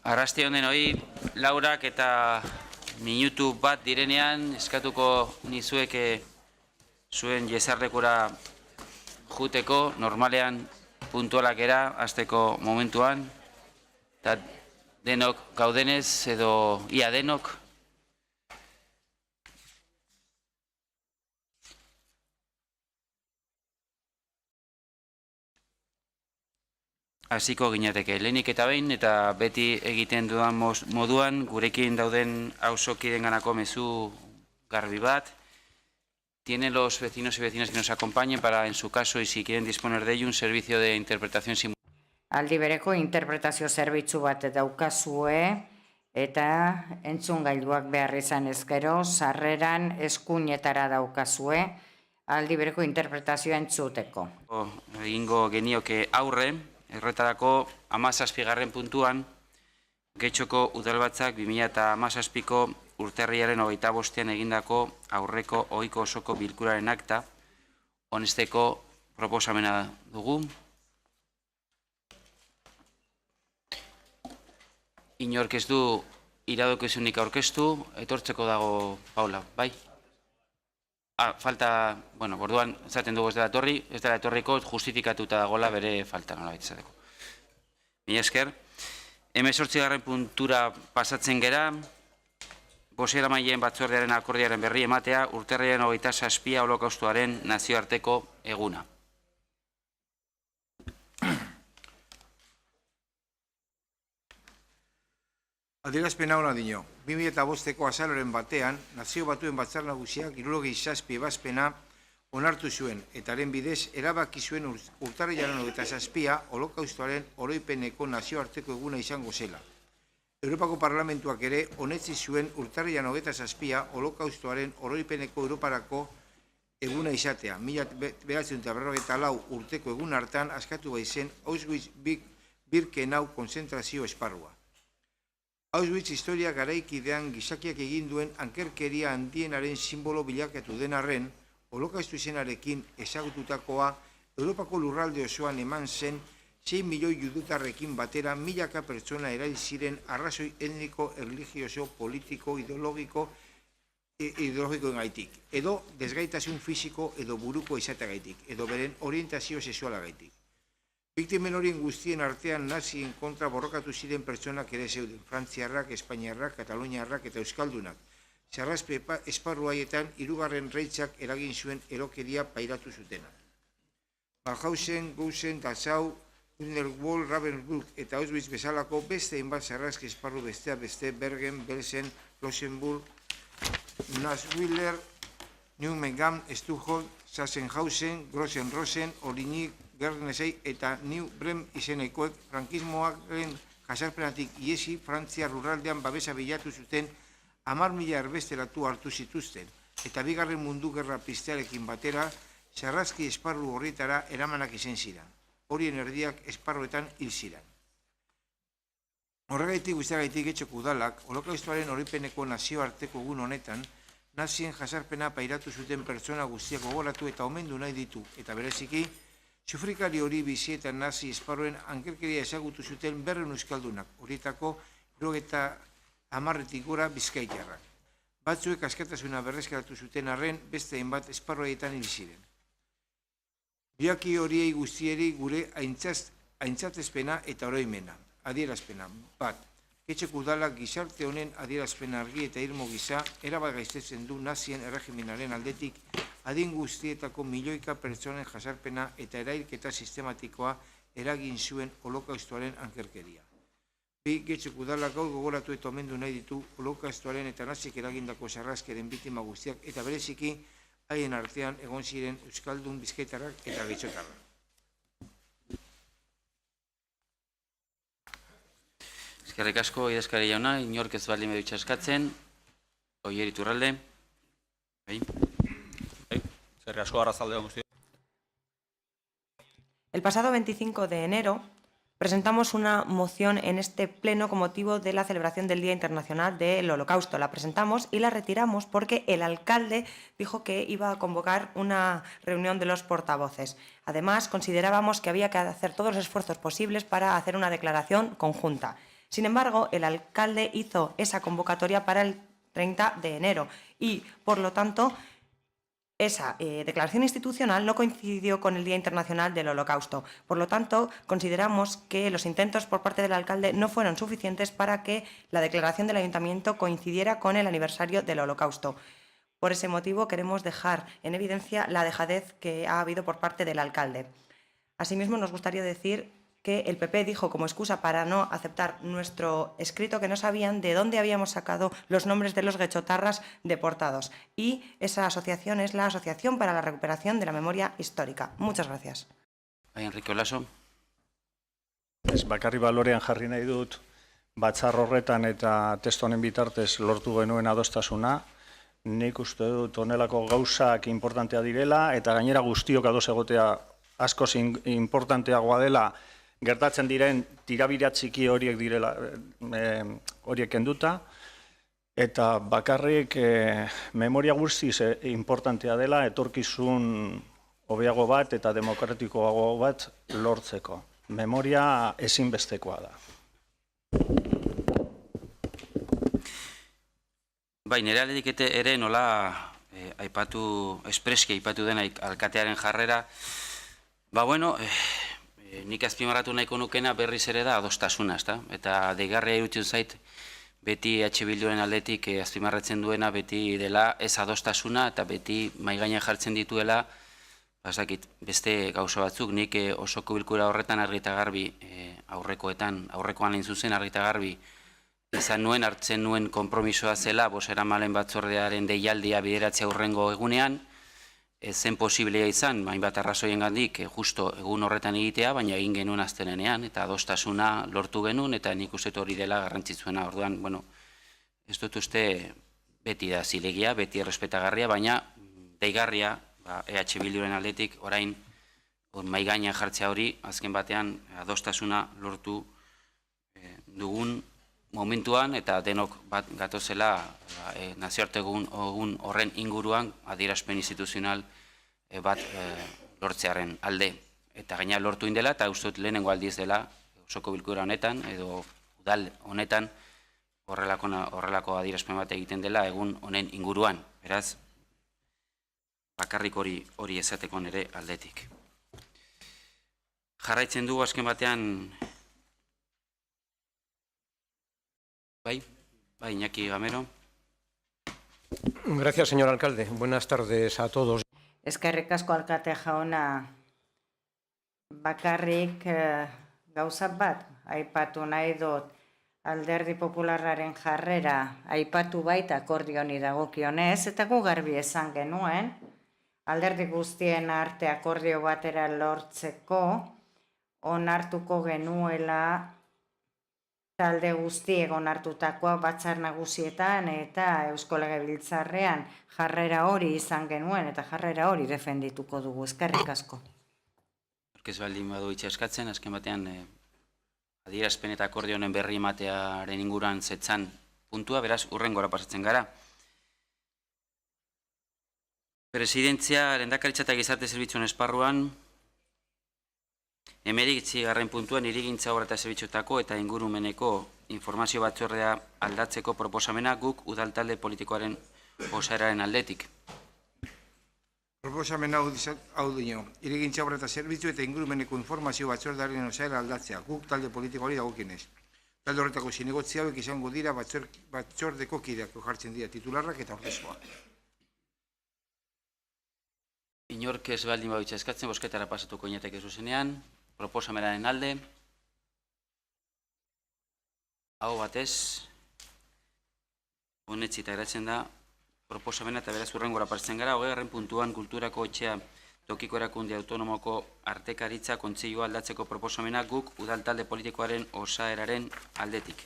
Arrasti honen hori, Laurak eta minutu bat direnean, eskatuko nizueke zuen jesarlekura juteko, normalean puntualak era, azteko momentuan, eta denok gaudenez edo ia denok. Hasiko ginateke, lehenik eta behin, eta beti egiten dudan moduan, gurekin dauden auzokidenganako mezu garbi bat. Tienen los vecinos y vecinas que nos acompañen para, en su caso, y si quieren disponer de ello, un servicio de interpretación simultánea. Aldi bereko interpretazio zerbitzu bat daukazue, eta entzungailuak behar izan ezkero, sarreran eskuinetara daukazue, aldi bereko interpretazioa entzuteko. Egingo genioke aurre, erretarako 17. puntuan, Getxoko Udalbatzak 2017ko urtarrilaren 25ean egindako aurreko ohiko osoko bilkuraren akta onesteko proposamena dugu. Inork ez du iradokizunik aurkeztu, etortzeko dago Paula, bai? Falta, bueno, orduan, esaten dugu ez dela etorriko, justifikatuta dagoela bere falta nola izateko. Mila esker, 18. puntura pasatzen gera, bozeramaileen batzordearen akordiaren berri ematea, urtarrilaren 27 holokaustoaren nazioarteko eguna. Adierazpen hau dio, 2005ko azaloren batean, Nazio Batuen Batzar Nagusiak 77 ebazpena onartu zuen, eta haren bidez erabaki zuen urtarrilaren 27 holokaustoaren oroipeneko nazioarteko eguna izango zela. Europako Parlamentuak ere onetsi zuen urtarrilaren 27 holokaustoaren oroipeneko Europarako eguna izatea. 1944 urteko egun hartan askatu baizen Auschwitz-Birkenau konzentrazio esparrua. Auschwitz historia garaikidean gizakiak egin duen ankerkeria handienaren simbolo bilakatu den arren, holokaustu izenarekin ezagututakoa Europako lurralde osoan eman zen 6 milioi judutarrekin batera milaka pertsona erail ziren arrazoi etniko, erlijioso, politiko, ideologikoen gaitik, edo desgaitasun fisiko edo buruko izateagaitik, edo beren orientazio sexualagaitik. Biktimen horien guztien artean nazien kontra borrokatu ziren pertsonak ere zeuden, frantziarrak, espainiarrak, kataluniarrak eta euskaldunak. Sarrazpe esparru haietan hirugarren reitzak eragin zuen erokeria pairatu zutena. Mauthausen, Gausen, Dachau, Grindelwald, Ravensbrück eta Auschwitz bezalako beste hainbat sarrazke esparru besteak beste Bergen, Belsen, Rosenburg, Nasswiller, Neuengamme, Stuttgart, Sachsenhausen, Grossen-Rosen, Origny, Guernesey eta New Brem izenekoek frankismoaren jasarpenatik iesi Frantzia lurraldean babesa bilatu zuten 10.000 erbesteratu hartu zituzten, eta Bigarren Mundu Gerra piztearekin batera sarrazki esparru horretara eramanak izen ziren. Horien erdiak esparruetan hil ziren. Horregaitik guztiagaitik Getxoko Udalak, holokaustoaren oroipeneko nazioarteko egun honetan, nazien jasarpena pairatu zuten pertsona guztiak gogoratu eta omendu nahi ditu, eta bereziki, sufrikari hori bizi eta nazi esparruen ankerkeria ezagutu zuten 200 euskaldunak, horietako 50 gora bizkaitarrak. Batzuek askatasuna berreskaratu zuten arren, beste hainbat esparruetan hil ziren. Biaki horiei guztieri gure aintzatezpena eta oroimena, adierazpena. Bat, Getxoko Udalak gizarte honen adierazpena argi eta irmo gisa erabat gaiztetzen du nazien erregimenaren aldetik adin guztietako milioika pertsonen jasarpena eta erailketa sistematikoa eragin zuen holokaustoaren ankerkeria. Bi, Getxoko Udalak gaur gogoratu eta omendu nahi ditu holokaustoaren eta nazik eragindako sarrazkeren biktima guztiak eta bereziki haien artean egon ziren euskaldun, bizkaitarrak eta getxotarrak. Eskerrik asko, idazkari jauna, inork ez baldin edu itxaskatzen, Oier Iturralde. El pasado 25 de enero presentamos una moción en este pleno con motivo de la celebración del Día Internacional del Holocausto. La presentamos y la retiramos porque el alcalde dijo que iba a convocar una reunión de los portavoces. Además, considerábamos que había que hacer todos los esfuerzos posibles para hacer una declaración conjunta. Sin embargo, el alcalde hizo esa convocatoria para el 30 de enero y, por lo tanto, esa declaración institucional no coincidió con el Día Internacional del Holocausto. Por lo tanto, consideramos que los intentos por parte del alcalde no fueron suficientes para que la declaración del Ayuntamiento coincidiera con el aniversario del Holocausto. Por ese motivo, queremos dejar en evidencia la dejadez que ha habido por parte del alcalde. Asimismo, nos gustaría decir que el PP dijo como excusa para no aceptar nuestro escrito que no sabían de dónde habíamos sacado los nombres de los guechotarras deportados. Y esa asociación es la Asociación para la Recuperación de la Memoria Histórica. Muchas gracias. Enrique Olaso. Bakarri balorean jarri nahi dut, batzar horretan eta testu honen bitartez lortu genuen adostasuna. Nik uste dut honelako gauzak importantea direla eta gainera guztiok ados egotea askoz importanteagoa dela gertatzen diren tirabira txiki horiek direla horiek kenduta eta bakarrik memoria guztiz importantea dela etorkizun hobeago bat eta demokratikoago bat lortzeko. Memoria ezinbestekoa da. Bai, nire aldetik ere nola espreski aipatu den alkatearen jarrera, nik azpimarratu nahiko nukena berriz ere da adostasuna, eta deigarria iruditzen zait beti Bilduren aldetik azpimarratzen duena beti dela ez adostasuna eta beti mahai gainean jartzen dituela beste gauza batzuk. Nik osoko bilkura horretan argita garbi aurrekoan hain zuzen argita garbi izan nuen, hartzen nuen konpromisoa zela bozeramalen batzordearen deialdia bideratzea hurrengo egunean. Zen posiblea izan, hainbat arrazoiengandik justo egun horretan egitea, baina egin genuen astelehenean eta adostasuna lortu genuen eta nik uste hori dela garrantzitsuena. Orduan, ez dut uste beti da zilegia, beti errespetagarria, baina deigarria Bilduren aldetik orain mahai gainean jartzea hori, azken batean adostasuna lortu dugun momentuan eta denok bat gatozela nazioarte egun horren inguruan adierazpen instituzional bat lortzearen alde. Eta gaina lortu indela eta uste dut lehenengo aldiz dela osoko bilkura honetan edo udal honetan horrelako adierazpen bat egiten dela egun honen inguruan. Beraz, bakarrik hori esateko nire aldetik. Jarraitzen dugu azken batean Bai, Iñaki Gamero. Gracias, señor alcalde. Buenas tardes a todos. Eskerrik asko alkate jauna, bakarrik gauza bat, aipatu nahi dut Alderdi Popularraren jarrera, aipatu baita akordioni dagokionez, eta gu garbi esan genuen, alderdi guztien arte akordio batera lortzeko, onartuko genuela talde guztiek onartutakoa batzar nagusietan eta Eusko Legebiltzarrean jarrera hori izan genuen eta jarrera hori defendituko dugu. Eskerrik asko. Ez baldin badu itxaskatzen, azken batean adierazpen eta akordionen berri ematearen inguruan zetzan puntua, beraz hurrengora pasatzen gara. Presidentzia, lehendakaritza eta gizarte zerbitzuen esparruan, Hemeretzigarren puntuan hirigintza obra eta zerbitzuetako eta ingurumeneko informazio batzordea aldatzeko proposamena guk udal talde politikoaren osaeraren aldetik. Proposamena hau dino, hirigintza obra eta zerbitzu eta ingurumeneko informazio batzordearen osaera aldatzea guk talde politikoari dagokienez. Talde horretako zinegotzi hauek izango dira batzordeko kideak jartzen dira titularrak eta ordezkoa. Inork ez baldin badu itxaskatzen, bozketara pasatuko inateke zuzenean. Proposamenaren alde, hau batez, honetxita geratzen da, proposamena eta beraz hurrengora pasatzen gara, 20. puntuan kulturako etxea tokiko erakunde autonomoko artekaritza kontseilua aldatzeko proposamena guk udal talde politikoaren osaeraren aldetik.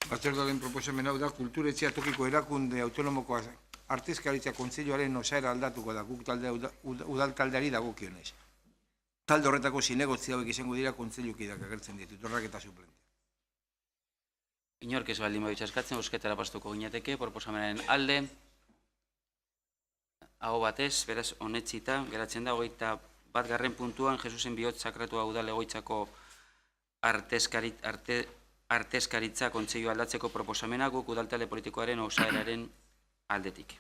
Batzordearen proposamena hau da, kulturetxea tokiko erakunde autonomoko artekaritza kontseiluaren osaera aldatuko da guk udal taldeari dagokionez. Talde horretako zinegotzi hauek izango dira kontseilukideak agertzen ditu, titularrak eta suplente. Inork ez baldin badu itxaskatzen, bozketara pasatuko ginateke, proposamenaren alde, hau batez, beraz honetxita, geratzen da, 21. puntuan, Jesusen bihotz sakratua udal egoitzako artezkaritza kontseilu aldatzeko proposamena guk udaltalde politikoaren osaeraren aldetik.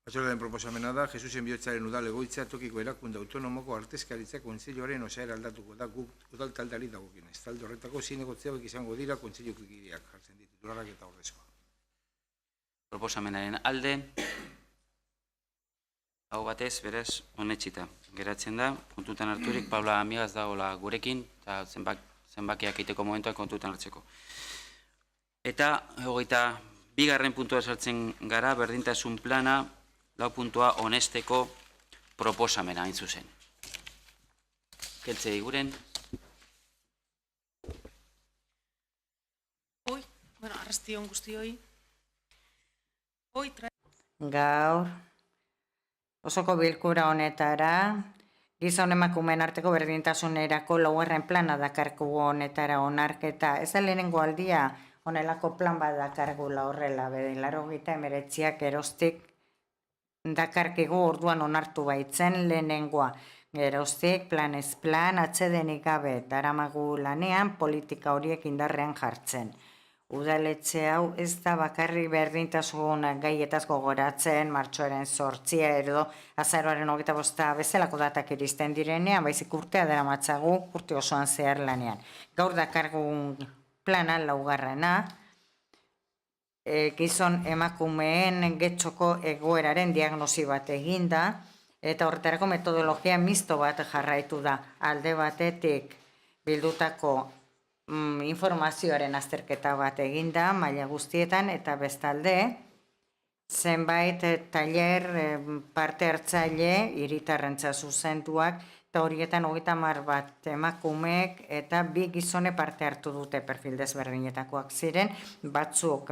Batzordearen proposamena da, Jesusen Bihotzaren udal egoitza tokiko erakunde autonomoko artezkaritza kontseiluaren osaera aldatuko da guk udal taldeari dagokionez. Talde horretako zinegotziak izango dira kontseiluko kideak jartzen ditu titularak eta ordezkoa. Proposamenaren alde, hau batez, beraz, onetsita. Geratzen da, kontutan harturik, Paula Amigaz dagoela gurekin, eta zenbakiak egiteko momentuak kontutan hartzeko. Eta, hogeita, bigarren puntua sartzen gara, berdintasun plana, 4 puntua honesteko proposamena hain zuzen. Keltze iguren. Arrastion guztioi. Gaur, osoko bilkura honetara, gizon emakumeen arteko berdintasunerako 4. plana dakargu honetara onarketa. Ez da lehenengo aldia honelako plan bat dakargula horrela, beden 89 erostik dakarkigu orduan onartu baitzen lehenengoa. Geroztik, planez plan, atsedenik gabe daramagu lanean politika horiek indarrean jartzen. Udaletxe hau ez da bakarri berdintasun gaietaz gogoratzen, martxoaren 8 edo azaroaren 25 bezalako datak iristen direnean, baizik urtea daramatzagu urte osoan zehar lanean. Gaur dakargun plana 4. Gizon emakumeen getxoko egoeraren diagnosi bat eginda, eta horretarako metodologia misto bat jarraitu da. Alde batetik bildutako informazioaren azterketa bat eginda, maila guztietan, eta bestalde, zenbait tailer parte hartzaile hiritarrentza zuzenduak, eta horietan 30 bat emakumeek eta 2 gizone parte hartu dute perfil desberdinetakoak ziren, batzuk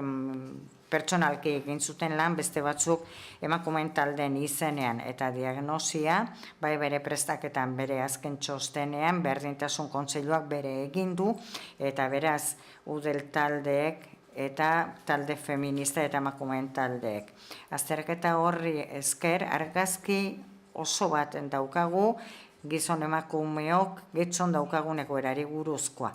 pertsonalki egin zuten lan, beste batzuk emakumeen taldeen izenean eta diagnosia, bai bere prestaketan bere azken txostenean, berdintasun kontseiluak bere egin du, eta beraz udel taldeek eta talde feminista eta emakumeen taldeek. Azterketa horri esker argazki oso bat daukagu, gizon emakumeok getxon daukagun egoerari buruzkoa.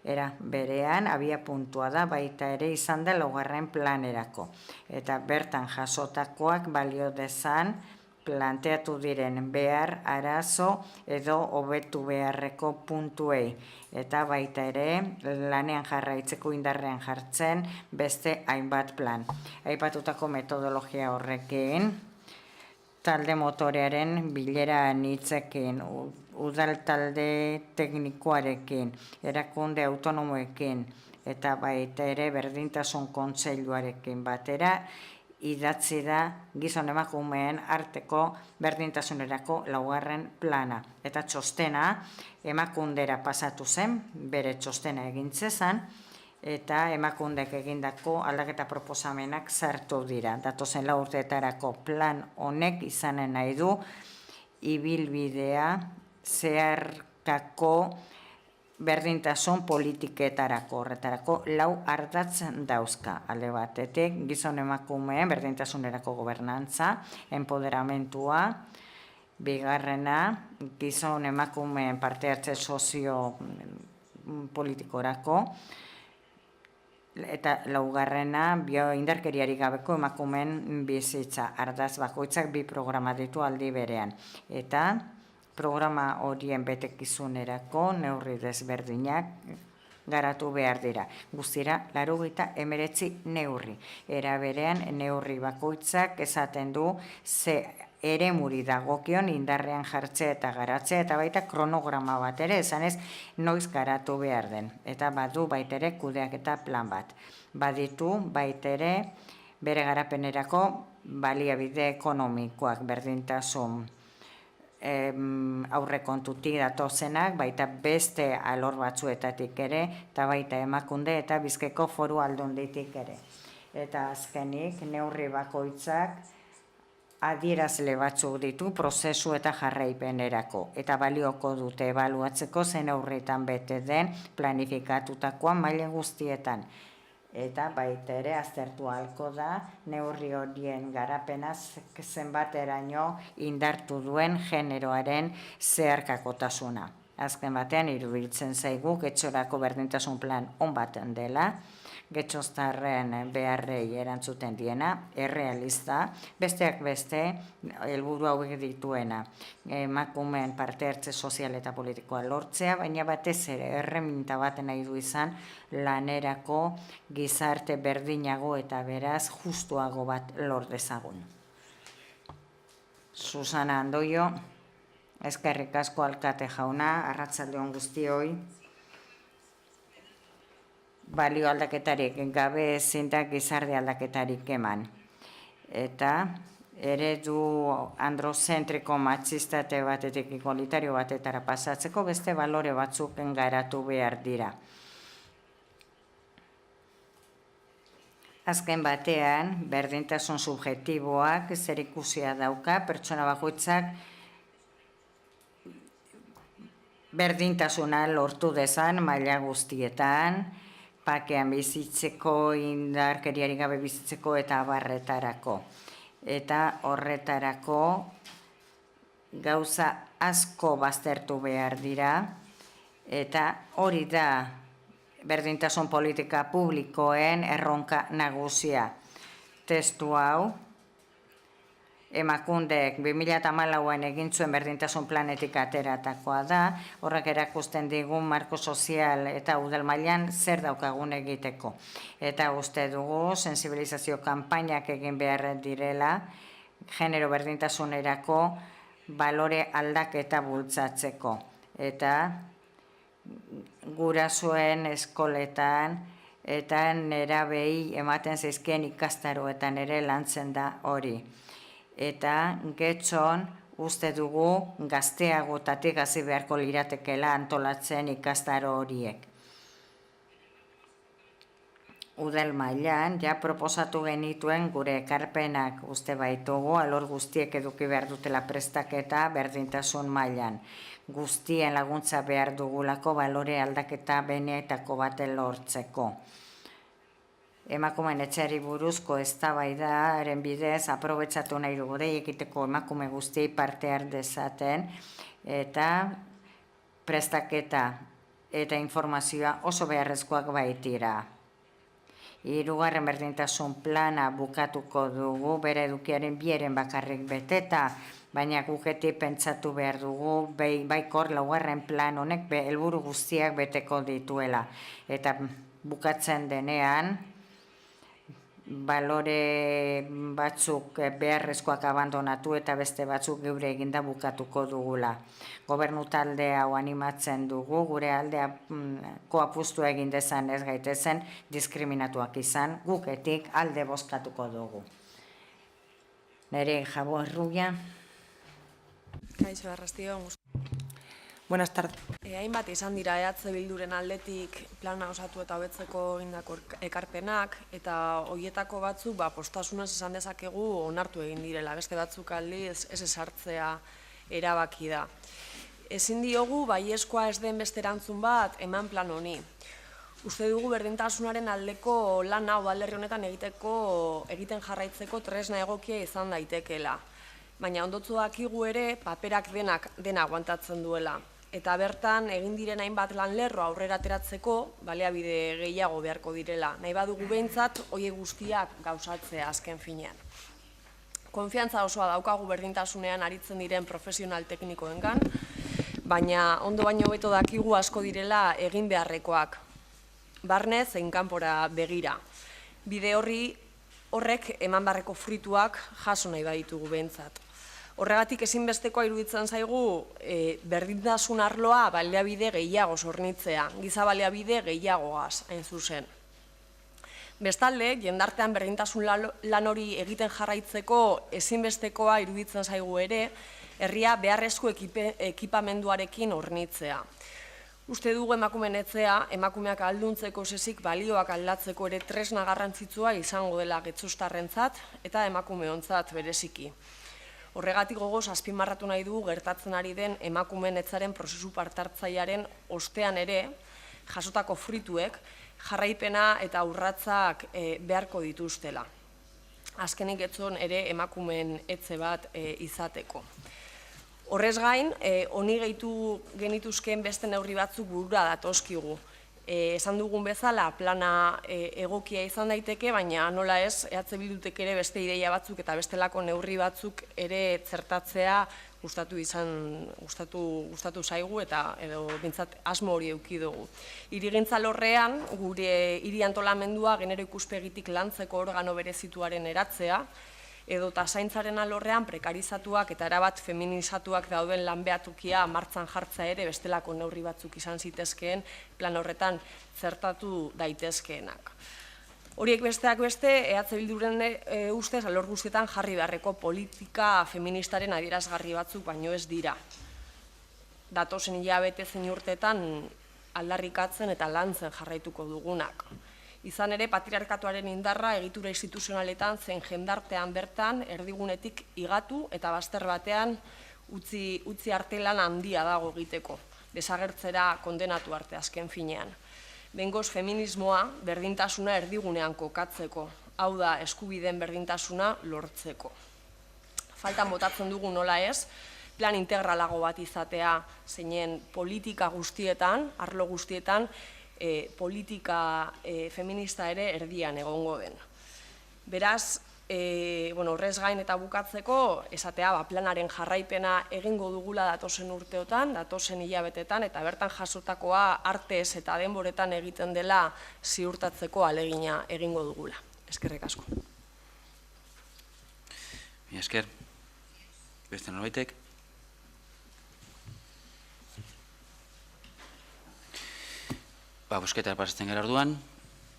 Era berean, abia puntua da, baita ere izan da 4. planerako. Eta bertan jasotakoak balio dezan planteatu diren behar, arazo edo hobetu beharreko puntuei. Eta baita ere, lanean jarraitzeko indarrean jartzen beste hainbat plan. Aipatutako metodologia horrekin, talde motorearen bilera nitzekin, udal talde teknikoarekin, erakunde autonomoekin, eta baita ere berdintasun kontseiluarekin batera, idatzi da gizon emakumeen arteko berdintasunerako 4. plana. Eta txostena emakundera pasatu zen, bere txostena egintzezan, eta emakundek egindako aldaketa proposamenak sartu dira. Datozen 4 urteetarako plan honek izanen nahi du ibilbidea zeharkako berdintasun politiketarako, horretarako 4 ardatz dauzka. Alde batetik, gizon emakumeen berdintasunerako gobernantza, empoderamentua, bigarrena, gizon emakumeen parte hartze sozio politikorako, eta 4. bioindarkeriarik gabeko emakumeen bizitza, ardaz bakoitzak 2 programa ditu aldi berean. Eta programa horien betekizunerako neurri desberdinak garatu behar dira. Guztira, 89 neurri. Era berean neurri bakoitzak esaten du ze eremuri dagokion indarrean jartzea eta garatzea, eta baita kronograma bat ere, esanez noiz garatu behar den. Eta badu baita ere kudeaketa plan bat. Baditu baita ere bere garapenerako baliabide ekonomikoak, berdintasun aurrekontutik datozenak, baita beste alor batzuetatik ere, eta baita emakunde eta Bizkaiko Foru Aldunditik ere. Eta azkenik neurri bakoitzak adierazle batzuk ditu prozesu eta jarraipenerako, eta balioko dute ebaluatzeko zen neurritan bete den planifikatutakoa maila guztietan. Eta baita ere aztertu ahalko da neurri horien garapenaz zenbateraino indartu duen generoaren zeharkakotasuna. Azken batean, iruditzen zaigu, getxorako berdintasun plan on baten dela, getxoztarren beharrei erantzuten diena, errealista, besteak beste, helburu hauek dituena, emakumeen parte hartze sozial eta politikoa lortzea, baina batez ere erreminta bat nahi du izan lanerako gizarte berdinago eta beraz justuago bat lor dezagun. Susana Andoio, eskerrik asko alkate jauna, arratsalde on guztioi. Balio aldaketarik gabe ezin da gizarte aldaketarik eman. Eta eredu androzentriko matxistate batetik egalitario batetara pasatzeko beste balore batzuk garatu behar dira. Azken batean, berdintasun subjektiboak zerikusia dauka, pertsona bakoitzak berdintasuna lortu dezan maila guztietan, pakean bizitzeko, indarkeriarik gabe bizitzeko eta abarretarako. Eta horretarako gauza asko baztertu behar dira, eta hori da berdintasun politika publikoen erronka nagusia. Testu hau, Emakundek 2014an egin zuen berdintasun planetik ateratakoa da, horrek erakusten digun marko sozial eta udal mailan zer daukagun egiteko. Eta uste dugu, sensibilizazio kanpainak egin behar direla, genero berdintasunerako balore aldaketa bultzatzeko. Eta gurasoen eskoletan eta nerabei ematen zaizkien ikastaroetan ere lantzen da hori. Eta getxon uste dugu gazteagotatik hasi beharko liratekela antolatzen ikastaro horiek. Udal mailan, ja proposatu genituen gure ekarpenak uste baitugu, alor guztiek eduki behar dutela prestaketa berdintasun mailan. Guztien laguntza behar dugulako balore aldaketa benetako baten lortzeko. Emakumeen etxeari buruzko eztabaidaren bidez aprobetxatu nahi dugu egiteko emakume guztiei parte har dezaten eta prestaketa eta informazioa oso beharrezkoak baitira. Hirugarren berdintasun plana bukatuko dugu bere edukiaren bieren bakarrik beteta, baina guketik pentsatu behar dugu baikor laugarren plan honek helburu guztiak beteko dituela. Eta bukatzen denean, balore batzuk beharrezkoak abandonatu eta beste batzuk geure eginda bukatuko dugula. Gobernu talde hau animatzen dugu, gure aldeako apustu egin dezan ez gaitezen diskriminatuak izan, guketik alde bozkatuko dugu. Nere Jabo Errubia. Kaixo, arrastion. Buenas tardes. Hainbat izan dira EH Bilduren aldetik plana osatu eta hobetzeko egindako ekarpenak, eta horietako batzuk postasunez esan dezakegu onartu egin direla, beste batzuk aldiz ez esartzea erabaki da. Ezin diogu baiezkoa ez den beste erantzun bat eman plan honi. Uste dugu berdintasunaren aldeko lan hau alderri honetan egiten jarraitzeko tresna egokia izan daitekeela. Baina ondotzu dakigu ere paperak dena aguantatzen duela. Eta bertan egin diren hainbat lan lerro aurrera ateratzeko baliabide gehiago beharko direla. Nahi badugu behintzat horiek guztiak gauzatzea azken finean. Konfiantza osoa daukagu berdintasunean aritzen diren profesional teknikoengan, baina ondo baino hobeto dakigu asko direla egin beharrekoak. Barne zein kanpora begira. Bide horrek eman beharreko fruituak jaso nahi baditugu behintzat. Horregatik ezinbestekoa iruditzen zaigu berdintasun arloa baliabide gehiago hornitzea, giza baliabide gehiagoaz hain zuzen. Bestalde, jendartean berdintasun lan hori egiten jarraitzeko ezinbestekoa iruditzen zaigu ere, herria beharrezko ekipamenduarekin hornitzea. Uste dugu emakumeen etxea, emakumeak ahalduntzeko sesik balioak aldatzeko ere tresna garrantzitsua izango dela getxustarrentzat eta emakumeontzat bereziki. Horregatik gogoz azpimarratu nahi dugu gertatzen ari den emakumeen etzaren prozesu partartzailearen ostean ere jasotako fruituek jarraipena eta urratsak beharko dituztela. Azkenik etzon ere emakumeen etxe bat izateko. Horrez gain, honi gehitu genituzkeen beste neurri batzuk burura datozkigu. Esan dugun bezala, plana egokia izan daiteke, baina nola ez, EH Bildutek ere beste ideia batzuk eta bestelako neurri batzuk ere txertatzea gustatu zaigu eta edo bintzat asmo hori eduki dugu. Hirigintza alorrean, gure hiri antolamendua genero ikuspegitik lantzeko organo berezituaren eratzea, edo zaintzaren alorrean prekarizatuak eta erabat feminizatuak dauden lanbehatukia martzan jartza ere bestelako neurri batzuk izan zitezkeen plan horretan zertatu daitezkeenak. Horiek besteak beste, EH Bilduren ustez alor guztietan jarri beharreko politika feministaren adierazgarri batzuk baino ez dira. Datozen hilabete zein urteetan aldarrikatzen eta lantzen jarraituko dugunak. Izan ere, patriarkatuaren indarra egitura instituzionaletan zein jendartean bertan erdigunetik igatu eta bazter batean utzi artelan handia dago egiteko, desagertzera kondenatu arte azken finean. Behingoz feminismoa berdintasuna erdigunean kokatzeko, hau da eskubideen berdintasuna lortzeko. Faltan botatzen dugu nola ez, plan integralago bat izatea zeinen politika guztietan, arlo guztietan, politika feminista ere erdian egongo den. Beraz, horrez gain eta bukatzeko, esatea planaren jarraipena egingo dugula datozen urteotan, datozen hilabetetan, eta bertan jasotakoa artez eta denboretan egiten dela ziurtatzeko ahalegina egingo dugula. Eskerrik asko. Mila esker. Beste norbaitek? Bozketara pasatzen gara orduan,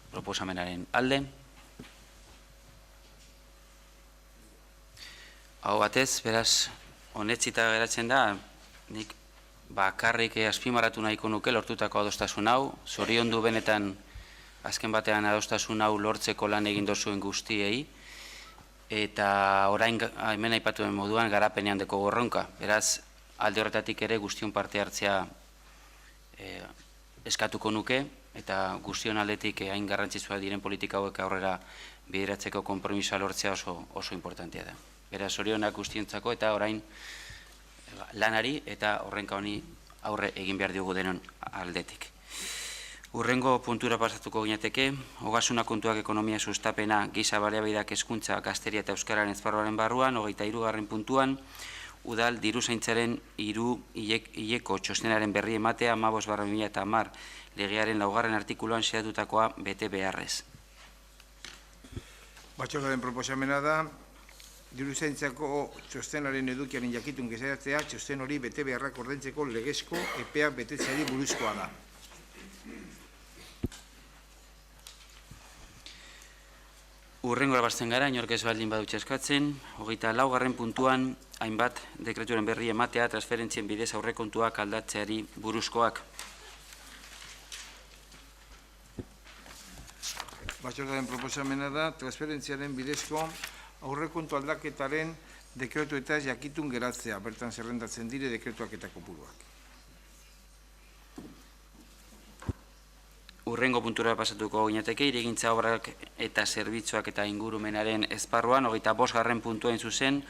proposamenaren alde. Hau batez, beraz, onetsita geratzen da, nik bakarrik azpimarratu nahiko nuke lortutako adostasun hau, zoriondu benetan azken batean adostasun hau lortzeko lan egin dozuen guztiei, eta orain hemen aipatuen moduan garapenean deko gorronka. Beraz, alde horretatik ere guztion parte hartzea eskatuko nuke, eta guztion aldetik hain garrantzitsua diren politika hauek aurrera bideratzeko konpromisoa lortzea oso importantea da. Beraz, zorionak guztientzako eta orain lanari eta horrenka honi aurre egin behar diogu denon aldetik. Hurrengo puntura pasatuko ginateke, ogasuna kontuak ekonomia sustapena, giza baliabideak hezkuntza, gazteria eta euskararen esparruaren barruan, 23. puntuan, udal diru zaintzaren hileko txostenaren berri ematea 15/2010 legearen 4. artikuluan xedatutakoa bete beharrez. Batzordearen proposamena da, diru zaintzako txostenaren edukiaren jakitun gezeratzea, txosten hori bete beharrak ordaintzeko legezko epea betetzeari buruzkoa da. Hurrengora bazten gara, inork ez baldin badutxe eskatzen, 24. puntuan, hainbat dekretuaren berri ematea transferentzien bidez aurrekontuak aldatzeari buruzkoak. Batzordearen proposamena da, transferentziaren bidezko aurrekontu aldaketaren dekretuetaz jakitun geratzea, bertan zerrendatzen dire dekretuak eta kopuruak. Hurrengo puntura pasatuko ginateke, hirigintza obrak eta zerbitzuak eta ingurumenaren esparruan, 25. puntuain zuzen,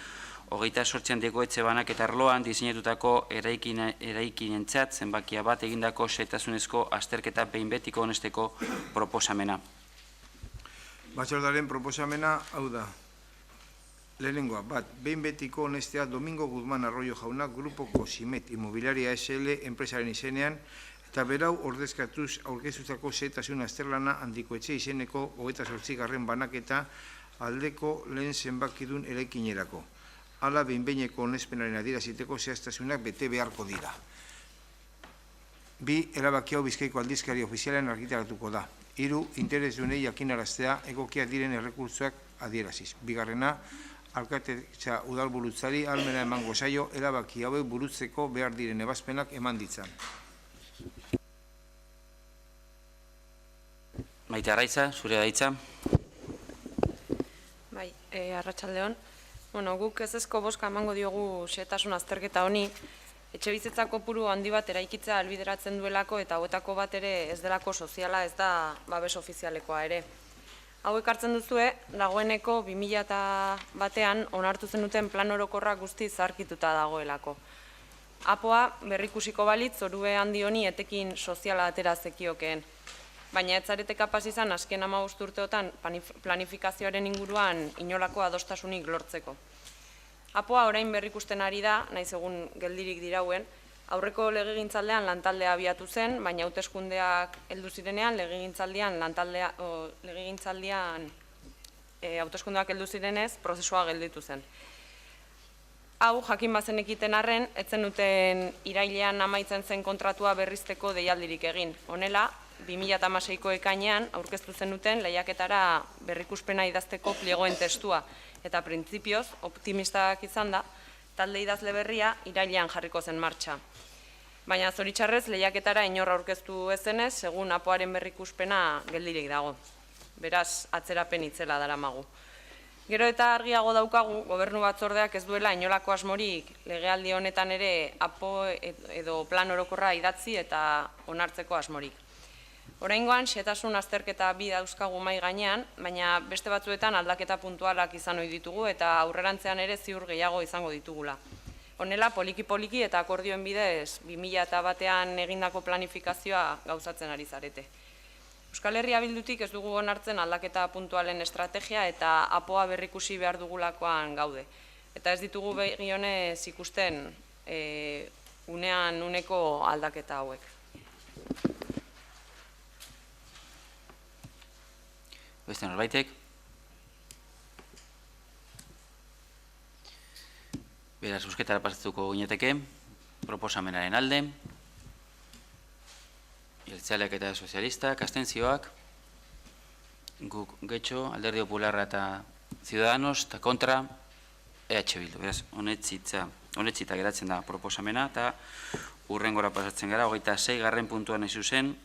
28. dekoetxe banak eta arloan diseinatutako eraikinentzat zenbakia bat egindako xehetasunezko azterketa behin betiko honesteko proposamena. Batzordearen proposamena hau da. Lehenengoa, bat, behin betiko honestea Domingo Guzmán Arroyo jaunak Grupoko Simet Inmobiliaria SL enpresaren izenean eta berau ordezkatuz aurkeztutako xehetasun azterlana handiko etxe izeneko 28. banaketa aldeko lehen zenbakidun eraikinerako. Hala behin-behineko onespenaren adieraziteko zehaztasunak bete beharko dira. Bi, erabaki hau Bizkaiko aldizkari ofizialean argitaratuko da. 3, interesdunei jakinaraztea egokiak diren errekurtsoak adieraziz. Bigarrena, alkatetza udalburutzari ahalmena emango zaio erabaki hauek burutzeko behar diren ebazpenak eman ditzan. Maite Arraiza, zure daitza. Bai, arratsaldeon. Guk ezezko bozka emango diogu xehetasun azterketa honi, etxe bizitza kopuru handi bat eraikitzea ahalbideratzen duelako eta hauetako bat ere ez delako soziala, ez da babes ofizialekoa ere. Hau ekartzen duzue, dagoeneko 2001 onartu zenuten plan orokorra guzti zarkituta dagoelako. Apoa berrikusiko balitz zorue handi honi etekin soziala atera zekiokeen. Baina ez zarete kapaz izan azken 15 urteotan planifikazioaren inguruan inolako adostasunik lortzeko. Apoa orain berrikusten ari da, naiz egun geldirik dirauen, aurreko legegintzaldean lantaldea abiatu zen, baina hauteskundeak heldu zirenean hauteskundeak heldu zirenez prozesua gelditu zen. Hau, jakin bazen ekiten arren, etzen duten irailean amaitzen zen kontratua berrizteko deialdirik egin. Honela, 2016ko ekainean aurkeztu zenuten lehiaketara berrikuspena idazteko pliegoen testua, eta printzipioz, optimistak izan da, talde idazle berria irailean jarriko zen martxa. Baina zoritxarrez lehiaketara inorra aurkeztu ezenez, segun Apoaren berrikuspena geldirik dago. Beraz, atzerapen itzela daramagu. Gero eta argiago daukagu, gobernu batzordeak ez duela inolako asmorik legealdi honetan ere Apo edo plan orokorra idatzi eta onartzeko asmorik. Oraingoan, xehetasun azterketa bi dauzkagu mahai gainean, baina beste batzuetan aldaketa puntualak izan ohi ditugu eta aurrerantzean ere ziur gehiago izango ditugula. Honela, poliki-poliki eta akordioen bidez 2001an egindako planifikazioa gauzatzen ari zarete. Euskal Herria Bildutik ez dugu onartzen aldaketa puntualen estrategia eta Apoa berrikusi behar dugulakoan gaude. Eta ez ditugu begionez ikusten unean uneko aldaketa hauek. Beste norbaitek? Beraz, bozketara pasatuko gineteke, proposamenaren alde, jeltzaleak eta sozialistak, abstentzioak, guk getxo, Alderdi Popularra eta Ciudadanos, eta kontra, EH Bildu. Beraz, honetsita geratzen da proposamena, eta hurrengora pasatzen gara, 26. puntuan ez zuzen,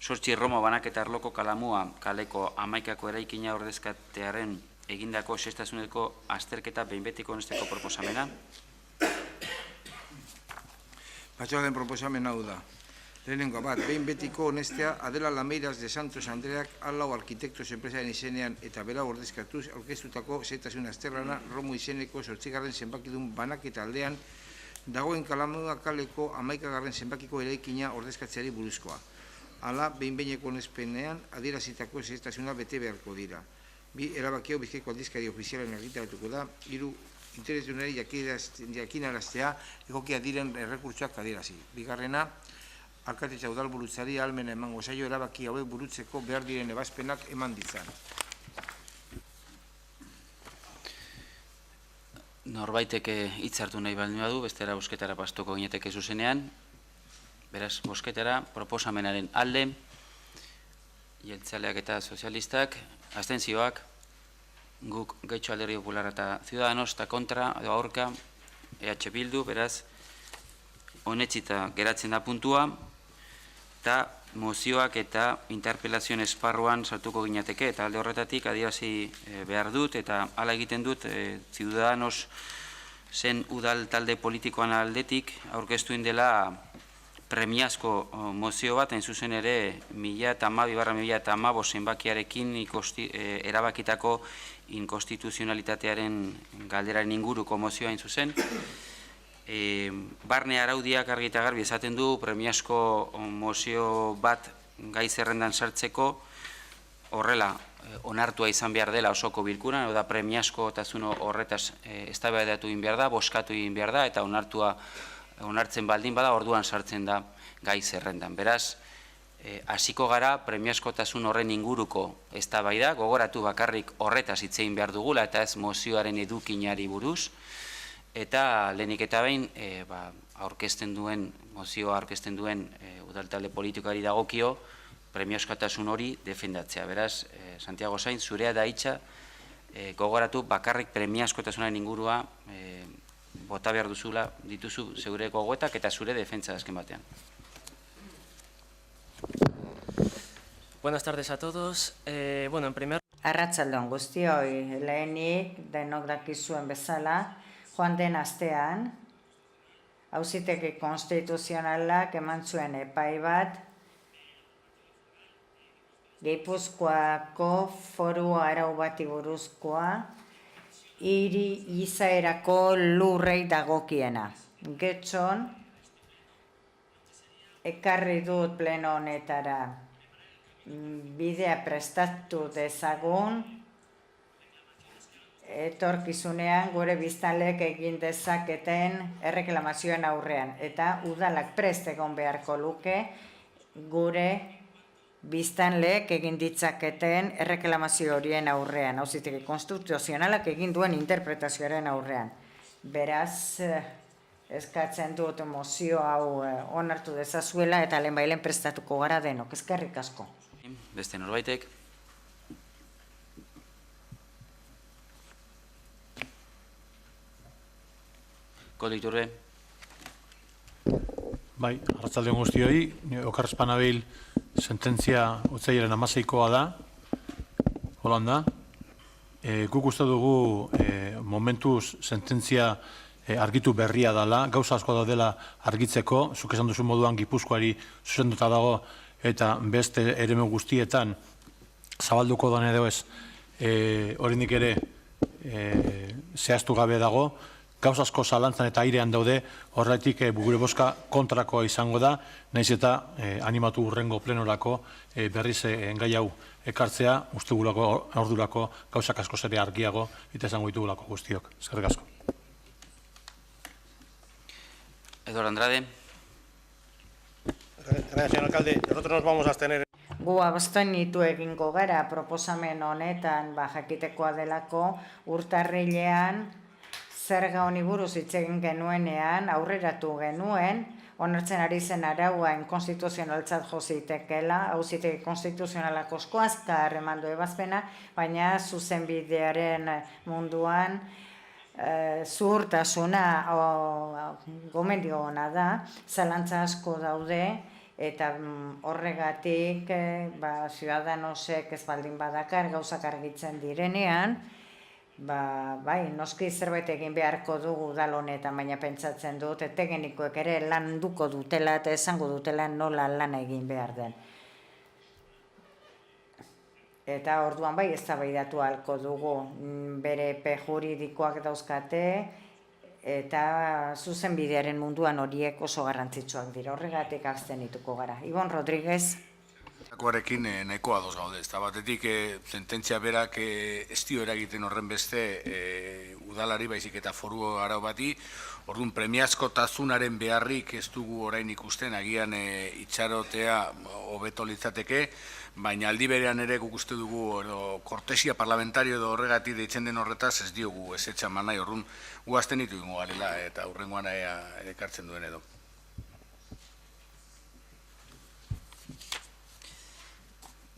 8 Roma banaketa arloko kalamua kaleko 11ko eraikina ordezkatearen egindako zehaztasuneko azterketa behin betiko onesteko proposamena. Batzordearen proposamen hau da. Lehenengo bat, behin betiko onestea Adela Lameiras de Santos Andreak Alau Arkitektos enpresaren izenean eta bera ordezkatuz aurkeztutako zehaztasun azterlana Romo izeneko 8. zenbakidun banaketa aldean dagoen kalamua kaleko 11. zenbakiko eraikina ordezkatzeari buruzkoa. Hala, behin-behineko onespenean adierazitako zehaztasuna bete beharko dira. Bi, erabakio Bizkaiko aldizkari ofizialen argitaratuko da, 3, interesdunari jakinaraztea egokia diren errekurtsoak adierazi. Bigarrena, alkatetza udalburutzari ahalmena emango zaio erabaki hauek burutzeko behar diren ebazpenak eman ditzan. Norbaitek hitz hartu nahi baldin badu, bestera bozketara pastuko gineteke zuzenean. Beraz, bozketara, proposamenaren alde, jeltzaleak eta sozialistak, abstentzioak, guk getxo Alderdi Popularra eta Ciudadanos, eta kontra, edo aurka, EH Bildu, beraz, honetsita geratzen da puntua, eta mozioak eta interpelazioen esparruan sartuko ginateke, eta alde horretatik adierazi behar dut, eta hala egiten dut, Ciudadanos zen udal talde politikoan aldetik, aurkeztu indela premiazko mozio bat, hain zuzen ere 2012/2015 zenbakiarekin erabakitako inkonstituzionalitatearen galderaren inguruko mozioa hain zuzen. Barne araudiak argi eta garbi esaten du premiazko mozio bat gai zerrendan sartzeko horrela onartua izan behar dela osoko bilkuran, edo da premiazko tasun horretaz eztabaidatu egin behar da, bozkatu egin behar da, eta onartzen baldin bada, orduan sartzen da gai zerrendan. Beraz, hasiko gara premiazkotasun horren inguruko eztabaida, gogoratu bakarrik horretaz hitz egin behar dugula, eta ez mozioaren edukinari buruz, eta lehenik eta behin mozioa aurkezten duen udaltalde politikari dagokio premiazkotasun hori defendatzea. Beraz, Santiago Sainz, zurea da hitza, gogoratu bakarrik premiazkotasunaren ingurua bota behar dituzu zeure gogoetak eta zure defentsa azken batean. Buenas tardes a todos. Bueno, en primer... Arratsaldon guztioi, lehenik denok dakizuen bezala, joan den astean, Auzitegi Konstituzionalak eman zuen epai bat, Gipuzkoako foru arau bati buruzkoa, hiri izaerako lurrei dagokiena. Getxon, ekarri dut pleno honetara bidea prestatu dezagun, etorkizunean gure biztanleek egin dezaketen erreklamazioen aurrean. Eta udalak prest egon beharko luke gure biztanleek egin ditzaketen erreklamazio horien aurrean, auzitegi konstituzionalak egin duen interpretazioaren aurrean. Beraz, eskatzen dut mozio hau onartu dezazuela eta lehenbailen prestatuko gara denok. Eskerrik asko. Beste norbaitek. Kolditurre. Bai, arratsaldeon guztioi, Okar Espanabil sententzia otsailaren 16koa da. Holanda. Guk uste dugu momentuz sententzia argitu berria dela, gauza asko daudela argitzeko, zuk esan duzu moduan Gipuzkoari zuzenduta dago eta beste eremu guztietan zabalduko doan edo ez, oraindik ere zehaztu gabe dago, gauza asko zalantzan eta airean daude, horretik gure bozka kontrakoa izango da, nahiz eta animatu hurrengo plenorako berriz gai hau ekartzea, uste gulako ordurako gauzak asko zere argiago eta esango ditugulako guztiok. Eskerrik asko. Eduardo Andrade. Gracias, señor alcalde. Nosotros nos vamos a abstener. Gu abstenitu egingo gara proposamen honetan jakitekoa delako urtarrilean zerga honi buruz hitz egin genuenean aurreratu genuen onartzen ari zen araua inkonstituzionaltzat jo zitekeela, auzitegi konstituzionalak osko azkar eman du ebazpena, baina zuzenbidearen munduan zuhurtasuna gomendio ona da, zalantza asko daude, eta horregatik Ciudadanosek ez baldin badakar gauzak argitzen direnean, bai, noski zerbait egin beharko dugu udal honetan, baina pentsatzen dut, teknikoek ere landuko dutela eta esango dutela nola lan egin behar den. Eta orduan bai eztabaidatu ahalko dugu, bere epe juridikoak dauzkate, eta zuzenbidearen munduan horiek oso garrantzitsuak dira, horregatik abstenituko gara. Ibon Rodríguez. Akoarekin nahikoa ados gaude, ez da batetik sententzia berak ez dio eragiten horren beste udalari baizik eta foru arau bati, orduan premiazkotasunaren beharrik ez dugu orain ikusten, agian itxarotea hobeto litzateke, baina aldi berean ere guk uste dugu kortesia parlamentario edo horregatik deitzen den horretaz ez diogu ez etxan manai, orduan gu abstenitu ingo garela eta hurrengoan ekartzen duen edo.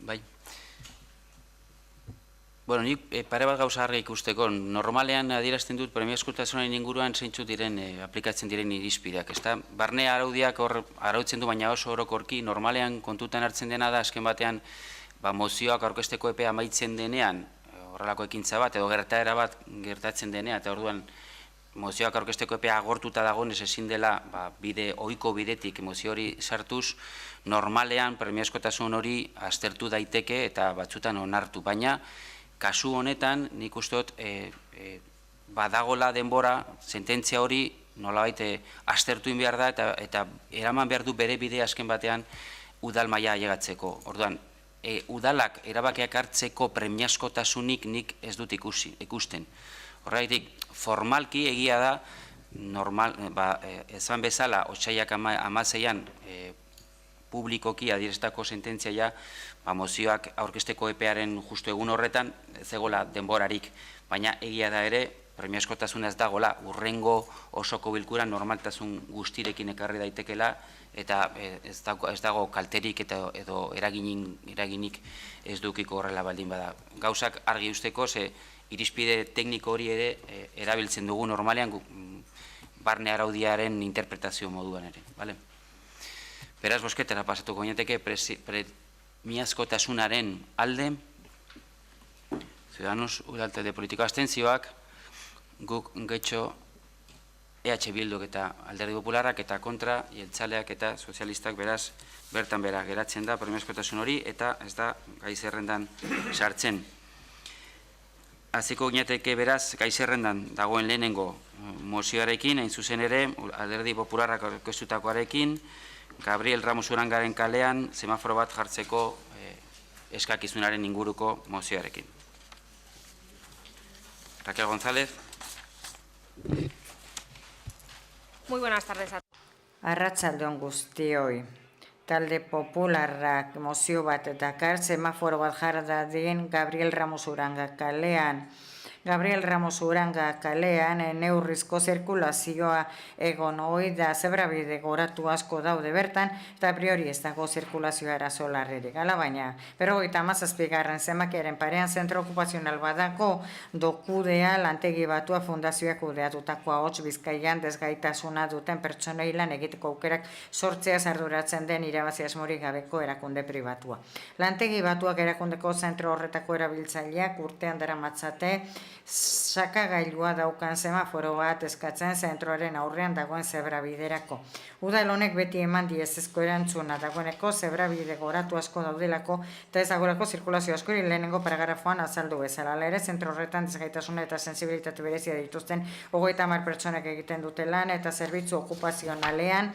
Bai. Bueno, nik pare bat gauza argi ikusteko, normalean adierazten dut premiazkotasunaren inguruan zeintzuk diren aplikatzen diren irizpideak, ezta? Barne araudiak hor arautzen du, baina oso orokorki, normalean kontutan hartzen dena da, azken batean, mozioak aurkezteko epea amaitzen denean, horrelako ekintza bat, edo gertaera bat gertatzen denean, eta orduan mozioak aurkezteko epea agortuta dagoenez ezin dela bide ohiko bidetik mozio hori sartuz, normalean premiazkotasun hori aztertu daiteke eta batzutan onartu, baina kasu honetan nik uste dut badagola denbora sententzia hori nolabait aztertu egin behar da eta eraman behar du bere bidea azken batean udal maila ailegatzeko. Orduan, udalak erabakiak hartzeko premiazkotasunik nik ez dut ikusten. Horregatik, formalki egia da, ezan bezala, otsaiak 16an publikoki adieraztako sententzia mozioak aurkezteko epearen justu egun horretan zegoela denborarik, baina egia da ere, premiazkotasuna ez dagoela, urrengo osoko bilkuran normaltasun guztirekin ekarri daitekela, eta ez dago kalterik edo eraginik ez dukiko horrela baldin bada. Gauzak argi usteko, ze irizpide tekniko hori ere erabiltzen dugu normalean barne araudiaren interpretazio moduan ere. Beraz, bosketara pasatuko ginateke premiazkotasunaren alde, Ciudadanos udaltalde politiko abstentzioak, guk getxo EH Bilduk eta Alderdi Popularrak eta kontra jeltzaleak eta sozialistak beraz bertan bera geratzen da premiazkotasun hori eta ez da gai zerrendan sartzen. Hasiko ginateke beraz gai zerrendan dagoen lehenengo mozioarekin, hain zuzen ere Alderdi Popularrak aurkeztutakoarekin, Gabriel Ramos Urangaren kalean semaforo bat jartzeko eskakizunaren inguruko mozioarekin. Raquel González. Muy buenas tardes a Arratsaldeon guztioi. Talde popularrak mozio bat dakar semaforo bat jar dadin Gabriel Ramos Uranga kalean. Gabriel Ramos Uranga kalean neurrizko zirkulazioa egon ohi da zebrabide goratu asko daude bertan eta priori ez dago zirkulazioa arazo larririk. Alabaina, 57. zenbakiaren parean zentro okupazional badako dokudea lantegi batua fundazioak kudeatutakoa hots Bizkaian desgaitasuna duten pertsonei lan egiteko aukerak sortzeaz arduratzen den irabazi asmorik gabeko erakunde pribatua. Lantegi batuak erakundeko zentro horretako erabiltzaileak urtean daramatzate sakagailua daukan semaforo bat eskatzen zentroaren aurrean dagoen zebrabiderako. Udal honek beti eman diezezko erantzuna dagoeneko zebrabide goratu asko daudelako eta ez dagoelako zirkulazio askori lehenengo paragrafoan azaldu bezala. Hala ere, zentro horretan desgaitasuna eta sensibilitate berezia dituzten 30 pertsonak egiten dute lan eta zerbitzu okupazionalean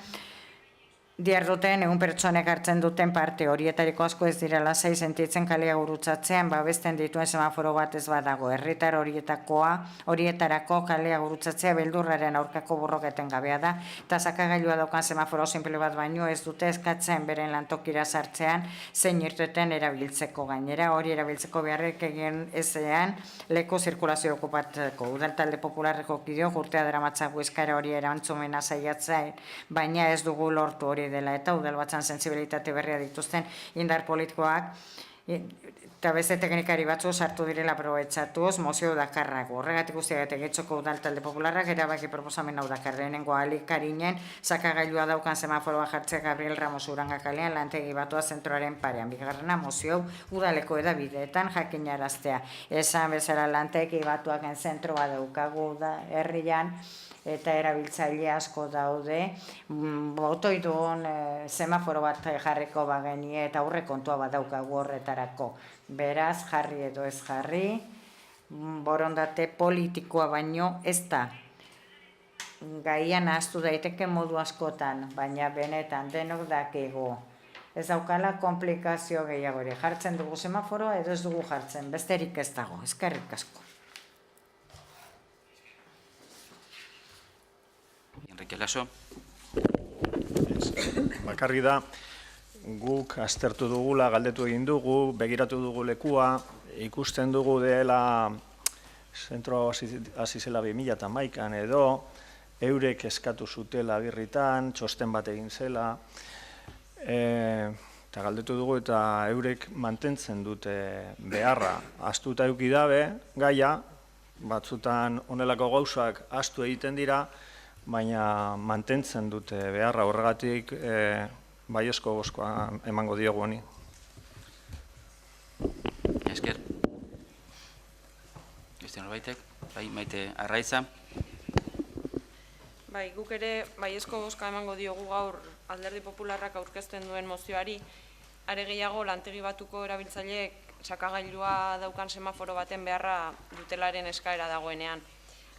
diharduten 100 pertsonek hartzen duten parte horietariko asko ez dira lasai sentitzen kalea gurutzatzean babesten dituen semaforo bat ez badago. Herritar horietarako kalea gurutzatzea beldurraren aurkako borroketen gabea da eta sakagailua daukan semaforo simple bat baino ez dute eskatzen beren lantokira sartzean zein irteten erabiltzeko. Gainera hori erabiltzeko beharrek egin ezean leku zirkulazio okupatzeko. Udal talde popularreko kideok urtea daramatzagu eskaera hori erantzumena saiatzen, baina ez dugu lortu hori dela eta udalbatzan sensibilitate berria dituzten indar politikoak eta beste teknikari batzu sartu direla aprobetxatuz mozio dakarrago. Horregatik guztiagatik etxoko udal talde popularrak erabaki proposamen hau dakar. Lehenengo alikarinen sakagailua daukan semaforoa jartzea Gabriel Ramos Uranga kalean lantegi batua zentroaren parean. Bigarrena mozio udaleko edabideetan jakinaraztea. Esan bezala lantegi batuaken zentroa daukagu herrian eta erabiltzaile asko daude, botoidun semaforo bat jarriko bagenie eta aurrekontua badaukagu horretarako. Beraz, jarri edo ez jarri, borondate politikoa baino ez da. Gaian ahaztu daiteke modu askotan, baina benetan denok dakigu. Ez daukala komplikazio gehiagorik. Jartzen dugu semaforoa edo ez dugu jartzen, besterik ez dago, eskerrik asko. Enrique Laso. Bakarri da, guk aztertu dugula, galdetu egin dugu, begiratu dugu lekua, ikusten dugu dela zentro hasi zela 2011an edo, eurek eskatu zutela birritan, txosten bat egin zela, eta galdetu dugu eta eurek mantentzen dute beharra. Astuta eduki dabe, gaia, batzutan honelako gauzak astu egiten dira, baina mantentzen dute beharra horregatik baiezko bozkoa emango diogu honi. Esker. Beste norbaitek, bai, Maite Arraiza. Bai, guk ere baiezko bozka emango diogu gaur Alderdi Popularrak aurkezten duen mozioari, are gehiago lantegi batuko erabiltzaileek sakagailua daukan semaforo baten beharra dutelaren eskaera dagoenean.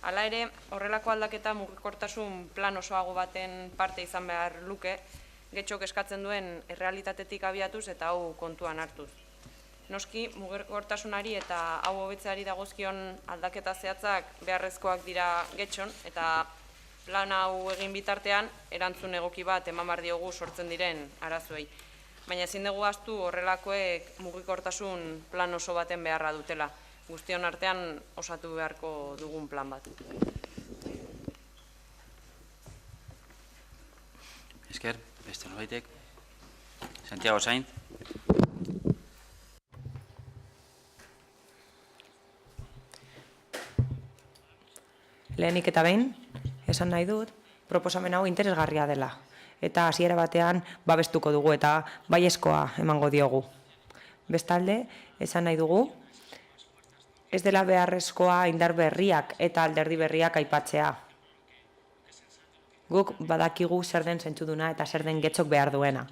Hala ere, horrelako aldaketa mugikortasun plan osoago baten parte izan behar luke, getxok eskatzen duen errealitatetik abiatuz eta hau kontuan hartuz. Noski, mugikortasunari eta hau hobetzeari dagozkion aldaketa zehatzak beharrezkoak dira getxon, eta plan hau egin bitartean, erantzun egoki bat eman behar diogu sortzen diren arazoei. Baina ezin dugu ahaztu horrelakoek mugikortasun plan oso baten beharra dutela. Guztion artean osatu beharko dugun plan bat. Esker, beste norbaitek. Santiago Sainz. Lehenik eta behin, esan nahi dut, proposamen hau interesgarria dela. Eta hasiera batean babestuko dugu eta baiezkoa emango diogu. Bestalde, esan nahi dugu, ez dela beharrezkoa indar berriak eta alderdi berriak aipatzea. Guk badakigu zer den zentzuduna eta zer den getxok behar duena.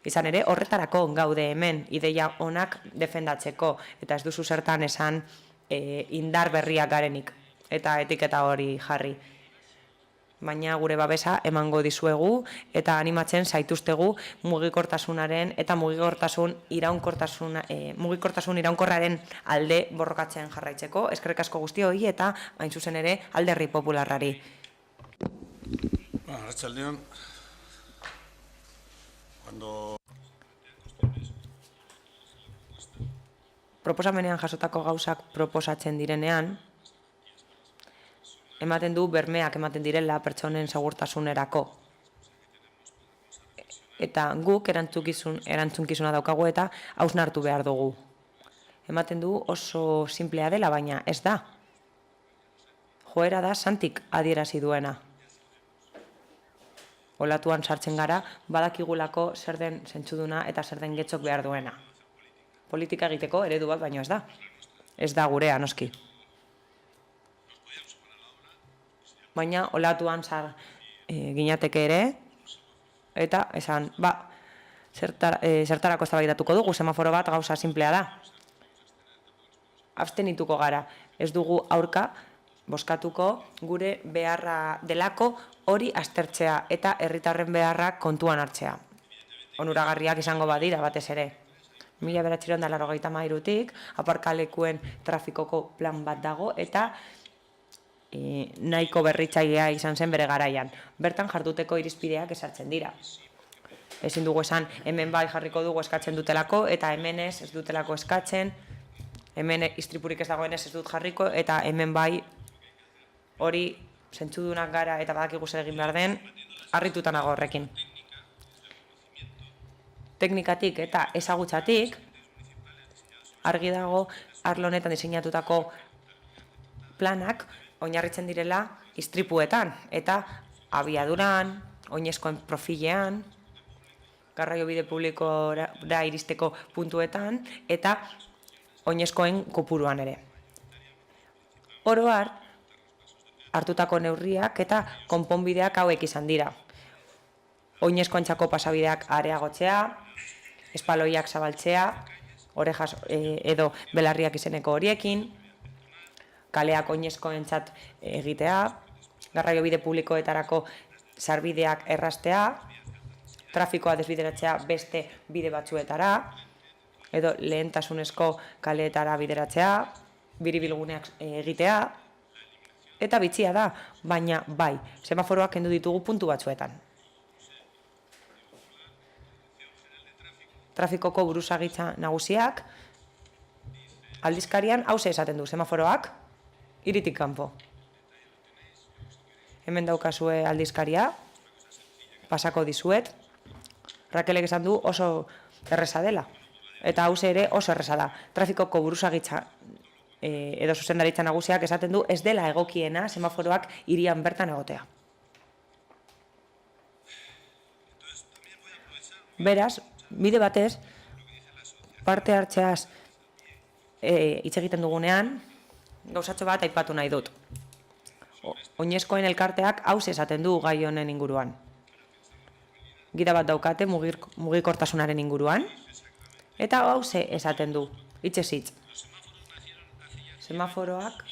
Izan ere, horretarako gaude hemen ideia onak defendatzeko eta ez duzu zertan esan indar berriak garenik eta etiketa hori jarri. baina gure babesa emango dizuegu eta animatzen zaituztegu mugikortasunaren eta mugikortasun iraunkorraren alde borrokatzen jarraitzeko. Eskerrik asko guztioi eta hain zuzen ere Alderdi Popularrari. Arratsaldeon. Proposamenean jasotako gauzak proposatzen direnean, ematen du bermeak ematen direla pertsonen segurtasunerako. Eta guk erantzukizuna daukagu eta hausnartu behar dugu. Ematen du oso simplea dela, baina ez da. Joera da Santik adierazi duena. Olatuan sartzen gara, badakigulako zer den zentzuduna eta zer den getxok behar duena. Politika egiteko eredu bat baino ez da. Ez da gurea, noski. Baina olatuan ginateke ere, eta esan, zertarako eztabaidatuko dugu, semaforo bat gauza simplea da. Abstenituko gara, ez dugu aurka bozkatuko gure beharra delako hori aztertzea eta herritarren beharrak kontuan hartzea. Onuragarriak izango badira batez ere. 1993tik aparkalekuen trafikoko plan bat dago eta nahiko berritzailea izan zen bere garaian. Bertan jarduteko irizpideak ezartzen dira. Ezin dugu esan, hemen bai jarriko dugu eskatzen dutelako eta hemen ez dutelako eskatzen, hemen istripurik ez dagoenez ez dut jarriko eta hemen bai hori zentzudunak gara eta badakigu zer egin behar den, harrituta nago horrekin. Teknikatik eta ezagutzatik, argi dago arlo honetan diseinatutako planak oinarritzen direla istripuetan eta abiaduran, oinezkoen profilean, garraiobide publikora iristeko puntuetan eta oinezkoen kopuruan ere. Oro har, hartutako neurriak eta konponbideak hauek izan dira. Oinezkoentzako pasabideak areagotzea, espaloiak zabaltzea, orejas edo belarriak izeneko horiekin, kaleak oinezkoentzat egitea, garraiobide publikoetarako sarbideak erraztea, trafikoa desbideratzea beste bide batzuetara, edo lehentasunezko kaleetara bideratzea, biribilguneak egitea, eta bitxia da, baina bai, semaforoak kendu ditugu puntu batzuetan. Trafikoko buruzagitza nagusiak, aldizkarian hauze esaten du, semaforoak, hiritik kanpo. Hemen daukazue aldizkaria, pasako dizuet, Rakelek esan du oso erreza dela, eta hauze ere oso erreza da. Trafikoko buruzagitza edo zuzendaritza nagusiak esaten du ez dela egokiena semaforoak hirian bertan egotea. Beraz, bide batez, parte hartzeaz hitz egiten dugunean, gauzatxo bat aipatu nahi dut. Oinezkoen elkarteak hauze esaten du gai honen inguruan. Gida bat daukate mugikortasunaren inguruan, eta hauze esaten du, hitzez hitz. Semaforoek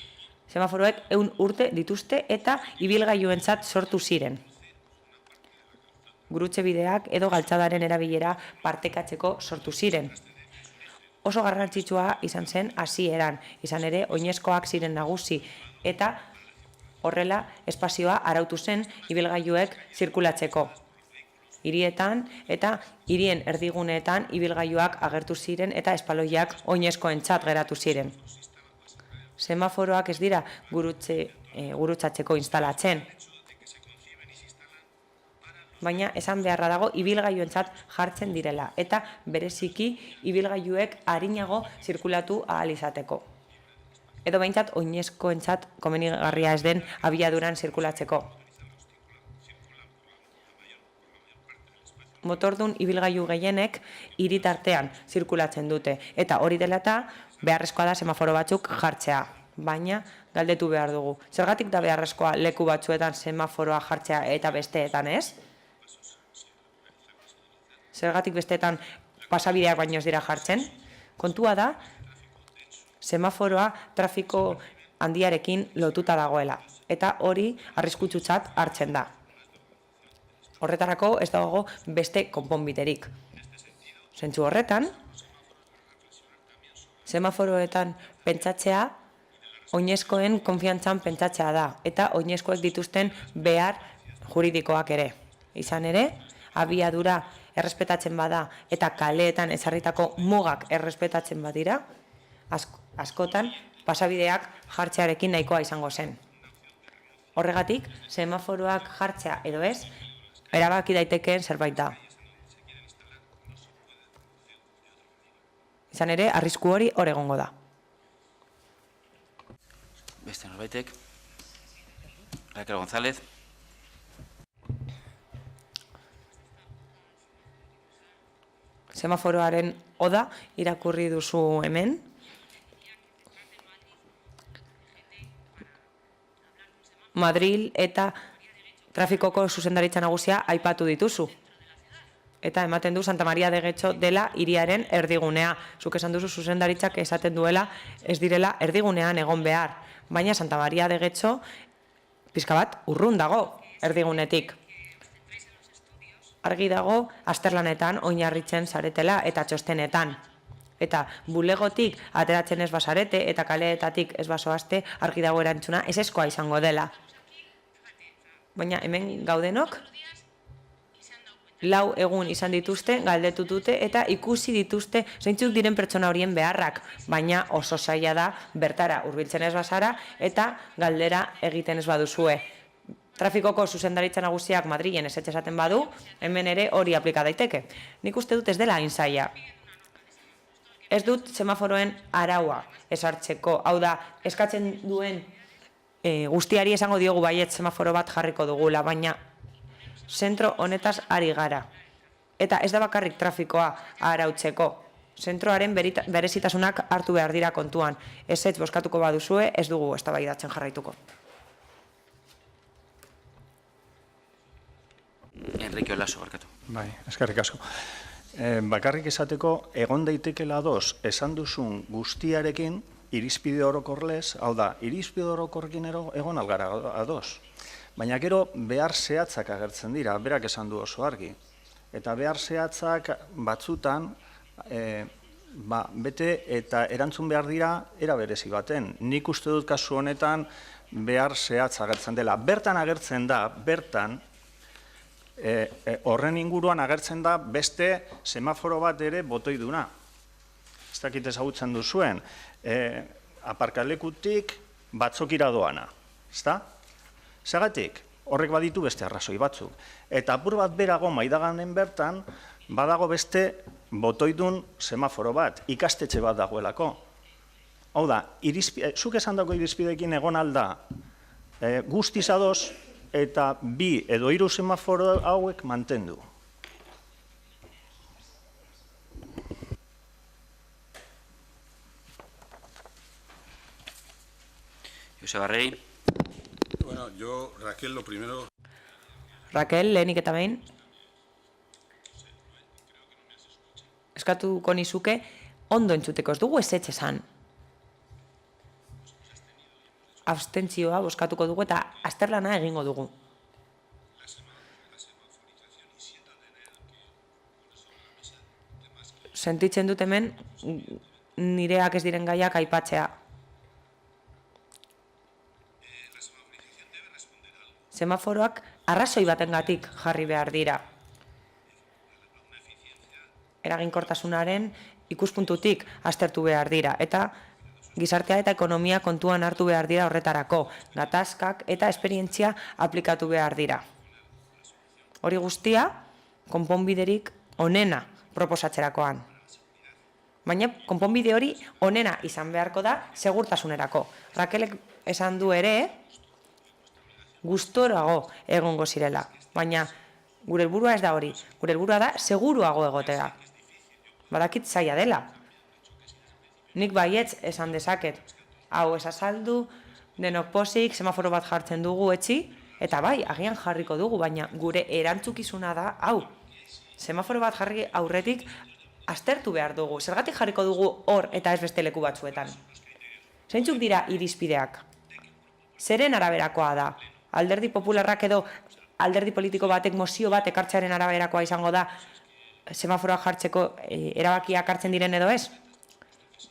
100 urte dituzte eta ibilgailuentzat sortu ziren. Gurutze bideak edo galtzadaren erabilera partekatzeko sortu ziren. Oso garrantzitsua izan zen hasieran, izan ere oinezkoak ziren nagusi eta horrela espazioa arautu zen ibilgailuek zirkulatzeko. Hirietan eta hirien erdiguneetan ibilgailuak agertu ziren eta espaloiak oinezkoentzat geratu ziren. Semaforoak ez dira gurutzatzeko instalatzen. Baina esan beharra dago ibilgailuentzat jartzen direla eta bereziki ibilgailuek arinago zirkulatu ahal izateko. Edo behintzat oinezkoentzat komenigarria ez den abiaduran zirkulatzeko. Motordun ibilgailu gehienek hiritartean zirkulatzen dute eta hori dela eta beharrezkoa da semaforo batzuk jartzea, baina galdetu behar dugu. Zergatik da beharrezkoa leku batzuetan semaforoa jartzea eta besteetan ez? Zergatik besteetan pasabideak baino ez dira jartzen? Kontua da, semaforoa trafiko handiarekin lotuta dagoela. eta hori arriskutsutzat hartzen da. Horretarako ez dago beste konponbiderik. Zentzu horretan, semaforoetan pentsatzea oinezkoen konfiantzan pentsatzea da, eta oinezkoek dituzten behar juridikoak ere. Izan ere, abiadura errespetatzen bada eta kaleetan ezarritako mugak errespetatzen badira, askotan pasabideak jartzearekin nahikoa izango zen. Horregatik, semaforoak jartzea edo ez, erabaki daitekeen zerbait da. Izan ere, arrisku hori hor egongo da. Beste norbaitek. Raquel González. Semaforoaren oda irakurri duzu hemen. Madril eta trafikoko zuzendaritza nagusia aipatu dituzu. Eta ematen du Santa Maria de Getxo dela hiriaren erdigunea. Zuk esan duzu zuzendaritzak esaten duela ez direla erdigunean egon behar. Baina Santa Maria de Getxo pixka bat urrun dago erdigunetik. Argi dago azterlanetan oinarritzen zaretela eta txostenetan. Eta bulegotik ateratzen ez basarete eta kaleetatik ez basoazte argi dago erantzuna ezeskoa izango dela. Baina hemen gaudenok, 4 egun izan dituzte, galdetu dute eta ikusi dituzte zeintzuk diren pertsona horien beharrak, baina oso zaila da bertara hurbiltzen ez bazara eta galdera egiten ez baduzue. Trafikoko zuzendaritza nagusiak Madrilen ezetxe esaten badu, hemen ere hori aplika daiteke. Nik uste dut ez dela hain zaila. Ez dut semaforoen araua ezartzeko, hau da, eskatzen duen guztiari esango diogu baiet semaforo bat jarriko dugula, baina zentro honetaz ari gara. Eta ez da bakarrik trafikoa arautzeko. Zentroaren berezitasunak hartu behar dira kontuan. Ezetz bozkatuko baduzue, ez dugu eztabaidatzen jarraituko. Enrique Olaso, barkatu. Bai, eskerrik asko. Bakarrik esateko, egon daitekela ados, esan duzun guztiarekin, irizpide orokorlez, hau da, irizpide orokorrekin egon algara ados. Baina gero behar zehatzak agertzen dira, berak esan du oso argi. Eta behar zehatzak batzutan, bete eta erantzun behar dira era berezi baten. Nik uste dut kasu honetan behar zehatz agertzen dela. Bertan agertzen da, horren inguruan agertzen da beste semaforo bat ere botoiduna. Ez dakit ezagutzen duzuen, aparkalekutik batzokira doana. Ezta? Zagatik, horrek baditu beste arrazoi batzuk. Eta apur bat berago maidaganen bertan, badago beste botoidun semaforo bat, ikastetxe bat dagoelako. Hau da, zuk esan dago irizpideekin egon alda, guztiz ados, eta 2 edo 3 semaforo hauek mantendu. Joseba Rey. Bueno, yo, Raquel, lo primero... Raquel, lehenik eta behin. Eskatuko nizuke, ondo entzuteko ez dugu ezetxe esan. Abstentzioa bozkatuko dugu eta azterlana egingo dugu. Sentitzen dut hemen nireak ez diren gaiak aipatzea. Semaforoak arrazoi batengatik jarri behar dira. Eraginkortasunaren ikuspuntutik aztertu behar dira eta gizartea eta ekonomia kontuan hartu behar dira horretarako, gatazkak eta esperientzia aplikatu behar dira. Hori guztia, konponbiderik onena proposatzerakoan. Baina konponbide hori onena izan beharko da segurtasunerako. Rakelek esan du ere, gustorago egongo zirela. Baina gure helburua ez da hori, gure helburua da seguruago egotea. Badakit zaila dela. Nik baietz esan dezaket, hau esazaldu, denok pozik, semaforo bat jartzen dugu etxi, eta bai, agian jarriko dugu, baina gure erantzukizuna da, hau, semaforo bat jarri aurretik aztertu behar dugu. Zergatik jarriko dugu hor eta ez beste leku batzuetan. Zeintzuk dira irizpideak? Zeren araberakoa da? Alderdi popularrak edo alderdi politiko batek mozio bat ekartzearen araberakoa izango da semaforoak jartzeko erabakiak hartzen diren edo ez?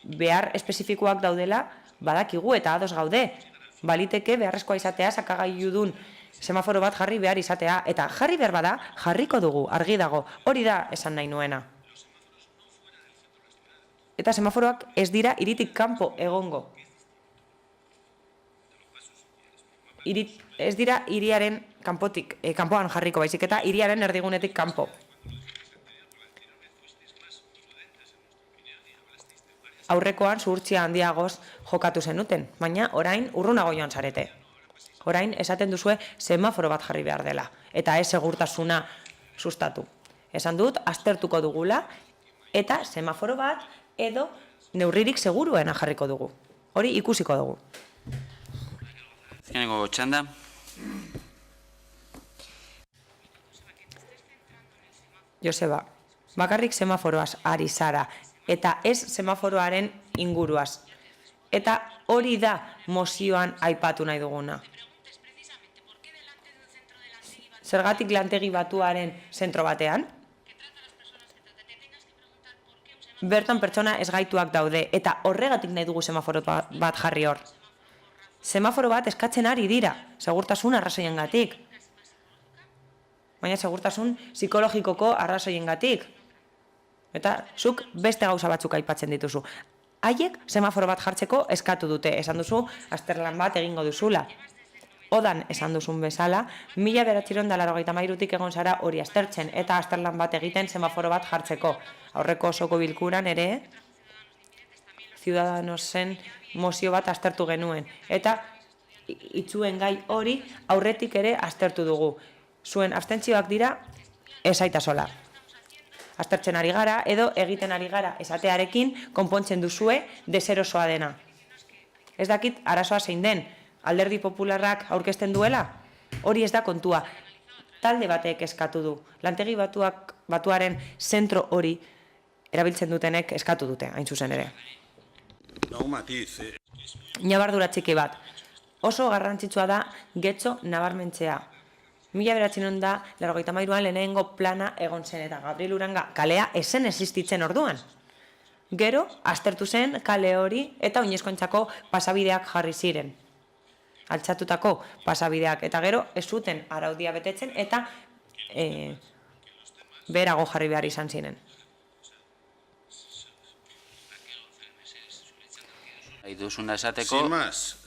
Behar espezifikoak daudela badakigu eta ados gaude. Baliteke beharrezkoa izatea sakagailudun semaforo bat jarri behar izatea. Eta jarri behar bada, jarriko dugu, argi dago. Hori da esan nahi nuena. Eta semaforoak ez dira hiritik kanpo egongo. Ez dira hiriaren kanpoan jarriko baizik eta hiriaren erdigunetik kanpo. Aurrekoan zuhurtzia handiagoz jokatu zenuten, baina orain urrunago joan zarete. Orain esaten duzue semaforo bat jarri behar dela, eta ez segurtasuna sustatu. Esan dut, aztertuko dugula, eta semaforo bat edo neurririk seguruena jarriko dugu. Hori ikusiko dugu. Azkeneko txanda. Joseba, bakarrik semaforoaz ari zara, eta ez semaforoaren inguruaz. Eta hori da mozioan aipatu nahi duguna. Zergatik lantegi batuaren zentro batean? Bertan pertsona ezgaituak daude, eta horregatik nahi dugu semaforo bat jarri hor. Semaforo bat eskatzen ari dira, segurtasun arrazoiengatik. Baina segurtasun psikologikoko arrazoiengatik. Eta zuk beste gauza batzuk aipatzen dituzu. Haiek semaforo bat jartzeko eskatu dute, esan duzu azterlan bat egingo duzula. Odan esan duzun bezala, 1993tik egon zara hori aztertzen eta azterlan bat egiten semaforo bat jartzeko. Aurreko osoko bilkuran ere, Ciudadanosen mozio bat aztertu genuen. Eta itzuen gai hori aurretik ere aztertu dugu. Zuen abstentzioak dira esaita sola. Aztertzen ari gara edo egiten ari gara esatearekin konpontzen duzue deserosoa dena. Ez dakit arazoa zein den, alderdi popularrak aurkezten duela? Hori ez da kontua. Talde batek eskatu du. Lantegi batuaren zentro hori erabiltzen dutenek eskatu dute, hain zuzen ere. Ñabardura txiki bat. Oso garrantzitsua da getxo nabarmentzea. 1993an lehenengo plana egon zen eta Gabriel Uranga kalea esen existitzen orduan. Gero, aztertu zen kale hori eta oinezkoentzako pasabideak jarri ziren. Altxatutako pasabideak eta gero ez zuten araudia betetzen eta berago jarri behar izan ziren. Duzuna esateko...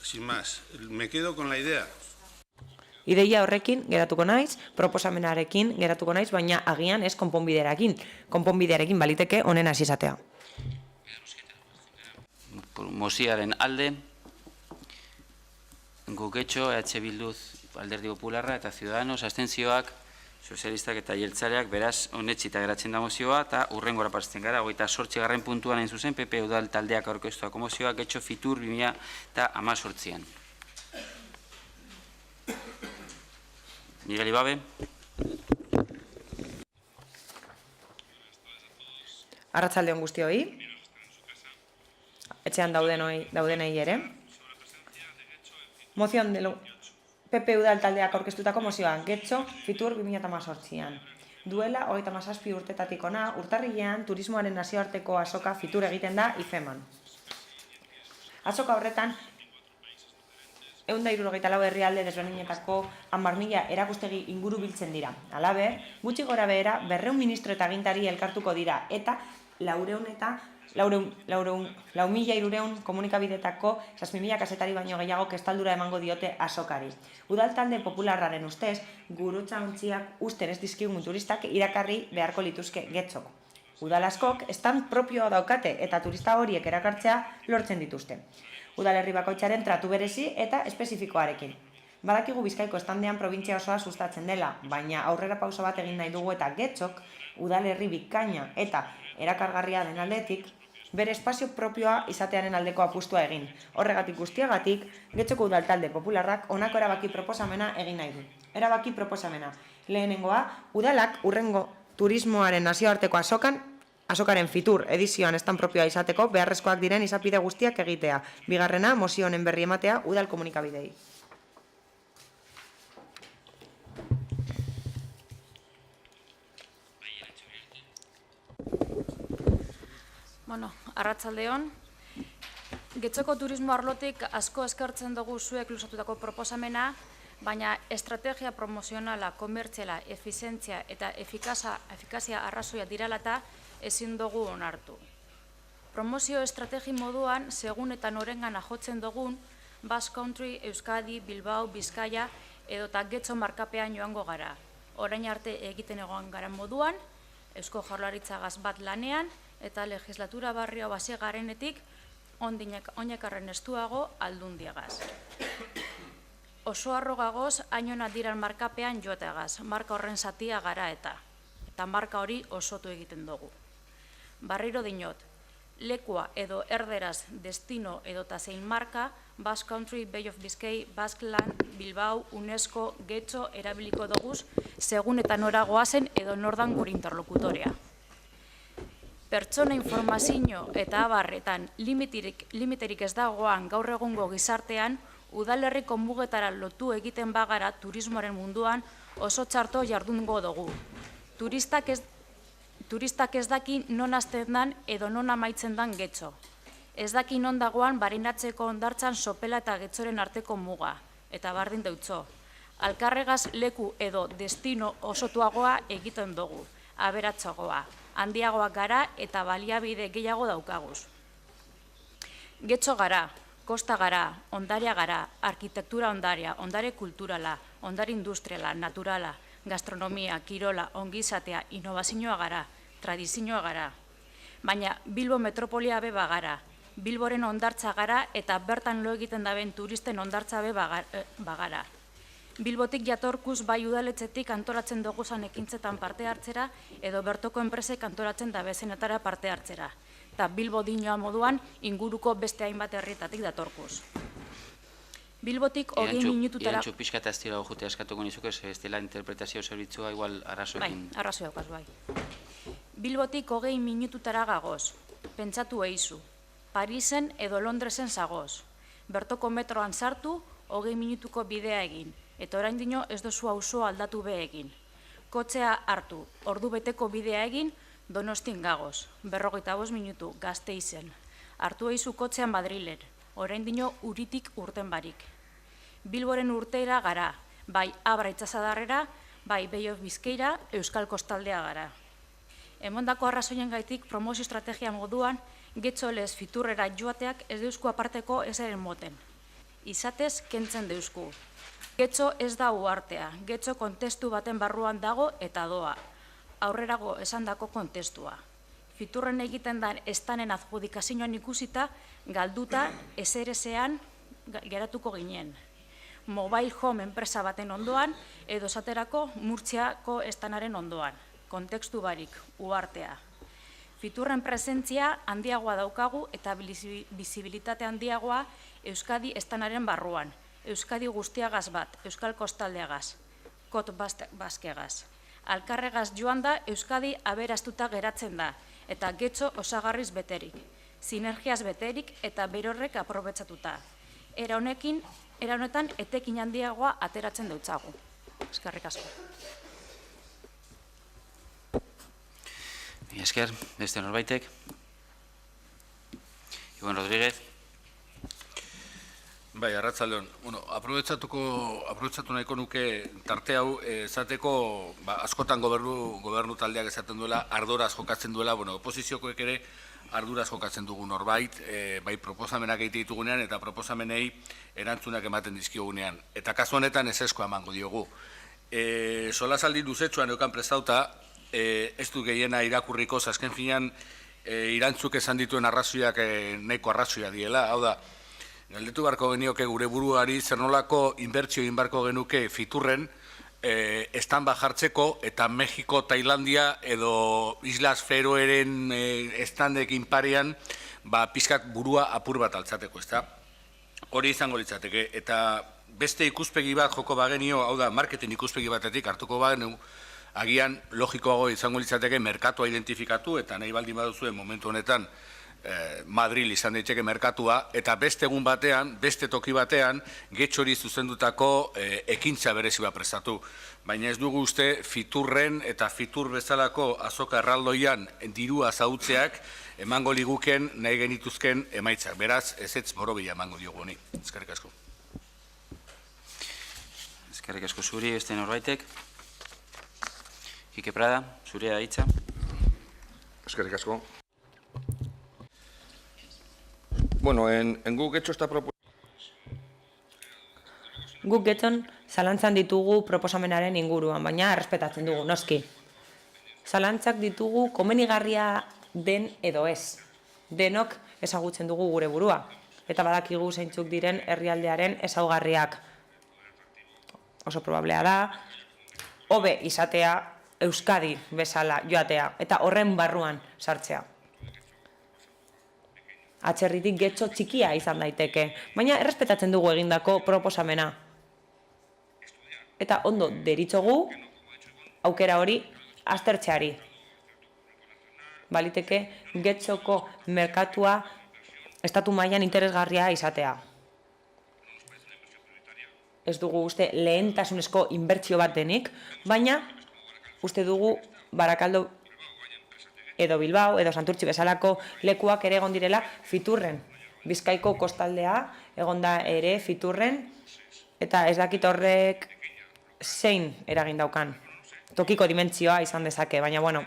Sin más, me quedo con la idea. Ideia horrekin geratuko naiz, proposamenarekin geratuko naiz, baina agian ez konponbidearekin. Konponbidearekin baliteke honen hasi izatea. Mozioaren alde, Guketxo, EH Bilduz, Alderdi Popularra eta Ciudadanos, abstentzioak, sozialistak eta jeltzaleak, beraz, onetsita geratzen da mozioa, eta hurrengora pasatzen gara, 28. puntuan hain zuzen, PP Udal taldeak aurkeztuako mozioa, Getxo Fitur 2018an. Miguel Ibabe. Arratsalde on guztioi. Etxean daudenei ere. Mozion de PP Udal taldeak aurkeztutako mozioan, Getxo Fitur 2018an. Duela 37 urtetatik hona, urtarrilean turismoaren nazioarteko azoka Fitur egiten da IFEMan. Azoka horretan 174 herrialde desberdinetako 10.000 erakustegi inguru biltzen dira. Halaber, gutxi gora behera 200 ministro eta agintari elkartuko dira eta 4.300 komunikabidetako 6.000 kazetari baino gehiago estaldura emango diote azokari. Udal talde popularraren ustez, gurutzaontziak usten ez dizkigun turistak irakarri beharko lituzke Getxok. Udal askok stand propioa daukate eta turista horiek erakartzea lortzen dituzte. Udalerri bakoitzaren tratu berezi eta espezifikoarekin. Badakigu Bizkaiko standean probintzia osoa sustatzen dela, baina aurrera pauso bat egin nahi dugu eta Getxok udalerri bikaina eta erakargarria den aldetik, bere espazio propioa izatearen aldeko apustua egin. Horregatik guztiagatik, Getxoko Udal talde popularrak honako erabaki proposamena egin nahi du. Erabaki proposamena. Lehenengoa, udalak hurrengo turismoaren nazioarteko azokaren Fitur edizioan estan propioa izateko beharrezkoak diren izapide guztiak egitea. Bigarrena, mozio honen berri ematea udal komunikabidei. Arratsaldeon. Getxoko turismo arlotik asko eskertzen dugu zuek luzatutako proposamena, baina estrategia promozionala, komertziala, efizientzia eta efikazia arrazoia diralata ezin dugu onartu. Promozio estrategi moduan, segun eta norengana jotzen dugun, Basque Country, Euskadi, Bilbao, Bizkaia edota Getxo markapean joango gara. Orain arte egiten egon gara moduan, Eusko Jaurlaritzagaz bat lanean eta legislatura barrio base garenetik oinakarren estuago aldundiagaz. Oso arrogagoz, hainona diran markapean joateagaz, marka horren zatia gara eta marka hori osotu egiten dugu. Barriro dinot, lekua edo erderaz destino edota zein marka, Basque Country, Bay of Biscay, Basque Land, Bilbao, UNESCO, Getxo erabiliko doguz, segun eta nora goazen edo nordan gure interlokutorea. Pertsona informazio eta abarretan limiterik ez dagoan gaur egungo gizartean, udalerriko mugetara lotu egiten bagara turismoaren munduan oso txarto jardungo dugu. Turistak ez daki non hasten dan edo non amaitzen dan Getxo. Ez daki non dagoan barinatzeko ondartzan Sopela eta Getxoren arteko muga, eta bardin deutzo. Alkarregaz leku edo destino osotuagoa egiten dugu, aberatsagoa, handiagoak gara eta baliabide gehiago daukaguz. Getxo gara, kosta gara, ondarea gara, arkitektura ondarea, ondare kulturala, ondare industriala, naturala, gastronomia, kirola, ongizatea, inobazioa gara, tradizioa gara. Baina Bilbo metropolia be bagara, Bilboren ondartza gara eta bertan lo egiten daben turisten ondartza be bagara. Bilbotik jatorkuz bai udaletxetik antolatzen duguzan ekintzetan parte hartzera edo bertoko enpresek antolatzen dabezenetara parte hartzera. Eta Bilbo dinoa moduan inguruko beste hainbat herrietatik datorkuz. Bilbotik 20 minututara... Irantxu pixka eta ez dira jutea eskatuko nizuke, ez dela interpretazio zerbitzua igual arrazoekin... Bai, arrazoi daukaz, bai. Bilbotik 20 minututara gagoz, pentsatu eizu. Parisen edo Londresen zagoz. Bertoko metroan sartu, 20 minutuko bidea egin. Eta orain dino ez dozu auzoa aldatu be egin. Kotxea hartu, ordu beteko bidea egin, Donostin gagoz. 45 minutu, Gasteizen. Hartu eizu kotxean Madrilen. Orain dino uritik urten barik. Bilboren urteira gara, bai Abra itsasadarrera, bai Bay of Biscayra, Euskal Kostaldea gara. Emondako arrazoien gaitik promozio estrategia moduan, Getxo lez fiturrera joateak ez deusku aparteko ezaren moten. Izatez, kentzen deusku. Getxo ez da uartea, Getxo kontestu baten barruan dago eta doa. Aurrerago esandako kontestua. Fiturren egiten den estanen adjudikazioan ikusita, galduta SRS-ean geratuko ginen. Mobile Home enpresa baten ondoan, edo esaterako Murtziako estanaren ondoan. Kontekstu barik, uartea. Fiturren presentzia handiagoa daukagu eta bizibilitate handiagoa Euskadi estanaren barruan. Euskadi guztiagaz bat, Euskal Kostaldeagaz, Kot Baskegaz. Alkarregaz joan da Euskadi aberastuta geratzen da, eta Getxo osagarriz beterik, sinergiaz beterik eta berorrek aprobetsatuta. Era honetan etekin handiagoa ateratzen deutzagu. Eskerrik asko. Esker, beste norbaitek. Ibon Rodríguez. Bai, arratzaldeon. Aprobetsatu nahiko nuke tarte hau esateko, askotan gobernu taldeak esaten duela, ardoraz jokatzen duela, oposiziokoek ere arduraz jokatzen dugu norbait, bai proposamenak egite ditugunean eta proposamenei erantzunak ematen dizkiogunean. Eta kasu honetan ezeskoa emango diogu. Solasaldi luzetsuan eukan prestauta, ez du gehiena irakurriko, azken finean irantzuk esan dituen arrazoiak nahiko arrazoia diela, hau da, galdetu barko genioke gure buruari zer nolako inbertsio egin barko genuke fiturren estanba jartzeko eta Mexiko, Tailandia edo Islas Feroeren estandekin parean pizkat burua apur bat altzateko, ezta? Hori izango litzateke, eta beste ikuspegi bat joko bagenio, hau da, marketing ikuspegi batetik hartuko bagenu, agian logikoago izango litzateke merkatua identifikatu eta nahi baldin baduzuen momentu honetan Madril izan daiteke merkatua, eta beste egun batean, beste toki batean, Getxori zuzendutako ekintza berezi bat prestatu. Baina ez dugu uste Fiturren eta Fitur bezalako azoka erraldoian dirua zautzeak emango liguken nahi genituzken emaitzak. Beraz, ezetz borobila emango diogu honi. Eskerrik asko. Eskerrik asko zuri, beste norbaitek. Ike Prada, zurea hitza. Eskerrik asko. Bueno, en guk Getxo esta propuesta... Guk Getxon zalantzan ditugu proposamenaren inguruan, baina errespetatzen dugu, noski. Zalantzak ditugu komenigarria den edo ez. Denok ezagutzen dugu gure burua. Eta badakigu zeintzuk diren herrialdearen ezaugarriak. Oso probablea da, hobe izatea Euskadi bezala joatea, eta horren barruan sartzea. Atzerritik Getxo txikia izan daiteke, baina errespetatzen dugu egindako proposamena. Eta ondo deritzogu aukera hori aztertzeari. Baliteke Getxoko merkatua estatu mailan interesgarria izatea. Ez dugu uste lehentasunezko inbertsio bat denik, baina uste dugu Barakaldo edo Bilbao, edo Santurtzi bezalako lekuak ere egon direla Fiturren. Bizkaiko kostaldea egon da ere Fiturren, eta ez dakit horrek zein eragin daukan. Tokiko dimentsioa izan dezake, baina bueno,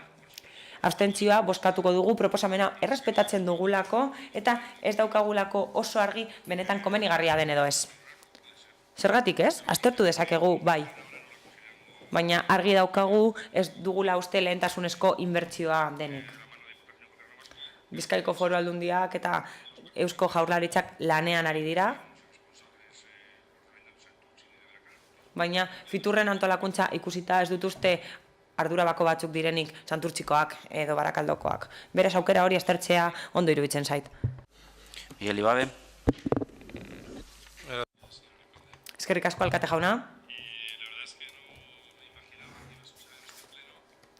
abstentzioa bozkatuko dugu proposamena errespetatzen dugulako, eta ez daukagulako oso argi benetan komenigarria den edo ez. Zergatik ez? Aztertu dezakegu, bai. Baina argi daukagu ez dugula uste lehentasunezko inbertsioa denik. Bizkaiko Foru Aldundiak eta Eusko Jaurlaritzak lanean ari dira, baina Fiturren antolakuntza ikusita ez dut uste ardurabako batzuk direnik Santurtzikoak edo Barakaldokoak. Beraz aukera hori aztertzea ondo iruditzen zait. Miguel Ibabe. Eskerrik asko alkate jauna.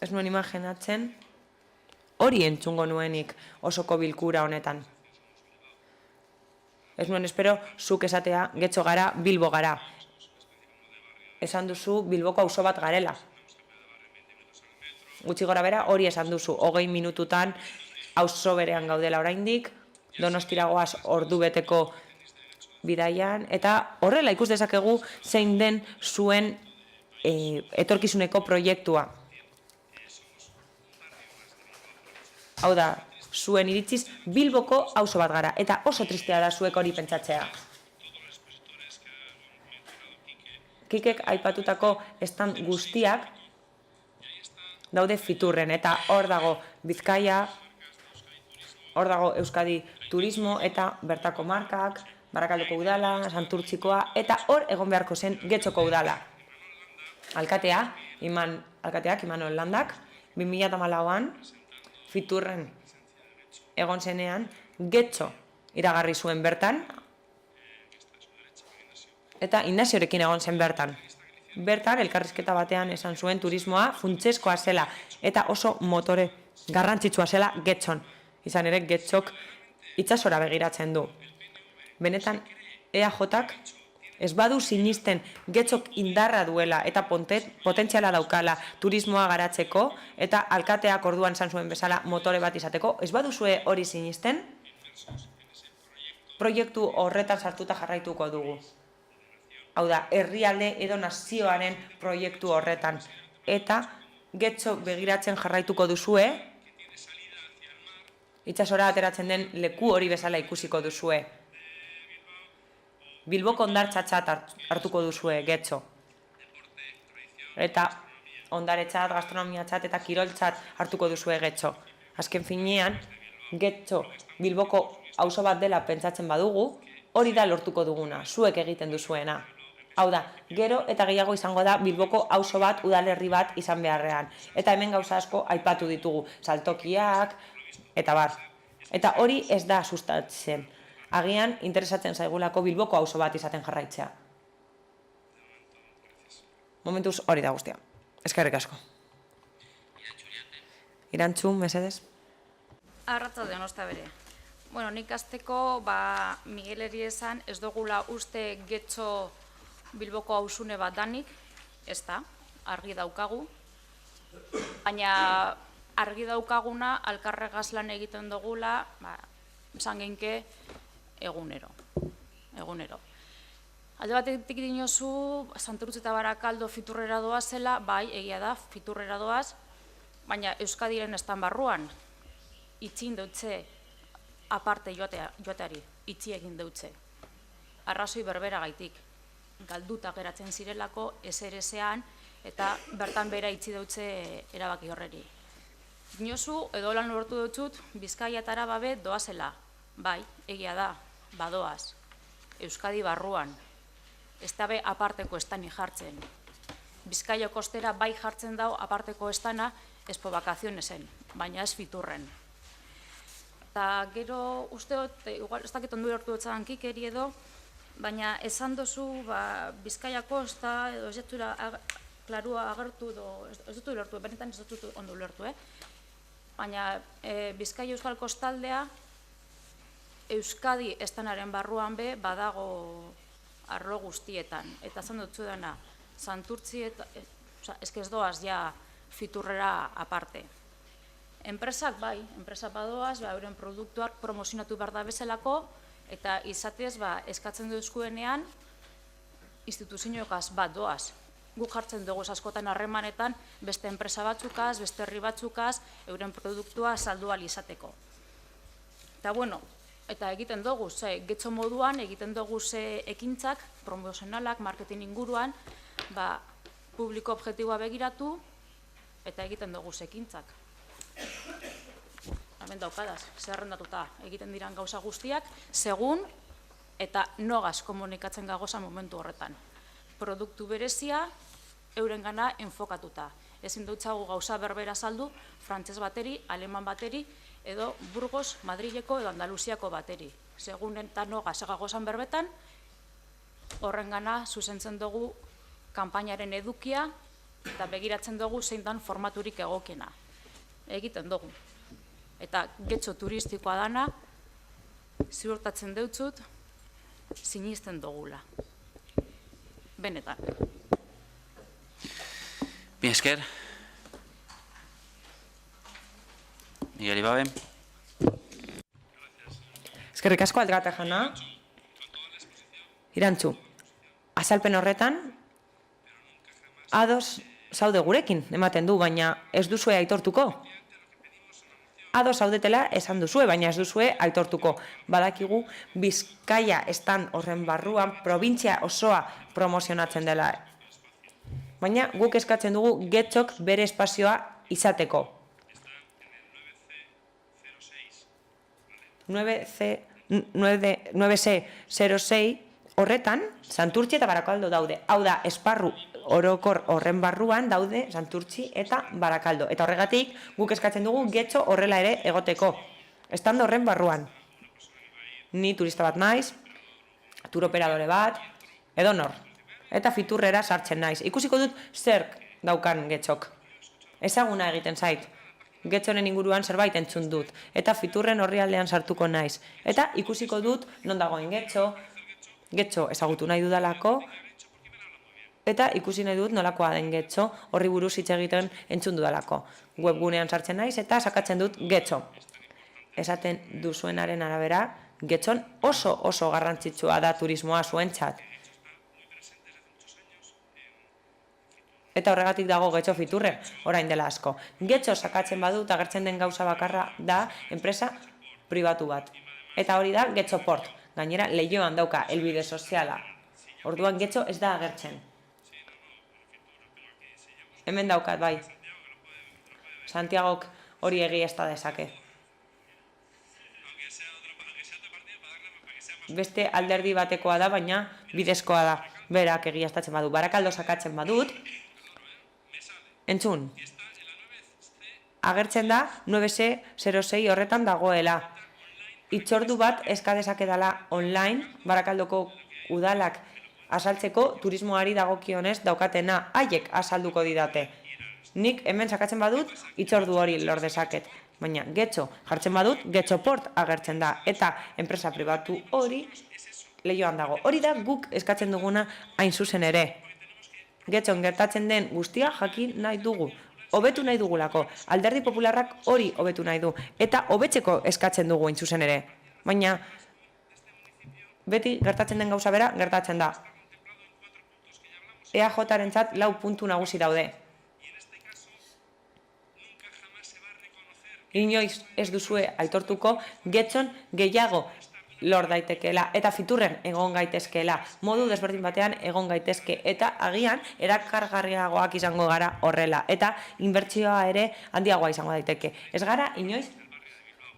Ez nuen imaginatzen hori entzungo nuenik osoko bilkura honetan. Ez nuen espero zuk esatea Getxo gara, Bilbo gara. Esan duzu Bilboko auzo bat garela. Gutxi gora bera hori esan duzu, 20 minututan auzo berean gaudela oraindik, Donostiragoaz ordu beteko bidaian, eta horrela ikus dezakegu zein den zuen etorkizuneko proiektua. Hau da, zuen iritziz Bilboko auzo bat gara, eta oso tristea da zuek hori pentsatzea. Kikek aipatutako stand guztiak daude Fiturren, eta hor dago Bizkaia, hor dago Euskadi Turismo, eta bertako markak, Barakaldoko udala, Santurtzikoa, eta hor egon beharko zen Getxoko udala. Alkateak, Imanol Landak, 2014an, Fiturren egon zenean, Getxo iragarri zuen bertan, eta Ignaziorekin egon zen bertan. Bertan, elkarrizketa batean esan zuen turismoa funtsezkoa zela, eta oso motore garrantzitsua zela Getxon. Izan ere, Getxok itsasora begiratzen du. Benetan, EAJak ez badu sinisten Getxok indarra duela eta potentziala daukala turismoa garatzeko, eta alkateak orduan esan zuen bezala motore bat izateko, ez baduzue hori sinisten, proiektu horretan sartuta jarraituko dugu. Hau da, herrialde edo nazioaren proiektu horretan. Eta Getxo begiratzen jarraituko duzue, itsasora ateratzen den leku hori bezala ikusiko duzue. Bilboko hondartzatzat hartuko duzue Getxo. Eta hondaretzat, gastronomiatzat eta kiroltzat hartuko duzue Getxo. Azken finean, Getxo Bilboko auzo bat dela pentsatzen badugu, hori da lortuko duguna, zuek egiten duzuena. Hau da, gero eta gehiago izango da Bilboko auzo bat, udalerri bat izan beharrean. Eta hemen gauza asko aipatu ditugu, saltokiak, eta bar. Eta hori ez da sustatzen. Agian, interesatzen zaigulako Bilboko auzo bat izaten jarraitzea. Momentuz hori da guztia. Eskerrik asko. Irantzun, mesedez. Arratsaldeon osta bere. Bueno, nik azteko, Migueleri esan, ez dugula uste Getxo Bilboko hausune bat danik, ez da, argi daukagu. Baina argi daukaguna, alkarregaz lan egiten dugula, esan genke, egunero. Alde batetik dinozu, Santurtzi eta Barakaldo Fiturrera doazela, bai, egia da, Fiturrera doaz, baina Euskadiren estan barruan, itxin dutze, aparte joateari, itxi egin dutze. Arrazoi berbera gaitik, galduta geratzen zirelako, SRS-ean, eta bertan bera itxi dutze erabaki horreri. Dinozu, edo lan lortu dutxut, Bizkaia eta Arababe doazela, bai, egia da, badoaz, Euskadi barruan, ez dabe aparteko estani jartzen. Bizkaio kostera bai jartzen dau aparteko estana Expo Bakazionesen, baina ez Fiturren. Eta gero uste dut, igual ez dakit ondo lortu dut kikeri edo, baina esan dozu Bizkaiako ez da, edo ez dut klarua agertu, ez dut lortu, benetan ez dut ondo lortu, baina Bizkaia Euskal Kostaldea Euskadi estanaren barruan be badago arlo guztietan. Eta zan dut dena, Santurtzi eta, ez doaz ja Fiturrera aparte. Enpresak bai, enpresak badoaz, euren produktuak promozionatu behar da bezalako, eta izatez eskatzen duzkuenean instituzioekaz bat doaz. Guk jartzen dugu askotan harremanetan beste enpresa batzukaz, beste herri batzukaz, euren produktua saldu ahal izateko. Eta bueno, eta egiten dugu, Getxo moduan, egiten dugu ekintzak, promozionalak, marketing inguruan, publiko objektiboa begiratu, eta egiten dugu ekintzak. Hemen daukadaz, zerrendatuta egiten diran gauza guztiak, segun eta nogaz komunikatzen gagoza momentu horretan. Produktu berezia, euren gana enfokatuta. Ezin dutxagu gauza berbera saldu, frantses bateri, aleman bateri, edo Burgos, Madrileko edo Andaluziako bateri. Segun eta nogaz egagozan berbetan, horren gana zuzentzen dugu kanpainaren edukia, eta begiratzen dugu zein dan formaturik egokiena. Egiten dugu. Eta Getxo turistikoa dana, ziurtatzen deutzut, sinisten dugula. Benetan. Mi esker. Miguel Ibabe. Eskerrik asko Algata jana. Irantzu, azalpen horretan, ados zaude gurekin ematen du, baina ez duzue aitortuko. Ados zaudetela esan duzue, baina ez duzue aitortuko. Badakigu Bizkaia estan horren barruan probintzia osoa promozionatzen dela. Baina guk eskatzen dugu Getxok bere espazioa izateko. 9C06 horretan, Santurtzi eta Barakaldo daude. Hau da, esparru orokor horren barruan daude Santurtzi eta Barakaldo. Eta horregatik, guk eskatzen dugu Getxo horrela ere egoteko. Estando horren barruan. Ni turista bat naiz, turoperadore bat, edo nor. Eta Fiturrera sartzen naiz. Ikusiko dut zer daukan Getxok. Ezaguna egiten zait. Getxoren inguruan zerbait entzun dut. Eta Fiturren orrialdean sartuko naiz. Eta ikusiko dut non dagoen Getxo ezagutu nahi dudalako, eta ikusi nahi dut nolakoa den Getxo, horri buruz hitz egiten entzun dudalako. Webgunean sartzen naiz eta sakatzen dut Getxo. Esaten duzuenaren arabera, Getxon oso garrantzitsua da turismoa zuentzat. Eta horregatik dago Getxo Fiturre, orain dela asko. Getxo sakatzen badut agertzen den gauza bakarra da enpresa pribatu bat. Eta hori da Getxo Port. Gainera, Leioan dauka helbide soziala. Orduan Getxo ez da agertzen. Hemen daukat, bai. Santiagok hori egiazta dezake. Beste alderdi batekoa da, baina bidezkoa da. Berak egiaztatzen badu. Barakaldo sakatzen badut. Entzun. Agertzen da 9C06 horretan dagoela. Itzordu bat eskadezake dela online, Barakaldoko udalak asaltzeko turismoari dagokionez daukatena, haiek asalduko didate. Nik hemen sakatzen badut, itzordu hori lor dezaket. Baina getxo jartzen badut, getxoport agertzen da, eta enpresa pribatu hori lehioan dago. Hori da guk eskatzen duguna hain zuzen ere. Getxon gertatzen den guztia jakin nahi dugu. Hobetu nahi dugulako. Alderdi Popularrak hori hobetu nahi du. Eta hobetzeko eskatzen dugu hain zuzen ere. Baina beti gertatzen den gauza bera, gertatzen da. EAJ-rentzat 4 puntu nagusi daude. Inoiz ez duzue aitortuko getxon gehiago lor daitekeela eta fiturren egon gaitezkeela, modu desberdin batean egon gaitezke eta agian erakargarriagoak izango gara horrela eta inbertsioa ere handiagoa izango daiteke. Ez gara inoiz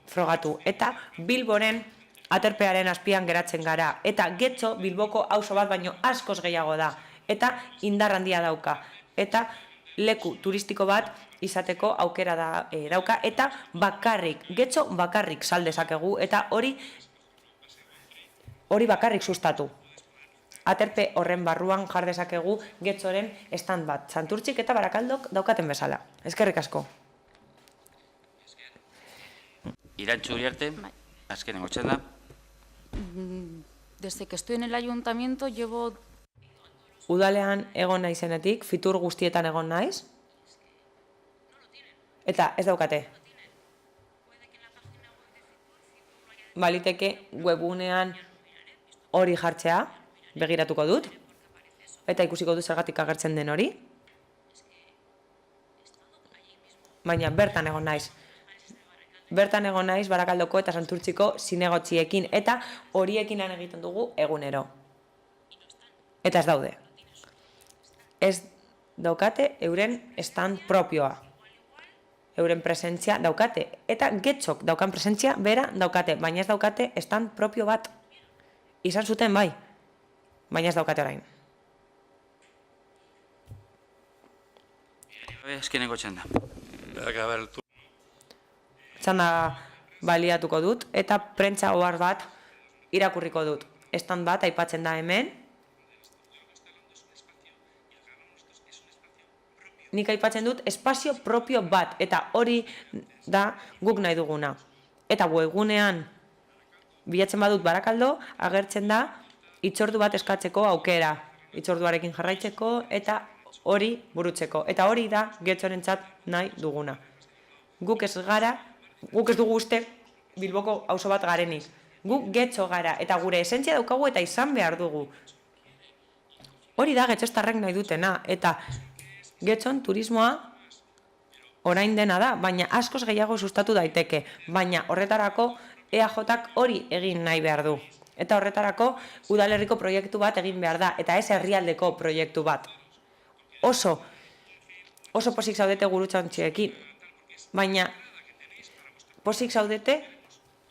frogatu eta Bilboren aterpearen azpian geratzen gara eta getxo Bilboko auzo bat baino askoz gehiago da eta indar handia dauka eta leku turistiko bat izateko aukera dauka eta bakarrik, getxo bakarrik sal dezakegu eta hori bakarrik sustatu. Aterpe horren barruan jar dezakegu getxoren stand bat, Santurtzik eta Barakaldok daukaten bezala. Eskerrik asko. Irantxu Uriarte, azkenengo txanda. Desde que estoy en el ayuntamiento llevo... Udalean egon naizenetik, fitur guztietan egon naiz, eta ez daukate. Baliteke webgunean hori jartzea, begiratuko dut, eta ikusiko dut zergatik agertzen den hori. Baina bertan egon naiz. Bertan egon naiz Barakaldoko eta Santurtziko zinegotziekin, eta horiekin lan egiten dugu egunero. Eta ez daude. Ez daukate euren stand propioa. Euren presentzia daukate. Eta getxok daukan presentzia bera daukate, baina ez daukate stand propio bat. Izan zuten bai, baina ez daukate orain. Azkenengo txanda. Txanda baliatuko dut, eta prentza ohar bat irakurriko dut. Stand bat aipatzen da hemen. Nik aipatzen dut espazio propio bat, eta hori da guk nahi duguna. Eta webgunean bilatzen badut Barakaldo, agertzen da hitzordu bat eskatzeko aukera. Hitzorduarekin jarraitzeko eta hori burutzeko. Eta hori da getxorentzat nahi duguna. Guk ez dugu uste Bilboko auzo bat garenik. Guk getxo gara eta gure esentzia daukagu eta izan behar dugu. Hori da getxostarrek nahi dutena eta getxon turismoa orain dena da, baina askoz gehiago sustatu daiteke, baina horretarako EAJak hori egin nahi behar du. Eta horretarako udalerriko proiektu bat egin behar da, eta ez herrialdeko proiektu bat. Oso pozik zaudete Gurutxantxeekin, baina pozik zaudete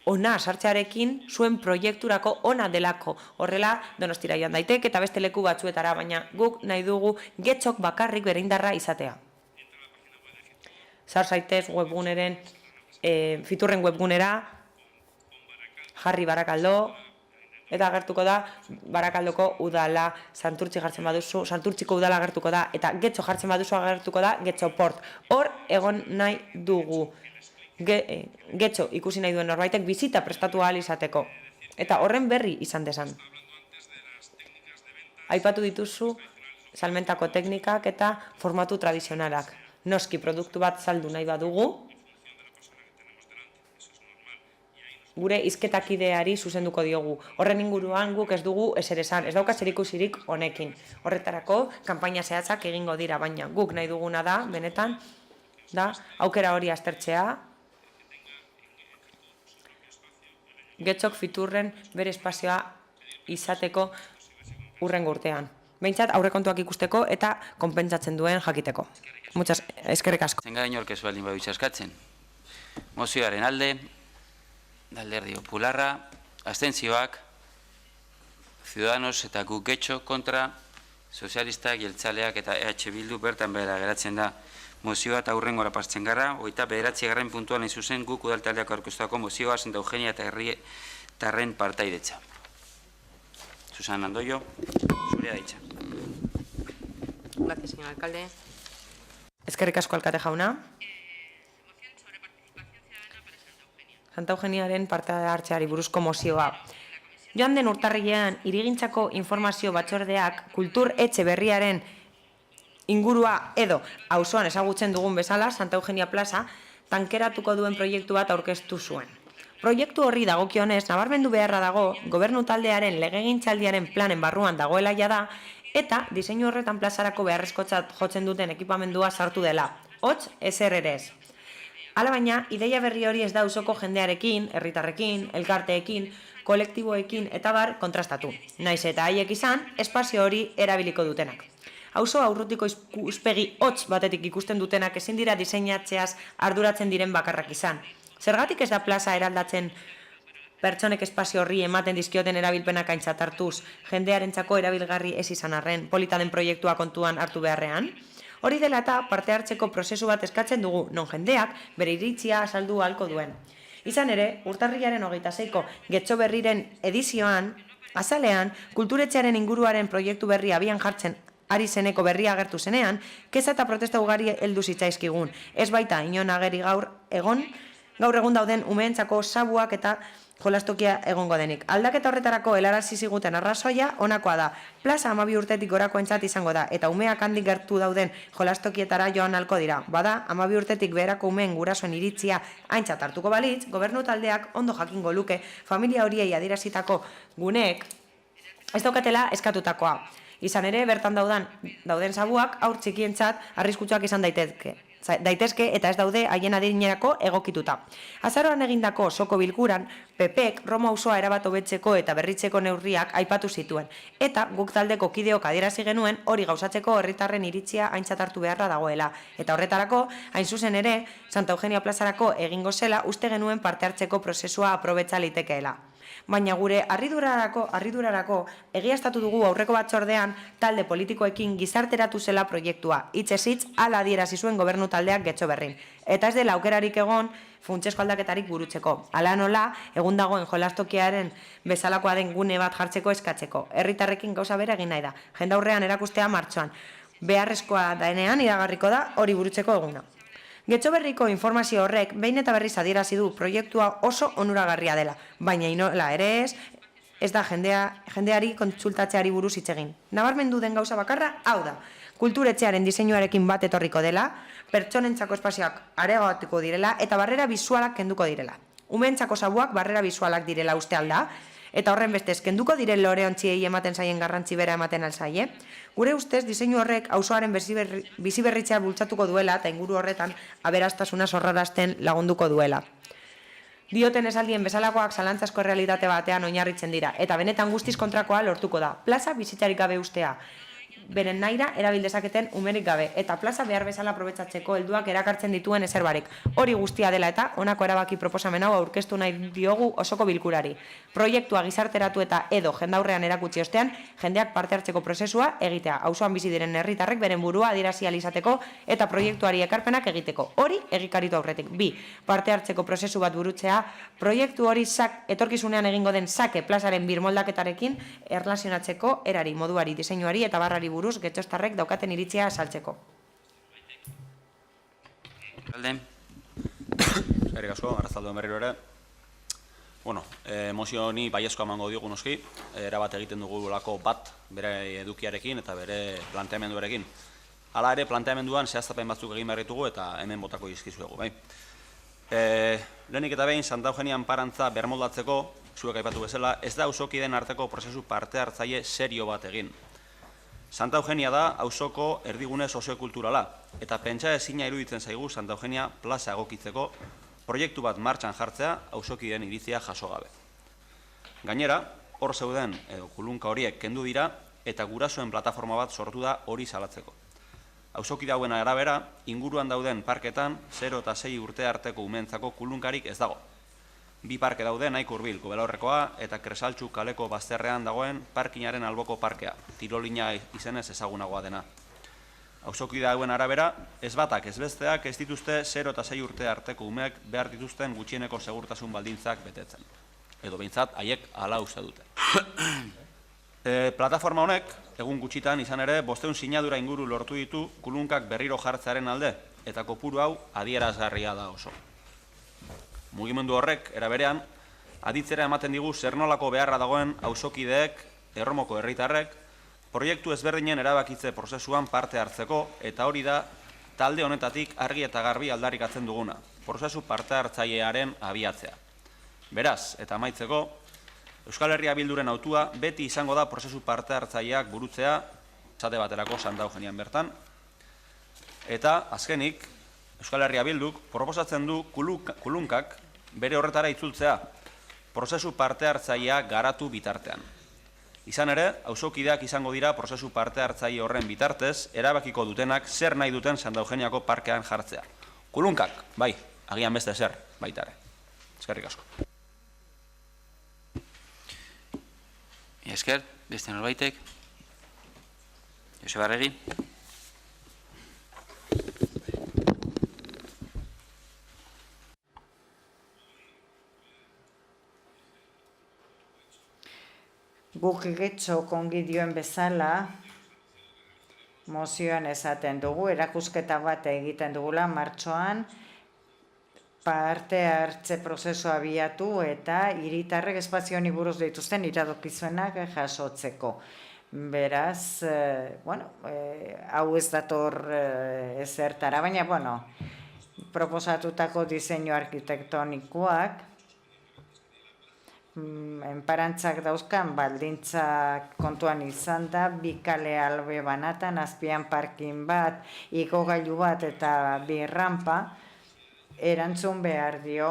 ona sartzearekin zuen proiekturako ona delako. Horrela Donostira joan daiteke eta beste leku batzuetara, baina guk nahi dugu getxok bakarrik bere indarra izatea. Sar zaitez webguneren, fiturren webgunera, jarri Barakaldo, eta agertuko da Barakaldoko udala, Santurtzi jartzen baduzu, Santurtziko udala agertuko da, eta getxo jartzen baduzu agertuko da getxoport. Hor egon nahi dugu. Getxo ikusi nahi duen norbaitek bizita prestatu ahal izateko. Eta horren berri izan desan. Aipatu dituzu salmentako teknikak eta formatu tradizionalak. Noski produktu bat saldu nahi badugu, gure hizketakideari zuzenduko diogu. Horren inguruan guk ez dugu ezer esan, ez dauka zerikusirik honekin. Horretarako kanpaina zehatzak egingo dira, baina guk nahi duguna da, benetan, da aukera hori aztertzea, getxok fiturren bere espazioa izateko hurrengo urtean. Behintzat aurrekontuak ikusteko eta konpentsatzen duen jakiteko. Eskerrik asko. Zenga inork ez baldin badutza eskatzen. Mozioaren alde, Alderdi Popularra, abstentzioak, Ciudadanos eta guk getxo kontra, sozialistak, jeltzaleak eta EH Bildu bertan behera geratzen da mozioa eta hurrengora pastzen gara, hogeita 9. puntuan hain zuzen guk udaltaldeak aurkeztutako mozioa Santa Eugenia eta herritarren partaidetza. Susan Andoyo, zurea da hitza. Gracias, señor alcalde. Eskerrik asko alkate jauna. Santa Eugeniaren parte hartzeari buruzko mozioa. Joan den urtarrilean, hirigintzako informazio batzordeak kultur etxe berriaren ingurua edo auzoan ezagutzen dugun bezala, Santa Eugenia Plaza, tankeratuko duen proiektu bat aurkeztu zuen. Proiektu horri dagokionez, nabarmendu beharra dago, gobernu taldearen legegintzaldiaren planen barruan dagoela da, eta diseinu horretan plazarako beharrezkotzat jotzen duten ekipamendua sartu dela. Hots, ezer ere ez. Hala baina, ideia berri hori ez da auzoko jendearekin, herritarrekin, elkarteekin, kolektiboekin eta bar kontrastatu. Naiz eta haiek izan, espazio hori erabiliko dutenak. Auzo aurrutiko ikuspegi hots batetik ikusten dutenak ezin dira diseinatzeaz arduratzen diren bakarrak izan. Zergatik ez da plaza eraldatzen pertsonek espazio horri ematen dizkioten erabilpenak aintzat hartuz, jendearentzako erabilgarri ez izan arren, polita den proiektua kontuan hartu beharrean? Hori dela eta parte hartzeko prozesu bat eskatzen dugu, non jendeak bere iritzia azaldu ahalko duen. Izan ere, urtarrilaren 26ko Getxo Berriren edizioan, azalean, kulturetxearen inguruaren proiektu berri abian jartzen ari zeneko berria agertu zenean, keza eta protesta ugari heldu zitzaizkigun. Ez baita, inon ageri gaur egun dauden umeentzako sabuak eta jolastokia egongo denik. Aldaketa horretarako helarazi ziguten arrazoia honakoa da. Plaza 12 urtetik gorakoentzat izango da, eta umeak handik gertu dauden jolastokietara joan halko dira. Bada, 12 urtetik beherako umeen gurasoen iritzia aintzat hartuko balitz, gobernu taldeak ondo jakingo luke familia horiei adierazitako guneek ez daukatela eskatutakoa. Izan ere, bertan dauden sabuak aur txikientzat arriskutsuak izan daitezke eta ez daude haien adinerako egokituta. Azaroan egindako osoko bilkuran, PPek Roma auzoa erabat hobetzeko eta berritzeko neurriak aipatu zituen, eta guk taldeko kideok adierazi genuen hori gauzatzeko herritarren iritzia aintzat hartu beharra dagoela. Eta horretarako, hain zuzen ere, Santa Eugenia Plazarako egingo zela uste genuen parte hartzeko prozesua aprobetza litekeela. Baina gure harridurarako egiaztatu dugu aurreko batzordean talde politikoekin gizarteratu zela proiektua, hitzez hitz hala adierazi zuen gobernu taldeak Getxo Berrin. Eta ez dela aukerarik egon funtsesko aldaketarik burutzeko. Hala nola, egun dagoen jolastokiaren bezalakoa den gune bat jartzeko eskatzeko. Herritarrekin gauza bera egin nahi da. Jendaurrean erakustea martxoan. Beharrezkoa denean iragarriko da hori burutzeko eguna. Getxo Berriko informazio horrek behin eta berriz adierazi du proiektua oso onuragarria dela, baina inola ere ez da jendeari kontsultatzeari buruz hitz egin. Nabarmendu den gauza bakarra hau da. Kulturetxearen diseinuarekin bat etorriko dela, pertsonentzako espazioak areagotuko direla eta barrera bisualak kenduko direla. Umeentzako sabuak barrera bisualak direla uste alda, eta horren bestez kenduko diren loreontziei ematen zaien garrantzi bera ematen alzaie. Gure ustez, diseinu horrek auzoaren biziberritzea bultzatuko duela eta inguru horretan aberastasuna sorrarazten lagunduko duela. Dioten esaldien bezalakoak zalantzasko errealitate batean oinarritzen dira, eta benetan guztiz kontrakoa lortuko da. Plaza bizitzarik gabe ustea, beren naira erabil dezaketen umerik gabe, eta plaza behar bezala aprobetxatzeko helduak erakartzen dituen ezerbarik. Hori guztia dela eta honako erabaki proposamen hau aurkeztu nahi diogu osoko bilkurari. Proiektua gizarteratu eta edo jendaurrean erakutsi ostean, jendeak parte hartzeko prozesua egitea, auzoan bizi diren herritarrek beren burua adierazi ahal izateko eta proiektuari ekarpenak egiteko. Hori egikaritu aurretik. 2. Parte hartzeko prozesu bat burutzea, proiektu hori etorkizunean egingo den sake plazaren birmoldaketarekin erlazionatzeko erari, moduari, diseinuari eta barrari buruz getxostarrek daukaten iritzia saltzeko. Alde. Eskerrik asko, arratzaldeon berriro ere. Mozio honi baiezkoa emango diogu noski, erabat egiten dugulako bat bere edukiarekin eta bere planteamenduarekin. Hala ere, planteamenduan zehaztapen batzuk egin behar ditugu eta hemen botako izkizuegu. Lehenik eta behin, Santa Eugenian parantza bermoldatzeko, zuek aipatu bezala, ez da auzokideen arteko prozesu parte hartzaile serio bat egin. Santa Eugenia da auzoko erdigune soziokulturala, eta pentsa ezina iruditzen zaigu Santa Eugenia plaza egokitzeko proiektu bat martxan jartzea auzokideen iritzia jaso gabe. Gainera, hor zeuden kulunka horiek kendu dira eta gurasoen plataforma bat sortu da hori salatzeko. Auzokide hauen arabera, inguruan dauden parketan 0 eta 6 urte arteko umeentzako kulunkarik ez dago. 2 parke daude nahiko hurbil, Kobelaurrekoa eta Kresaltxu kaleko bazterrean dagoen parkinaren alboko parkea, tirolina izenez ezagunagoa dena. Auzokide hauen arabera, ez batak ez besteak ez dituzte 0 eta 6 urte arteko umeak behar dituzten gutxieneko segurtasun baldintzak betetzen. Edo behintzat, haiek hala uste dute. Plataforma honek, egun gutxitan izan ere, 500 sinadura inguru lortu ditu kulunkak berriro jartzearen alde, eta kopuru hau adierazgarria da oso. Mugimendu horrek, era berean, aditzera ematen digu zer nolako beharra dagoen auzokideek, Erromoko herritarrek, proiektu ezberdinen erabakitze prozesuan parte hartzeko, eta hori da talde honetatik argi eta garbi aldarrikatzen duguna, prozesu parte hartzailearen abiatzea. Beraz, eta amaitzeko, Euskal Herria Bilduren hautua beti izango da prozesu parte hartzaileak burutzea, esate baterako Santa Eugenian bertan, eta azkenik, Euskal Herria Bilduk proposatzen du kulunkak bere horretara itzultzea, prozesu parte hartzailea garatu bitartean. Izan ere, auzokideak izango dira prozesu parte hartzaile horren bitartez, erabakiko dutenak zer nahi duten Santa Eugeniako parkean jartzea. Kulunkak, bai, agian beste zer, baita ere. Eskerrik asko. Esker, beste norbaitek. Joseba Arregi. Guk getxo kongi dioen bezala, mozioan esaten dugu, erakusketa bat egiten dugula martxoan, parte hartze prozesua abiatu eta hiritarrek espazio honi buruz dituzten iradokizunak jasotzeko. Beraz, hau ez dator ezertara, baina, proposatutako diseinu arkitektonikoak, enparantzak dauzkan baldintzak kontuan izan da, bi kale albe banatan, azpian parkin bat, igogailu bat eta bi rampa, erantzun behar dio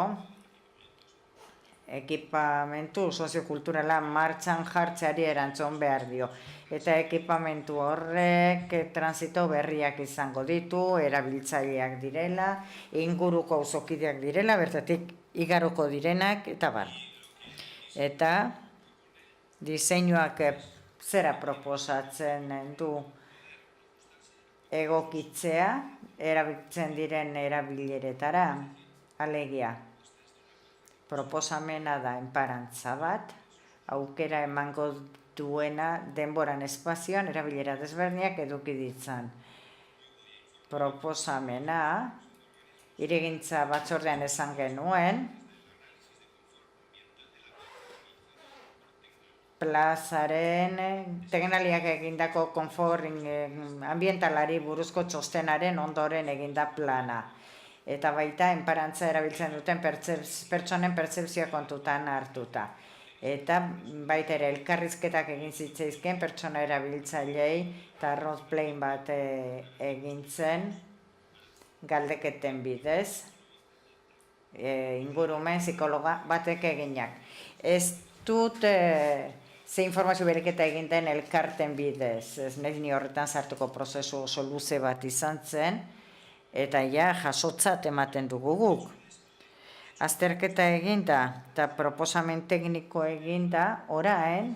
ekipamentu soziokulturala martxan jartzeari erantzun behar dio. Eta ekipamentu horrek transito berriak izango ditu, erabiltzaileak direla, inguruko auzokideak direla, bertatik igaroko direnak, eta bar. Eta diseinuak zera proposatzen du egokitzea, erabiltzen diren erabileretara, alegia. Proposamena da enparantza bat, aukera emango duena denboran espazioan erabilera desberdinak eduki ditzan. Proposamena, hirigintza batzordean esan genuen, plazaren, teknaliak egindako konfort ambientalari buruzko txostenaren ondoren eginda plana. Eta baita, enparantza erabiltzen duten pertsonen pertzepzioa kontutan hartuta. Eta baita ere, elkarrizketak egin zitzaizken pertsona erabiltzailei eta roleplay bat egin zen galdeketen bidez, ingurumen psikologa batek eginak. Ez dut ze informazio bereketa egin den elkarten bidez, ez nahi ni horretan sartuko prozesu oso luze bat izan zen, eta jasotzat ematen dugu guk. Azterketa eginda eta proposamen tekniko eginda, orain,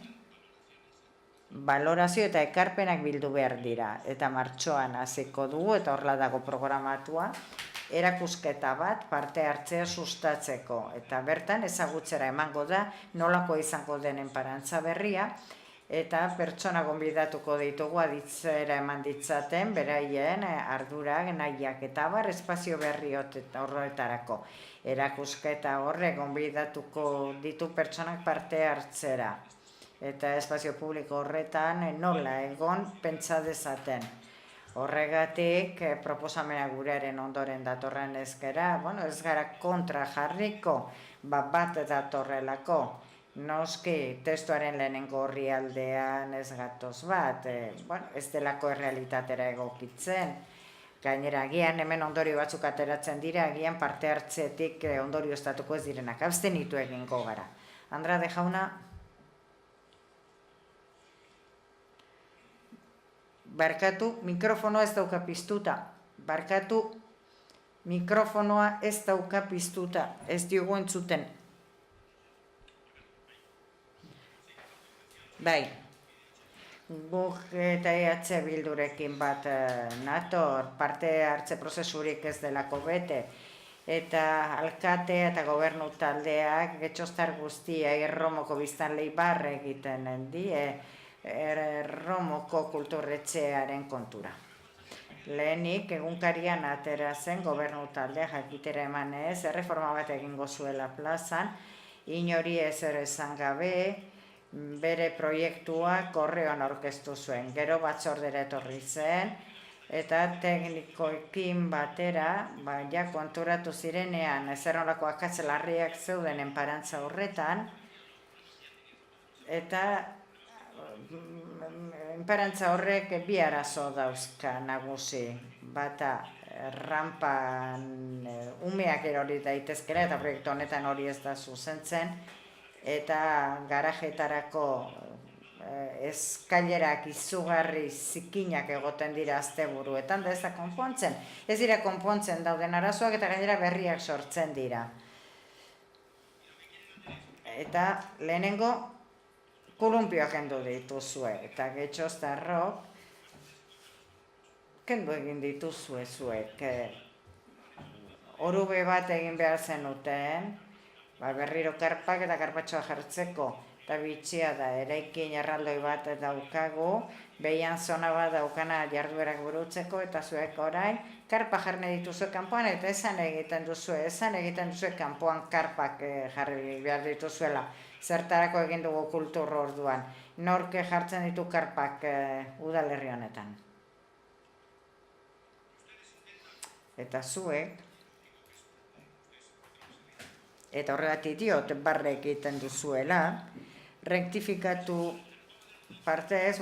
balorazio eta ekarpenak bildu behar dira, eta martxoan hasiko dugu, eta horrela dago programatua, erakusketa bat parte hartzea sustatzeko, eta bertan ezagutzera emango da nolako izango den enparantza berria, eta pertsona gonbidatuko ditugu aditzera eman ditzaten, beraien ardurak, nahiak eta bar espazio berri horretarako. Erakusketa horrek gonbidatuko ditu pertsonak parte hartzera, eta espazio publiko horretan nola egon pentsa dezaten. Horregatik, proposamena gurearen ondoren datorren ezkera, ez gara kontra jarriko, bat datorrelako. Noski, testuaren lehenengo orrialdean ez gatoz bat, ez delako errealitatera egokitzen. Gainera, agian hemen ondorio batzuk ateratzen dira, agian parte hartzetik ondorio estatuko ez direnak, abstenitu egingo gara. Andrade jauna? Barkatu, mikrofonoa ez dauka piztuta. Barkatu, mikrofonoa ez dauka piztuta. Ez diogu entzuten. Bai, guk eta EH Bildurekin bat nator, parte hartze prozesurik ez delako bete, eta alkate eta gobernu taldeak getxostar guztia Erromoko biztanlei barre egiten die, Erromoko kulturretxearen kontura. lehenik egunkarian atera zen gobernu talde jakitera emanez, erreforma bat egingo zuela plazan, inori ezer esan gabe, bere proiektua korreoan aurkeztu zuen. Gero batzordera etorri zen, eta teknikoekin batera, ja konturatu zirenean, ezer nolako akats larriak zeuden enparantza horretan, eta enparantza horrek bi arazo dauzka nagusi. Bata, rampan umeak erori daitezkera, eta proiektu honetan hori ez da zuzentzen, eta garajeetarako eskailerak izugarri zikinak egoten dira asteburuetan, da ez da konpontzen. Ez dira konpontzen dauden arazoak eta gainera berriak sortzen dira. Eta lehenengo kolumpioak kendu dituzue, eta getxoztarrok kendu egin dituzue zuek. Orube bat egin behar zenuten, berriro karpak eta karpatxoa jartzeko, eta bitxia da, eraikin erraldoi bat daukagu, behian zona bat daukana jarduerak burutzeko, eta zuek orain, karpa jarne dituzue kanpoan, eta esan egiten duzue kanpoan karpak jarri behar dituzuela. Zertarako egin dugu kultur orduan. Norke jartzen ditu karpak udalerri honetan. Eta zuek, eta horregatik diot barre egiten duzuela, rektifikatu partez,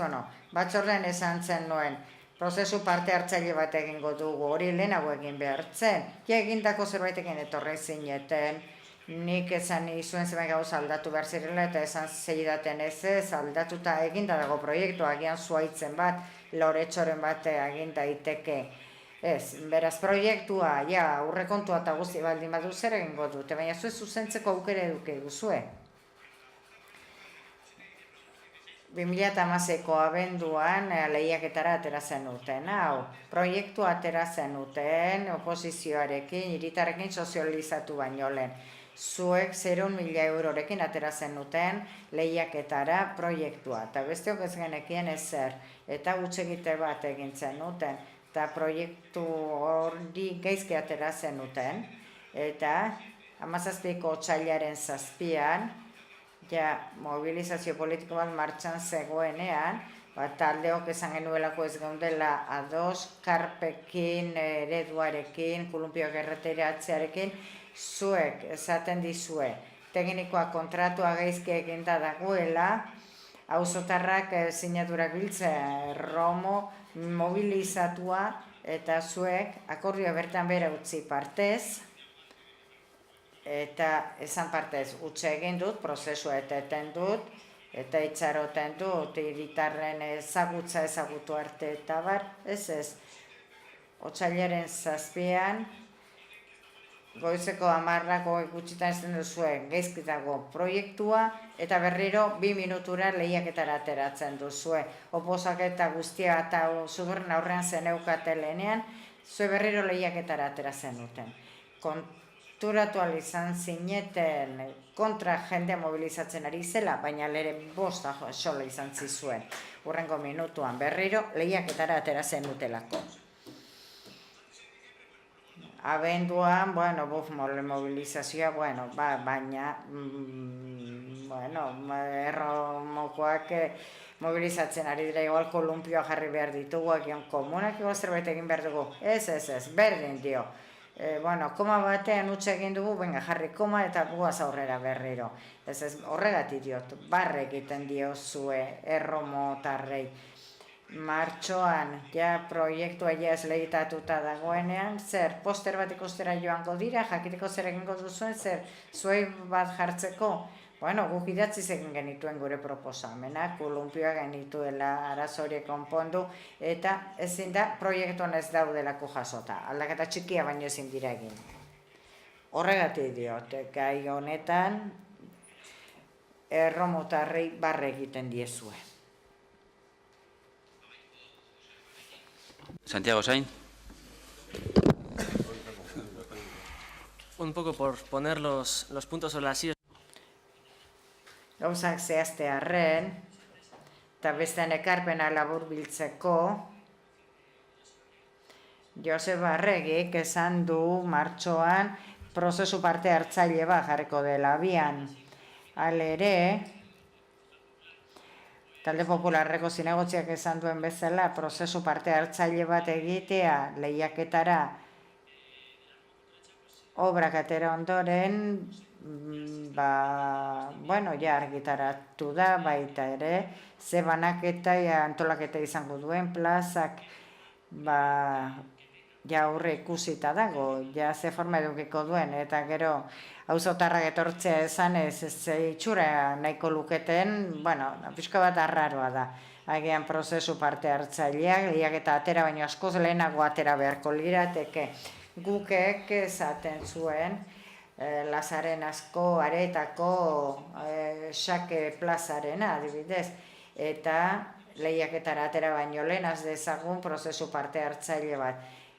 batzordean esan zen nuen, prozesu parte hartzaile bat egingo dugu, hori lehenago egin behar zen, egindako zerbaitekin etorri zineten, nik esan izuen zenbait gauza aldatu behar zirela, eta esan zeidaten ez aldatuta eginda dago proiektua, agian zuaitzen bat, loretxoren bat egin daiteke. Ez, beraz proiektua, aurrekontua eta guzti baldin badu zer egingo dute, baina zuen zuzentzeko aukera eduke duzue. 2016ko abenduan lehiaketara atera zenuten, proiektua atera zenuten oposizioarekin, hiritarrekin sozializatu baino lehen. Zuek 0.000 eurorekin atera zenuten lehiaketara proiektua, eta besteok ez genekien ezer, eta hutsegite bat egin zenuten, eta proiektu hori gaizki atera zenuten, eta 17ko otsailaren 7an, mobilizazio politiko bat martxan zegoenean, taldeok esan genuelako ez geundela ados, karpekin, ereduarekin, kolumpioak erreteratzearekin, zuek esaten dizue, teknikoa kontratua gaizki eginda dagoela, auzotarrak sinadurak biltzen, Romo mobilizatua, eta zuek akordioa bertan bera utzi partez, eta esan partez utxe egin dut, prozesua eteten dut, eta itxaroten dut, hiritarren ezagutu arte eta bar, ez, otsailaren 7an, goizeko 10ako gutxitan ez den duzuen gaizki dago proiektua, eta berriro 2 minutura lehiaketara ateratzen duzue. Oposaketa guztia eta zuberren aurrean zeneukate lehenean, zue berriro lehiaketara ateratzen duten. Konturatu izan zineten kontra jendea mobilizatzen ari zela, baina lere bosta sola izan zizuen. Hurrengo minutuan berriro lehiaketara ateratzen dutelako. Abenduan, mobilizazioa, baina, erromokoak mobilizatzen ari dira, igual kolumpioa jarri behar ditugu, agian komunak igual zerbait egin behar dugu. Ez, berdin dio. Koma batean utxe egin dugu, jarri koma eta guaz aurrera berriro. Ez, horregatik diot, barre egiten diozue erromotarrei. Martxoan, proiektua ez lehitatuta dagoenean, zer, poster bat ikustera joango dira, jakiteko zer egingo duzuen, zer, zuei bat jartzeko, guk idatziz egin genituen gure proposamena, kolumpioa genituela arazorie konpondu, eta ezin da, proiektuan ez daudelako jasota, aldaketa txikia baino ezin dira egin. Horregatik diot, gai honetan, erromotarrei barre egiten diezue. Santiago Sain. Un poco por poner los puntos sobre las sillas. Gauzak zehaztearren, eta bestean ekarpena labur biltzeko, Joseba Arregik esan du martxoan prozesu parte hartzaile bat jarriko dela abian. Halere, Talde Popularreko zinegotziak esan duen bezala, prozesu parte hartzaile bat egitea lehiaketara obrak atera ondoren, ja argitaratu da baita ere, ze banaketa antolaketa izango duen plazak, ja aurre ikusita dago, ja ze forma edukiko duen, eta gero auzotarrak etortzea esanez, ze itxura nahiko luketen, pixka bat arraroa da. Agian prozesu parte hartzaileak, lehiaketa atera baino askoz lehenago atera beharko lirateke. Gukek esaten zuen, Lazaren asko aretako Xake plazarena adibidez, eta lehiaketara atera baino lehen az dezagun prozesu parte hartzaile bat.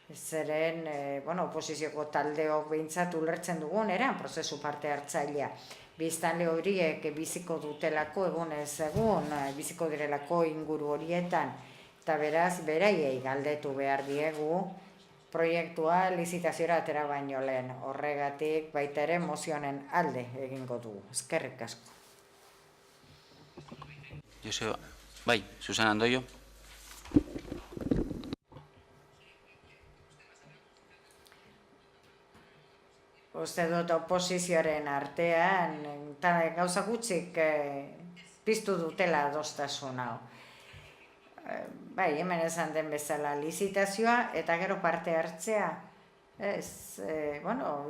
Zeren, oposizioko taldeok behintzat ulertzen dugun, eran prozesu parte hartzailea. Biztanle horiek biziko dutelako egunez egun, biziko direlako inguru horietan, eta beraz, beraiei galdetu behar diegu, proiektua lizitaziora atera baino lehen. Horregatik baita ere mozionen alde egingo dugu. Eskerrik asko. Joseba, bai, Susana Andoio. Uste dut oposizioaren artean, gauza gutxik piztu dutela adostasun hau. Bai, hemen esan den bezala lizitazioa eta gero parte hartzea.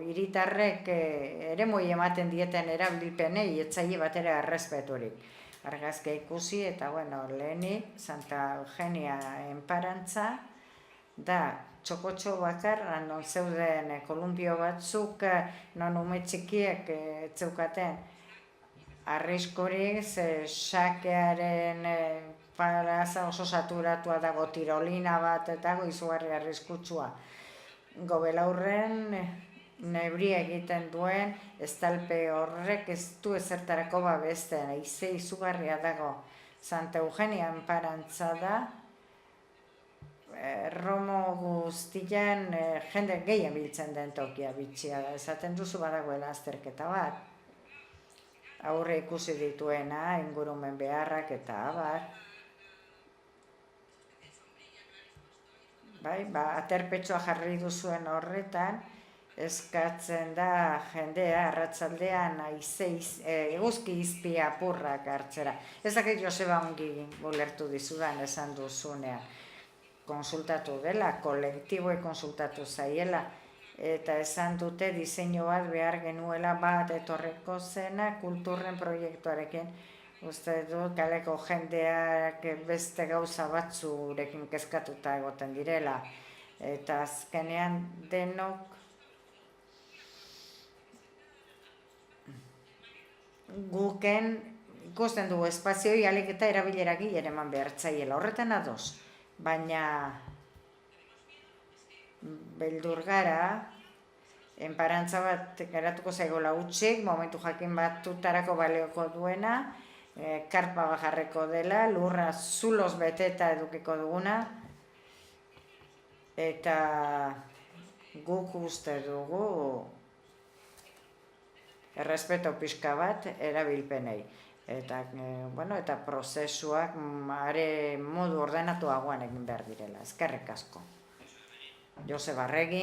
Hiritarrek eremoi ematen dieten erabilpenei etzaile bat ere errespeturik. Argazkia ikusi eta, lehenik Santa Eugenia enparantza da txokotxo bakar, non zeuden kolumbio batzuk, non ume txikiek zeukaten arriskorik, Xakearen plaza oso saturatua dago tirolina bat eta izugarri arriskutsua. Gobelaurren nebria egiten duen estalpe horrek ez du ezertarako babesten, haize izugarria dago. Santa Eugenia enparantza da, Romo guztian jende gehien biltzen den tokia bitxia da. Esaten duzu badagoela azterketa bat. Aurre ikusi dituena, ingurumen beharrak eta abar. Aterpetxoa jarri duzuen horretan, eskatzen da jendea arratsaldean eguzki izpia apurrak hartzera. Ez dakit Joseba ongi ulertu dizudan esan duzunean. Konsultatu dela, kolektiboek konsultatu zaiela, eta esan dute diseinu bat behar genuela bat etorreko zena kulturren proiektuarekin. Uste dut kaleko jendeak beste gauza batzurekin kezkatuta egoten direla. Eta azkenean denok guken ikusten dugu espazioi alik eta erabilera gile eman behartzaiela. Horretan ados. Baina beldur gara, enparantza bat geratuko zaigola utxik, momentu jakin batutarako baleoko duena, karpa bajarreko dela, lurra zuloz beteta edukiko duguna, eta guk uste dugu errespeto pixka bat erabilpenei. Eta prozesuak are modu ordenatuagoan egin behar direla. Eskerrik asko. Joseba Arregi.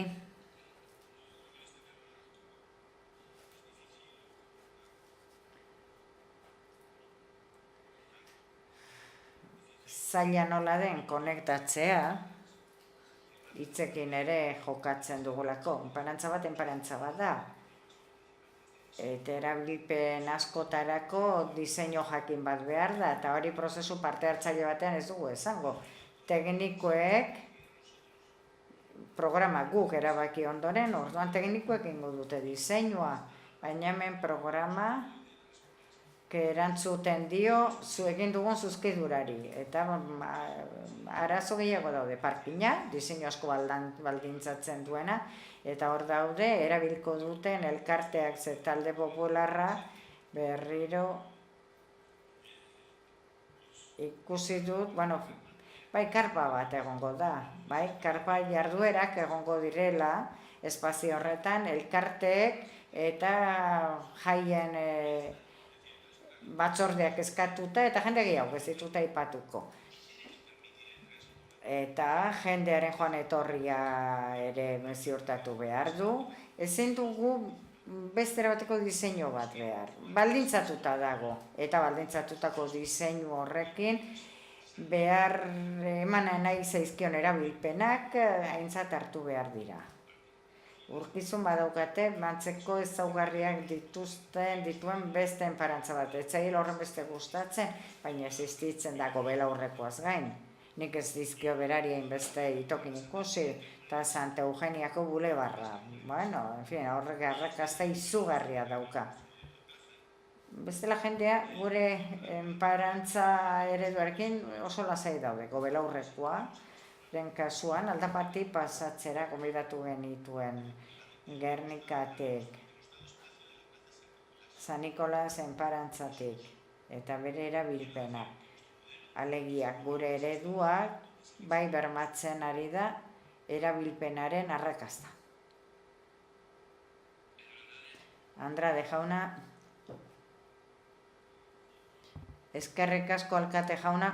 Zaila nola den konektatzea, hitzekin ere jokatzen dugulako. Enparantza bat da. Eta erabilpen askotarako diseinu jakin bat behar da, eta hori prozesu parte hartzaile batean ez dugu esango. Teknikoek programa guk erabaki ondoren, orduan teknikoek ingo dute diseinua, baina hemen programa erantzuten dio egin dugun zuzkidurari. Eta arazo gehiago daude, parkina, diseinu asko baldintzatzen duena, eta hor daude, erabilko duten elkarteak ze Talde Popularra berriro ikusi dut, bai, karpa bat egongo da, bai, karpa jarduerak egongo direla, espazio horretan, elkarteek eta jaien batzordeak eskatuta eta jende gehiago ez dituta aipatuko. Eta jendearen joan etorria ere ziurtatu behar du. Ezin dugu beste bateko diseinu bat behar. Baldintzatuta dago, eta baldintzatutako diseinu horrekin behar emana nahi zaizkion erabilpenak aintzat hartu behar dira. Urkizun badaukate, mantzeko ezaugarriak dituen beste enparantza bat. Etzail horren beste gustatzen, baina existitzen dago belaurrekoaz gain. Nik ez dizkio berari hainbeste itokin ikusi, eta Santa Eugeniako bulebarra. Bueno, en fin, horrek arrakasta izugarria dauka. Bestela jendea gure enparantza ereduarekin oso lasai daude, belaurrekoa. Den kasuan, aldapati pasatzera gonbidatu genituen Gernikatik, San Nikolas enparantzatik, eta bere erabilpena. Alegiak gure ereduak, bai bermatzen ari da, erabilpenaren arrakasta. Andrade jauna, eskerrik asko alkate jauna,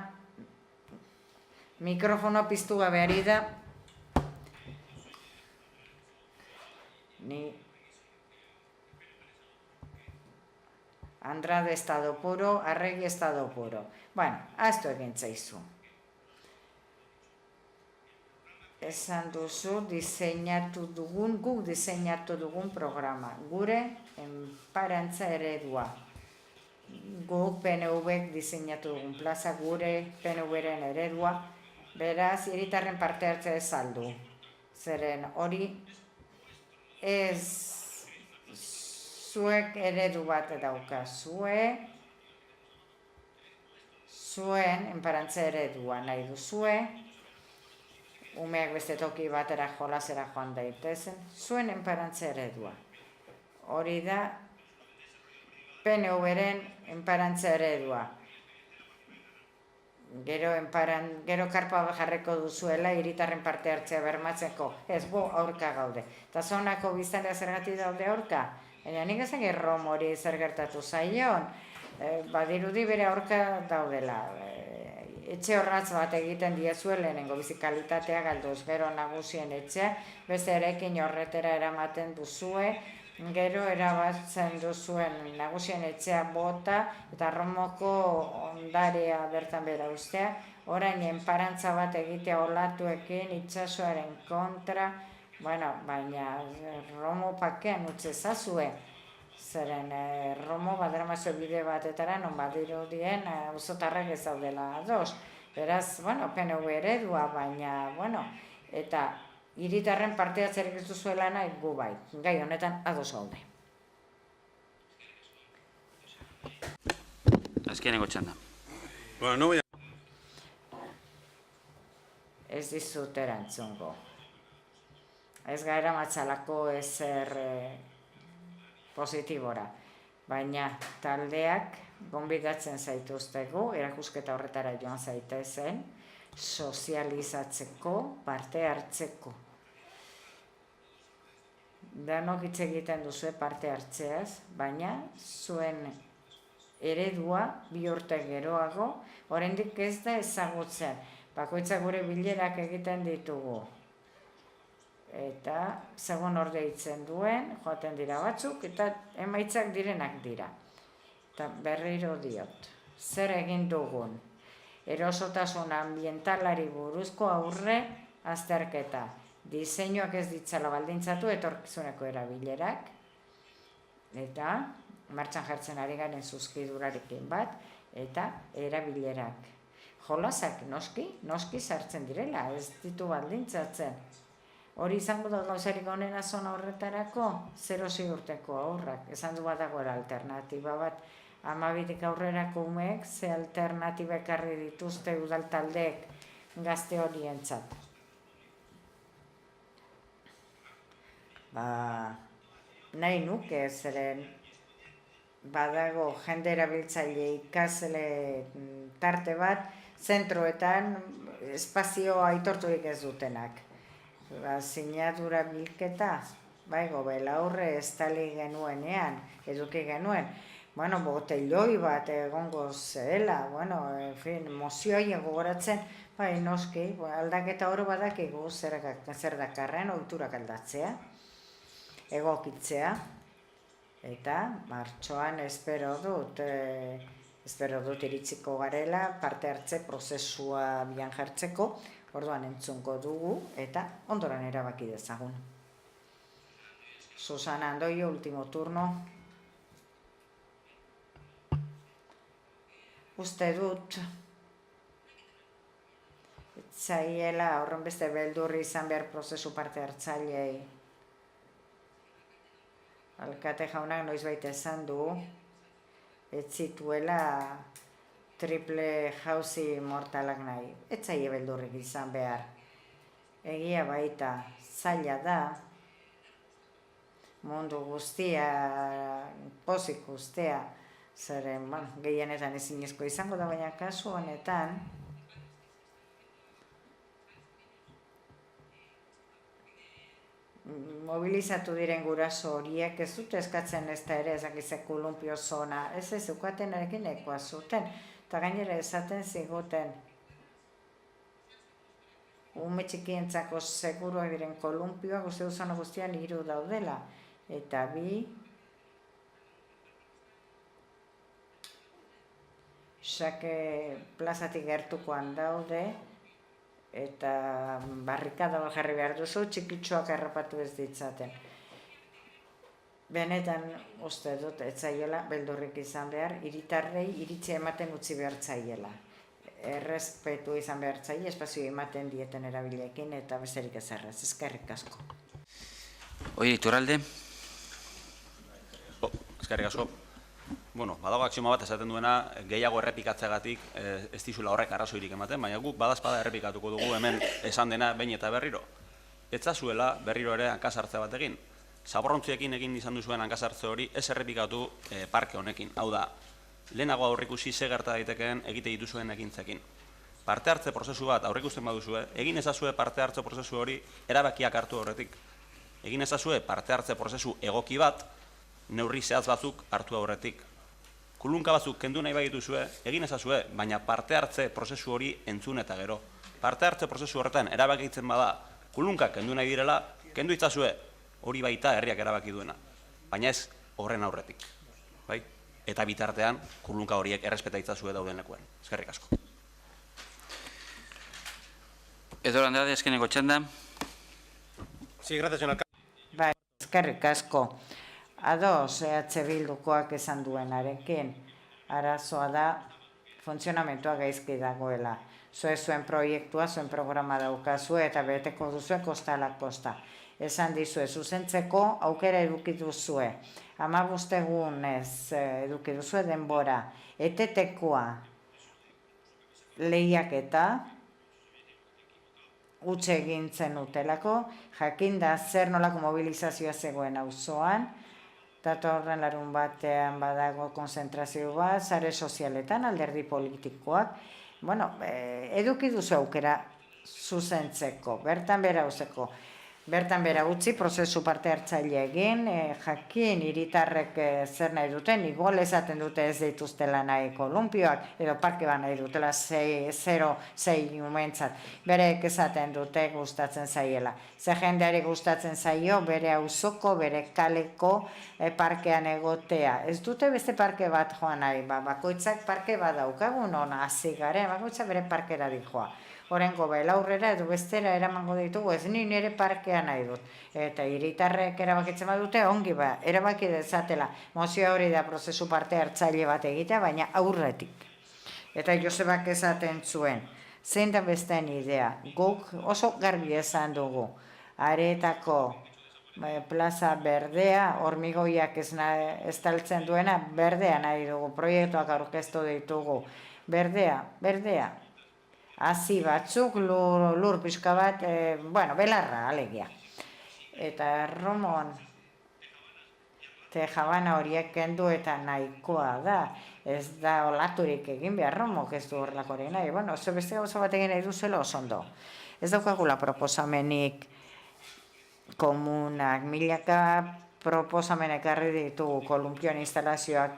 mikrofono piztu gabe ari da. Ni Andrade estado puro, Arregi estado puro. Bueno, ahaztu egin zaizu. Esan duzu guk diseinatu dugun programa. Gure enparantza eredua. Guk PNV-ek diseinatu dugun plaza, gure PNV-ren eredua. Beraz, hiritarren parte hartzea ez aldu. Zeren hori ez zuek eredu bat daukazue, zuen enparantza eredua nahi duzue, umeak beste toki batera jolasera joan daitezen, zuen enparantza eredua. Hori da PNV-ren enparantza eredua. Gero karpa jarreko duzuela hiritarren parte hartzea bermatzeko, ez aurka gaude. Eta zonako biztanlea zergatik daude aurka? Baina nik ezak errom hori zer gertatu zaion, badirudi bere aurka daudela. Etxe horratz bat egiten diezue lehenengo bizikalitatea galduz, gero nagusien etxea, beste erekin horretera eramaten duzue, gero erabatzen duzuen nagusien etxea bota eta Romoko ondarea bertan bera ustea, orain enparantza bat egitea olatuekin itsasoaren kontra, bueno, baina Romo pakean utze zazue, zeren Romo baderamazue bide batetara non badirudien auzotarrak ez daudela ados. Beraz, bueno, PNV eredua, baina, bueno, eta hiritarren parte hartzerik ez duzuela nahi gu bai, gai honetan ados gaude. Azkeneko txanda. Bueno, no voy a... Ez dizut erantzungo. Ez gaera matxalako ezer positibora, baina taldeak gonbidatzen zaituztegu, erakusketa horretara joan zaitezen, sozializatzeko, parte hartzeko. Danok hitz egiten duzue parte hartzeaz, baina zuen eredua bi urte geroago, oraindik ez da ezagutzen. Bakoitzak gure bilerak egiten ditugu. Eta segun orde hitzen duen, joaten dira batzuk, eta emaitzak direnak dira. Eta berriro diot, zer egin dugun? Erosotasun ambientalari buruzko aurre azterketa. Diseinuak ez ditzala baldintzatu etorkizuneko erabilerak, eta martxan jartzen ari garen zuzkidurarekin bat, eta erabilerak. Jolasak noski sartzen direla, ez ditu baldintzatzen. Hori izango da gauzarik onena zona horretarako, 0-6 urteko aurrak. Esan du badagoela alternatiba bat, 12tik aurrerako umeek, ze alternatiba ekarri dituzte udal taldeek gazte horientzat. Nahi nuke, zeren badago jende erabiltzaile ikasle tarte bat, zentroetan espazio aitorturik ez dutenak. Sinadura bilketa, Belaurre estali genuenean, eduki genuen, botelloi bat egongo zela, mozioi gogoratzen, noski, aldaketa oro badakigu zer dakarren ohiturak aldatzea, egokitzea, eta martxoan espero dut iritsiko garela parte hartze prozesua bian jartzeko, orduan entzungo dugu eta ondoran erabaki dezagun. Susana Andoio, último turno. Uste dut, zaiela horren beste beldurri izan behar prozesu parte hartzailei. Alkate jaunak noizbait esan du, ez zituela triple jauzi mortalak nahi. Ez zaie beldurrik izan behar. Egia baita, zaila da, mundu guztia, pozik guztia, zeren, gehienetan ezinezko izango da, baina kasu honetan, mobilizatu diren guraso horiek ez dute eskatzen ez da ere ezakize kolumpio zona, ez ukaten arekin ekoa zuten, eta gainera esaten ziguten ume txikientzako seguruak diren kolumpioak uste duzona guztian 3 daudela, eta 2 Xake plazatik gertukoan daude, eta barrikada jarri behar duzu, txikitsuak errapatu ez ditzaten. Benetan uste dut, ez zaiela, beldurrik izan behar, hiritarrei iritzi ematen utzi behar zaiela. Errespetu izan behar zaile, espazio ematen dieten erabilekin, eta besterik ez erraz, eskerrik asko. Oie, Iturralde? Eskerrik asko. Badago axioma bat esaten duena, gehiago errepikatzeagatik ez dizula horrek arrazoirik ematen, baina guk badazpada errepikatuko dugu hemen esan dena behin eta berriro. Ez zazuela berriro ere hankasartze bat egin. Zaborrontziekin egin izan duzuen hankasartze hori ez errepikatu parke honekin. Hau da, lehenago aurrikusi ze gerta daitekeen egite dituzuen ekintzekin. Parte hartze prozesu bat aurrikusten baduzue, egin ezazue parte hartze prozesu hori erabakiak hartu horretik. Egin ezazue parte hartze prozesu egoki bat, neurri zehatz batzuk hartu aurretik. Kulunka batzuk kendu nahi bagituzue, egin ezazue, baina parte hartze prozesu hori entzun eta gero. Parte hartze prozesu horretan erabakitzen bada, kulunka kendu nahi direla, kendu itzazue, hori baita herriak erabaki duena. Baina ez horren aurretik. Eta bitartean, kulunka horiek errespeta itzazue dauden lekuen. Eskerrik asko. Edo Andrade, eskeneko txanda. Sí, gracias, señor alcalde. Eskerrik asko. Ados, Bildukoak esan duenarekin, arazoa da, funtzionamentua gaizki dagoela. Zuen proiektua, zuen programa daukazue eta beteko duzue kosta ala kosta. Esan dizue, zuzentzeko aukera eduki duzue. 15 egunez eduki duzue denbora. Etetekoa lehiaketa, utxe egin zenutelako, jakinda zer nolako mobilizazioa zegoen auzoan, datorren larun batean badago konzentrazio bat, sare sozialetan, alderdi politikoak. Eduki duzu aukera zuzentzeko, bertan bera uzeko. Bertan bera utzi, prozesu parte hartzaile egin, jakin hiritarrek zer nahi duten, igual esaten dute ez dituztela nahi kolumpioak, edo parke bat nahi dutela 0-6 umentzat. Berek esaten dute gustatzen zaiela. Ze jendeari gustatzen zaio, bere auzoko, bere kaleko parkean egotea. Ez dute beste parke bat joan nahi, bakoitzak parke bat daukagun hona hasi garen, bakoitzak bere parkera dijoa. Horengo Belaurrera edo bestera eramango ditugu, ez nire parkea nahi dut. Eta hiritarrek erabakitzen badute, ongi erabaki dezatela. Mozioa hori da prozesu parte hartzaile bat egitea, baina aurretik. Eta Josebak esaten zuen, zein da besteen idea, guk oso garbi esan dugu. Areetako plaza berdea, hormigoiak ez taltzen duena, berdea nahi dugu, proiektuak aurkeztu ditugu. Berdea. Hazi batzuk, lur pixka bat, belarra, alegia. Eta Romon, jabana horiek kendu eta nahikoa da. Ez da olaturik egin behar, romok ez du horrelakorik nahi. Bueno, oso beste gauza bat egin nahi duzela oso ondo. Ez daukagula proposamenik komunak, milaka proposamen ekarri ditugu kolumpion instalazioak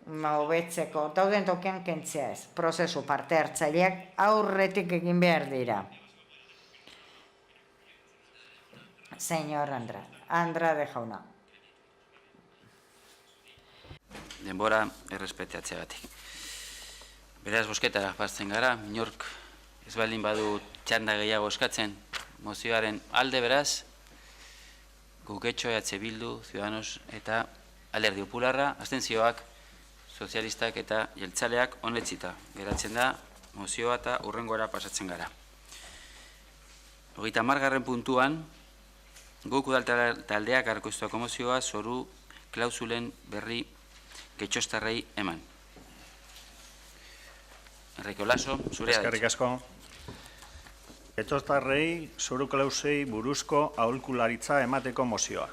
hobetzeko, dauden tokian kentzea ez, prozesu parte hartzaileak aurretik egin behar dira. Señor Andrade jauna. Denbora errespetatzeagatik. Beraz, bosketara pastzen gara, inork ez baldin badu txanda gehiago eskatzen, mozioaren alde beraz, Guketxo, EH Bildu, Ciudadanos eta Alderdi Popularra, abstentzioak, sozialistak eta jeltzaleak onetsita. Geratzen da, mozioa eta hurrengora pasatzen gara. 30. puntuan, guk udaltaldeak arkoiztuako mozioa zoru klausulen berri Getxostarrei eman. Enrique Olaso, zurea da. Eskerrik asko. Getxostarrei zoru klausei buruzko aholkularitza emateko mozioa.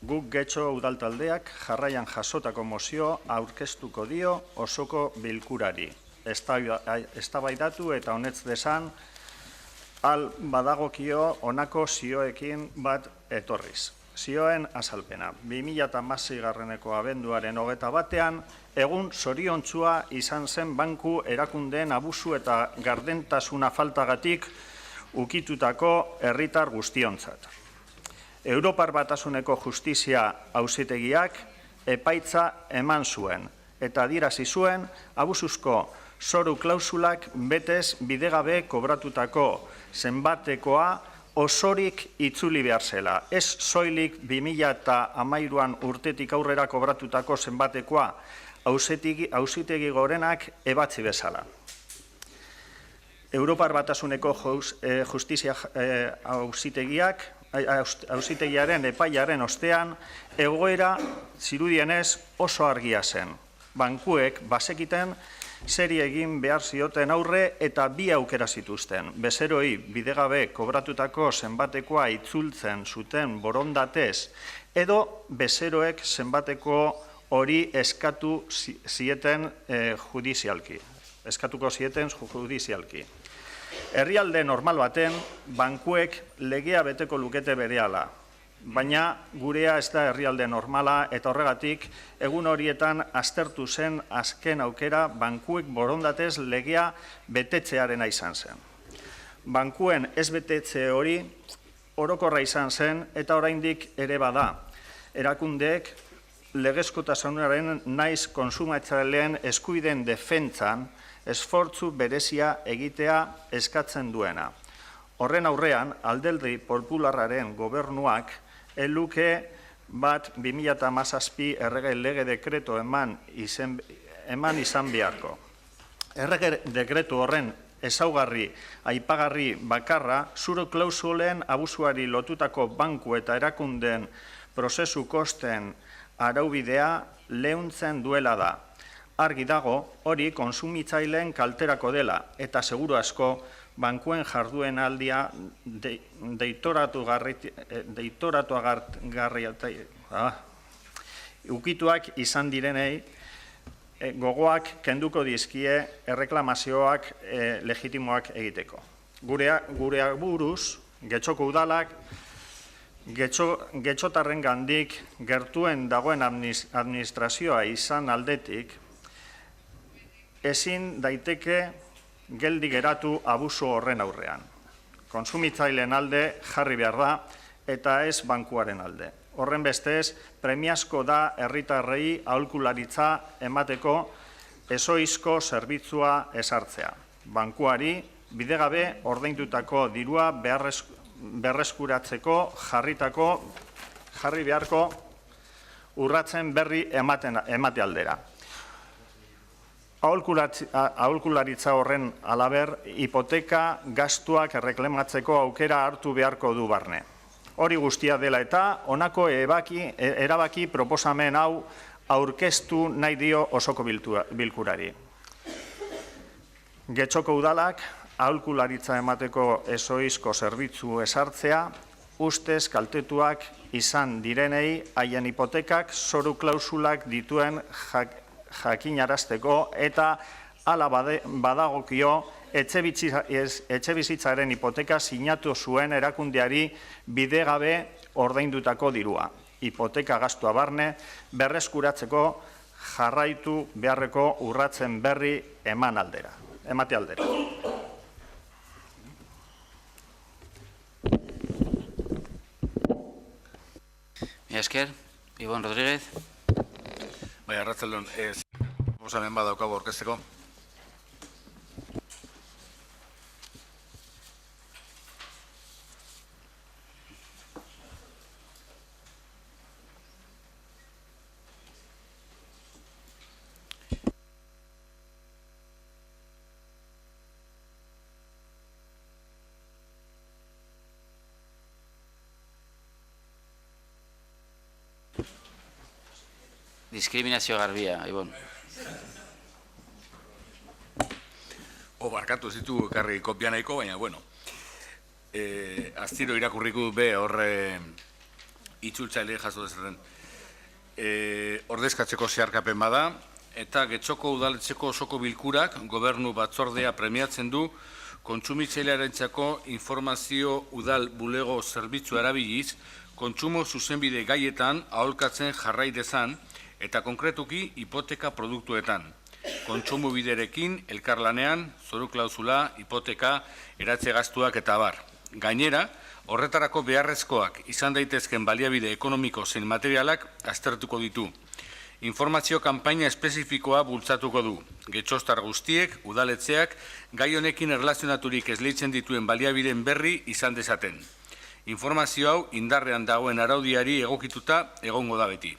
Guk Getxo udaltaldeak jarraian jasotako mozio aurkeztuko dio osoko bilkurari. Eztabaidatu eta honetz desan al badagokio honako zioekin bat etorriz. Zioen azalpena. 2016 abenduaren 21 egun zoriontsua izan zen banku erakundeen abusu eta gardentasuna faltagatik ukitutako herritar guztiontzat. Europar Batasuneko Justizia Auzitegiak epaitza eman zuen eta adierazi zuen abusuzko zoru klausulak betez bidegabe kobratutako zenbatekoa osorik itzuli behar zela. Ez soilik 2013an urtetik aurrera kobratutako zenbatekoa auzitegi gorenak ebatzi bezala. Europar Batasuneko Justizia Auzitegiaren epaiaren ostean egoera zirudienez oso argia zen. Bankuek bazekiten zeri egin behar zioten aurre eta bi aukera zituzten. Bezeroi bidegabe kobratutako zenbatekoa itzultzen zuten borondatez edo bezeroek zenbateko hori eskatu zieten judizialki. Eskatuko zieten judizialki. Herrialde normal baten, bankuek legea beteko lukete berehala. Baina gurea ez da herrialde normala eta horregatik egun horietan aztertu zen azken aukera bankuek borondatez legea betetzearena izan zen. Bankuen ez betetze hori orokorra izan zen eta oraindik ere bada. Erakundeek legezkotasunaren naiz kontsumitzaileen eskubideen defentsan esfortzu berezia egitea eskatzen duena. Horren aurrean, Alderdi Popularraren gobernuak eluke bat 2017 errege lege dekreto eman izan beharko. Errege dekretu horren ezaugarri aipagarri bakarra, zuru klausulen abusuari lotutako banku eta erakundeen prozesu kosten araubidea leuntzen duela da. Argi dago, hori kontsumitzaileen kalterako dela eta seguru asko bankuen jarduen aldia ukituak izan direnei gogoak kenduko dizkie erreklamazioak legitimoak egiteko. Gure buruz, Getxoko udalak, Getxotarren gandik gertuen dagoen administrazioa izan aldetik, ezin daiteke geldi geratu abuso horren aurrean. Kontsumitzaileen alde jarri behar da eta ez bankuaren alde. Horren bestez, premiazko da herritarrei aholkularitza emateko ezoizko zerbitzua ezartzea. Bankuari bidegabe ordaindutako dirua berreskuratzeko jarri beharko urratzen berri emate aldera. Aholkularitza horren alaber, hipoteka gastuak erreklamatzeko aukera hartu beharko du barne. Hori guztia dela eta honako erabaki proposamen hau aurkeztu nahi dio osoko bilkurari. Getxoko udalak aholkularitza emateko ezoizko zerbitzu ezartzea ustez kaltetuak izan direnei haien hipotekak zoru klausulak dituen jakinarazteko eta hala badagokio etxebizitzaren hipoteka sinatu zuen erakundeari bidegabe ordaindutako dirua. Hipoteka gastua barne berreskuratzeko jarraitu beharreko urratzen berri emate aldera. Mila esker, Ibon Rodríguez. Bai, arratsaldeon, proposamen bat daukagu aurkezteko. Diskriminazio garbia, Ibon. Barkatu zitu ekarri kopia nahiko, baina, bueno, aztiro irakurriku be horre itzultzaile jaso dezerren. Ordezkatzeko zeharkapen bada, eta Getxoko udaletxeko osoko bilkurak gobernu batzordea premiatzen du kontsumitzailearentzako informazio udal bulego zerbitzu erabiliz, kontsumo zuzenbide gaietan aholkatzen jarrai dezan, eta konkretuki hipoteka produktuetan. Kontsumo biderekin, elkarlanean, zoru klausula, hipoteka, eratze gastuak eta abar. Gainera, horretarako beharrezkoak izan daitezken baliabide ekonomiko zein materialak aztertuko ditu. Informazio kanpaina espezifikoa bultzatuko du. Getxostar guztiek, udaletzeak, gai honekin erlazionaturik esleitzen dituen baliabideen berri izan dezaten. Informazio hau indarrean dagoen araudiari egokituta egongo da beti.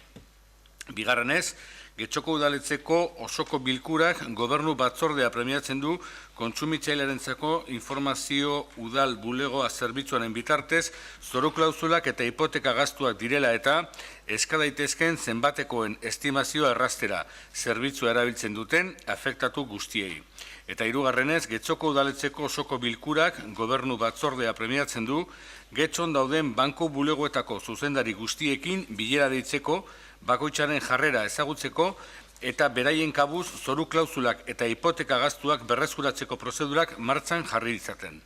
Bigarrenez, Getxoko udaletzeko osoko bilkurak gobernu batzordea premiatzen du kontsumitzailearentzako informazio udal bulegoa zerbitzuaren bitartez, zoru klausulak eta hipoteka gastuak direla eta eska daitezken zenbatekoen estimazioa errastera zerbitzua erabiltzen duten afektatu guztiei. Eta hirugarrenez, Getxoko udaletzeko osoko bilkurak gobernu batzordea premiatzen du Getxon dauden banko bulegoetako zuzendari guztiekin bilera deitzeko, bakoitzaren jarrera ezagutzeko eta beraien kabuz zoru klausulak eta hipoteka gastuak berreskuratzeko prozedurak martxan jarri ditzaten.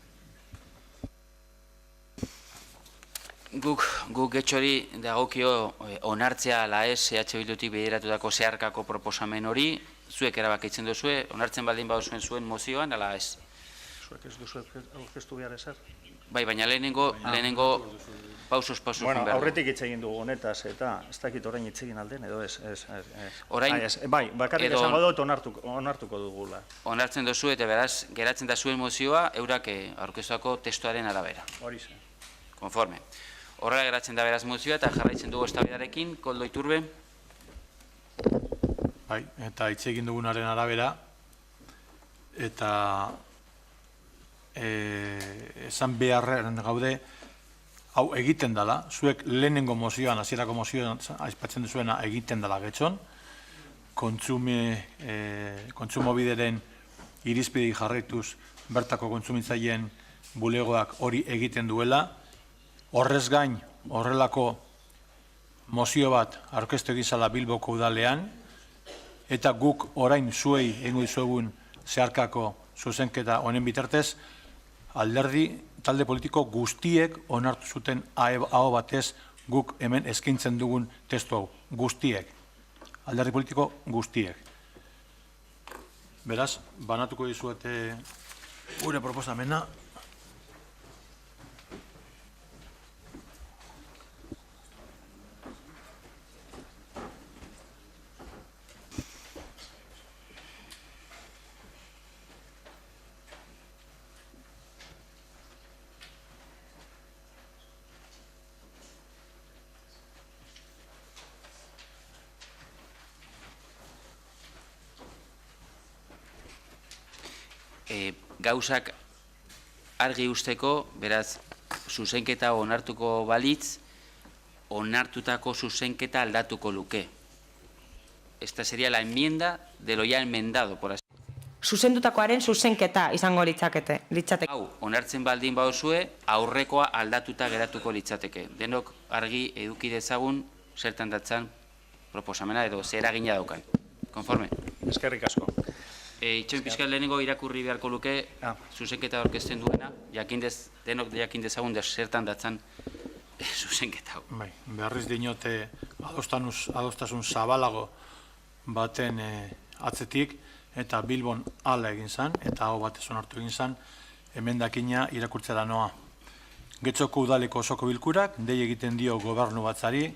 Guk Getxori dagokio onartzea ala ez Bildutik bideratutako zeharkako proposamen hori, zuek erabakitzen duzue, onartzen baldin baduzuen zuen mozioan ala ez? Zuek ez duzu aurkeztu behar ezer? Bai, baina lehenengo pausuz Bueno, aurretik hitz egin dugu honetaz, eta ez dakit orain hitz egin alden, edo ez. Bai, bakarrik esango dut onartuko dugula. Onartzen duzu eta beraz, geratzen da zuen mozioa, eurak aurkeztuako testuaren arabera. Hori zen. Konforme. Horrela geratzen da beraz mozioa eta jarraitzen dugu eztabaidarekin, Koldo Iturbe. Bai, eta hitz egin dugunaren arabera, eta esan beharren gaude, hau egiten dela, zuek lehenengo mozioan, hasierako mozioan aipatzen duzuena egiten dela Getxon, kontsumobideren irizpidei jarraituz bertako kontsumitzaileen bulegoak hori egiten duela, horrez gain horrelako mozio bat aurkeztu egizala Bilboko udalean, eta guk orain zuei egingo dizuegun zeharkako zuzenketa honen bitartez, alderdi talde politiko guztiek onartu zuten aho batez guk hemen eskaintzen dugun testu hau. Guztiek. Alderdi politiko guztiek. Beraz, banatuko dizuete gure proposamena. Gauzak argi usteko, beraz, zuzenketa onartuko balitz, onartutako zuzenketa aldatuko luke. Esta sería la enmienda de lo ya enmendado, por así. zuzendutakoaren zuzenketa izango litzateke. Hau, onartzen baldin bauzue, aurrekoa aldatuta geratuko litzateke. Denok argi eduki dezagun zertan datzan proposamena edo zer eragina daukan. Konforme? Eskerrik asko. Itxoin pixka lehenengo irakurri beharko luke zuzenketa aurkezten duena, denok jakin dezagun zertan datzan zuzenketa hau. Beharriz dinote adostasun zabalago baten atzetik, eta Bilbon ala egin zan, eta hau batez onartu egin zan, emendakina irakurtzea da noa. Getxoko udaleko osoko bilkurak, dei egiten dio gobernu batzari,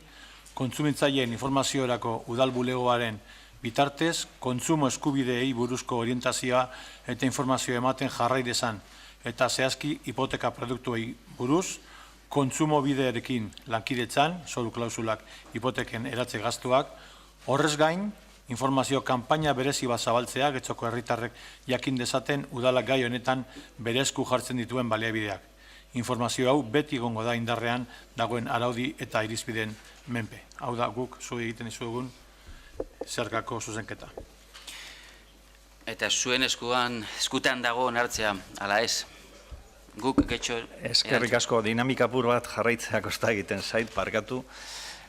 kontsumitzaileen informaziorako udal bulegoaren bitartez, kontsumo eskubideei buruzko orientazioa eta informazio ematen jarrai dezan, eta zehazki hipoteka produktuei buruz, kontsumo bidearekin lankidetzan, zoru klausulak hipoteken eratze gastuak, horrez gain, informazio kanpaina berezi bat zabaltzea, Getxoko herritarrek jakin dezaten udalak gai honetan berezku jartzen dituen baliabideak. Informazio hau beti egongo da indarrean dagoen araudi eta irizpideen menpe. Hau da guk zu egiten izugun zergako zuzenketa. Eta zuen eskutan dago onartzea, ala ez? Guk getxo... Eskerrik asko, dinamika apur bat jarraitzea kosta egiten zait, parkatu.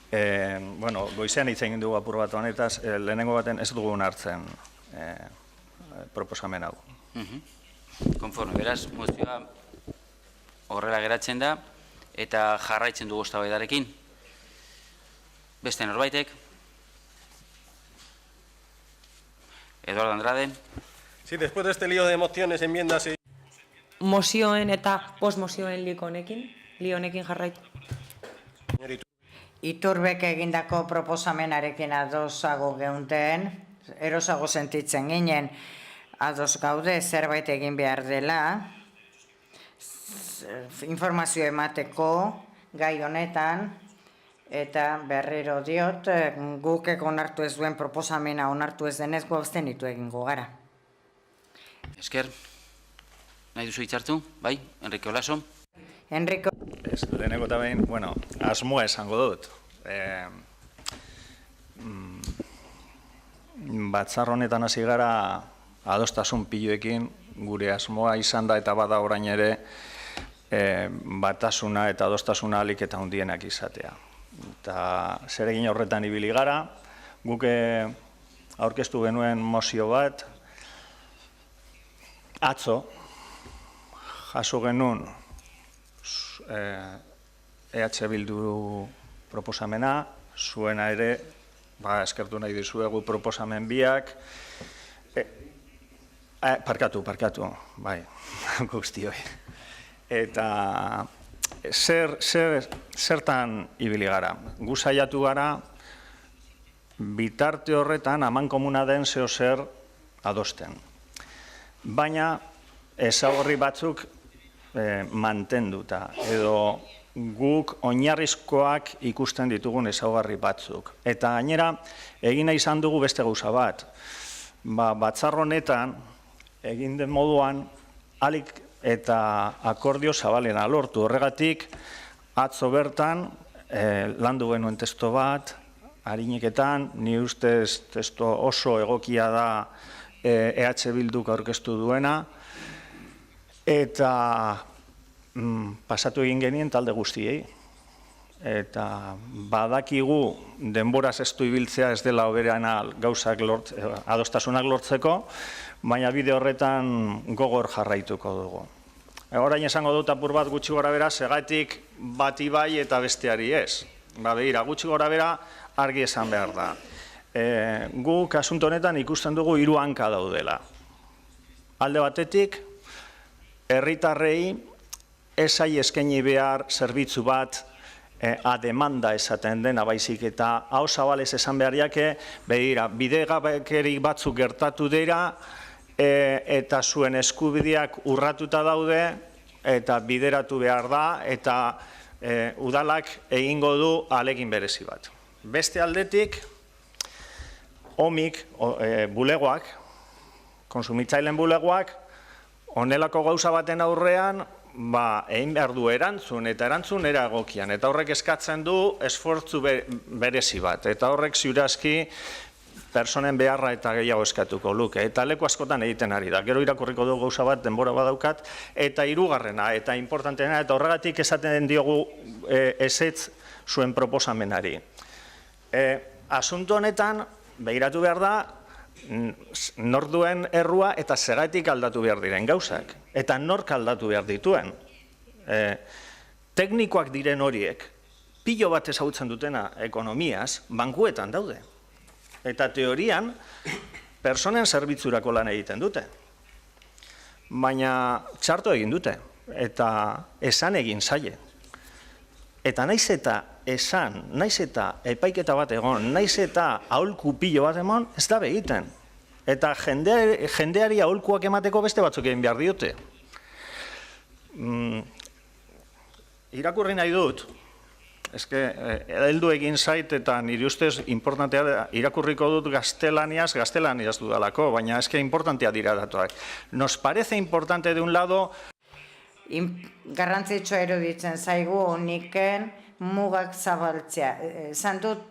Goizean hitz egin dugu apur bat honetaz, lehenengo baten ez dugu onartzen proposamen hau. Konforme, beraz, mozioa horrela geratzen da, eta jarraitzen dugu eztabaidarekin. Beste norbaitek? Eduardo Andrade. Sí, después de este lío de mociones, enmiendas y... Mozioen eta postmozioen li honekin jarraitu. Iturbek egindako proposamenarekin adosago geunten, erosago sentitzen ginen, ados gaude zerbait egin behar dela, informazio emateko gai honetan, eta berriro diot, gukek onartu ez duen proposamena onartu ez denez abstenitu egingo gara. Esker, nahi duzu hitzartu? Bai, Enrique Olaso. Enrico. Lehenengo eta behin, asmoa esango dut. Batzar honetan hasi gara adostasun piloekin, gure asmoa izan da eta bada orain ere batasuna eta adostasuna alik eta hundienak izatea. Eta zer egin horretan ibili gara, guk aurkeztu genuen mozio bat, atzo, jaso genuen EH Bildu proposamena, zuena ere, eskertu nahi dizuegu proposamen biak, parkatu, bai, guztioi. Eta zertan ibili gara? Gu saiatu gara, bitarte horretan amankomuna den zeo zer adosten. Baina ezaugarri batzuk mantenduta, edo guk oinarrizkoak ikusten ditugun ezaugarri batzuk. Eta gainera, egina izan dugu beste gauza bat. Batzar honetan, egin den moduan, alik eta akordio zabalena lortu. Horregatik, atzo bertan, landu genuen testo bat, hariniketan, ni ustez testo oso egokia da EH Bilduk aurkeztu duena, eta pasatu egin genien talde guztiei. Eta badakigu denboraz ez du ibiltzea ez dela hoberena gauzak adostasunak lortzeko, baina bide horretan gogor jarraituko dugu. Orain esango dut apur bat gutxi gora bera, segatik bati bai eta besteari ez. Begira, gutxi gora bera argi esan behar da. Guk asunto honetan ikusten dugu 3 hanka daudela. Alde batetik, herritarrei esai eskaini behar zerbitzu bat a demanda esaten dena baizik eta hau zabalez esan behar jake, begira, bidegabekerik batzuk gertatu dira eta zuen eskubideak urratuta daude eta bideratu behar da eta udalak egingo du ahalegin berezi bat. Beste aldetik, OMIK, bulegoak, konsumitzaileen bulegoak, honelako gauza baten aurrean, egin behar du erantzun, eta erantzun era egokian. Eta horrek eskatzen du esfortzu berezi bat. Eta horrek ziurazki personen beharra eta gehiago eskatuko luke. Eta leku askotan egiten ari da. Gero irakurriko dugu gauza bat, denbora badaukat, eta hirugarrena, eta importanteena, eta horregatik esaten diogu ezetz zuen proposamenari. Asunto honetan, begiratu behar da, nor duen errua eta zergatik aldatu behar diren gauzak. Eta nork aldatu behar dituen. Teknikoak diren horiek, pilo bat ezagutzen dutena ekonomiaz, bankuetan daude. Eta teorian, personen zerbitzurako lan egiten dute. Baina txarto egin dute, eta esan egin zaie. Eta naiz eta esan, naiz eta epaiketa bat egon, naiz eta aholku pilo bat emon, ez da egiten. Eta jendeari aholkuak emateko beste batzuk egin behar diote. Irakurri nahi dut, heldu egin zait eta nire ustez importantea irakurriko dut gaztelaniaz dudalako, baina eske importantea dira datuak. Nos parece importante de un lado... Garrantzitsua eruditzen zaigu honiken mugak zabaltzea. Esan dut,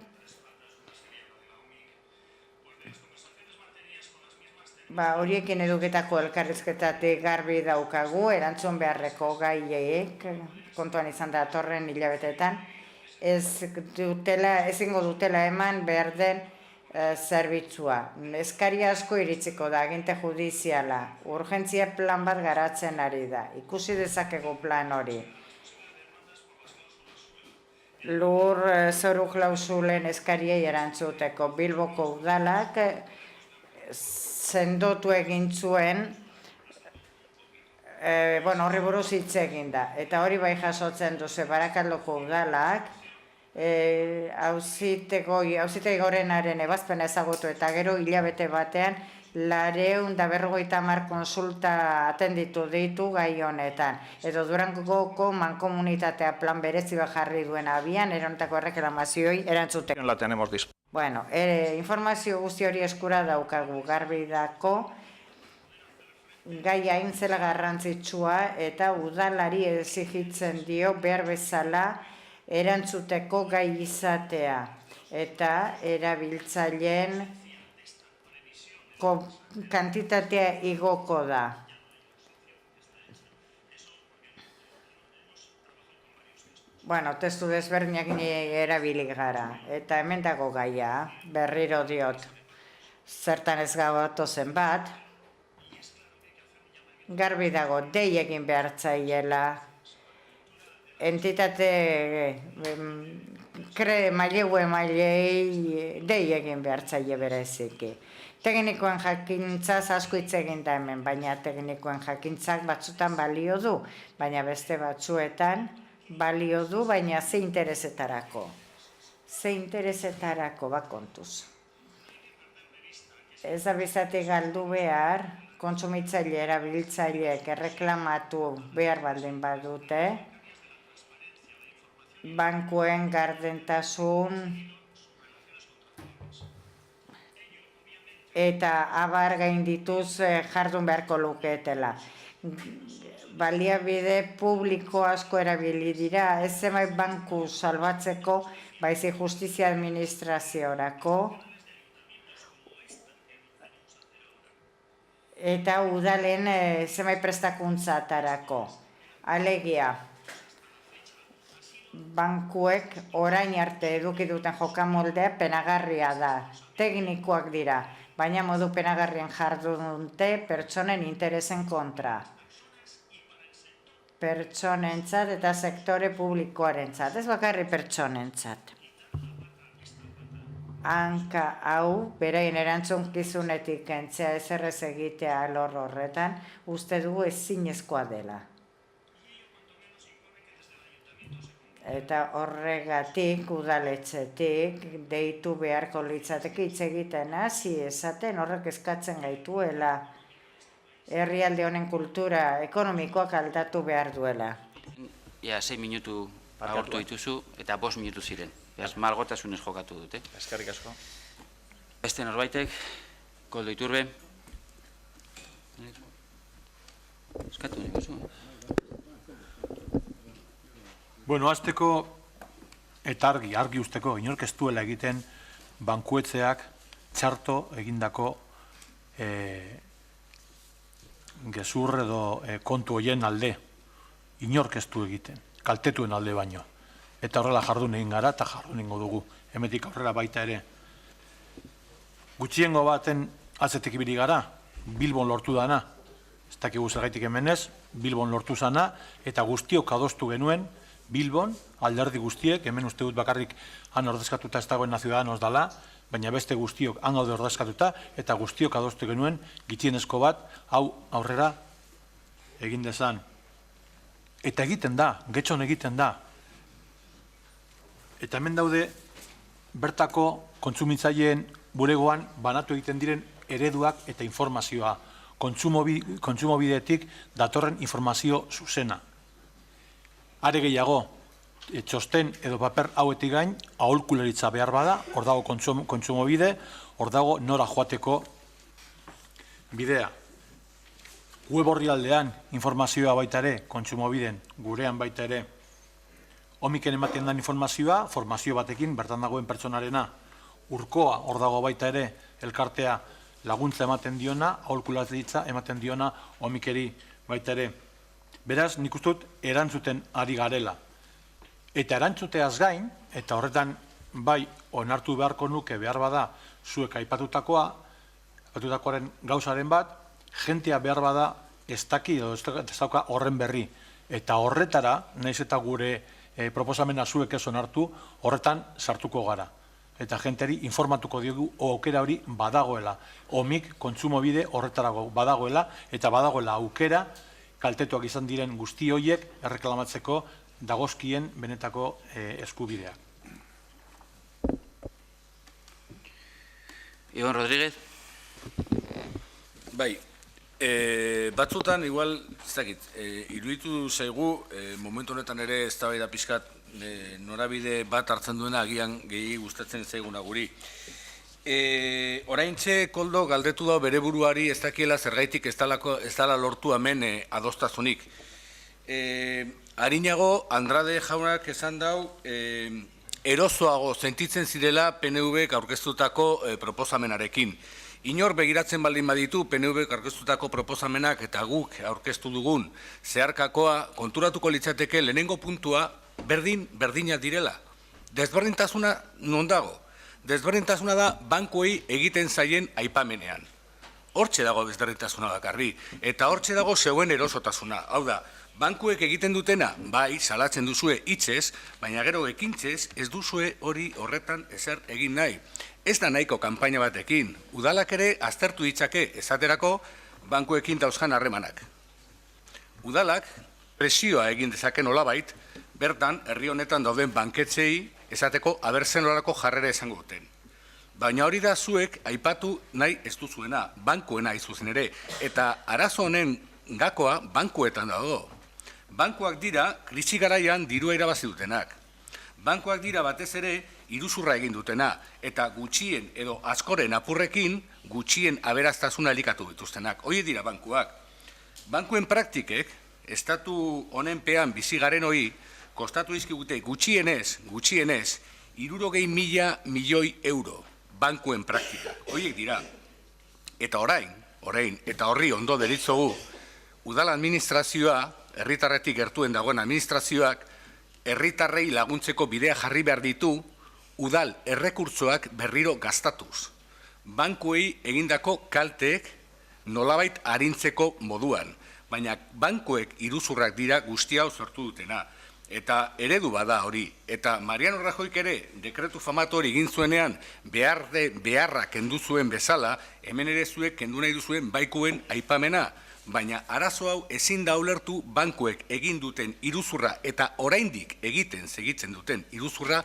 horiekin eduketako elkarrizketatik garbi daukagu, erantzun beharreko gaiek, kontuan izan da atorren hilabetetan, ezingo dutela eman behar den zerbitzua. Eskari asko iritziko da, aginte judiziala, urgentzia plan bat garatzen ari da, ikusi dezakegu plan hori. Lur zoru klausulen eskariei erantzuteko Bilboko udalak sendotu egin zuen, horri buruz hitz egin da, eta hori bai jasotzen duzu Barakaldoko udalak, auzitegi gorenaren ebazpena ezagutu eta gero hilabete batean 450 konsulta atenditu ditu gai honetan. Edo Durangoko mankomunitatea plan berezi bat jarri duen abian, erontako erreklamazioi erantzuteko. Bueno, informazio guzti hori eskura daukagu garbidako, gai hain zela garrantzitsua eta udalari exigitzen dio behar bezala erantzuteko gai izatea eta erabiltzaileen kantitatea igoko da. Testu desberdinak erabili gara eta hemen dago gaia, berriro diot, zertan ez gauatu zen bat, garbi dago, dei egin behartzaiela, entitate mailei dei egin behartzaile bereziki. Teknikoen jakintzaz asko hitz egin da hemen, baina teknikoen jakintzak batzutan balio du, baina beste batzuetan balio du, baina ze interesetarako. Ze interesetarako, kontuz. Ez da bizatik galdu behar, kontsumitzaile erabiltzaileek erreklamatu behar baldin badute, bankuen gardentasun eta abar gaindituz jardun beharko luketela. Baliabide publiko asko erabili dira, ez zenbait banku salbatzeko, baizik justizia administraziorako, eta udalen zenbait prestakuntzatarako. Alegia, bankuek orain arte eduki duten jokamoldea penagarria da, teknikoak dira, baina modu penagarrien jardun dute pertsonen interesen kontra. Pertsonentzat eta sektore publikoarentzat, ez bakarri pertsonentzat. Hanka hau, beraien erantzunkizunetik kentzea ezerrez egitea alor horretan, uste dugu ezinezkoa dela. Eta horregatik, udaletxetik, deitu beharko litzateke hitz egiten hasi esaten horrek eskatzen gaituela herrialde honen kultura ekonomikoak aldatu behar duela. 6 minutu agortu dituzu eta 5 minutu ziren. Malgotasunez jokatu dute. Eskerrik asko. Beste norbaitek, Koldo Iturbe. Eskatu nik oso. Bueno, azteko eta argi usteko, inork ez duela egiten bankuetzeak txarto egindako gezur edo kontu hoien alde, inork ez du egiten, kaltetuen alde baino. Eta horrela jardun egin gara eta jardun egingo dugu, hemetik aurrera baita ere. Gutxiengo baten atzetik ibili gara, Bilbon lortu dana, ez dakigu zergaitik hemenez, Bilbon lortu zana, eta guztiok adostu genuen, Bilbon, alderdi guztiek, hemen uste dut bakarrik han ordezkatuta ez dagoen Ciudadanos dala, baina beste guztiok han gaude ordezkatuta, eta guztiok adostu genuen, gitxienezko bat, hau aurrera egin dezan. Eta egiten da, getxon egiten da. Eta hemen daude, bertako kontsumitzaileen bulegoan banatu egiten diren ereduak eta informazioa. Kontsumobidetik datorren informazio zuzena. Are gehiago, txosten edo paper hauetik gain, aholkularitza behar bada, hor dago kontsumobide, hor dago nora joateko bidea. Web orrialdean informazioa baita ere, kontsumobiden, gurean baita ere, omiken ematen den informazioa, formazio batekin, bertan dagoen pertsonarena, urkoa hor dago baita ere, elkartea laguntza ematen diona, aholkularitza ematen diona, omikeri baita ere. Beraz, nik uste dut erantzuten ari garela. Eta erantzuteaz gain, eta horretan bai onartu beharko nuke behar bada zuek aipatutakoaren gauzaren bat, jentea behar bada ez daki edo ez dauka horren berri. Eta horretara, nahiz eta gure proposamena zuek ez onartu, horretan sartuko gara. Eta jenteri informatuko diogu aukera hori badagoela. Omik kontsumobide horretarago badagoela, eta badagoela aukera kaltetuak izan diren guzti horiek erreklamatzeko dagozkien benetako eskubideak. Igon Rodríguez. Bai, batzutan, igual, ez dakit, iruditu zaigu, momentu honetan ere eztabaida pixkat norabide bat hartzen duena agian gehi gustatzen zaiguna guri. Oraintxe Koldo galdetu da bere buruari ez dakiela zergaitik ez dala lortu hemen adostasunik. Arinago, Andrade jaunak esan dau, erosoago sentitzen zirela PNV aurkeztutako proposamenarekin. Inor begiratzen baldin baditu PNV aurkeztutako proposamenak eta guk aurkeztu dugun zeharkakoa konturatuko litzateke lehenengo puntua berdina direla. Desberdintasuna non dago? Desberdintasuna da bankuei egiten zaien aipamenean. Hortxe dago desberdintasuna bakarri, eta hortxe dago zeuen erosotasuna. Hau da, bankuek egiten dutena, bai, salatzen duzue hitzez, baina gero ekintzez ez duzue hori horretan ezer egin nahi. Ez da nahiko kanpaina batekin, udalak ere aztertu ditzake esaterako bankuekin dauzkan harremanak. Udalak presioa egin dezake nolabait, bertan, herri honetan dauden banketzei esateko abertzen horako jarrera esango duten. Baina hori da zuek aipatu nahi ez duzuena, bankuena izuzen ere, eta arazo honen gakoa bankuetan dago. Bankuak dira krisi garaian dirua irabazi dutenak. Bankuak dira batez ere iruzurra egin dutena, eta gutxien edo askoren apurrekin gutxien aberastasuna elikatu dituztenak. Hoi dira bankuak. Bankuen praktikek, estatu honen pean bizi garen hori, kostatu izkigute gutxienez, 60.000 milioi euro bankuen praktika. Horiek dira. Eta orain, eta horri ondo deritzogu, udal administrazioa, herritarretik gertuen dagoen administrazioak, herritarrei laguntzeko bidea jarri behar ditu, udal errekurtsoak berriro gaztatuz. Bankuei egindako kalteek nolabait arintzeko moduan, baina bankuek iruzurrak dira guzti hau sortu dutena. Eta eredu bada hori, eta Mariano Rajoyk ere dekretu famatu hori egin zuenean beharra kendu zuen bezala, hemen ere zuek kendu nahi duzuen baikuen aipamena, baina arazo hau ezin da ulertu bankuek egin duten iruzurra eta oraindik egiten segitzen duten iruzurra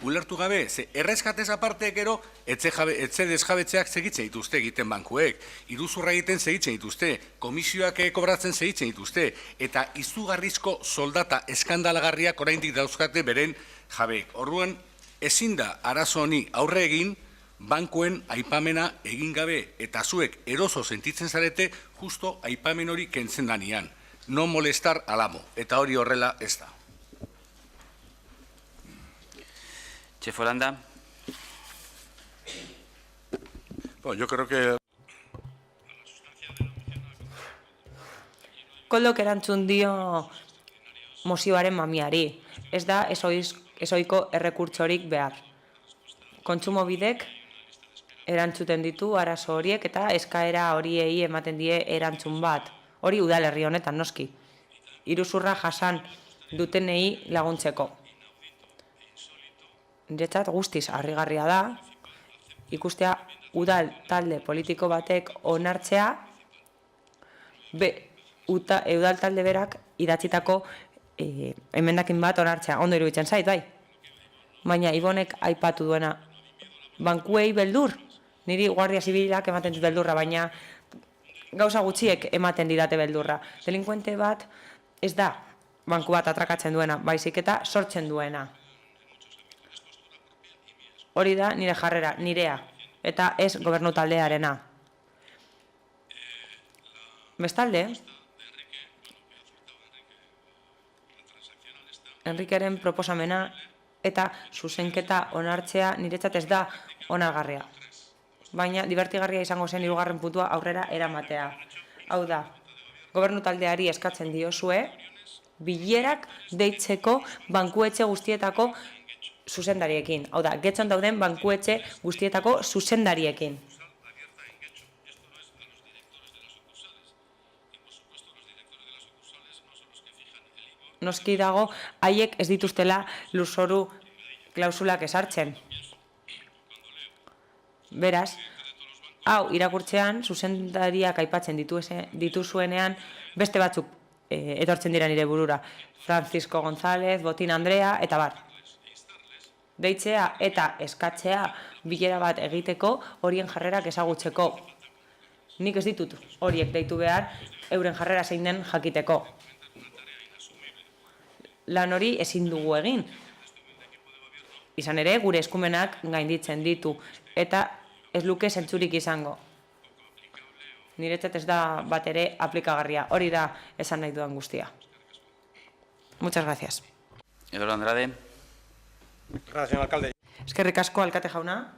ulertu gabe, ze erreskatez aparte gero etxe desjabetzeak segitzen dituzte egiten bankuek, iruzurra egiten segitzen dituzte, komisioak kobratzen segitzen dituzte, eta izugarrizko soldata eskandalagarriak oraindik dauzkate beren jabeek. Orduan, ezin da arazo honi aurre egin, bankuen aipamena egin gabe, eta zuek eroso sentitzen zarete, justo aipamen hori kentzen danian. No molestar al amo, eta hori horrela ez da. Bueno, yo creo que... Koldok erantzun dio mozioaren mamiari. Ez da ezoiko errekurtsorik behar. Kontsumobidek erantzuten ditu arazo horiek eta eskaera horiei ematen die erantzun bat. Hori udalerri honetan noski. Iruzurra jasan dutenei laguntzeko. Niretzat guztiz harrigarria da, ikustea udal talde politiko batek onartzea, udal talde berak idatzitako emendakin bat onartzea. Ondo iruditzen zait, bai. Baina Ibonek aipatu duena, bankuei beldur, niri Guardia Zibilak ematen dut beldurra, baina gauza gutxiek ematen didate beldurra. Delinkuente bat ez da banku bat atrakatzen duena, baizik eta sortzen duena. Hori da nire jarrera, nirea, eta ez gobernu taldearena. Bestalde, Enrikeren proposamena eta zuzenketa onartzea niretzat ez da onargarria. Baina divertigarria izango zen hirugarren puntua aurrera eramatea. Hau da, gobernu taldeari eskatzen diozue, bilerak deitzeko bankuetxe guztietako zuzendariekin. Hau da, Getxon dauden bankuetxe guztietako zuzendariekin. Noski dago, haiek ez dituztela lurzoru klausulak esartzen. Beraz, hau irakurtzean, zuzendariak aipatzen dituzuenean, beste batzuk etortzen dira nire burura. Francisco González, Botín Andrea, eta bar. Deitzea eta eskatzea bilera bat egiteko, horien jarrerak ezagutzeko. Nik ez ditut horiek deitu behar, euren jarrera zein den jakiteko. Lan hori ezin dugu egin. Izan ere, gure eskumenak gainditzen ditu, eta ez luke zentzurik izango. Niretzat ez da bat ere aplikagarria. Hori da esan nahi dudan guztia. Muchas gracias. Eduardo Andrade. Gracias, señor alcalde. Eskerrik asko, alkate jauna.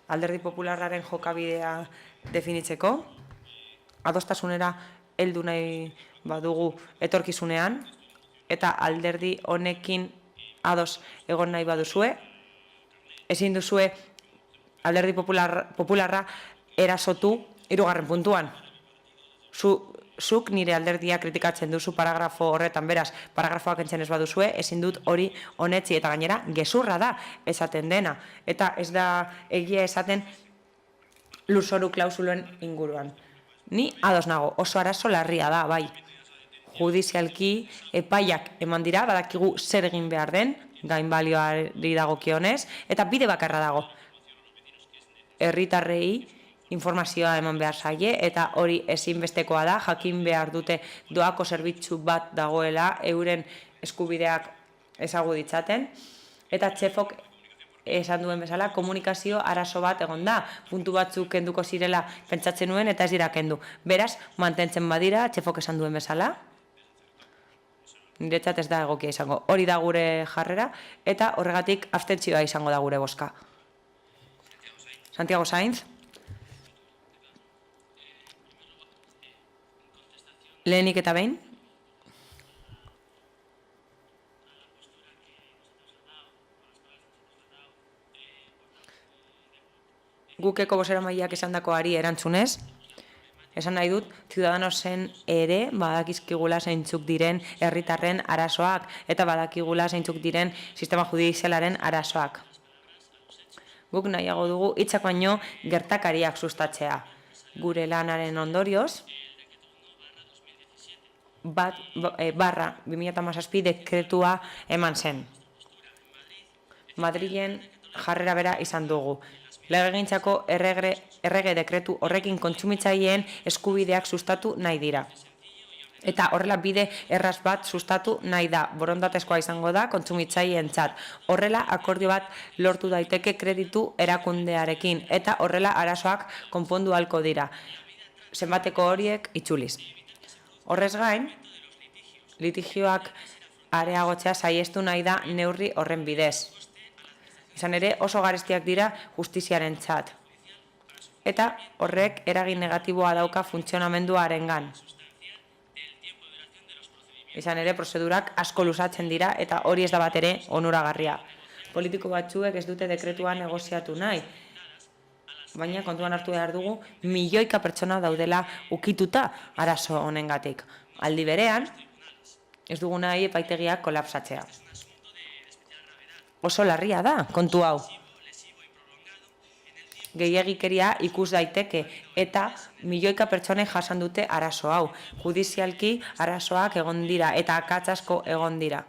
Alderdi Popularraren jokabidea definitzeko. Adostasunera heldu nahi badugu etorkizunean, eta alderdi honekin ados egon nahi baduzue, ezin duzue alderdi popularra erasotu 3. puntuan. Zuk nire alderdia kritikatzen duzu paragrafo horretan, beraz, paragrafoak entzen ez baduzue, ezin dut hori onetzi, eta gainera, gezurra da esaten dena, eta ez da egia esaten lurzoru klausuloen inguruan. Ni ados nago, oso arazo larria da, bai. Judizialki epaiak eman dira, badakigu zer egin behar den, gainbalioari dagokionez, eta bide bakarra dago. Herritarrei informazioa eman behar zaie, eta hori ezinbestekoa da, jakin behar dute doako zerbitzu bat dagoela, euren eskubideak ezagu ditzaten, eta txefok esan duen bezala, komunikazio arazo bat egon da, puntu batzuk kenduko zirela pentsatzen nuen, eta ez dira kendu. Beraz, mantentzen badira, txefok esan duen bezala, niretzat ez da egokia izango. Hori da gure jarrera, eta horregatik abstentzioa izango da gure bozka. Santiago Sainz. Lehenik eta behin. Gukeko bozeramaileak esandakoari erantzunez, esan nahi dut, Ciudadanosen ere badakizkigula zeintzuk diren herritarren arazoak eta badakigula zeintzuk diren sistema judizialaren arazoak. Guk nahiago dugu hitzak baino gertakariak sustatzea. Gure lanaren ondorioz, barra 2017 dekretua eman zen. Madrilen jarrera bera izan dugu. Legegintzako errege dekretu horrekin kontsumitzaileen eskubideak sustatu nahi dira. Eta horrela bide erraz bat sustatu nahi da, borondatezkoa izango da kontsumitzaileentzat. Horrela akordio bat lortu daiteke kreditu erakundearekin, eta horrela arazoak konpondu ahalko dira. Zenbateko horiek itzuliz. Horrez gain, litigioak areagotzea saiestu nahi da neurri horren bidez. Izan ere oso garestiak dira justiziaren txat. Eta horrek eragin negatiboa dauka funtzionamenduarengan. Izan ere prozedurak asko luzatzen dira eta hori ez da bat ere onuragarria. Politiko batzuek ez dute dekretua negoziatu nahi, baina kontuan hartu behar dugu milioika pertsona daudela ukituta arazo honengatik. Aldi berean, ez dugu nahi epaitegiak kolapsatzea. Oso larria da, kontu hau. Gehiegikeria ikus daiteke eta milioika pertsonek jasan dute arazo hau. Judizialki arazoak egon dira eta akats asko egon dira.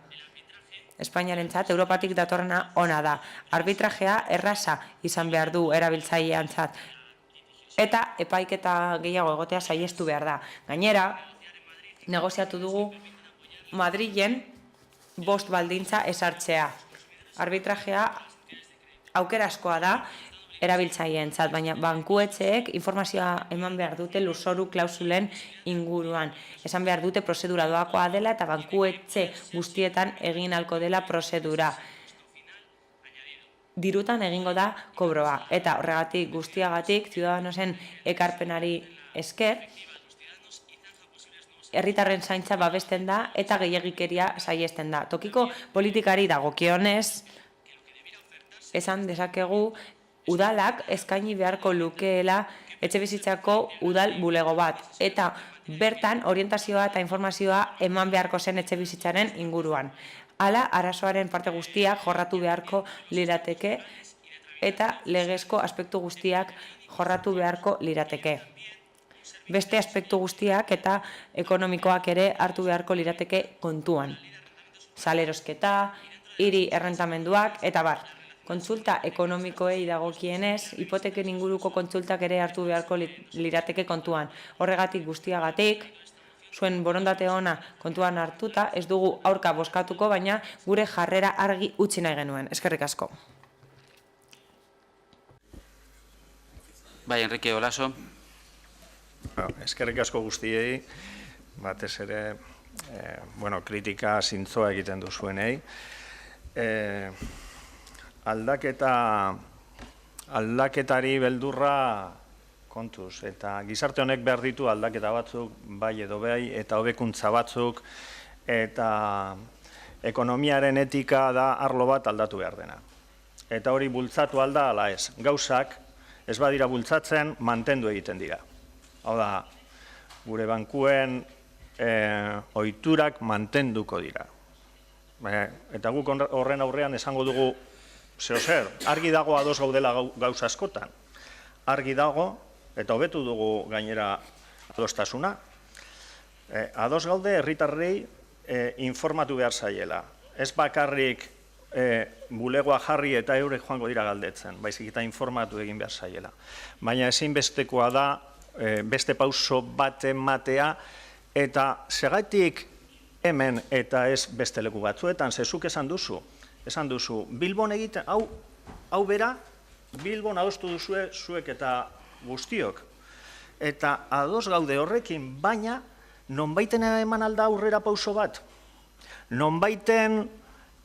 Espainiarentzat Europatik datorrena ona da. Arbitrajea erraza izan behar du erabiltzaileantzat. Eta epaiketa gehiago egotea saihestu behar da. Gainera, negoziatu dugu Madrilen 5 baldintza ezartzea. Arbitrajea aukera askoa da erabiltzaileentzat, baina bankuetxeek informazioa eman behar dute lurzoru klausulen inguruan. Esan behar dute prozedura doakoa dela eta bankuetxe guztietan egin ahalko dela prozedura. Dirutan egingo da kobroa. Eta horregatik guztiagatik, Ciudadanosen ekarpenari esker, herritarren zaintza babesten da eta gehiegikeria saihesten da. Tokiko politikari dagokionez, esan dezakegu, udalak eskaini beharko lukeela etxebizitzako udal bulego bat. Eta bertan orientazioa eta informazioa eman beharko zen etxebizitzaren inguruan. Hala, arazoaren parte guztiak jorratu beharko lirateke eta legezko aspektu guztiak jorratu beharko lirateke. Beste aspektu guztiak eta ekonomikoak ere hartu beharko lirateke kontuan. Salerosketa, hiri errentamenduak eta bar. Kontsulta ekonomikoei dagokienez, hipoteken inguruko kontsultak ere hartu beharko lirateke kontuan. Horregatik guztiagatik, zuen borondate ona kontuan hartuta, ez dugu aurka bozkatuko, baina gure jarrera argi utzi nahi genuen. Eskerrik asko. Bai, Enrique Olaso. Eskerrik asko guztiei, batez ere, kritika zintzoa egiten duzuenei. Aldaketari beldurra kontuz, eta gizarte honek behar ditu aldaketa batzuk, bai edo bai, eta hobekuntza batzuk, eta ekonomiaren etika da arlo bat aldatu behar dena. Eta hori bultzatu alda ala ez. Gauzak, ez badira bultzatzen, mantendu egiten dira. Hau da, gure bankuen ohiturak mantenduko dira. Eta guk horren aurrean esango dugu, zer, argi dago ados gaudela gauza askotan. Argi dago, eta hobetu dugu gainera adostasuna. Ados gaude herritarrei informatu behar zaiela. Ez bakarrik bulegoa jarri eta eurek joango dira galdetzen, baizik eta informatu egin behar zaiela. Baina ezinbestekoa da, beste pauso bat ematea, eta segatik hemen eta ez beste leku batzuetan, zezuk esan duzu, Bilbon egiten, hau bera, Bilbon adostu duzue zuek eta guztiok. Eta ados gaude horrekin, baina nonbaiten eman alda aurrera pauso bat. Nonbaiten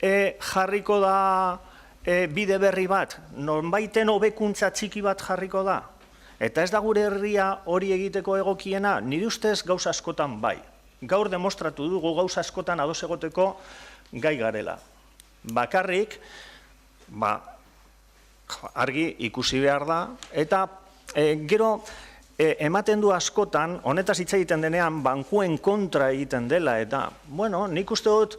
jarriko da bide berri bat, nonbaiten hobekuntza txiki bat jarriko da. Eta ez da gure herria hori egiteko egokiena, nire ustez gauza askotan bai. Gaur demostratu dugu gauza askotan ados egoteko gai garela. Bakarrik, argi ikusi behar da, eta gero ematen du askotan, honetaz hitz egiten denean, bankuen kontra egiten dela, eta, nik uste dut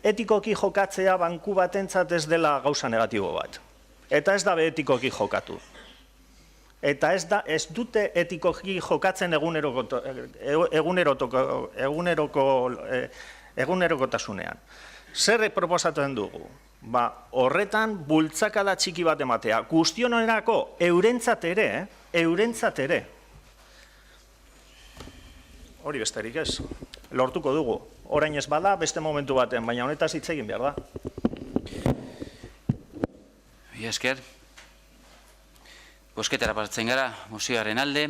etikoki jokatzea banku batentzat ez dela gauza negatibo bat. Eta ez da etikoki jokatu. Eta ez dute etikoki jokatzen egunerokotasunean. Zer proposatzen dugu? Horretan bultzakada txiki bat ematea. Guztionerako eurentzat ere. Hori besterik ez. Lortuko dugu. Orain ez bada, beste momentu baten, baina honetaz hitz egin behar da. Esker. Bosketara pasatzen gara, mozioaren alde.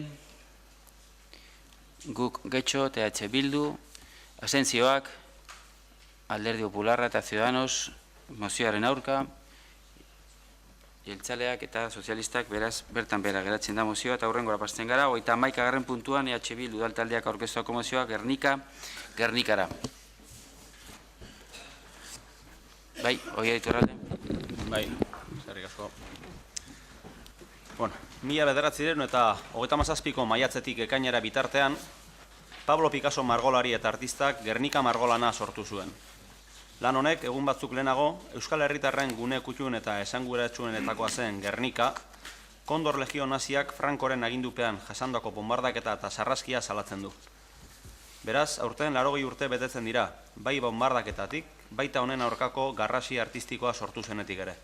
Guk Getxo, TH Bildu, Asentzioak, Alderdi Popularra eta Ciudadanos, mozioaren aurka, jeltzaleak eta sozialistak beraz bertan bera geratzen da mozioa eta hurrengora pasten gara. 31. puntuan EH Bildu udaltaldeak aurkeztuako mozioa Gernikara. Bai, Oia Iturralde. Bai, eskerrik asko. Bueno, 1937ko maiatzetik ekainera bitartean, Pablo Picasso margolari eta artistak Gernika margolana sortu zuen. Lan honek, egun batzuk lehenago, Euskal Herritarren gune kutxun eta esanguratsuenetakoa zen Gernika, Kondor Legio naziak Frankoren agindupean jasandako bombardaketa eta sarraskia salatzen du. Beraz, aurten 80 urte betetzen dira, bai bombardaketatik, baita honen aurkako garrasi artistikoa sortu zenetik ere.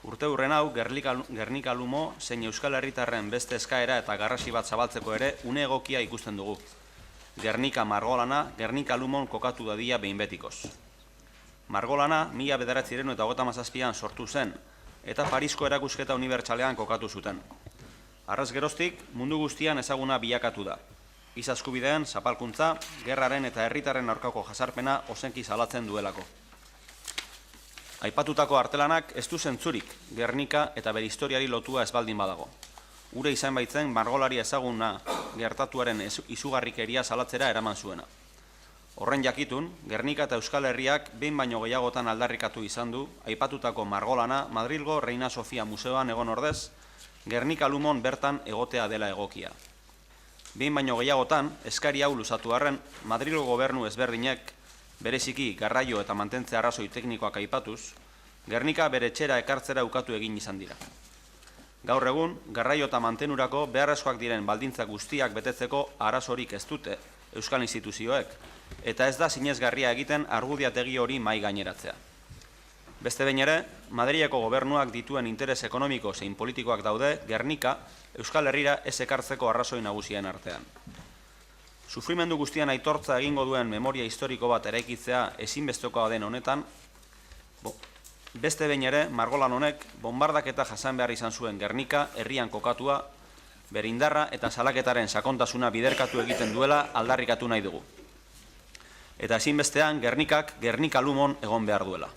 Urte hurren hau, Gernika Lumo, zein Euskal Herritarren beste eskaera eta garrasi bat zabaltzeko ere une egokia ikusten dugu. Gernika margolana, Gernika Lumon kokatu dadia behin betikoz. Margolana, 1957an sortu zen, eta Parisko erakusketa unibertsalean kokatu zuten. Arraz geroztik, mundu guztian ezaguna bilakatu da. Giza eskubideen, zapalkuntza, gerraren eta herritarren aurkako jasarpena ozenki salatzen duelako. Aipatutako artelanak ez du zentzurik Gernika eta bere historiari lotua ez baldin badago. Ure izan baitzen margolari ezaguna gertatuaren izugarrikeria salatzera eraman zuena. Horren jakitun, Gernika eta Euskal Herriak behin baino gehiagotan aldarrikatu izan du, aipatutako margolana Madrilgo Reina Sofia Museoan egon ordez, Gernika Lumon bertan egotea dela egokia. Behin baino gehiagotan, eskari hau luzatu arren, Madrilgo gobernu ezberdinek, bereziki garraio eta mantentze arrazoi teknikoak aipatuz, Gernika bere etxera ekartzera ukatu egin izan dira. Gaur egun, garraio eta mantenurako beharrezkoak diren baldintzak guztiak betetzeko arazorik ez dute Euskal instituzioek, eta ez da sinesgarria egiten argudiategi hori mai gaineratzea. Beste behin ere, Madrileko gobernuak dituen interes ekonomiko zein politikoak daude Gernika Euskal Herrira ez ekartzeko arrazoi nagusien artean. Sufrimendu guztian aitortza egingo duen memoria historiko bat eraikitzea ezinbestekoa den honetan, beste behin ere, margolan honek bombardaketa jasan behar izan zuen Gernika herrian kokatua, bere indarra eta salaketaren sakontasuna biderkatu egiten duela aldarrikatu nahi dugu. Eta ezinbestean Gernikak Gernika Lumon egon behar duela.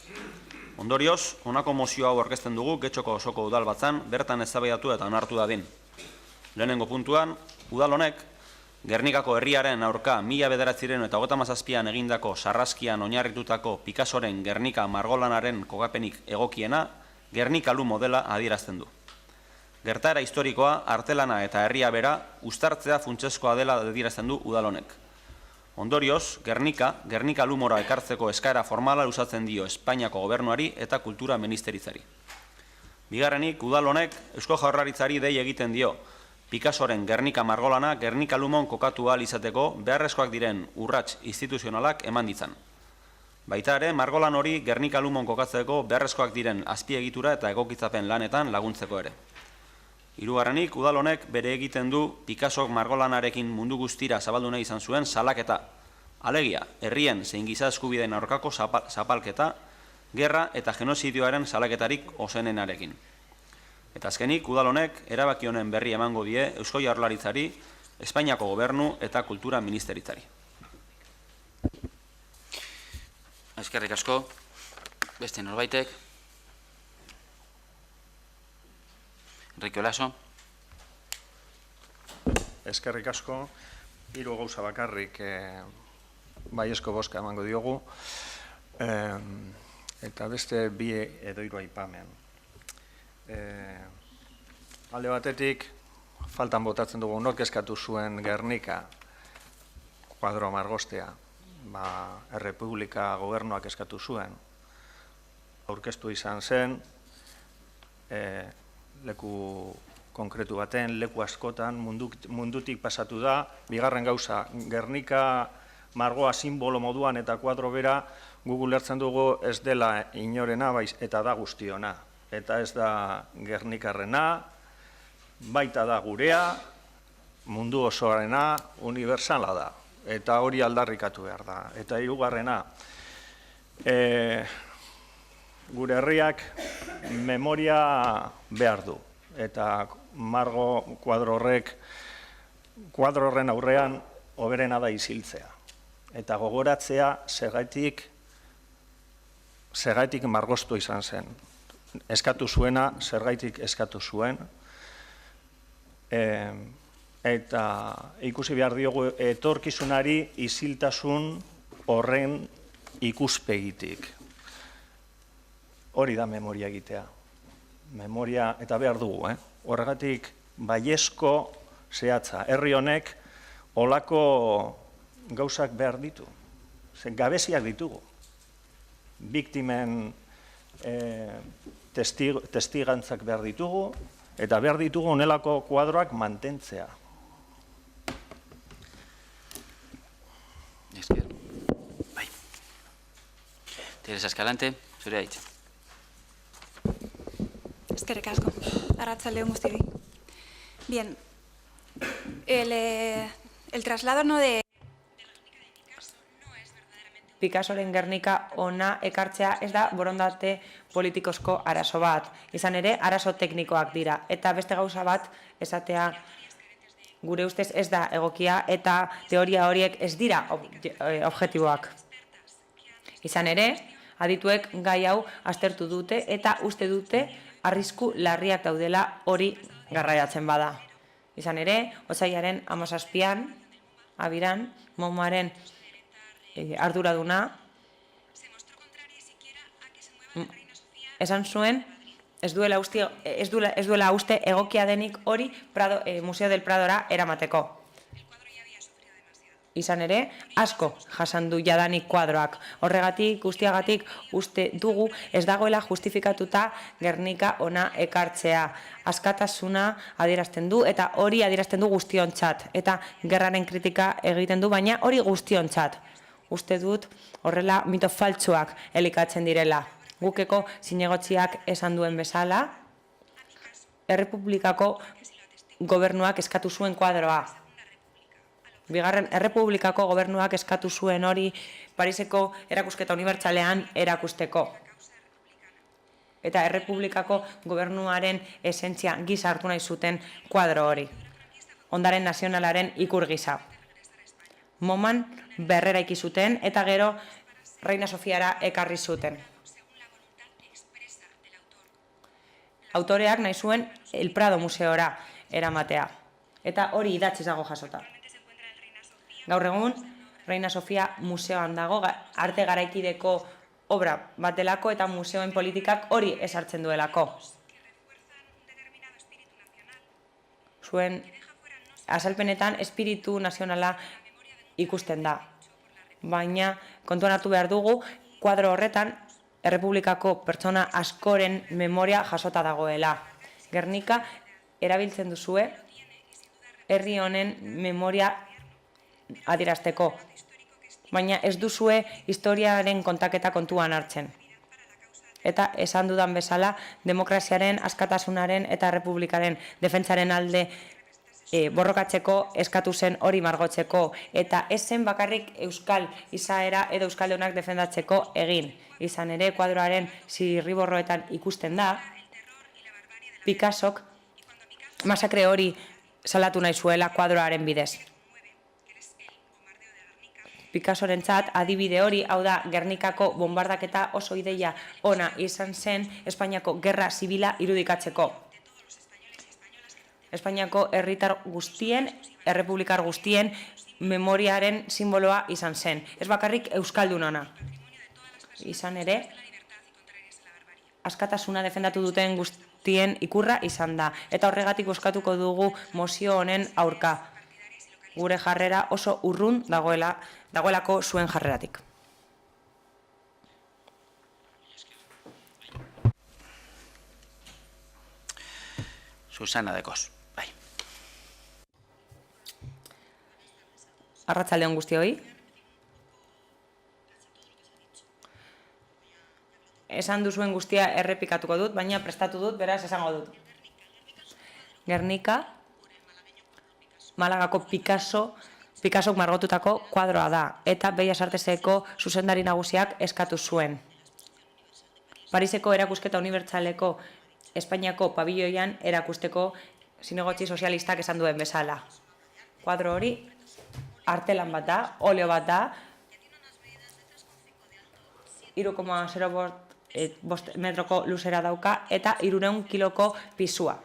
Ondorioz, honako mozio hau aurkezten dugu Getxoko osoko udalbatzan bertan eztabaidatu eta onartu dadin. Lehenengo puntuan, udal honek Gernikako herriaren aurka 1957an egindako sarraskian oinarritutako Picassoren Gernika margolanaren kokapenik egokiena Gernika Lumo dela adierazten du. Gertaera historikoa, artelana eta herria bera uztartzea funtsezkoa dela adierazten du udal honek. Ondorioz, Gernika Lumora ekartzeko eskaera formala luzatzen dio Espainiako gobernuari eta kultura ministeritzari. Bigarrenik, udal honek Eusko Jaurlaritzari dei egiten dio Picassoren Gernika margolana Gernika Lumon kokatu ahal izateko beharrezkoak diren urrats instituzionalak eman ditzan. Baita ere, margolan hori Gernika Lumon kokatzeko beharrezkoak diren azpiegitura eta egokitzapen lanetan laguntzeko ere. Hirugarrenik, udal honek bere egiten du Picassok margolanarekin mundu guztira zabaldu nahi izan zuen salaketa. Alegia, herrien zein giza eskubideen aurkako zapalketa, gerra eta genozidioaren salaketarik osenenarekin. Eta azkenik, udal honek erabaki honen berri emango die Eusko Jaurlaritzari, Espainiako gobernu eta kultura ministeritzari. Eskerrik asko, beste norbaitek. Enrique Olaso. Eskerrik asko, 3 gauza bakarrik baiezko bozka emango diogu, eta beste 2 edo 3 aipamen. Alde batetik, faltan botatzen dugu nork eskatu zuen Gernika kuadro margostea, Errepublika gobernuak eskatu zuen, aurkeztu izan zen, leku konkretu baten, leku askotan, mundutik pasatu da. Bigarren gauza, Gernika margoa simbolo moduan eta kuadro bera gu ulertzen dugu ez dela inorena eta da guztiona. Eta ez da Gernikarrena, baita da gurea, mundu osoarena, universala da. Eta hori aldarrikatu behar da. Eta hirugarrena, gure herriak memoria behar du. Eta margo kuadro horren aurrean hoberena da isiltzea. Eta gogoratzea segaitik margostu izan zen. eskatu zuena, zergaitik eskatu zuen, eta ikusi behar diogu etorkizunari isiltasun horren ikuspegitik. Hori da memoria egitea. Memoria, eta behar dugu, horregatik baiezko zehatza. Herri honek olako gauzak behar ditu. Gabeziak ditugu. Biktimen testigantzak behar ditugu, eta behar ditugu honelako kuadroak mantentzea. Esker. Bai. Teresa Escalante, zure haitza. Eskerrik asko. Arratsalde on guztioi. Bien. El traslado no de Picassoren Gernika ona ekartzea ez da borondate politikozko arazo bat. Izan ere, arazo teknikoak dira. Eta beste gauza bat, esatea gure ustez ez da egokia eta teoria horiek ez dira objektiboak. Izan ere, adituek gai hau aztertu dute eta uste dute arrisku larriak daudela hori garraiatzen bada. Izan ere, otsailaren 17an, Abiran, MoMaren arduraduna, esan zuen ez duela uste egokia denik hori Museo del Pradora eramateko. Izan ere, asko jasan du jadanik kuadroak. Horregatik, guztiagatik uste dugu ez dagoela justifikatuta Gernika ona ekartzea. Askatasuna adierazten du eta hori adierazten du guztiontzat. Eta gerraren kritika egiten du, baina hori guztiontzat. Uste dut horrela mito faltsuak elikatzen direla. Gukeko zinegotziak esan duen bezala, Errepublikako gobernuak eskatu zuen kuadroa. Bigarren, Errepublikako gobernuak eskatu zuen hori Pariseko erakusketa unibertsalean erakusteko. Eta Errepublikako gobernuaren esentzia gisa hartu nahi zuten kuadro hori. Ondaren nazionalaren ikur gisa. MoMan berreraiki zuten eta gero Reina Sofiara ekarri zuten. Autoreak nahi zuen El Prado museora eramatea. Eta hori idatziz dago jasota. Gaur egun, Reina Sofia museoan dago, arte garaikideko obra bat delako eta museoen politikak hori esartzen duelako. Zuen azalpenetan espiritu nazionala ikusten da. Baina kontuan hartu behar dugu, kuadro horretan Errepublikako pertsona askoren memoria jasota dagoela. Gernika erabiltzen duzue herri honen memoria adierazteko. Baina ez duzue historiaren kontaketa kontuan hartzen. Eta esan dudan bezala, demokraziaren, askatasunaren eta errepublikaren defentsaren alde borrokatzeko eskatu zen hori margotzeko. Eta ez zen bakarrik euskal izaera edo euskaldunak defendatzeko egin. Izan ere, kuadroaren zirriborroetan ikusten da, Picassok masakre hori salatu nahi zuela kuadroaren bidez. Picassorentzat adibide hori, hau da, Gernikako bombardaketa oso ideia ona izan zen Espainiako gerra zibila irudikatzeko. Espainiako herritar guztien, errepublikar guztien memoriaren simboloa izan zen. Ez bakarrik euskaldun ona. Izan ere, askatasuna defendatu duten guztien ikurra izan da. Eta horregatik bozkatuko dugu mozio honen aurka. Gure jarrera oso urrun dagoelako zuen jarreratik. Susana de Cos, bai. Arratsalde on guztioi. Esan duzuen guztia errepikatuko dut, baina prestatu dut, beraz esango dut. Gernika, Malagako Picassok margotutako kuadroa da, eta Bellas Arteseko zuzendari nagusiak eskatu zuen. Pariseko erakusketa unibertsaleko Espainiako pabilloian erakusteko zinegotzi sozialistak esan duen bezala. Kuadro hori artelan bat da, oleo bat da, 3,05 5 metroko luzera dauka eta 300 kiloko pisua.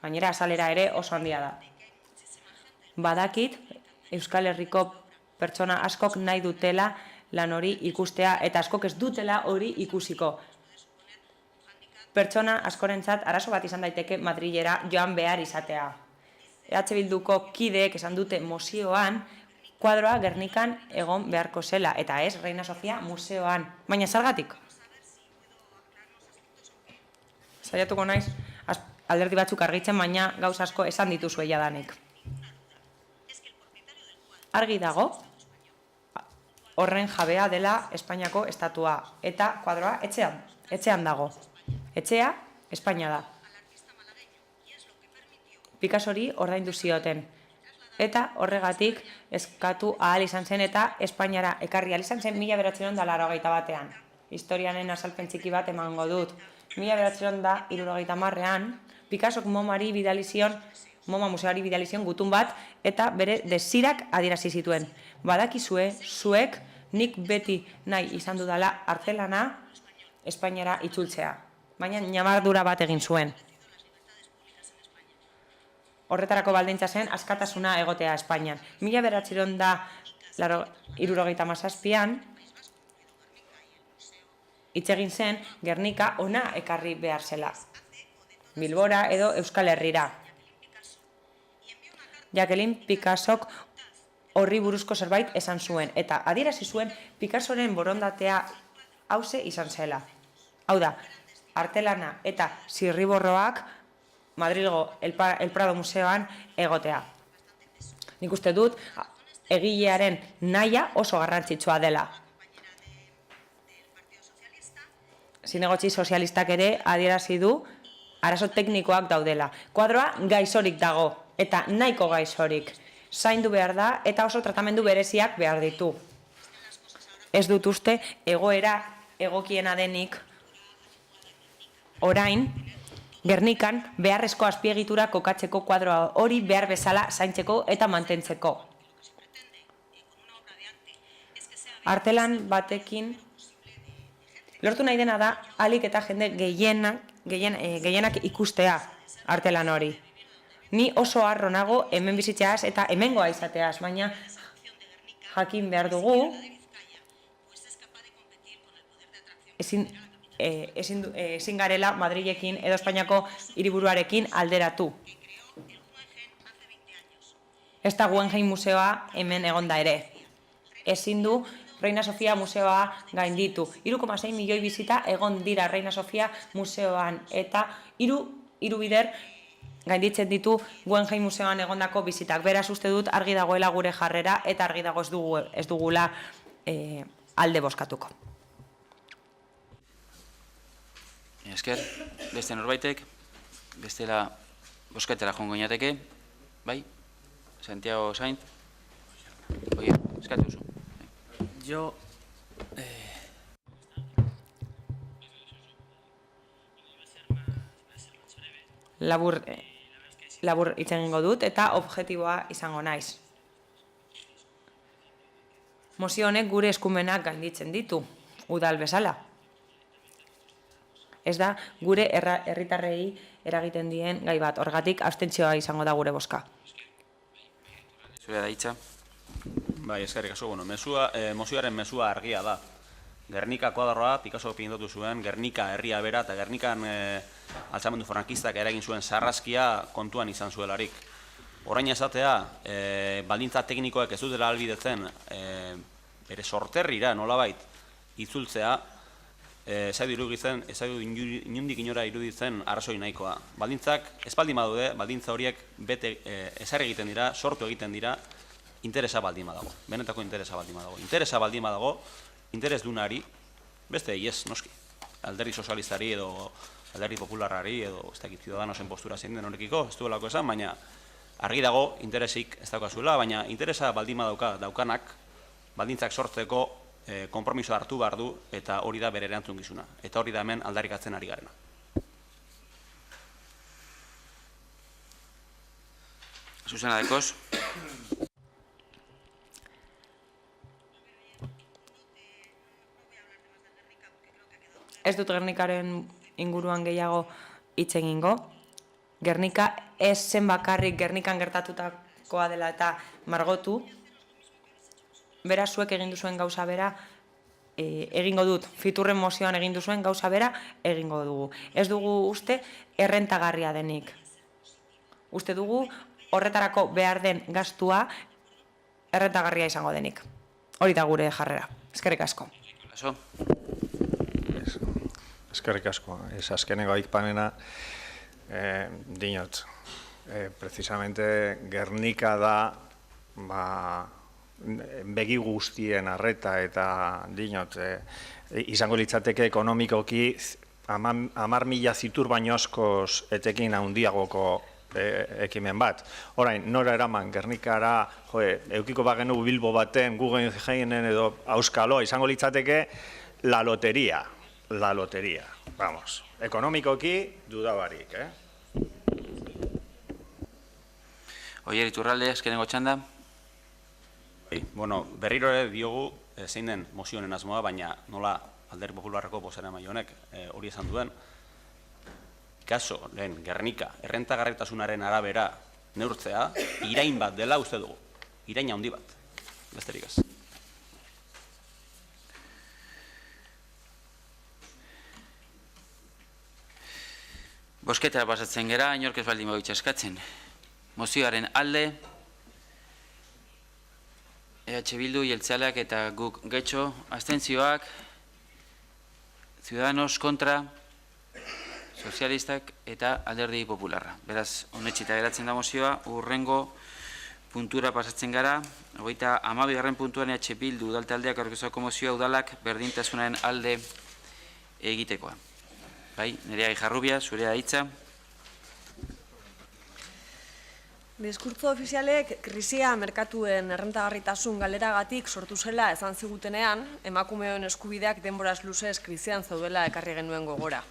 Gainera, azalera ere oso handia da. Badakit, Euskal Herriko pertsona askok nahi dutela lan hori ikustea eta askok ez dutela hori ikusiko. Pertsona askorentzat arazo bat izan daiteke Madrilera joan behar izatea. EH Bilduko kideek esan dute mozioan kuadroa Gernikan egon beharko zela eta ez Reina Sofia museoan. Baina zergatik? Saiatuko naiz, alderdi batzuk argitzen, baina gauza asko esan dituzu jadanik. Argi dago, horren jabea dela Espainiako estatua eta kuadroa etxean dago. Etxea, Espainia da. Picassori ordaindu zioten. Eta horregatik eskatu ahal izan zen eta Espainiara ekarri ahal izan zen 1981. Historianen azalpen txiki bat emango dut. 1970ean Picassok MoMari bidali zion, MoMA museoari bidali zion gutun bat eta bere desirak adierazi zituen. Badakizue, zuek nik beti nahi izan dudala artelana Espainiara itzultzea. Baina ñabardura bat egin zuen. Horretarako baldintza zen askatasuna egotea Espainian. 1977an hitz egin zen Gernika ona ekarri behar zela. Bilbora edo Euskal Herrira. Jacqueline Picassok horri buruzko zerbait esan zuen eta adierazi zuen Picassoren borondatea hauze izan zela. Hau da, artelana eta zirriborroak Madrilgo El Prado museoan egotea. Nik uste dut egilearen nahia oso garrantzitsua dela. Zinegotzi sozialistak ere adierazi du arazo teknikoak daudela. Kuadroa gaixorik dago eta nahiko gaixorik. Zaindu behar da eta oso tratamendu bereziak behar ditu. Ez dut uste egoera egokiena denik orain Gernikan beharrezko azpiegitura kokatzeko kuadroa hori behar bezala zaintzeko eta mantentzeko. Artelan batekin lortu nahi dena da ahalik eta jende gehienak ikustea artelan hori. Ni oso harro nago hemen bizitzeaz eta hemengoa izateaz, baina jakin behar dugu ezin garela Madrilekin edo Espainiako hiriburuarekin alderatu. Ez da Guggenheim museoa hemen egonda ere. Ezin du Reina Sofia museoa gainditu. 3,6 milioi bizita egon dira Reina Sofia museoan eta 3 bider gainditzen ditu Guggenheim museoan egondako bizitak. Beraz uste dut argi dagoela gure jarrera eta argi dago ez dugula alde bozkatuko. Esker, beste norbaitek, bestela bozketara joango ginateke, bai? Santiago Sainz. Oie, eskatu duzu. Yo... Labur hitz egingo dut eta objektiboa izango naiz. Mozio honek gure eskumenak gainditzen ditu, udal bezala. Ez da gure herritarrei eragiten dien gai bat, horregatik abstentzioa izango da gure bozka. Zure da hitza. Bai, eskerrik asko, mozioaren mezua argia da. Gernika kuadroa, Picasso pintatu zuen, Gernika herria bera eta Gernikan altzamendu frankistak eragin zuen sarraskia kontuan izan zuelarik. Orain esatea, baldintza teknikoek ez dutela ahalbidetzen bere sorterrira nolabait itzultzea, ezaidu inundik inora iruditzen arrazoi nahikoa. Baldintzak ez baldin badude, baldintza horiek bete ezar egiten dira, sortu egiten dira, interesa baldin badago. Benetako interesa baldin badago. Interesa baldin badago, interes dunari, beste ez noski. Alderdi sozialistari edo alderdi popularrari edo ez dakit ciudadanosen postura zein den horrekiko, ez duelako esan, baina argi dago interesik ez daukazuela, baina interesa baldin daukanak, baldintzak sortzeko konpromiso hartu behar du eta hori da bere erantzukizuna. Eta hori da hemen aldarrikatzen ari garena. Susana Dekos. Ez dut Gernikaren inguruan gehiago hitz egingo. Gernika ez zen bakarrik Gernikan gertatutakoa dela eta margotu. Bera, zuek egin duzuen gauza bera, egingo dut, Fiturren mozioan egin duzuen gauza bera, egingo dugu. Ez dugu uste errentagarria denik. Uste dugu horretarako behar den gastua errentagarria izango denik. Hori da gure jarrera. Eskerrik asko. Eskerrik asko. Ez azkeneko aipamena, dinot, precisamente Gernika da begi guztien arreta eta dinot, izango litzateke ekonomikoki 10.000 zitur baino askoz etekin handiagoko ekimen bat. Orain, nora eraman Gernikara, eukiko bagenu Bilbo baten, Guggenheimen edo Auskalo, izango litzateke la loteria. Vamos, ekonomikoki dudabarik, Oier Iturralde, azkenengo txanda. Bueno, berriro ere diogu zein den mozionen asmoa, baina nola Alderdi Popularreko bozeramaile honek hori esan duen. Kaso, lehen, Gernika, errentagarritasunaren arabera neurtzea, irain bat dela uste dugu. Irain handi bat. Besterik ez. Bosketara pasatzen gera, inork ez baldin baditza eskatzen. Mozioaren alde, EH Bildu, Jeltzaleak eta guk getxo, abstentzioak, Ciudadanos kontra, Sozialistak eta Alderdi Popularra. Beraz, honetxita geratzen da mozioa, urrengo puntura pasatzen gara, 22. puntuan EH Bildu udaltaldeak aurkeztuko mozioa udalak berdintasunaren alde egitekoa. Bai, Nerea Ijarrubia, zurea hitza. Diskurtso ofizialek krisia merkatuen errentagarritasun galeragatik sortu zela esan zigutenean, emakumeon eskubideak denboraz luzez krisian zaudela ekarri genuen gogora.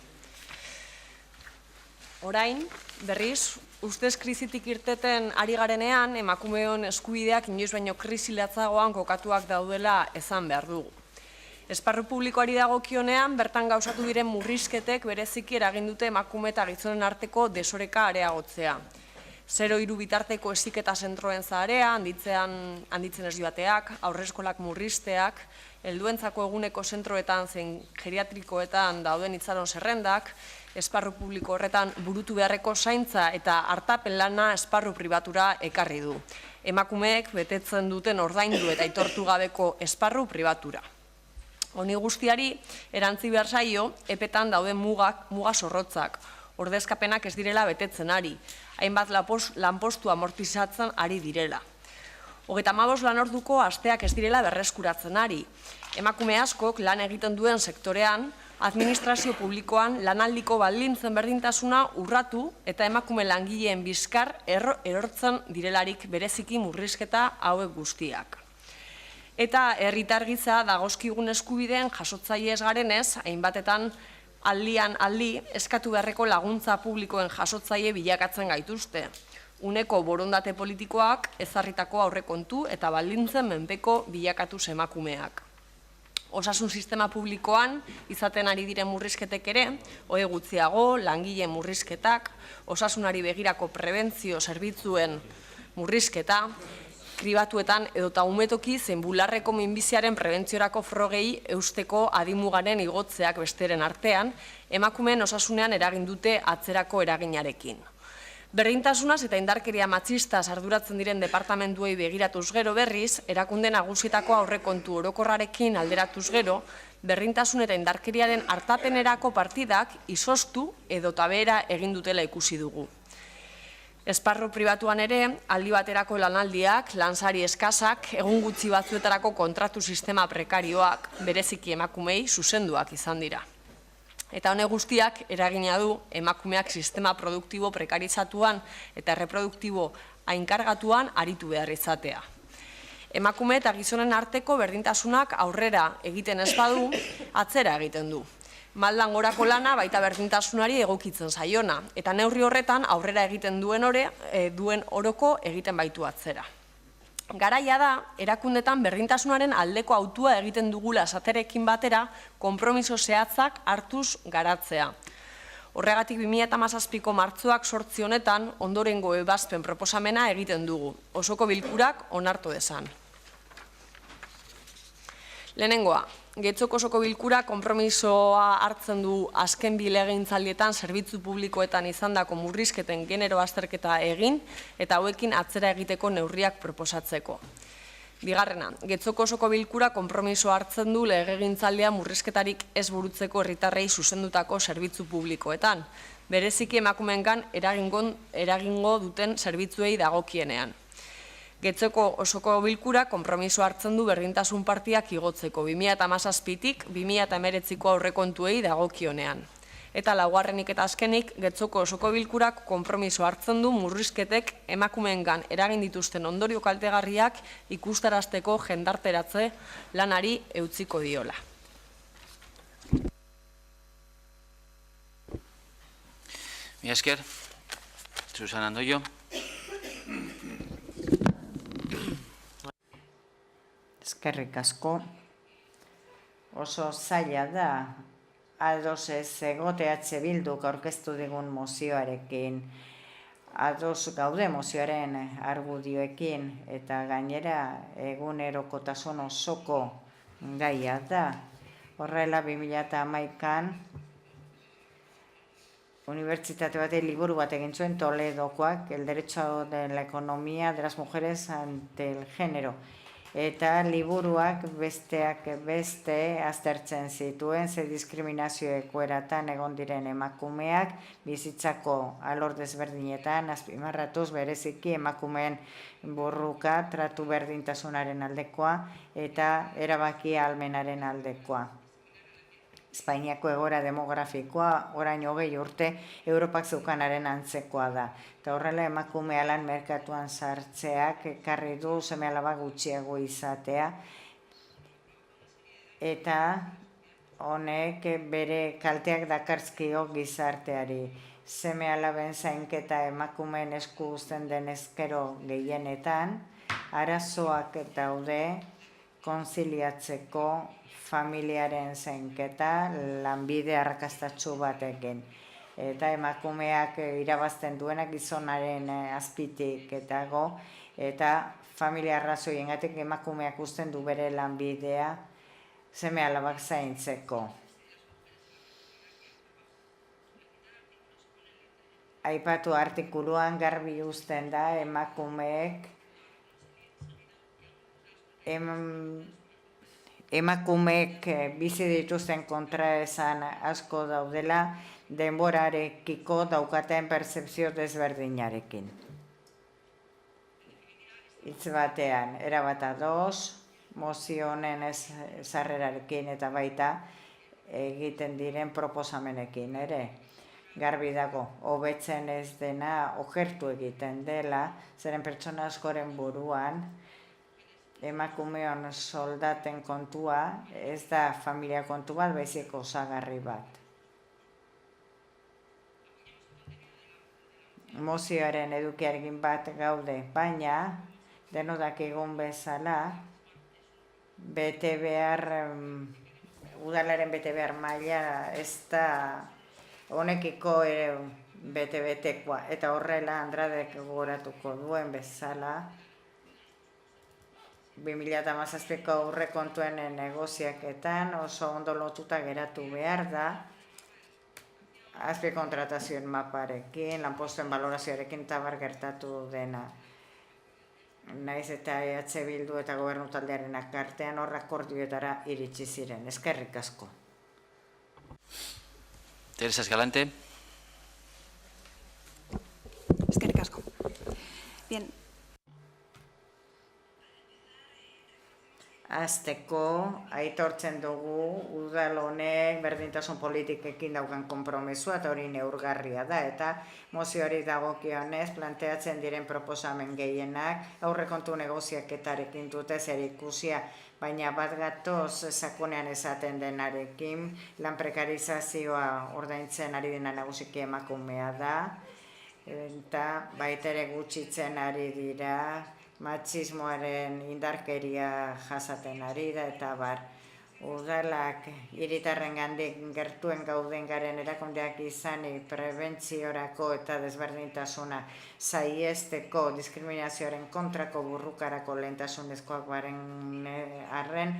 Orain, berriz, ustez krizitik irteten ari garenean, emakumeon eskubideak inoiz baino krisi latzagoan kokatuak daudela esan behar dugu. Esparru publikoari dagokionean, bertan gauzatu diren murrizketek bereziki eragin dute emakume eta gizonen arteko desoreka areagotzea. 0-3 bitarteko heziketa zentroen zaharea, handitzen ez joateak, aurreskolak murrizteak, helduentzako eguneko zentroetan zein geriatrikoetan dauden itxaron zerrendak, esparru publiko horretan burutu beharreko zaintza eta hartapen lana esparru pribatura ekarri du. Emakumeek betetzen duten ordaindu eta aitortu gabeko esparru pribatura. Honi guztiari, erantzi behar zaio, epetan dauden muga zorrotzak, ordezkapenak ez direla betetzen ari, hainbat lanpostu amortizatzen ari direla. 35 lanorduko asteak ez direla berreskuratzen ari. Emakume askok lan egiten duen sektorean, administrazio publikoan lanaldiko baldintzen berdintasuna urratu eta emakume langileen bizkar erortzen direlarik bereziki murrizketa hauek guztiak. Eta herritar gisa dagozkigun eskubideen jasotzaile ez garenez, hainbatetan aldian aldi eskatu beharreko laguntza publikoen jasotzaile bilakatzen gaituzte. Uneko borondate politikoak ezarritako aurrekontu eta baldintzen menpeko bilakatuz emakumeak. Osasun sistema publikoan izaten ari diren murrizketek ere, ohe gutxiago, langile murrizketak, osasunari begirako prebentzio zerbitzuen murrizketa, kribatuetan edota umetoki zein bularreko minbiziaren prebentziorako frogei eusteko adimugaren igotzeak besteren artean, emakumeen osasunean eragin dute atzerako eraginarekin. Berdintasunaz eta indarkeria matxistaz arduratzen diren departamentuei begiratuz gero berriz, erakunde nagusietako aurrekontu orokorrarekin alderatuz gero, berdintasun eta indarkeriaren hartapenerako partidak izoztu edota behera egin dutela ikusi dugu. Esparru pribatuan ere, aldi baterako lanaldiak, lansari eskasak, egun gutxi batzuetarako kontratu sistema prekarioak, bereziki emakumei zuzenduak izan dira. Eta hone guztiak eragina du emakumeak sistema produktibo prekarizatuan eta reproduktibo ainkargatuan aritu behar izatea. Emakume eta gizonen arteko berdintasunak aurrera egiten ez badu, atzera egiten du. Maldan gorako lana baita berdintasunari egokitzen zaiona, eta neurri horretan aurrera egiten duen oroko egiten baitu atzera. Garaia da, erakundetan berdintasunaren aldeko autua egiten dugula esaterekin batera, konpromiso zehatzak hartuz garatzea. Horregatik 2017ko martxoak 8 honetan ondorengo ebazpen proposamena egiten dugu, osoko bilkurak onartu dezan. Lehenengoa, Getxoko osoko bilkura konpromisoa hartzen du azken bi legegintzaldietan zerbitzu publikoetan izandako murrizketen genero azterketa egin eta hauekin atzera egiteko neurriak proposatzeko. Bigarrena, Getxoko osoko bilkura konpromisoa hartzen du legegintzaldia murrizketarik ez burutzeko herritarrei zuzendutako zerbitzu publikoetan, bereziki emakumeengan eragingo duten zerbitzuei dagokienean. Getxoko osoko bilkura konpromiso hartzen du berdintasun partiak igotzeko 2017tik 2019ko aurrekontuei dagokionean. Eta laugarrenik eta azkenik, Getxoko osoko bilkurak konpromiso hartzen du murrizketek emakumeengan eragin dituzten ondorio kaltegarriak ikustarazteko jendarteratze lanari eutsiko diola. Mila esker, Susana Andoio. Eskerrik asko. Oso zaila da, ados ez egote Bilduk aurkeztu digun mozioarekin, ados gaude mozioaren argudioekin, eta gainera egunerokotasun osoko gaia da. Horrela 2011an Unibertsitate batek liburu bat egin zuen Toledokoak, El derecho de la economía de las mujeres ante el género. Eta liburuak besteak beste aztertzen zituen ze diskriminazio egoeratan egon diren emakumeak bizitzako alor desberdinetan azpimarratuz bereziki emakumeen borruka tratu berdintasunaren aldekoa eta erabaki ahalmenaren aldekoa. Espainiako egoera demografikoa orain 20 urte Europak zeukanaren antzekoa da. Eta horrela emakumea lan merkatuan sartzeak ekarri du seme-alaba gutxiago izatea. Eta honek bere kalteak dakarzkio gizarteari. Seme-alaben zainketa emakumeen esku uzten den ezkero gehienetan, arazoak daude konziliatzeko familiaren zainketa lanbide arrakastatsu batekin. Eta emakumeak irabazten duenak gizonaren azpitik eta familia arrazoiengatik emakumeak uzten du bere lanbidea seme-alabak zaintzeko. Aipatu artikuluan garbi uzten da emakumeek bizi dituzten kontraesan asko daudela denborarekiko daukaten pertzepzio desberdinarekin. Hitz batean, erabat ados, mozio honen sarrerarekin eta baita egiten diren proposamenekin ere. Garbi dago, hobetzen ez dena okertu egiten dela, zeren pertsona askoren buruan, emakumeon soldaten kontua ez da familia kontu bat, baizik osagarri bat. Mozioaren edukiarekin bat gaude, baina denodak egon bezala, udalaren bete behar maila ez da honekiko bete-betekoa, eta horrela Andradek gogoratuko duen bezala, 2017ko aurrekontuen negoziaketan oso ondo lotuta geratu behar da, azpikontratazioen maparekin, lanpostuen balorazioarekin tabar gertatu dena. Naiz eta Bildu eta gobernu taldearen artean hor akordioetara iritsi ziren. Eskerrik asko. Teresa Escalante. Eskerrik asko. Bien. Azteko, aitortzen dugu udal honek berdintasun politikekin daukan konpromesua eta hori neurgarria da, eta mozioari dagokionez planteatzen diren proposamen gehienak aurrekontu negoziaketarekin dute zerikusia, baina bat gatoz sakonean esaten denarekin, lan prekarizazioa ordaintzen ari dena nagusiki emakumea da, eta baita ere gutxitzen ari dira matxismoaren indarkeria jasaten ari da, eta udalak hiritarren gandik gertuen gauden garen erakundeak izanik prebentziorako eta desberdintasuna saiesteko diskriminazioaren kontrako burrukarako lehentasunezkoak baren arren,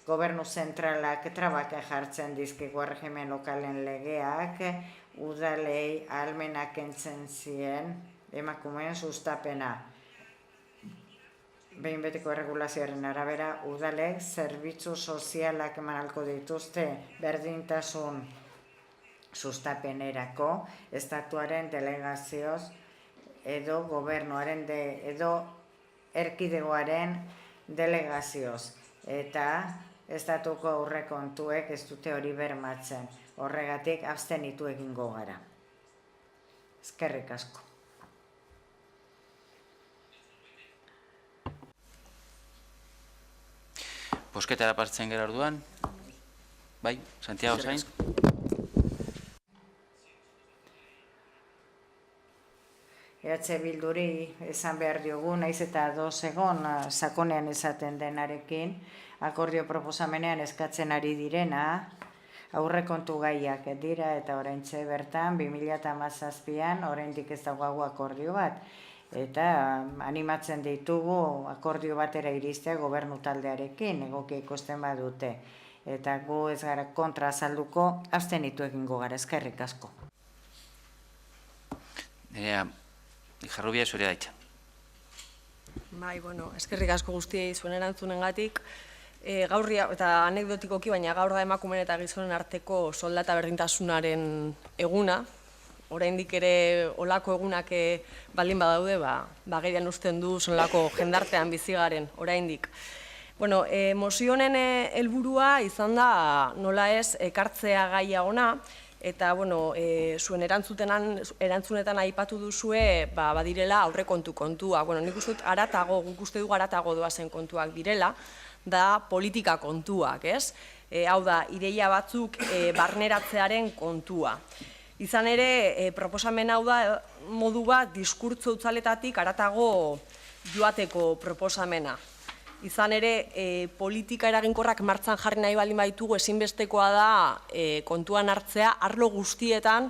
Gobernu zentralak trabak jartzen dizkigu erregimen lokalen legeak, udalei ahalmenak kentzen zien emakumeen sustapena. Behin betiko erregulazioaren arabera, udalek zerbitzu sozialak emanalko dituzte berdintasun sustapenerako, estatuaren delegazioz edo gobernuaren edo erkidegoaren delegazioz. Eta estatuko aurrekontuek ez dute hori bermatzen. Horregatik abstenitu egingo gara. Eskerrik asko. Bosketara partzen gara orduan. Bai, Santiago Zain. Bilduri esan behar diogu, naiz eta ados egon sakonean esaten denarekin, akordio proposamenean eskatzen ari direna, aurrekontu gaiak dira eta oraintxe bertan 2017an oraindik ez dago akordio bat. Eta animatzen ditugu akordio batera iristea gobernu taldearekin, egokia ikusten badute. Eta gu ez gara kontra azalduko, abstenitu egingo gara, eskerrik asko. Jarrubia zure daitza. Bai, eskerrik asko guztiei zuen erantzunengatik. Gaur, eta anekdotikoki, baina gaur da emakumeen eta gizonen arteko soldata berdintasunaren eguna. Oraindik ere olako egunak baldin badaude, gehien usten du zonlako jendartean bizigaren, oraindik. Mozio honen helburua izan da nola ez ekartzea gaia ona, eta zuen erantzunetan aipatu duzue badirela aurrekontu kontua. Nik uste dut aratago, guk uste dugu aratago doazen kontuak direla, da politika kontuak, ez? Hau da, ideia batzuk barneratzearen kontua. Izan ere, proposamen hau da modu bat diskurtso utzaletatik aratago joateko proposamena. Izan ere, politika eraginkorrak martxan jarri nahi baldin baitugu ezinbestekoa da kontuan hartzea arlo guztietan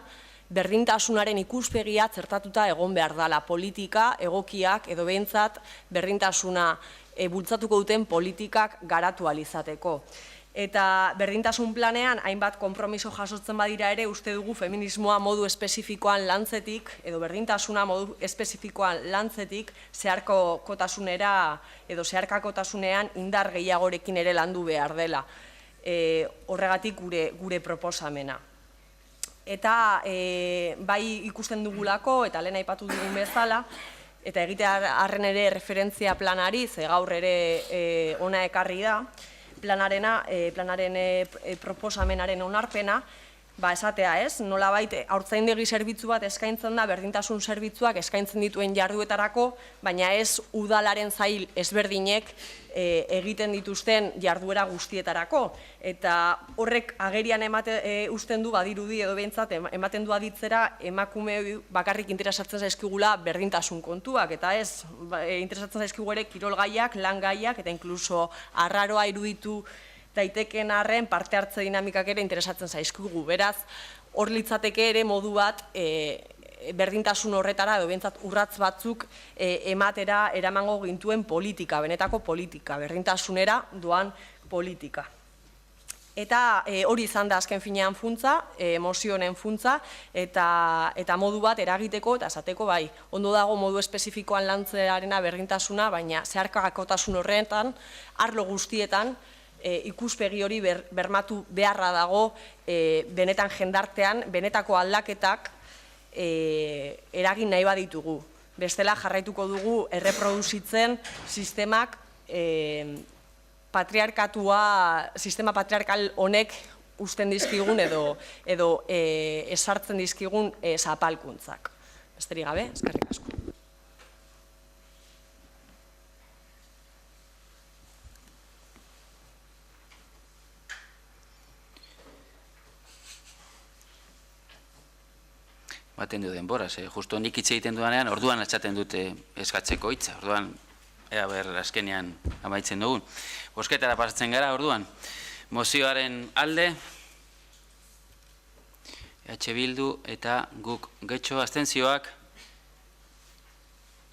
berdintasunaren ikuspegia txertatuta egon behar dela politika, egokiak edo behintzat berdintasuna bultzatuko duten politikak garatu ahal izateko. Eta berdintasun planean, hainbat konpromiso jasotzen badira ere, uste dugu feminismoa modu espezifikoan lantzetik, edo berdintasuna modu espezifikoan lantzetik, zeharkakotasunean indar gehiagorekin ere landu behar dela. Horregatik gure proposamena. Eta bai ikusten dugulako, eta lehen aipatu dugun bezala, eta egitearren ere referentzia planari, ze gaur ere ona ekarri da, planaren proposamenaren onarpena, esatea ez, nolabait haurtzaindegi zerbitzu bat eskaintzen da berdintasun zerbitzuak eskaintzen dituen jarduetarako, baina ez udalaren zail ezberdinek egiten dituzten jarduera guztietarako. Eta horrek agerian usten du badirudi edo behintzat ematen du aditzera emakume bakarrik interesatzen zaizkigula berdintasun kontuak, eta ez interesatzen zaizkigu ere kirol gaiak, lan gaiak, eta inkluso arraroa iruditu daiteken arren parte hartze dinamikak ere interesatzen zaizkigu. Beraz, hor litzateke ere modu bat berdintasun horretara edo behintzat urratz batzuk ematera eramango gintuen politika, benetako politika, berdintasunera doan politika. Eta hori izan da azken finean funtza, mozio honen funtza, eta modu bat eragiteko eta esateko bai, ondo dago modu espezifikoan lantzearena berdintasuna, baina zeharkakotasun horretan, arlo guztietan, ikuspegi hori bermatu beharra dago benetan jendartean, benetako aldaketak eragin nahi baditugu. Bestela jarraituko dugu erreproduzitzen sistemak sistema patriarkal honek usten dizkigun edo esartzen dizkigun zapalkuntzak. Besterik gabe, eskerrik asko. Baten du denbora, justo nik hitz egiten dudanean, orduan atxaten dute eskatzeko hitza, orduan azkenean amaitzen dugun. Bozketara pasatzen gara, orduan. Mozioaren alde, EH Bildu eta guk getxo abstentzioak,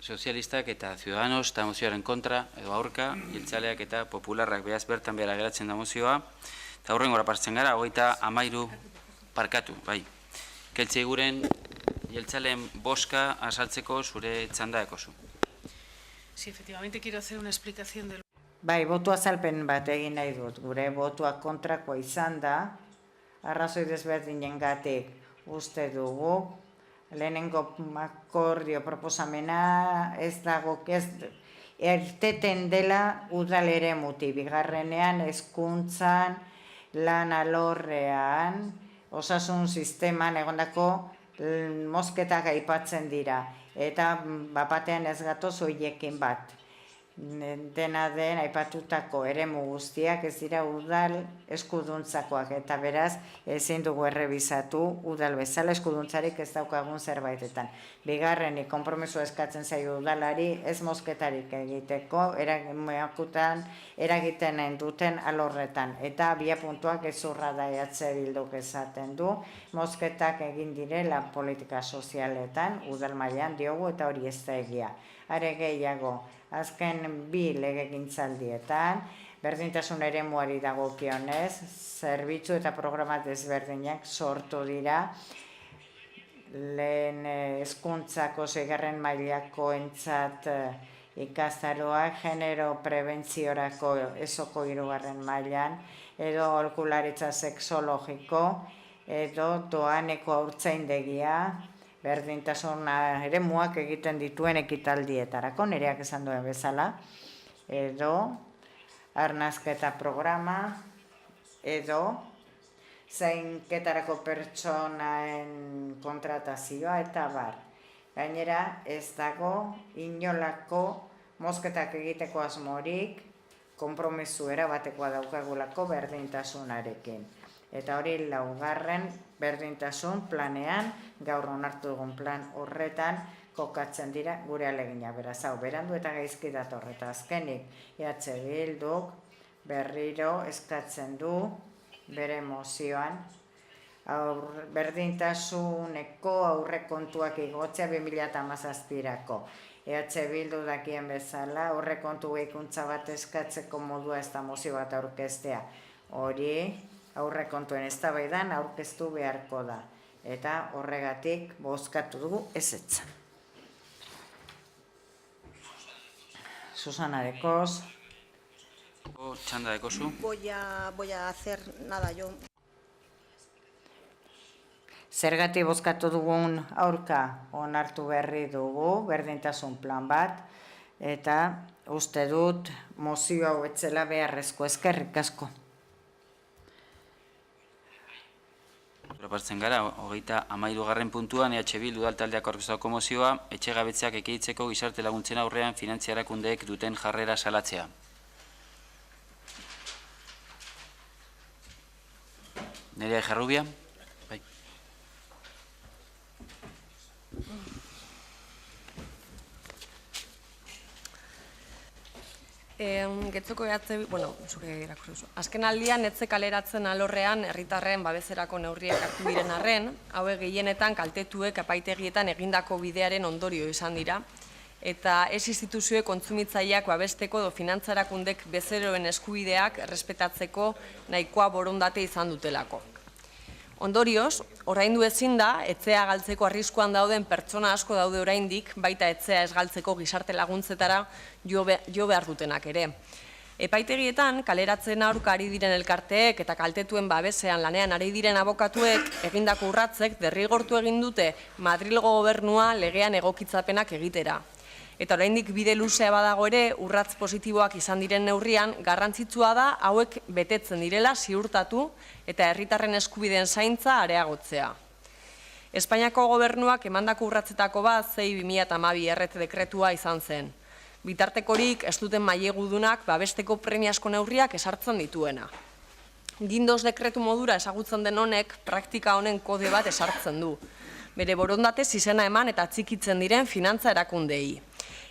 sozialistak eta Ciudadanos eta mozioaren kontra, edo aurka, jeltzaleak eta popularrak behaz bertan behar geratzen da mozioa. Eta horrengora pasatzen gara, 33 parkatu, bai. Keltzei guren jeltzaleen boska azaltzeko zure txanda ekozu. Sí, efectivamente quiero hacer una explicación del... Bai, botu azalpen bat egin nahi dut. Gure botuak kontrakoa izan da, arrazoi desberdinen gatik uste dugu, lehenengo akordio proposamena ez dago, erteten dela udal eremuti, bigarrenean hezkuntzan, lan alorrean, osasun sisteman egondako mozketak aipatzen dira, eta bapatean ez gatoz hoiekin bat. Dena den aipatutako eremu guztiak ez dira udal eskuduntzakoak, eta beraz ezin dugu errebizatu udal bezala eskuduntzarik ez daukagun zerbaitetan. Bigarrenik konpromiso eskatzen zaio udalari ez mozketarik egiteko eragiten duten alorretan, eta abiapuntuak ezurra da EH Bilduk esaten du, mozketak egin direla politika sozialetan udal mailan diogu eta hori ez da egia. Are gehiago, azken 2 legegintzaldietan, berdintasun eremuari dagokionez, zerbitzu eta programa desberdinak sortu dira, lehen hezkuntzako 6. mailako entzat ikastaroak, genero prebentziorako esoko 3. mailan, edo aholkularitza sexologiko, edo doaneko haurtzaindegia, berdintasun eremuak egiten dituen ekitaldietarako, nereak esan duen bezala, edo arnazketa programa, edo zainketarako pertsonaen kontratazioa eta bar. Gainera ez dago inolako mozketak egiteko asmorik, konpromisu erabatekoa daukagulako berdintasunarekin. Eta hori 4. berdintasun planean, gaur onartu dugun plan horretan, kokatzen dira gure alegina. Beraz, hau, berandu eta gaizki dator. Eta azkenik, EH Bilduk berriro eskatzen du bere mozioan, berdintasuneko aurrekontuak igotzea 2017-erako. EH Bildu dakien bezala, aurrekontu gehikuntza bat eskatzeko modua ez da mozio bat aurkeztea. Hori, aurrekontuen eztabaidan aurkeztu beharko da. Eta horregatik bozkatu dugu ezetza. Susana de Cos. Txanda de Cosu. Voy a hacer nada yo. Zergatik bozkatu dugun aurka onartu berri dugu, berdintasun plan bat, eta uste dut mozio hau etzela beharrezko, eskerrik asko. Propartzen gara, 33. puntuan, EH Bildu udaltaldeak aurkeztutako mozioa, etxegabetzeak ekiditeko gizarte laguntzen aurrean finantzia erakundeek duten jarrera salatzea. Nerea Jarrubia. Bai. Getzoko zuke irakurri. Azken aldian, etxe kaleratzen alorrean herritarren babeserako neurriak hartu diren arren, hauek gehienetan kaltetuek epaitegietan egindako bidearen ondorio izan dira, eta ez instituzioek kontsumitzaileak babesteko edo finantzarakundek bezeroen eskubideak errespetatzeko nahikoa borondate izan dutelako. Ondorioz, oraindu ezin da, etxea galtzeko arriskuan dauden pertsona asko daude oraindik, baita etxea ez galtzeko gizarte laguntzetara jo behar dutenak ere. Epaitegietan, kaleratzen aurka ari diren elkarteek eta kaltetuen babesean lanean ari diren abokatuek egindako urratzek derrigortu egin dute Madrilgo gobernua legean egokitzapenak egitera. Eta oraindik bide luzea badago ere, urratz positiboak izan diren neurrian, garrantzitsua da hauek betetzen direla ziurtatu eta herritarren eskubideen zaintza areagotzea. Espainiako gobernuak emandako urratzetako bat 6/2012 errete dekretua izan zen. Bitartekorik ez duten mailegudunak babesteko premiazko neurriak esartzen dituena. Gindoz dekretu modura ezagutzen den honek praktika honen kode bat esartzen du. Bere borondatez izena eman eta txikitzen diren finantza erakundei.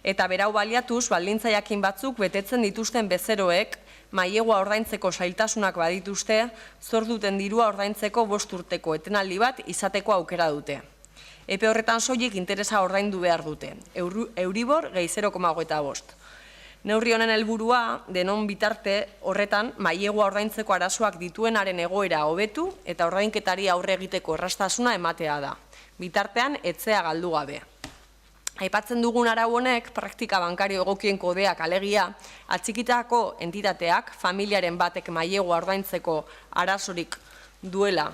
eta berau baliatuz baldintza jakin batzuk betetzen dituzten bezeroek mailegua ordaintzeko zailtasunak badituzte, zor duten dirua ordaintzeko 5 urteko etenaldi bat izateko aukera dute. Epe horretan soilik interesa ordaindu behar dute, Euribor gehi 0,25. Neurri honen helburua denon bitarte horretan mailegua ordaintzeko arazoak dituenaren egoera hobetu eta ordainketari aurre egiteko erraztasuna ematea da. Bitartean etzea galdu gabe. Aipatzen dugun arau honek praktika bankario egokien kodeak alegia atxikitako entitateak familiaren batek mailegua ordaintzeko arazorik duela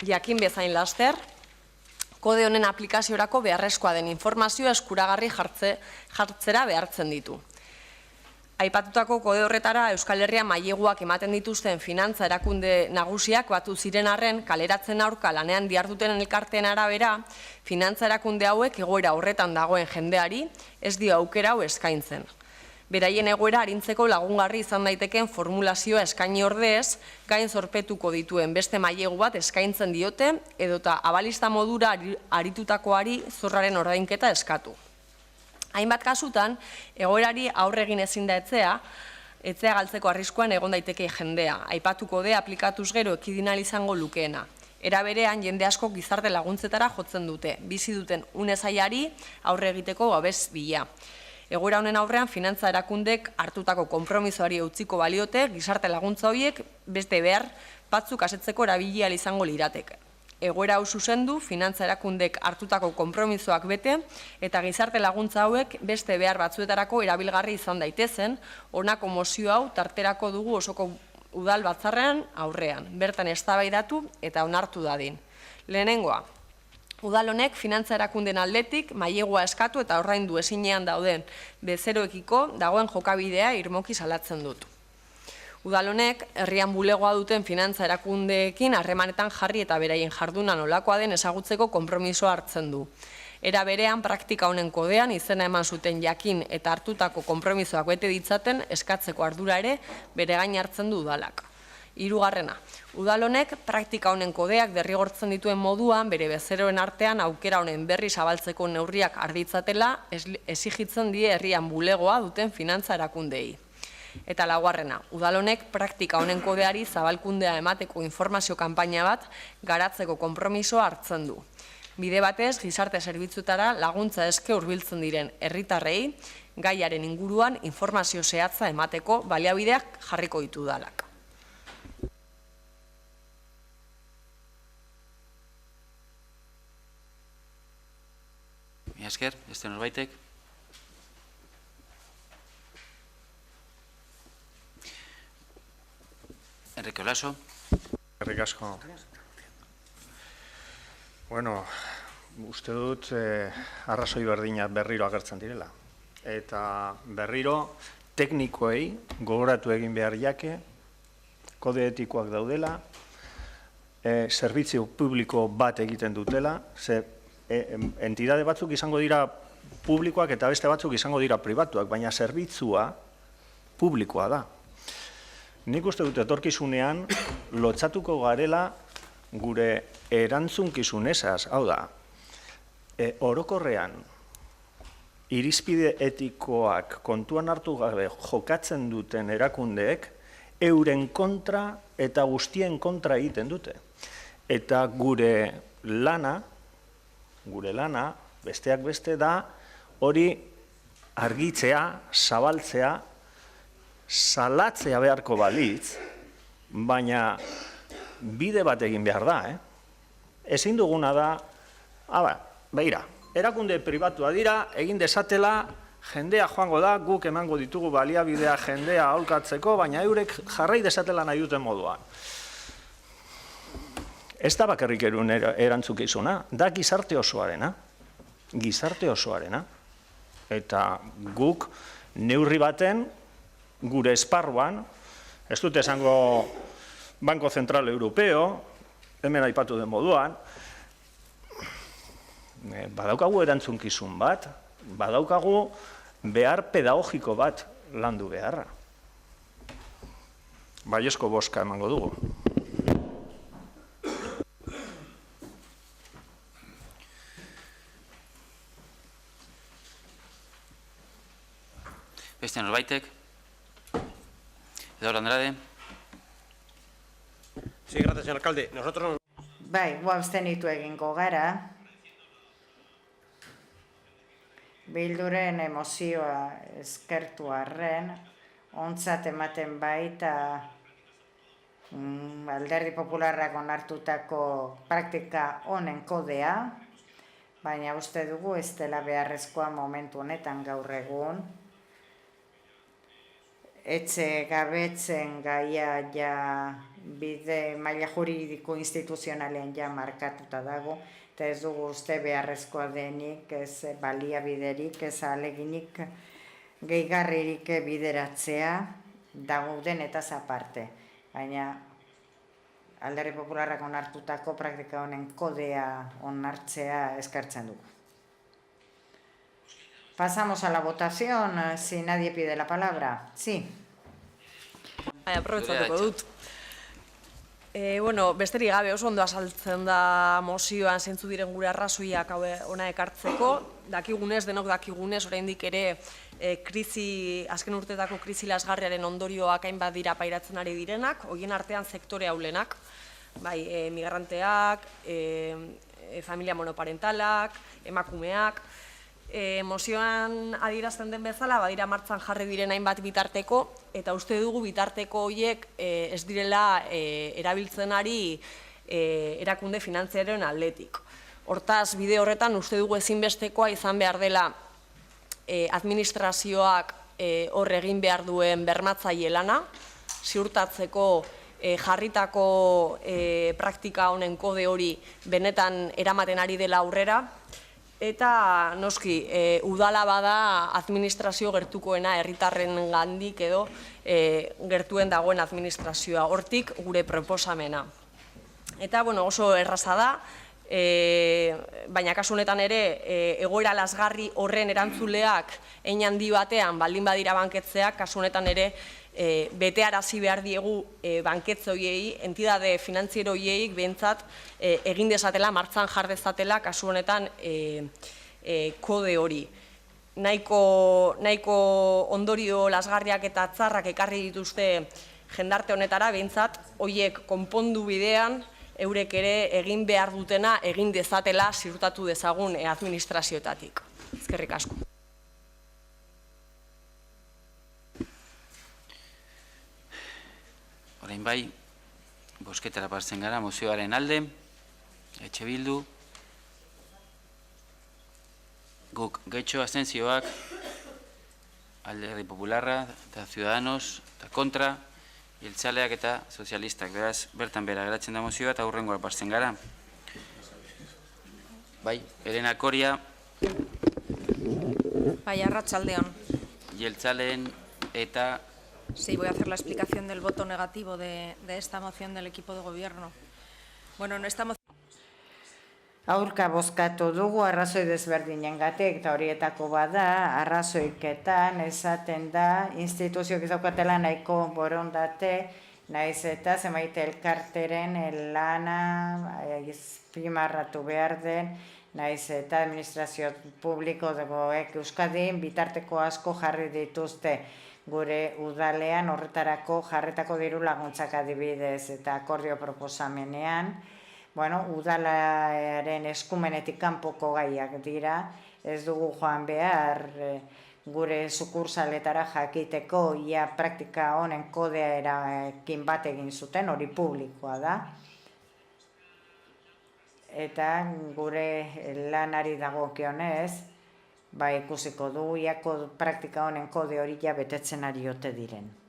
jakin bezain laster, kode honen aplikaziorako beharrezkoa den informazioa eskuragarri jartzera behartzen ditu. Aipatutako kode horretara Euskal Herria maileguak ematen dituzten finantza erakunde nagusiak batu ziren arren kaleratzen aurka lanean diharduten elkarteen arabera, finantza erakunde hauek egoera horretan dagoen jendeari ez dio aukera hau eskaintzen. Beraien egoera arintzeko lagungarri izan daiteken formulazioa eskaini ordez, gain zorpetuko dituen beste mailegu bat eskaintzen diote edota abalista modura aritutakoari zorraren ordainketa eskatu. Hainbat kasutan, egoerari aurre egin ezin da etzea galtzeko arriskuan egon daiteke jendea, aipatuko de aplikatuz gero ekidinal izango lukeena. Era berean, jende asko gizarte laguntzetara jotzen dute, bizi duten une zailari aurre egiteko babes bila. Egoera honen aurrean, finantza erakundek hartutako konpromisoari utziko baliote, gizarte laguntza horiek beste behar batzuk asetzeko erabili ahal izango lirateke. Egoera hau zuzendu, finantza erakundek hartutako konpromisoak bete eta gizarte laguntza hauek beste behar batzuetarako erabilgarri izan daitezen, honako mozio hau tarterako dugu osoko udal batzarrean aurrean, bertan eztabaidatu eta onartu dadin. Lehenengoa, udal honek finantza erakunden aldetik mailegua eskatu eta ordaindu ezinean dauden bezeroekiko dagoen jokabidea irmoki salatzen dut. Udal honek herrian bulegoa duten finantza erakundeekin harremanetan jarri eta beraien jarduna nolakoa den ezagutzeko konpromisoa hartzen du. Era berean, praktika honen kodean izena eman zuten jakin eta hartutako konpromisoak bete ditzaten eskatzeko ardura ere bere gain hartzen du udalak. Hirugarrena, udal honek praktika honen kodeak derrigortzen dituen moduan bere bezeroen artean aukera honen berri zabaltzeko neurriak arditzatela exigitzen die herrian bulegoa duten finantza erakundeei. Eta laugarrena, udal honek praktika honen kodeari zabalkundea emateko informazio kanpaina bat garatzeko konpromisoa hartzen du. Bide batez, gizarte zerbitzutara laguntza eske hurbiltzen diren herritarrei gaiaren inguruan informazio zehatza emateko baliabideak jarriko ditu udalak. Mila esker, beste norbaitek. Enrique Olaso. Herrik asko. Bueno, uste dut arrazoi berdina berriro agertzen direla. Eta berriro teknikoei gogoratu egin behar jake, kode etikoak daudela, zerbitzu publiko bat egiten dutela, entidade batzuk izango dira publikoak eta beste batzuk izango dira pribatuak, baina zerbitzua publikoa da. Nik uste dut etorkizunean lotsatuko garela gure erantzunkizunezaz, hau da, orokorrean irizpide etikoak kontuan hartu gabe jokatzen duten erakundeek euren kontra eta guztien kontra egiten dute. Eta gure lana, besteak beste da, hori argitzea, zabaltzea, salatzea beharko balitz, baina bide bat egin behar da. Ezin duguna da, beira, erakunde pribatua dira, egin desatela, jendea joango da, guk emango ditugu baliabidea jendea aholkatzeko, baina eurek jarrai desatela nahi duten moduan. Ez da bakarrik erantzukizuna, da gizarte osoarena. Gizarte osoarena. Eta guk neurri baten, gure esparruan, ez dut esango Banco Central Europeo, hemen aipatu den moduan, badaukagu erantzunkizun bat, badaukagu behar pedagogiko bat landu beharra. Baiezko bozka emango dugu. Beste norbaitek? Edo Andrade? Sí, gracias, señor alcalde. Nosotros... Bai, abstenitu egingo gara. Bilduren emozioa eskertu arren, ontzat ematen baita Alderdi Popularrak onartutako praktika honen kodea, baina uste dugu ez dela beharrezkoa momentu honetan gaur egun. Etxe gabetzen gaia ja bide maila juridiko instituzionalean ja markatuta dago, eta ez dugu uste beharrezkoa denik, ez baliabiderik, ez aleginik gehigarririk bideratzea dagoen eta aparte. Baina Alderdi Popularrak onartutako praktika honen kodea onartzea eskertzen dugu. Pasamos a la votación, si nadie pide la palabra. Sí. Aprobetxatuko dut. Bueno, besterik gabe oso ondo azaltzen da mozioan zeintzu diren gure arrazoiak hona ekartzeko. Dakigunez, denok dakigunez, oraindik ere azken urteetako krisi lasgarriaren ondorioak hainbat dira pairatzen ari direnak, horien artean sektore haulenak, bai, migranteak, familia monoparentalak, emakumeak. Mozioan adierazten den bezala, badira martzan jarri diren hainbat bitarteko, eta uste dugu bitarteko horiek ez direla erabiltzen ari erakunde finantziarioen aldetik. Hortaz, bide horretan uste dugu ezinbestekoa izan behar dela administrazioak hor egin behar duen bermatzaile lana, ziurtatzeko jarritako praktika honen kode hori benetan eramaten ari dela aurrera, eta noski, udala bada administrazio gertukoena herritarren gandik edo gertuen dagoen administrazioa. Hortik gure proposamena. Eta oso erraza da, baina kasu honetan ere egoera lasgarri horren erantzuleak hein handi batean baldin badira banketzeak, kasu honetan ere betearazi behar diegu banketze horiei, entidade finantziero horiei behintzat egin dezatela, martzan jar dezatela, kasu honetan kode hori. Nahiko ondorio lasgarriak eta txarrak ekarri dituzte jendarte honetara, behintzat horiek konpondu bidean eurek ere egin behar dutena egin dezatela ziurtatu dezagun administrazioetatik. Eskerrik asko. Orain bai, bozketara pasten gara, mozioaren alde, Etxe Bildu, guk getxo abstentzioak, Alderdi Popularra, eta Ciudadanos, eta kontra, jeltzaleak eta sozialistak. Beraz, bertan bera geratzen da mozioa eta hurrengoa pasten gara. Bai, Elena Koria. Bai, arratsaldeon. Jeltzaleen eta... Sí, voy a hacer la explicación del voto negativo de esta moción del equipo de gobierno. Bueno, en esta moción... Aurka bozkatu dugu arrazoi desberdinengatik, eta horietako bada, arrazoiketan esaten da, instituzioak izaukatela nahiko borondate, naiz eta zenbait elkarteren lana azpimarratu behar den, naiz eta administrazio publiko dagoek Euskadin bitarteko asko jarri dituzte gure udalean horretarako jarretako diru laguntzak adibidez eta akordio proposamenean. Udalaren eskumenetik kanpoko gaiak dira, ez dugu joan behar gure sukursaletara jakiteko ia praktika honen kodearekin bat egin zuten, hori publikoa da. Eta gure lanari dagokionez, ikusiko dugu iako praktika honen kode hori ja betetzen ari ote diren.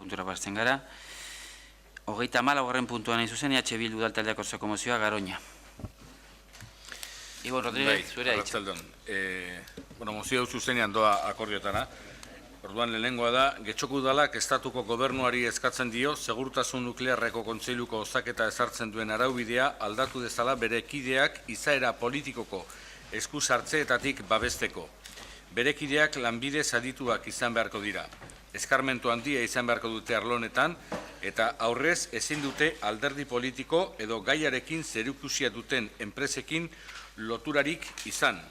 Puntura pasten gara. 34. puntuan nahi zuzen, EH Bildu Udaltaldeak orsako mozioa, Garoña. Ibon Rodríguez, zurea hitza. Mozio zuzenean doa akordiotara. Orduan lehenengoa da, Getxoko Udalak estatuko gobernuari eskatzen dio, segurtasun nuklearreko kontseiluko osaketa ezartzen duen araubidea aldatu dezala bere kideak izaera politikoko esku sartzeetatik babesteko. Bere kideak lanbide adituak izan beharko dira. Eskarmentu handia izan beharko dute arlo honetan, eta aurrez ezin dute alderdi politiko edo gaiarekin zerikusia duten enpresekin loturarik izan.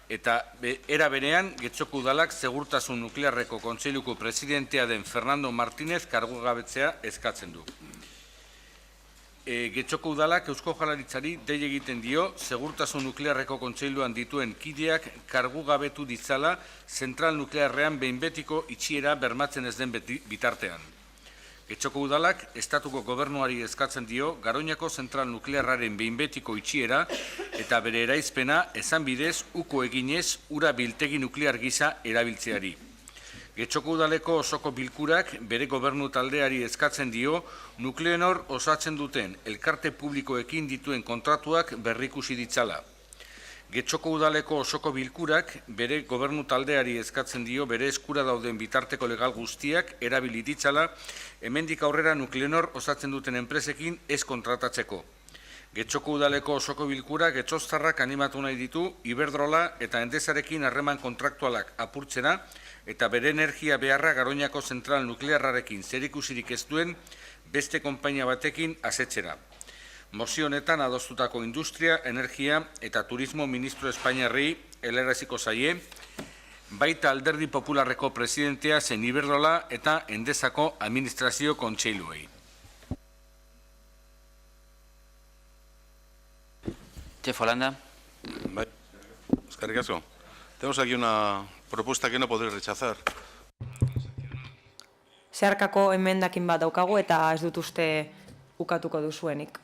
Eta era berean, Getxoko Udalak Segurtasun Nuklearreko Kontseiluko presidentea den Fernando Martínez kargugabetzea eskatzen du. Getxoko Udalak Eusko Jaurlaritzari dei egiten dio Segurtasun Nuklearreko Kontseiluan dituen kideak kargugabetu ditzala zentral nuklearrean behin betiko itxiera bermatzen ez den bitartean. Getxoko Udalak estatuko gobernuari eskatzen dio Garoñako zentral nuklearraren behin betiko itxiera eta bere eraizpena esan bidez uko eginez ura biltegi nuklear gisa erabiltzeari. Getxoko Udaleko osoko bilkurak bere gobernu taldeari eskatzen dio Nuclenor osatzen duten elkarte publikoekin dituen kontratuak berrikusi ditzala. Getxoko Udaleko osoko bilkurak bere gobernu taldeari eskatzen dio bere eskura dauden bitarteko legal guztiak erabili ditzala hemendik aurrera Nuclenor osatzen duten enpresekin ez kontratatzeko. Getxoko Udaleko osoko bilkurak Getxoztarrak animatu nahi ditu Iberdrola eta Endesarekin harreman kontraktualak apurtzera eta bere energia beharra Garoñako zentral nuklearrarekin zerikusirik ez duen beste konpainia batekin asetzera. Mozio honetan adostutako industria, energia eta turismo ministro Espainiarrei helaraziko zaie, baita Alderdi Popularreko presidentea zen Iberdrola eta Endesako administrazio kontseiluei. Jeff Holanda. Eskerrik asko. Tenemos aquí una propuesta que no podré rechazar. Zeharkako emendakin bat daukagu eta ez dut uste ukatuko duzuenik.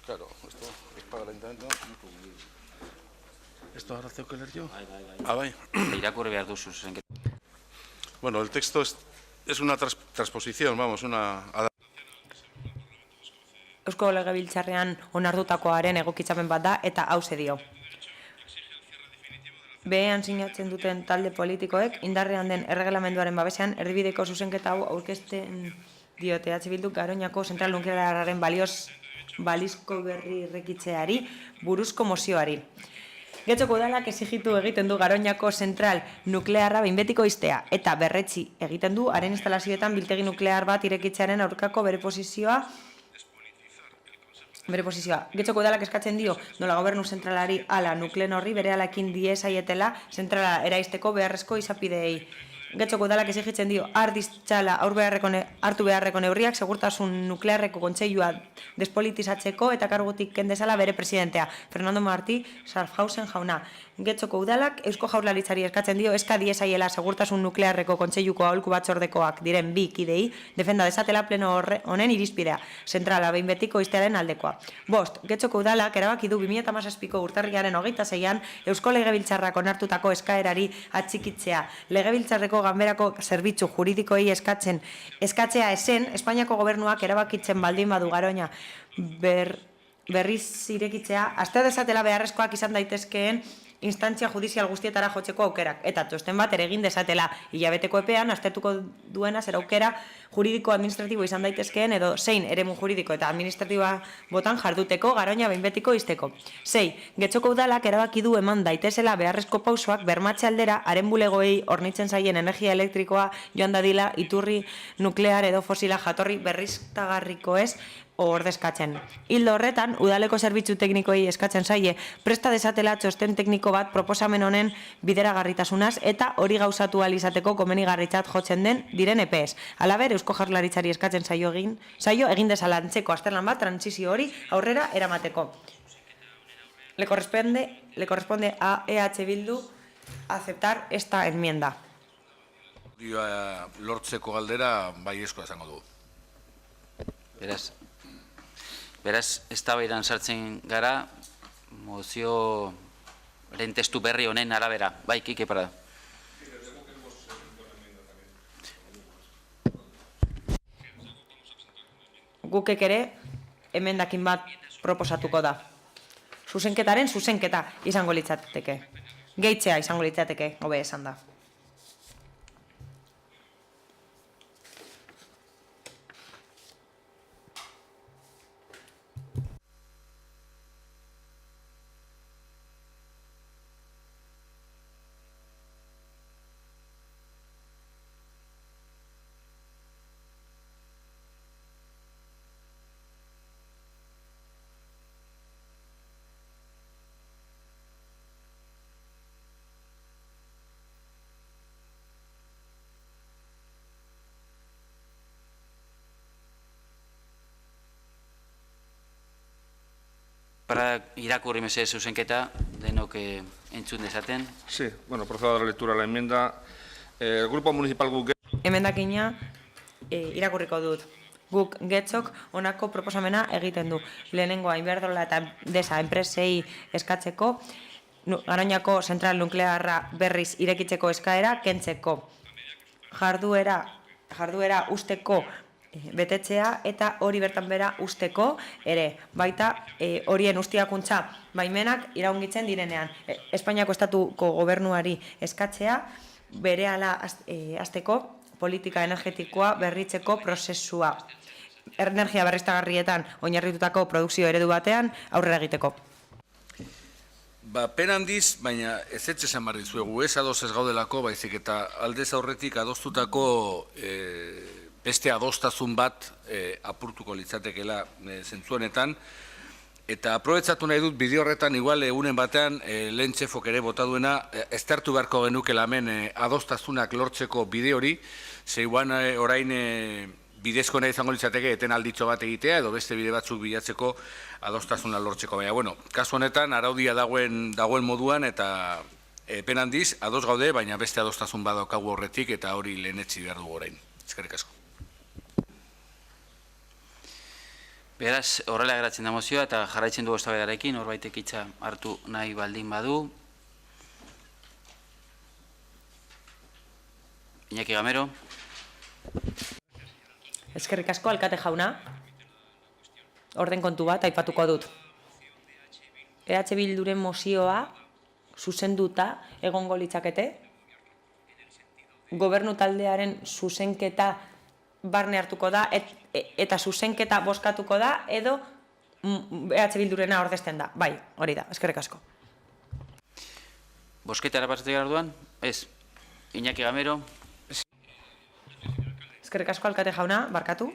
Claro, esto es para el ayuntamiento. ¿Esto ahora tengo que leer yo? Ah, bai. Irakurri behar duzu zuzenketa. Bueno, el texto es una transposición, vamos, una... Eusko Legebiltzarrean onartutakoaren egokitzapen bat da eta hauxe dio. Behean sinatzen duten talde politikoek indarrean den erregelamenduaren babesean erdibideko zuzenketa hau aurkezten diote Bilduk Garoñako zentral nuklearraren balizko berri errekitzeari buruzko mozioari. Getxoko Udalak exigitu egiten du Garoñako zentral nuklearra behin betiko ixtea eta berretsi egiten du haren instalazioetan biltegi nuklear bat irekitzearen aurkako bere posizioa. Getxoko Udalak eskatzen dio nola gobernu zentralari ala Nuclenorri bere alakin diezaietela zentrala eraisteko beharrezko izapideei. Getxoko Udalak exigitzen dio hartu beharreko neurriak segurtasun nuklearreko kontseilua despolitizatzeko eta kargutik kendezala bere presidentea, Fernando Martí Schaffhausen jauna. Getxoko Udalak Eusko Jaurlaritzari eskatzen dio eska diezaiela segurtasun nuklearreko kontseiluko aholku batzordekoak diren bi kidei defenda desatela pleno honen irizpidea, zentrala behin betiko ixtearen aldekoa. 5. Getxoko Udalak erabaki du 2017ko urtarrilaren 26an Eusko Legebiltzarrak onartutako eskaerari atxikitzea. Legebiltzarreko ganberako zerbitzu juridikoei eskatzea esen Espainiako gobernuak erabakitzen baldin badu Garoña berriz irekitzea, aste dezatela beharrezkoak izan daitezkeen instantzia judizial guztietara jotzeko aukerak, eta txosten bat ere egin dezatela hilabeteko epean aztertuko duena zer aukera juridiko administratibo izan daitezkeen edo zein eremu juridiko eta administratiboa botan jarduteko Garoña behin betiko ixteko. 6. Getxoko Udalak erabaki du eman daitezela beharrezko pausoak bermatze aldera haren bulegoei hornitzen zaien energia elektrikoa joan dadila iturri nuklear edo fosila jatorri berriztagarriko ez ordezkatzen. Hildo horretan, Udaleko zerbitzu teknikoei eskatzen zaie presta dezatela txosten tekniko bat proposamen honen bideragarritasunaz eta hori gauzatu ahal izateko komenigarritzat jotzen diren EPS. Halaber, Eusko Jaurlaritzari eskatzen zaio egin dezala antzeko azterlan bat trantsizio hori aurrera eramateko. Le corresponde a EH Bildu aceptar esta enmienda. Lortzeko galdera baiezkoa izango du. Beraz, eztabaidan sartzen gara mozioaren testu berri honen arabera. Bai, Kike Parada. Gukek ere emendakin bat proposatuko da. Zuzenketaren zuzenketa izango litzateke. gehitzea izango litzateke, hobe esan da. Para irakurri mesedez zuzenketa, denok entzun dezaten. Sí, bueno, procedo a dar lectura a la enmienda. El Grupo Municipal Guk Emendakina irakurriko dut. Guk Getxok honako proposamena egiten du. Lehenengoa Iberdrola eta Endesa enpresei eskatzeko, Garoñako zentral nuklearra berriz irekitzeko eskaera kentzeko. Jarduera usteko betetzea eta hori bertan bera usteko ere. Baita horien ustiakuntza baimenak iraungitzen direnean. Espainiako estatuko gobernuari eskatzea berehala hasteko politika energetikoa berritzeko prozesua. Energia berriztagarrietan oinarritutako produkzio eredu batean aurrera egiteko. Pen handiz, baina ez esan barri zuegu, ez ados ez gaudelako, baizik eta aldez aurretik adostutako beste adostasun bat apurtuko litzatekela zentzuenetan, eta aprobetsatu nahi dut bideo horretan, igual egunen batean, lehen txefok ere bota duena, eztertu beharko genukela hemen adostasunak lortzeko bide hori, ze igual orain bidezko nahi izango litzateke eten alditxo bat egitea, edo beste bide batzuk bilatzeko adostasuna lortzeko. Baina, bueno, kasu honetan, araudia dagoen moduan, eta pen handiz, ados gaude, baina beste adostasun badaukagu horretik, eta hori lehenetzi behar dugu orain. Eskerrik asko. Beraz, horrela geratzen da mozioa eta jarraitzen dugu eztabaidarekin, horbaitek hitza hartu nahi baldin badu. Iñaki Gamero. Eskerrik asko, alkate jauna. Orden kontu bat aipatuko dut. EH Bilduren mozioa zuzenduta egongo litzakete. Gobernu taldearen zuzenketa barne hartuko da eta zuzenketa bozkatuko da edo EH Bildurena ordezten da. Bai, hori da, eskerrik asko. Bozketara pasatik orduan? Ez. Iñaki Gamero. Eskerrik asko, alkate jauna, barkatu.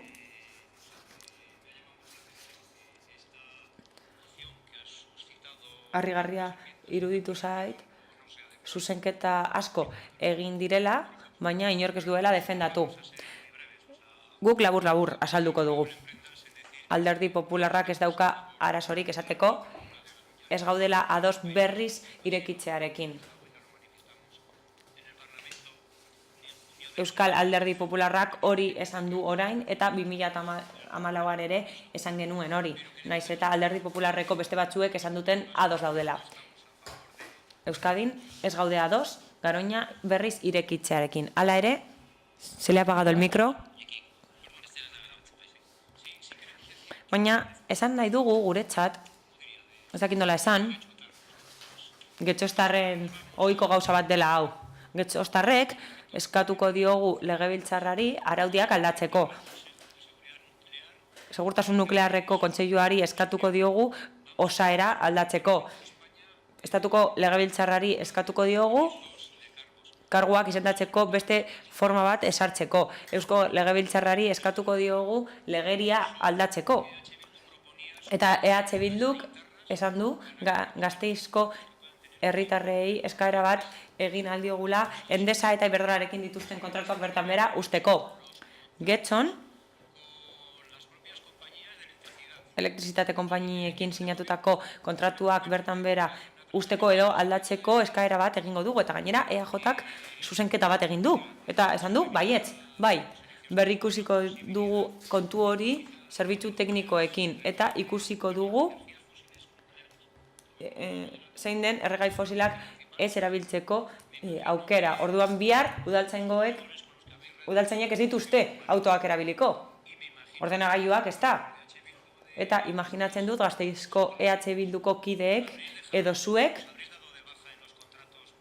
Harrigarria iruditu zait, zuzenketa asko egin direla, baina inork ez duela defendatu. Guk labur-labur azalduko dugu. Alderdi Popularrak ez dauka arazorik esateko, ez gaudela ados berriz irekitzearekin. Euskal Alderdi Popularrak hori esan du orain eta 2014an ere esan genuen hori. Naiz eta Alderdi Popularreko beste batzuek esan duten ados daudela. Euskadin ez gaude ados, Garoña berriz irekitzearekin. Hala ere, se le ha apagado el micro. Baina, esan nahi dugu guretzat, ez dakit nola esan, Getxostarren ohiko gauza bat dela hau. Getxostarrek eskatuko diogu legebiltzarrari araudiak aldatzeko. Segurtasun nuklearreko kontseiluari eskatuko diogu osaera aldatzeko. Estatuko legebiltzarrari eskatuko diogu karguak izendatzeko beste forma bat esartzeko. Eusko legebiltzarrari eskatuko diogu legeria aldatzeko. Eta EH Bilduk esan du Gasteizko herritarrei eskaera bat egin aldiogula Endesa eta Iberdrolarekin dituzten kontratuak bertan bera usteko. Getxon, elektrizitate konpainiekin sinatutako kontratuak bertan bera usteko edo aldatzeko eskaera bat egingo dugu, eta gainera EAJak zuzenketa bat egin du. Eta esan du, baietz, bai, berrikusiko dugu kontu hori zerbitzu teknikoekin, eta ikusiko dugu zein den erregai fosilak ez erabiltzeko aukera. Orduan bihar udaltzainek ez dituzte autoak erabiliko. Ordenagailuak ez da. Eta imaginatzen dut Gasteizko EH Bilduko kideek edo zuek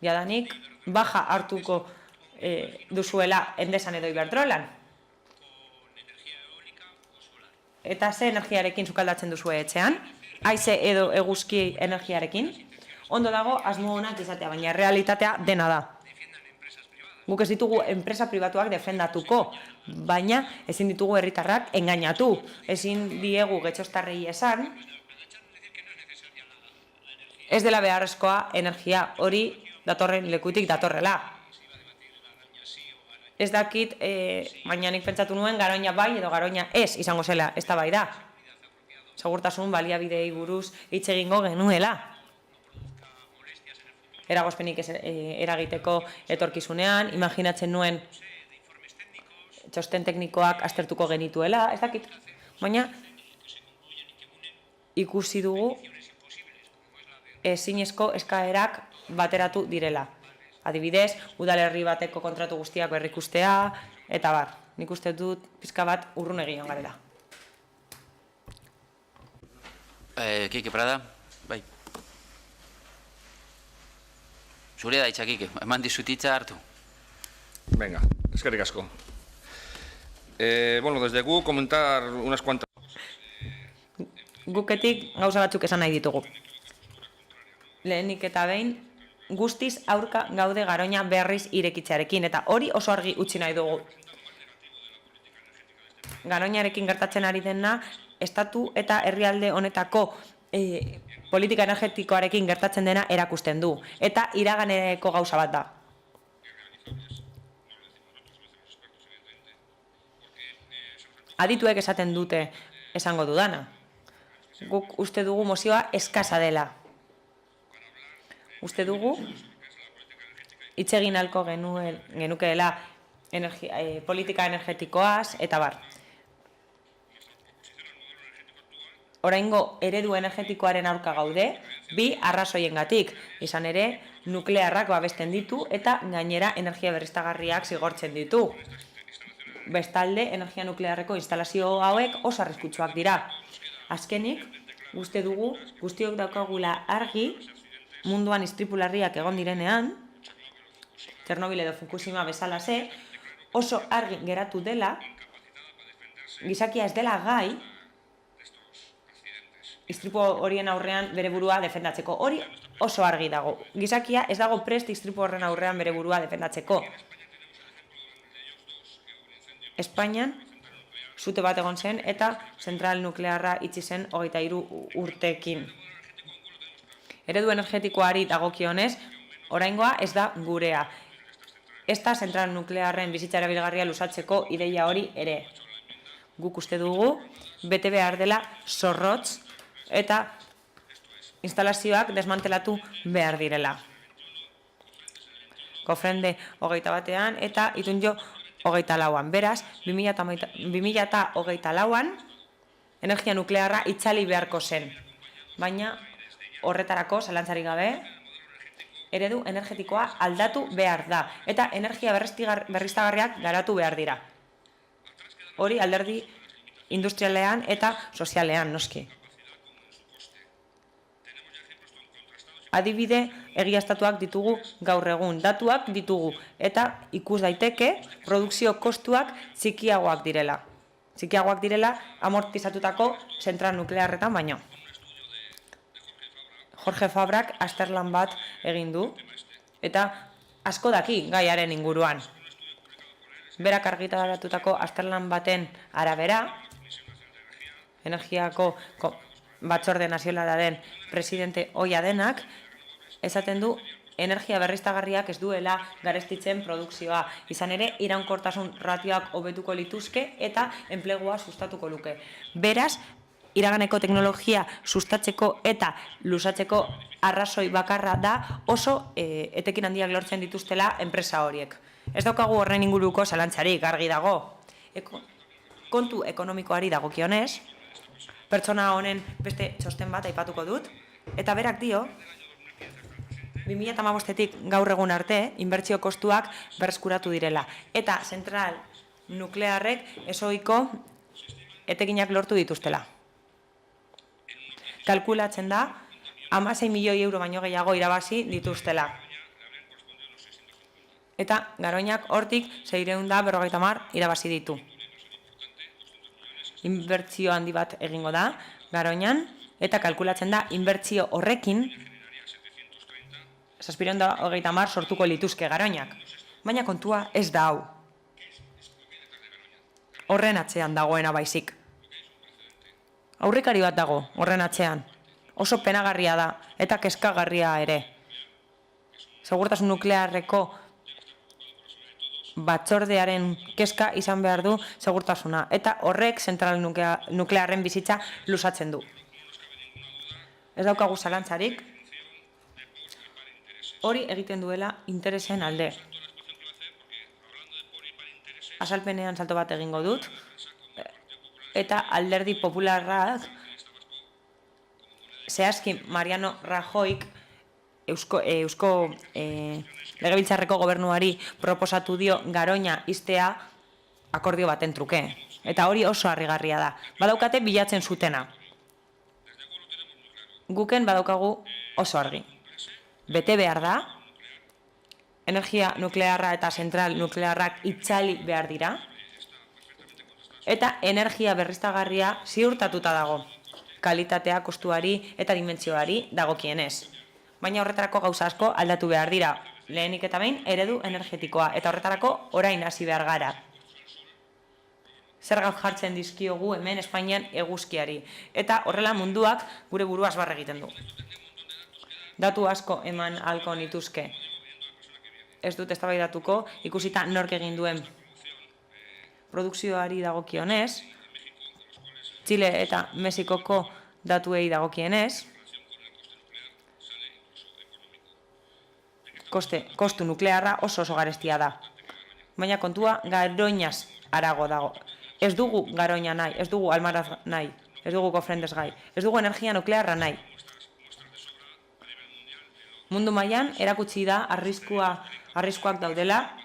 jadanik baja hartuko duzuela Endesan edo Iberdrolan. Eta ze energiarekin sukaldatzen duzue etxean? Haize edo eguzki energiarekin? Ondo dago asmo onak izatea, baina realitatea dena da. Guk ez ditugu enpresa pribatuak defendatuko, baina ezin ditugu herritarrak engainatu. Ezin diegu getxostarrei esan, ez dela beharrezkoa energia hori datorren lekutik datorrela. Ez dakit, baina nik pentsatu nuen Garoña bai edo Garoña ez izango zela, ez da bai da. Segurtasun baliabidei buruz hitz egingo genuela. Eragozpenik eragiteko etorkizunean, imaginatzen nuen txosten teknikoak aztertuko genituela, ez dakit. Baina ikusi dugu ezinezko eskaerak bateratu direla. Adibidez, udalerri bateko kontratu guztiak berrikustea, eta bar, nik uste dut pizka bat urrun egion garela. Kike Prada, bai. Zure da itxakike, eman dizutitza hartu. Venga, eskerrik asko. Bueno, desde gu comentar unas cuantas... Guketik gauza batzuk esan nahi ditugu. Lehenik eta behin, guztiz aurka gaude Garoña berriz irekitzearekin, eta hori oso argi utzi nahi dugu. Garoñarekin gertatzen ari dena, estatu eta herrialde honetako politika energetikoarekin gertatzen dena erakusten du, eta iraganeko gauza bat da. Adituek esaten dute esango dudana. Guk uste dugu mozioa eskasa dela. Uste dugu hitz egin ahalko genukeela politika energetikoaz, eta bar. Oraingo eredu energetikoaren aurka gaude, bi arrazoiengatik, izan ere nuklearrak babesten ditu eta gainera energia berriztagarriak zigortzen ditu. Bestalde, energia nuklearreko instalazio hauek oso arriskutsuak dira. Azkenik, uste dugu guztiok daukagula argi munduan istripu larriak egon direnean, Chernobyl edo Fukushima bezalaxe, oso argi geratu dela, gizakia ez dela gai, istripu horien aurrean bere burua defendatzeko. Hori oso argi dago. Gizakia ez dago prest istripu horren aurrean bere burua defendatzeko. Espainian, sute bat egon zen eta zentral nuklearra itxi zen 23 urteekin. Eredu energetikoari dagokionez, oraingoa ez da gurea. Ez da zentral nuklearren bizitza erabilgarria luzatzeko ideia hori ere. Guk uste dugu, bete behar dela zorrotz eta instalazioak desmantelatu behar direla. Kofrende 21 eta Itunjo 24an. Beraz, 2024an energia nuklearra itzali beharko zen. Baina horretarako, zalantzarik gabe, eredu energetikoa aldatu behar da. Eta energia berriztagarriak garatu behar dira. Hori alderdi industrialean eta sozialean, noski. Adibide egiaztatuak ditugu gaur egun, datuak ditugu, eta ikus daiteke produkzio kostuak txikiagoak direla. Txikiagoak direla amortizatutako zentral nuklearretan baino. Jorge Fabrak azterlan bat egin du, eta asko daki gaiaren inguruan. Berak argitaratutako azterlan baten arabera, energiako batzorde nazionalaren presidente ohia denak, esaten du energia berriztagarriak ez duela garestitzen produkzioa. Izan ere, iraunkortasun ratioak hobetuko lituzke eta enplegua sustatuko luke. Beraz, iraganeko teknologia sustatzeko eta luzatzeko arrazoi bakarra da oso etekin handiak lortzen dituztela enpresa horiek. Ez daukagu horren inguruko zalantzarik argi dago. Kontu ekonomikoari dagokionez, pertsona honen beste txosten bat aipatuko dut, eta berak dio, 2015-tik gaur egun arte, inbertsio kostuak berreskuratu direla. Eta zentral nuklearrek ezohiko etekinak lortu dituztela. Kalkulatzen da, 16 milioi euro baino gehiago irabazi dituztela. Eta Garoñak hortik 650 irabazi ditu. Inbertsio handi bat egingo da Garoñan, eta kalkulatzen da inbertsio horrekin 730 sortuko lituzke Garoñak. Baina kontua ez da hau. Horren atzean dagoena baizik. Aurrekari bat dago horren atzean. Oso penagarria da eta kezkagarria ere. Segurtasun nuklearreko batzordearen kezka izan behar du segurtasuna, eta horrek zentral nuklearren bizitza luzatzen du. Ez daukagu zalantzarik, hori egiten duela interesen alde. Azalpenean salto bat egingo dut, eta Alderdi Popularrak zehazki Mariano Rajoyk Eusko Legebiltzarreko gobernuari proposatu dio Garoña ixtea akordio baten truke. Eta hori oso harrigarria da. Badaukate bilatzen zutena. Guken badaukagu oso argi. Bete behar da, energia nuklearra eta zentral nuklearrak itzali behar dira, eta energia berriztagarria ziurtatuta dago, kalitatea, kostuari eta dimentsioari dagokienez. Baina horretarako gauza asko aldatu behar dira, lehenik eta behin eredu energetikoa, eta horretarako orain hasi behar gara. Zergak jartzen dizkiogu hemen Espainian eguzkiari, eta horrela munduak gure buruaz barre egiten du. Datu asko eman ahalko nituzke. Ez dut eztabaidatuko ikusita nork egin duen produkzioari dagokionez, Txile eta Mexikoko datuei dagokienez, kostu nuklearra oso garestia da. Baina kontua Garoñaz harago dago. Ez dugu Garoña nahi, ez dugu Almaraz nahi, ez dugu Kofrendes gai, ez dugu energia nuklearra nahi. Mundu mailan erakutsi da arriskuak daudela,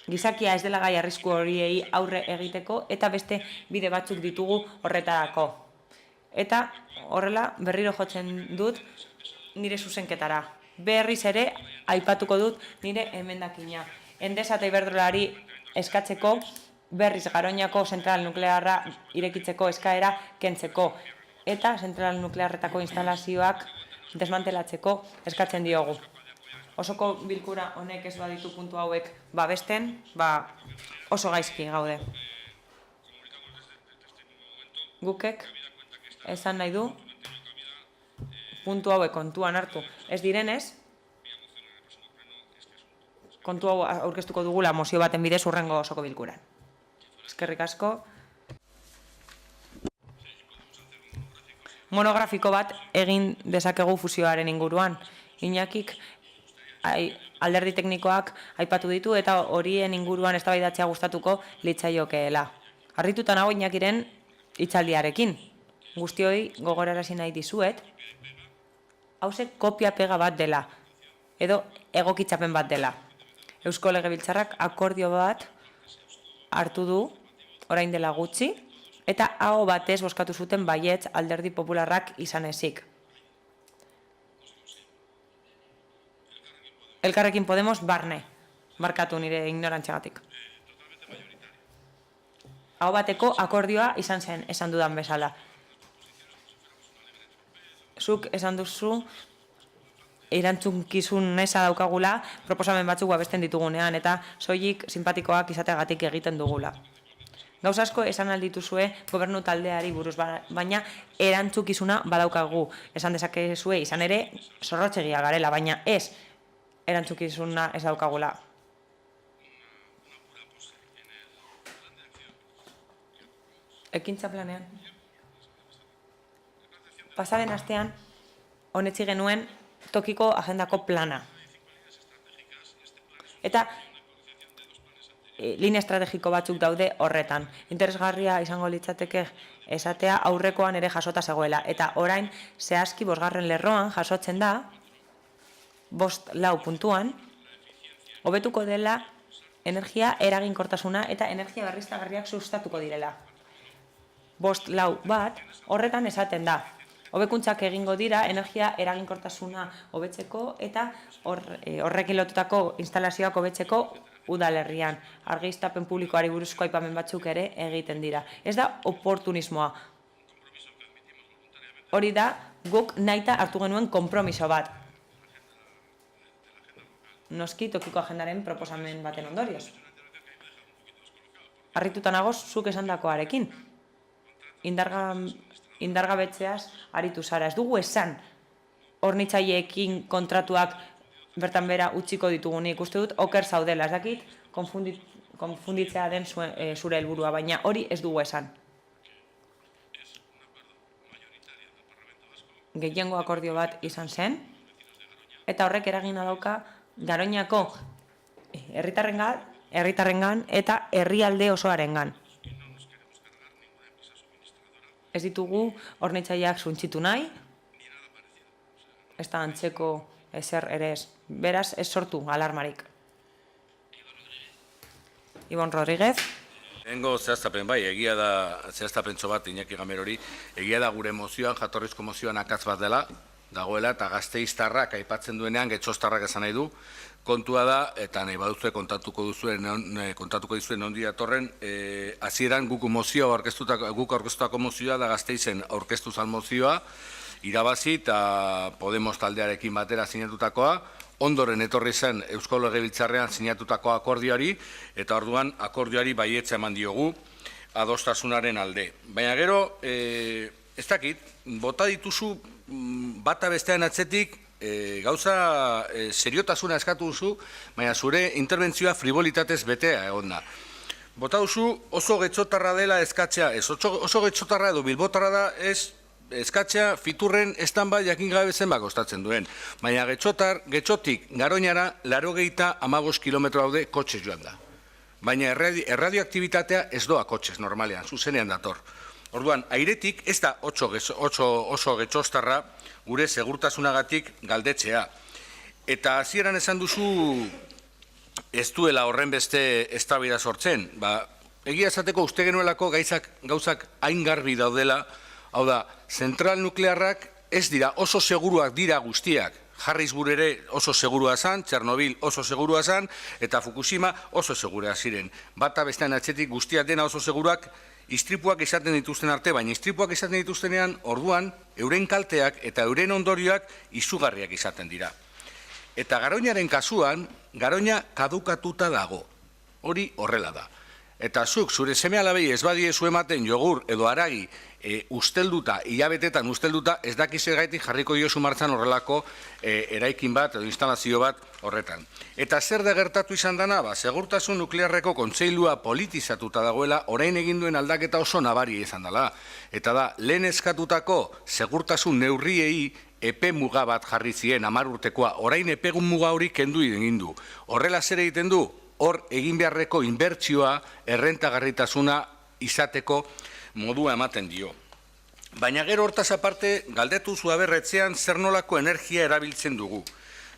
gizakia ez dela gai arrisku horiei aurre egiteko, eta beste bide batzuk ditugu horretarako. Eta horrela berriro jotzen dut nire zuzenketara. Berriz ere aipatuko dut nire emendakina. Endesa eta Iberdrolari eskatzeko berriz Garoñako zentral nuklearra irekitzeko eskaera kentzeko, eta zentral nuklearretako instalazioak desmantelatzeko eskatzen diogu. Osoko bilkura honek ez baditu puntu hauek babesten, oso gaizki gaude. Gukek esan nahi du puntu hauek kontuan hartu ez direnez, kontu hau aurkeztuko dugula mozio baten bidez hurrengo osoko bilkuran. Eskerrik asko. Monografiko bat egin dezakegu fusioaren inguruan. Iñakik alderdi teknikoak aipatu ditu eta horien inguruan eztabaidatzea gustatuko litzaiokeela. Harrituta nago Iñakiren hitzaldiarekin. Guztioi gogorarazi nahi dizuet, hauze kopia pega bat dela, edo egokitzapen bat dela. Eusko Legebiltzarrak akordio bat hartu du orain dela gutxi, eta aho batez bozkatu zuten baietz Alderdi Popularrak izan ezik. Elkarrekin Podemos barne, barkatu nire ignorantziagatik. Aho bateko akordioa izan zen, esan dudan bezala. Zuk esan duzu erantzunkizun eza daukagula proposamen batzuk babesten ditugunean, eta soilik simpatikoak izateagatik egiten dugula. Gauz asko esan aldituzue gobernu taldeari buruz, baina erantzukizuna badaukagu. Esan dezakezue izan ere zorrotzegia garela, baina ez erantzukizuna ez daukagula. Ekintza planean. Pasaden astean onetsi genuen tokiko agendako plana. Eta linea estrategiko batzuk daude horretan. Interesgarria izango litzateke esatea aurrekoan ere jasota zegoela. Eta orain zehazki 5. lerroan jasotzen da, 5.4 puntuan, hobetuko dela energia eraginkortasuna eta energia berriztagarriak sustatuko direla. 5.4 bat horretan esaten da. Hobekuntzak egingo dira energia eraginkortasuna hobetzeko eta horrekin lotutako instalazioak hobetzeko udalerrian. Argiztapen publikoari buruzko aipamen batzuk ere egiten dira. Ez da oportunismoa. Hori da, guk nahita hartu genuen konpromiso bat. Noski tokiko agendaren proposamen baten ondorioz. Harrituta nagoz, zuk esandakoarekin. Indargabetzeaz aritu zara. Ez dugu esan hornitzaileekin kontratuak bertan bera utziko ditugunik. Uste dut, oker zaudela, ez dakit, konfunditzea den zure helburua, baina hori ez dugu esan. Gehiengo akordio bat izan zen, eta horrek eragina dauka Garoñako herritarrengan eta herrialde osoarengan. Ez ditugu hornitzaileak suntsitu nahi, ez da antzeko ezer ere ez. Beraz, ez sortu alarmarik. Ibon Rodríguez. Hengo zehaztapen bai, egia da zehaztapentso bat Iñaki Gamerori, egia da gure mozioan, jatorrizko mozioan akatz bat dela, dagoela, eta Gasteiztarrak aipatzen duenean, Getxoztarrak esan nahi du, kontua da, eta nahi baduzue kontatuko dizuen nondi datorren, hasieran guk aurkeztutako mozioa da Gasteizen aurkeztu zan mozioa, irabazi eta Podemos taldearekin batera sinatutakoa, ondoren etorri zen Eusko Legebiltzarrean sinatutako akordioari, eta orduan akordioari baietza eman diogu adostasunaren alde. Baina gero, ez dakit, bota dituzu bata bestean atzetik gauza seriotasuna eskatu duzu, baina zure interbentzioa frivolitatez betea egon da. Bota duzu oso getxotarra dela eskatzea, ez oso getxotarra edo bilbotarra da ez eskatzea fiturren estanba jakin gabe zenbak kostatzen duen. Baina getxotik Garoñara 85 kilometro daude kotxez joan da. Baina erradioaktibitatea ez doa kotxez normalean, zuzenean dator. Orduan, airetik ez da oso getxostarra gure segurtasunagatik galdetzea. Eta hasieran esan duzu ez duela horren beste eztabaida sortzen. Egia esateko uste genuelako gauzak hain garbi daudela, hau da, zentral nuklearrak ez dira oso seguruak dira guztiak. Harrisburg ere oso segurua zan, Txernobil oso segurua zan, eta Fukushima oso segurua ziren. Bata bestean atzetik guztiak dena oso seguruak, istripuak izaten dituzten arte, baina istripuak izaten dituztenean, orduan, euren kalteak eta euren ondorioak izugarriak izaten dira. Eta Garoñaren kasuan, Garoña kadukatuta dago. Hori horrela da. Eta zuk, zure seme-alabei ez badiezu ematen jogur edo haragi ustelduta, hilabetetan ustelduta, ez dakize gaitik jarriko diozu martzan horrelako eraikin bat edo instalazio bat horretan. Eta zer da gertatu izan dana? Segurtasun nuklearreko kontseilua politizatuta dagoela, orain egin duen aldaketa oso nabaria izan dela. Eta da, lehen eskatutako segurtasun neurriei epe muga bat jarri zien 10 urtekoa, orain epe muga hori kendu egin du. Horrela zer egiten du? Hor egin beharreko inbertsioa errentagarritasuna izateko modua ematen dio. Baina gero hortaz aparte, galdetu zu aberretzean zer nolako energia erabiltzen dugu.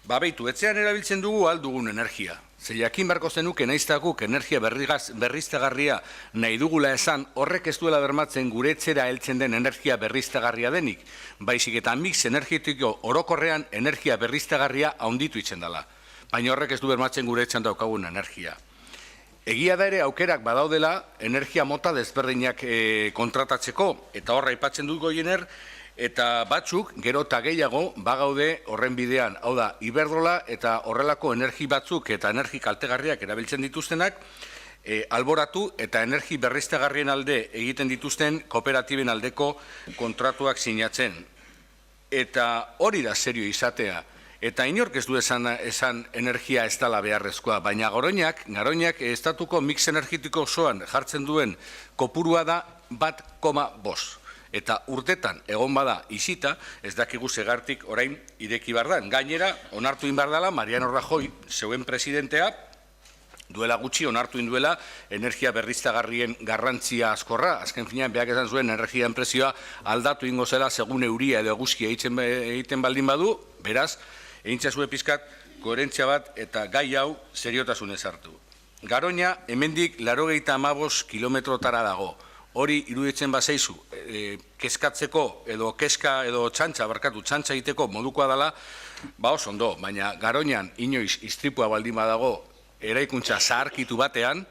Beitu, etzean erabiltzen dugu aldugun energia. Ze jakin beharko zenuke naiztaguk energia berriztagarria nahi dugula esan, horrek ez duela bermatzen gure etxera heltzen den energia berriztagarria denik, baizik eta mix energetiko orokorrean energia berriztagarria handitu itzen dela. Baina horrek ez du bermatzen gure etxan daukagun energia. Egia da ere aukerak badaudela energia mota desberdinak kontratatzeko, eta horra aipatzen dut goiener, eta batzuk gero eta gehiago bagaude horren bidean. Hau da, Iberdrola eta horrelako energi batzuk eta energi kaltegarriak erabiltzen dituztenak, alboratu eta energi berriztagarrien alde egiten dituzten kooperatiben aldeko kontratuak sinatzen. Eta hori da serio izatea. Eta inork ez du esan energia ez dela beharrezkoa, baina Garoñak estatuko mix energetiko osoan jartzen duen kopurua da 1,5. Eta urtetan egon bada isita, ez dakigu segartik orain ireki bardan. Gainera, onartu inbardala, Mariano Rajoy, zeuen presidentea, duela gutxi onartu induela energia berriztagarrien garrantzia askorra. Azken finean, beak esan zuen energian prezioa aldatu ingo zela segun euria edo eguzkia egiten baldin badu, beraz, egintza zuen pizkat, koherentzia bat eta gai hau seriotasunez hartu. Garoña, hemendik 85 kilometrotara dago. Hori iruditzen bazaizu, kezkatzeko edo kezka edo txantxa egiteko modukoa dela, oso ondo, baina Garoñan inoiz istripua baldin badago eraikuntza zaharkitu batean,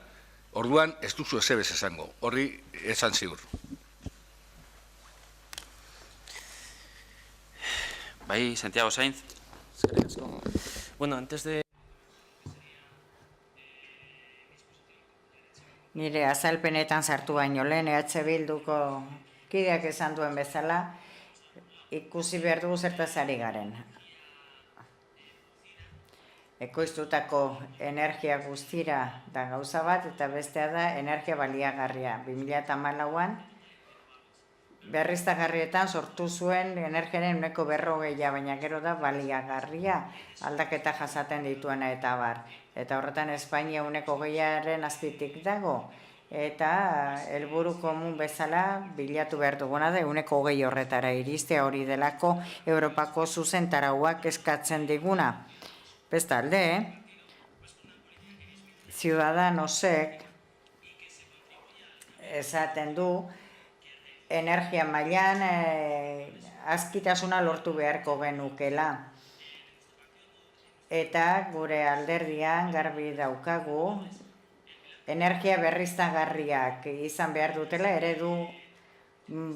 orduan ez duzu ezebez esango, horri esan ziur. Bai, Santiago Sainz. Bueno, antes de... Nire azalpenetan sartu baino lehen, EH Bilduko kideak esan duen bezala, ikusi behar dugu zertaz ari garen. Ekoiztutako energia guztira da gauza bat, eta bestea da energia baliagarria. 2014an, berriztagarrietan sortu zuen energiaren 40%, baina gero da baliagarria, aldaketa jasaten dituena eta bar. Eta horretan Espainia 20%aren azpitik dago. Eta helburu komun bezala bilatu behar duguna da 20% horretara iristea, hori delako Europako zuzentarauak eskatzen diguna. Bestalde, Ciudadanosek esaten du energia mailan azkitasuna lortu beharko genukela. Eta gure alderdian garbi daukagu, energia berriztagarriak izan behar dutela eredu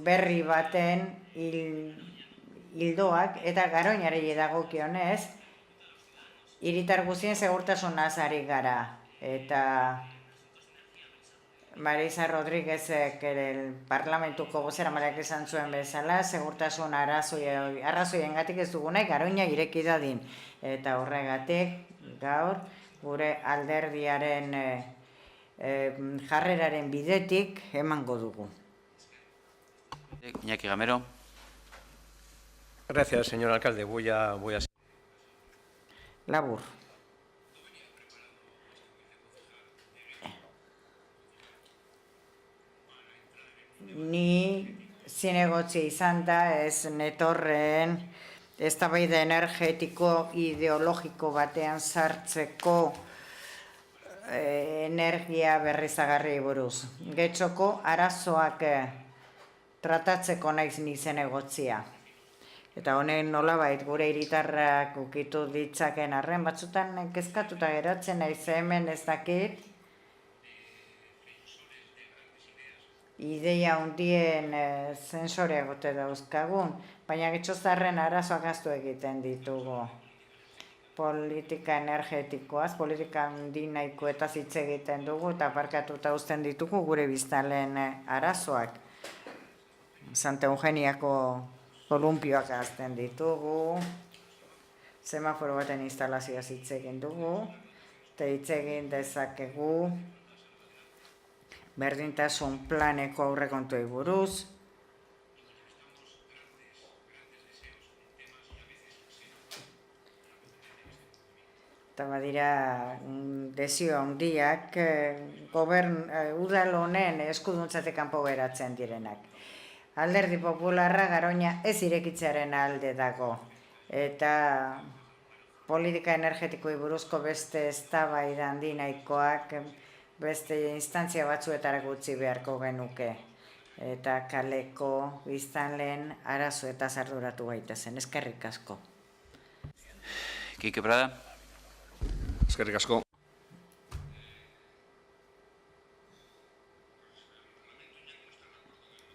berri baten ildoak, eta Garoñari dagokionez, hiritar guztien segurtasunaz ari gara. Eta Marisa Rodríguezek parlamentuko bozeramaileak esan zuen bezala, segurtasun arrazoiengatik ez dugunai Garoña ireki dadin. Eta horregatik gaur gure alderdiaren jarreraren bidetik emango dugu. Iñaki Gamero. Gracias, señor alcalde. Voy a... Labur. Ni zinegotzi izan da ez netorren eztabaida energetiko ideologiko batean sartzeko energia berriztagarriei buruz. Getxoko arazoak tratatzeko naiz ni zinegotzia. Eta honen nolabait gure hiritarrak ukitu ditzaken arren, batzutan kezkatuta geratzen naiz hemen ez dakit, ideia hundien zensoreak gote dauzkagun, baina getxozarren arazoak aztu egiten ditugu. Politika energetikoaz, politika handinaiko eta hitz egiten dugu, eta parkatuta uzten ditugu gure biztanleen arazoak. Santa Eugeniako kolumpioak azten ditugu, semaforo baten instalazioaz hitz egin dugu, eta hitz egin dezakegu berdintasun planeko aurrekontuei buruz, eta badira desio handiak udal honen eskuduntzatik kanpo geratzen direnak. Alderdi Popularra Garoña ez irekitzearen alde dago, eta politika energetikoei buruzko beste eztabaida handi nahikoak beste instantzia batzuetara utzi beharko genuke, eta kaleko biztanleen arazo eta arduratu gaitezen. Eskerrik asko. Kike Prada. Eskerrik asko.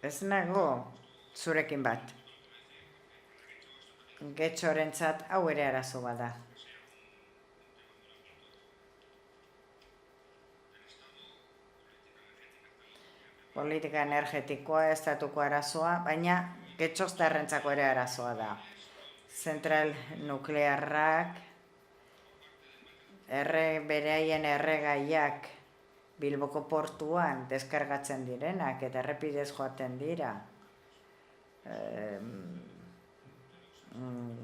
Ez nago zurekin bat. Getxorentzat hau ere arazo bada. Politika energetikoa, estatuko arazoa, baina getxoztarrentzako ere arazoa da. Zentral nuklearrak, beraien erregaiak Bilboko portuan deskargatzen direnak eta errepidez joaten dira.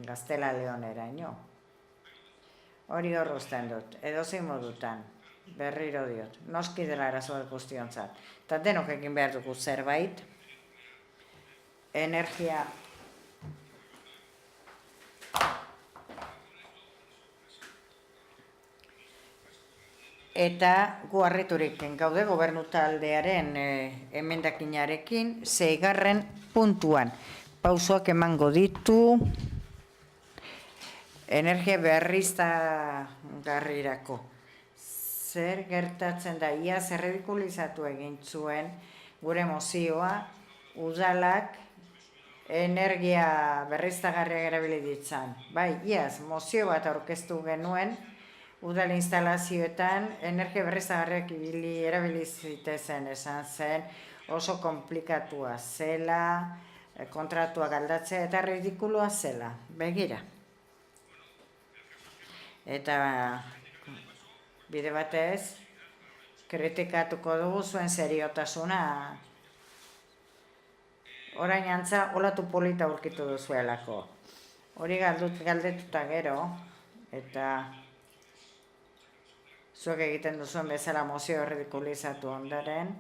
Gaztela Leoneraino. Hori horruzten dut, edozein modutan, berriro diot, noski dela arazoa guztiontzat. Eta denok egin behar dugu zerbait, energia eta gu harriturik gaude gobernu taldearen emendakinarekin 6. puntuan. Pausoak emango ditu energia berriztagarrirako. zer gertatzen da, iaz erredikulizatu egin zuen gure mozioa, udalak energia berriztagarriak erabili ditzan. Bai, iaz, mozio bat aurkeztu genuen, udal instalazioetan energia berriztagarriak erabili zitezen, esan zen, oso komplikatua zela, kontratuak aldatzea eta ridikulua zela, begira. Eta bide batez, kritikatuko dugu zuen seriotasuna. Orain antza, olatu polita aurkitu duzuelako. Hori galdetuta gero, eta zuek egiten duzuen bezala mozio ridikulizatu ondaren,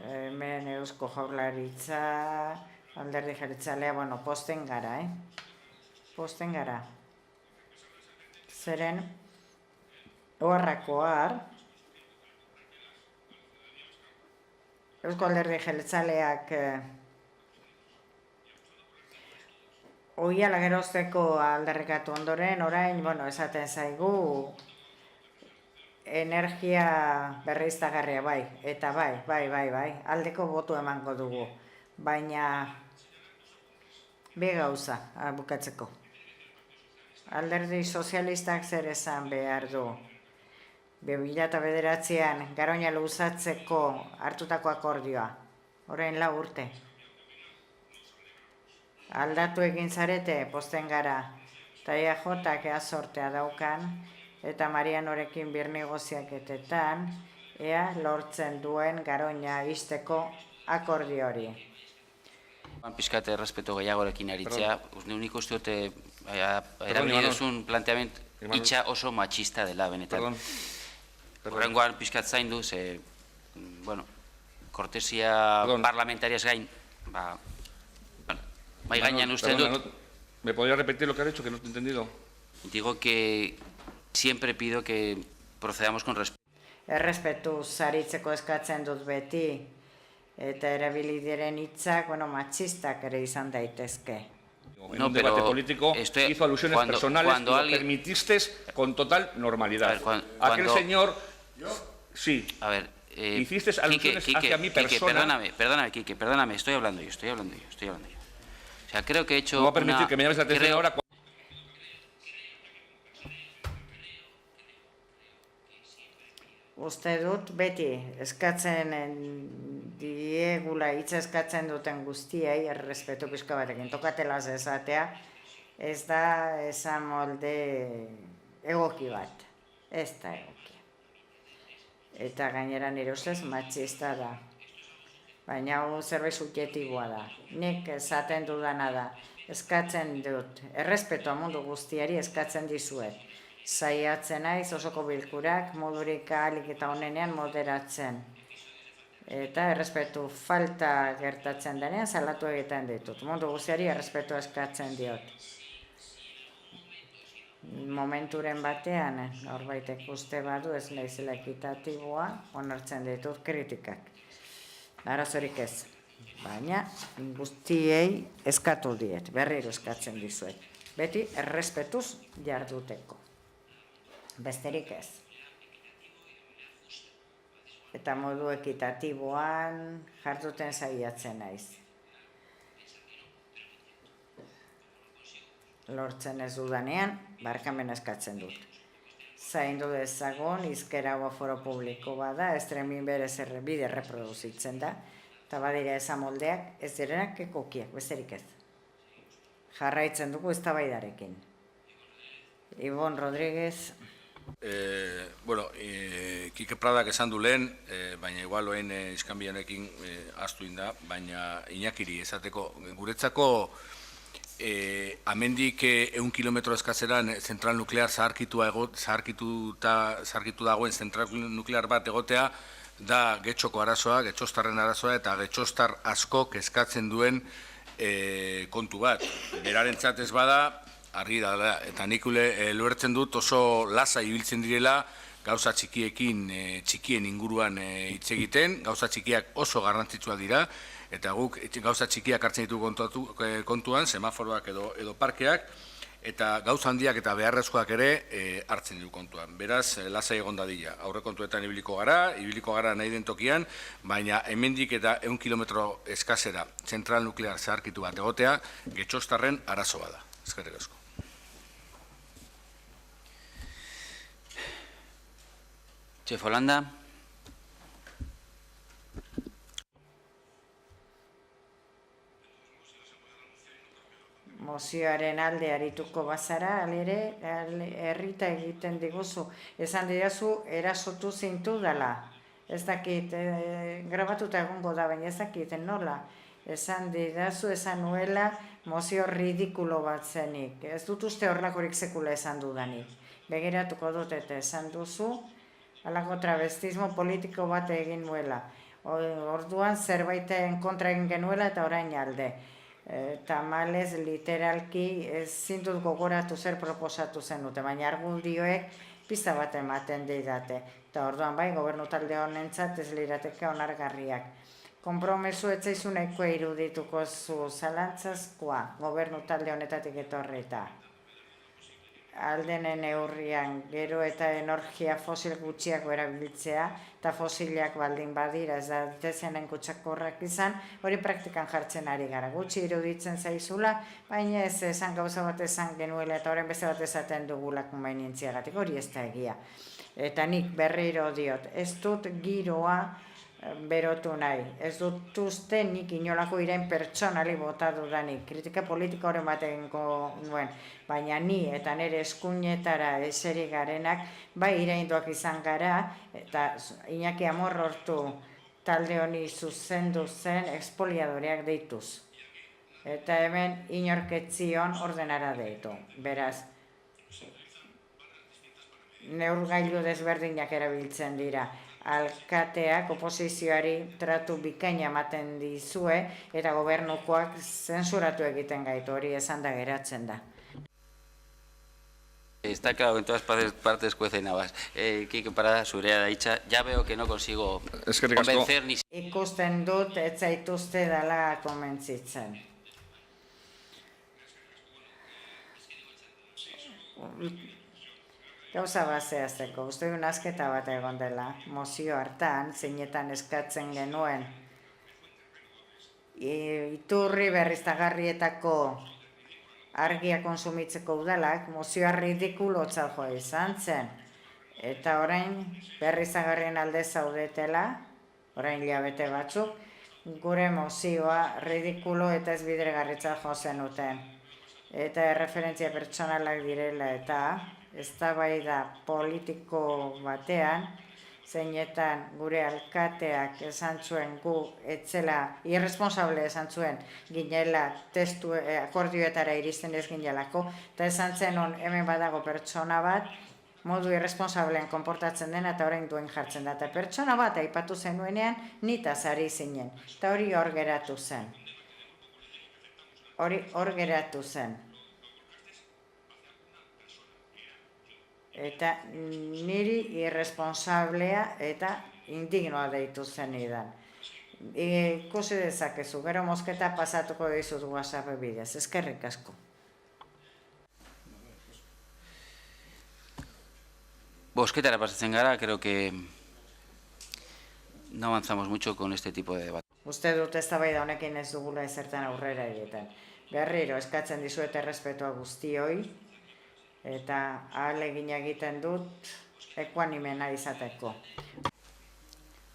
hemen Eusko Jaurlaritza, Alderdi Jeltzalea, bueno, posten gara, Posten gara. Zeren, oharrakoar, Eusko Alderdi Jeltzaleak ohiala gerozteko aldarrikatu ondoren, orain, bueno, esaten zaigu, energia berriztagarria bai, eta bai, aldeko botu emango dugu, baina bi gauza bukatzeko. Alderdi sozialistak zer esan behar du. 2009an Garoña luzatzeko hartutako akordioa, orain 4 urte. Aldatu egin zarete, posten gara, eta EAJak ea sortea daukan, eta Marianorekin birnegoziaketetan, ea lortzen duen Garoña ixteko akordio hori. Pizkat errespetu gehiagorekin aritzea, nik uste dute erabili duzun planteament itxa oso matxista dela benetan. Horrengoan pizkat zaindu, ze, bueno, kortesia parlamentariaz gain, bai gainean uste dut. ¿Me podría repetir lo que ha dicho, que no te he entendido? Digo que siempre pido que procedamos con respeto. Errespetu zaritzeko eskatzen dut beti, eta erabili diren hitzak, bueno, matxistak ere izan daitezke. En un debate político hizo alusiones personales y lo permitiste con total normalidad. Aquel señor, sí, hiciste alusiones hacia mi persona. Perdóname, Quique, perdóname, estoy hablando yo. O sea, creo que he hecho no va a permitir que me llames la atención ahora. Uste dut, beti, eskatzen diegula hitz eskatzen duten guztiei, errespetu pixka batekin, tokatelaz esatea, ez da esan molde egoki bat, ez da egoki. Eta gainera nire ustez matxista da, baina hau zerbait subjektiboa da. Nik esaten dudana da, eskatzen dut, errespetua mundu guztiari eskatzen dizuet. Saiatzen naiz osoko bilkurak modurik ahalik eta onenean moderatzen. Eta errespetu falta gertatzen denean salatu egiten ditut. Mundu guztiari errespetu eskatzen diot. Momenturen batean, norbaitek uste badu ez naizela ekitatiboa, onartzen ditut kritikak. Arazorik ez. Baina guztiei eskatu diet, berriro eskatzen dizuet. Beti errespetuz jarduteko. Besterik ez. Eta modu ekitatiboan jarduten saiatzen naiz. Lortzen ez dudanean, barkamen eskatzen dut. Zaindu dezagon, izkera foro publiko bada, estremin berez bide reproduzitzen da, eta badira ezamoldeak ez direnak ekokiak, besterik ez. Jarraitzen dugu eztabaidarekin. Ibon Rodríguez. Bueno, Kike Pradak esan du lehen, baina igual oen iskanbianekin astu inda, baina Iñakiri esateko, guretzako amendik 1 kilometro eskazeran zentral nuklear zaharkitu dagoen zentral nuklear bat egotea, da getxoko arazoa, getxostarren arazoa eta getxostar asko eskatzen duen kontu bat. Berarentzat ez bada, argi da, eta nik luertzen dut oso lasa ibiltzen direla gauza txikien inguruan hitz egiten, gauza txikiak oso garrantzitsua dira, eta guk gauza txikiak hartzen ditu kontuan, semaforoak edo parkeak, eta gauza handiak eta beharrezkoak ere hartzen du kontuan. Beraz, lasai egon dadila. Aurrekontuetan ibiliko gara nahi den tokian, baina hemendik eta 100 kilometro eskasera zentral nuklear zaharkitu bat egotea, Getxostarren arazo bada. Eskerrik asko. Txef Holanda. Mozioaren alde arituko bazara, alere, herrita egiten diguzu. Esan didazu, erasotu zintu dela. Ez dakit, grabatuta egongo da, baina ez dakit, nola. Esan didazu, esan nuela, mozio ridikulo bat zenik. Ez dut uste horlakorik sekula esan dudanik. Begiratuko dut eta esan duzu, halako travestismo politiko bat egin nuela. Orduan zerbaiten kontra egin genuela eta orain alde. Tamalez, literalki, zintut gogoratu zer proposatu zenute, baina argudioek pista bat ematen didate. Eta orduan bai, gobernu talde honentzat ez lirateke onargarriak. Konpromesu etzaizu nahikoa irudituko zu zalantzazkoa, gobernu talde honetatik etorrita. Aldenen neurrian gero eta energia fosil gutxiako erabiltzea, eta fosilak baldin badira ez da dezenen kutsakorrak izan, hori praktikan jartzen ari gara. Gutxi iruditzen zaizula, baina ez esan gauza bat esan genuela eta horren beste bat esaten dugula konbenientziagatik, hori ez da egia. Eta nik berriro diot, ez dut giroa berotu nahi. Ez dut uste nik inolako irain pertsonali bota dudanik. Kritika politika horren bat egingo nuen. Baina ni eta nire eskuinetara eseri garenak, bai irainduak izan gara, eta Iñaki Amorrortu talde honi zuzendu zen expoliadoreak deituz. Eta hemen inorketzion ordenara deitu. Beraz, neurgailu desberdinak erabiltzen dira. Alkateak oposizioari tratu bikaina ematen dizue eta gobernukoak zensuratu egiten gaitu, hori esan da geratzen da. Está claro que en todas partes cuecen habas. Kike Parada, zurea da hitza. Ya veo que no consigo convencer ni... Ikusten dut, ez zaituzte dela konbentzitzen. Gauza bat zehazteko, uste du nazketa bat egon dela, mozio hartan, zeinetan eskatzen genuen, iturri berriztagarrietako argia konsumitzeko udalak, mozioa ridikulotzat joa izan zen. Eta orain berriztagarrien alde zaudetela, orain hilabete batzuk, gure mozioa ridikulo eta ez bideragarritzat jo zenuten. Eta erreferentzia pertsonalak direla eta eztabaida politiko batean, zeinetan gure alkateak esan zuen gu etzela, irresponsable esan zuen ginela testu akordioetara iristen ez ginelako, eta esan zen hemen badago pertsona bat, modu irresponsablean konportatzen dena eta orain duen jartzen da. Eta pertsona bat aipatu zenuenean nitaz ari zinen, eta hori hor geratu zen. Hor geratu zen. Eta niri irresponsablea eta indignoa deitu zen idan. Ikusi dezakezu, gero mozketa pasatuko dizut WhatsApp bidez. Eskerrik asko. Bozketara pasatzen gara, creo que no avanzamos mucho con este tipo de debate. Uste dut eztabaida honekin ez dugula ezertan aurrera egiten. Berriro, eskatzen dizuet errespetua guztioi, eta ahalegin egiten dut ekuanimena izateko.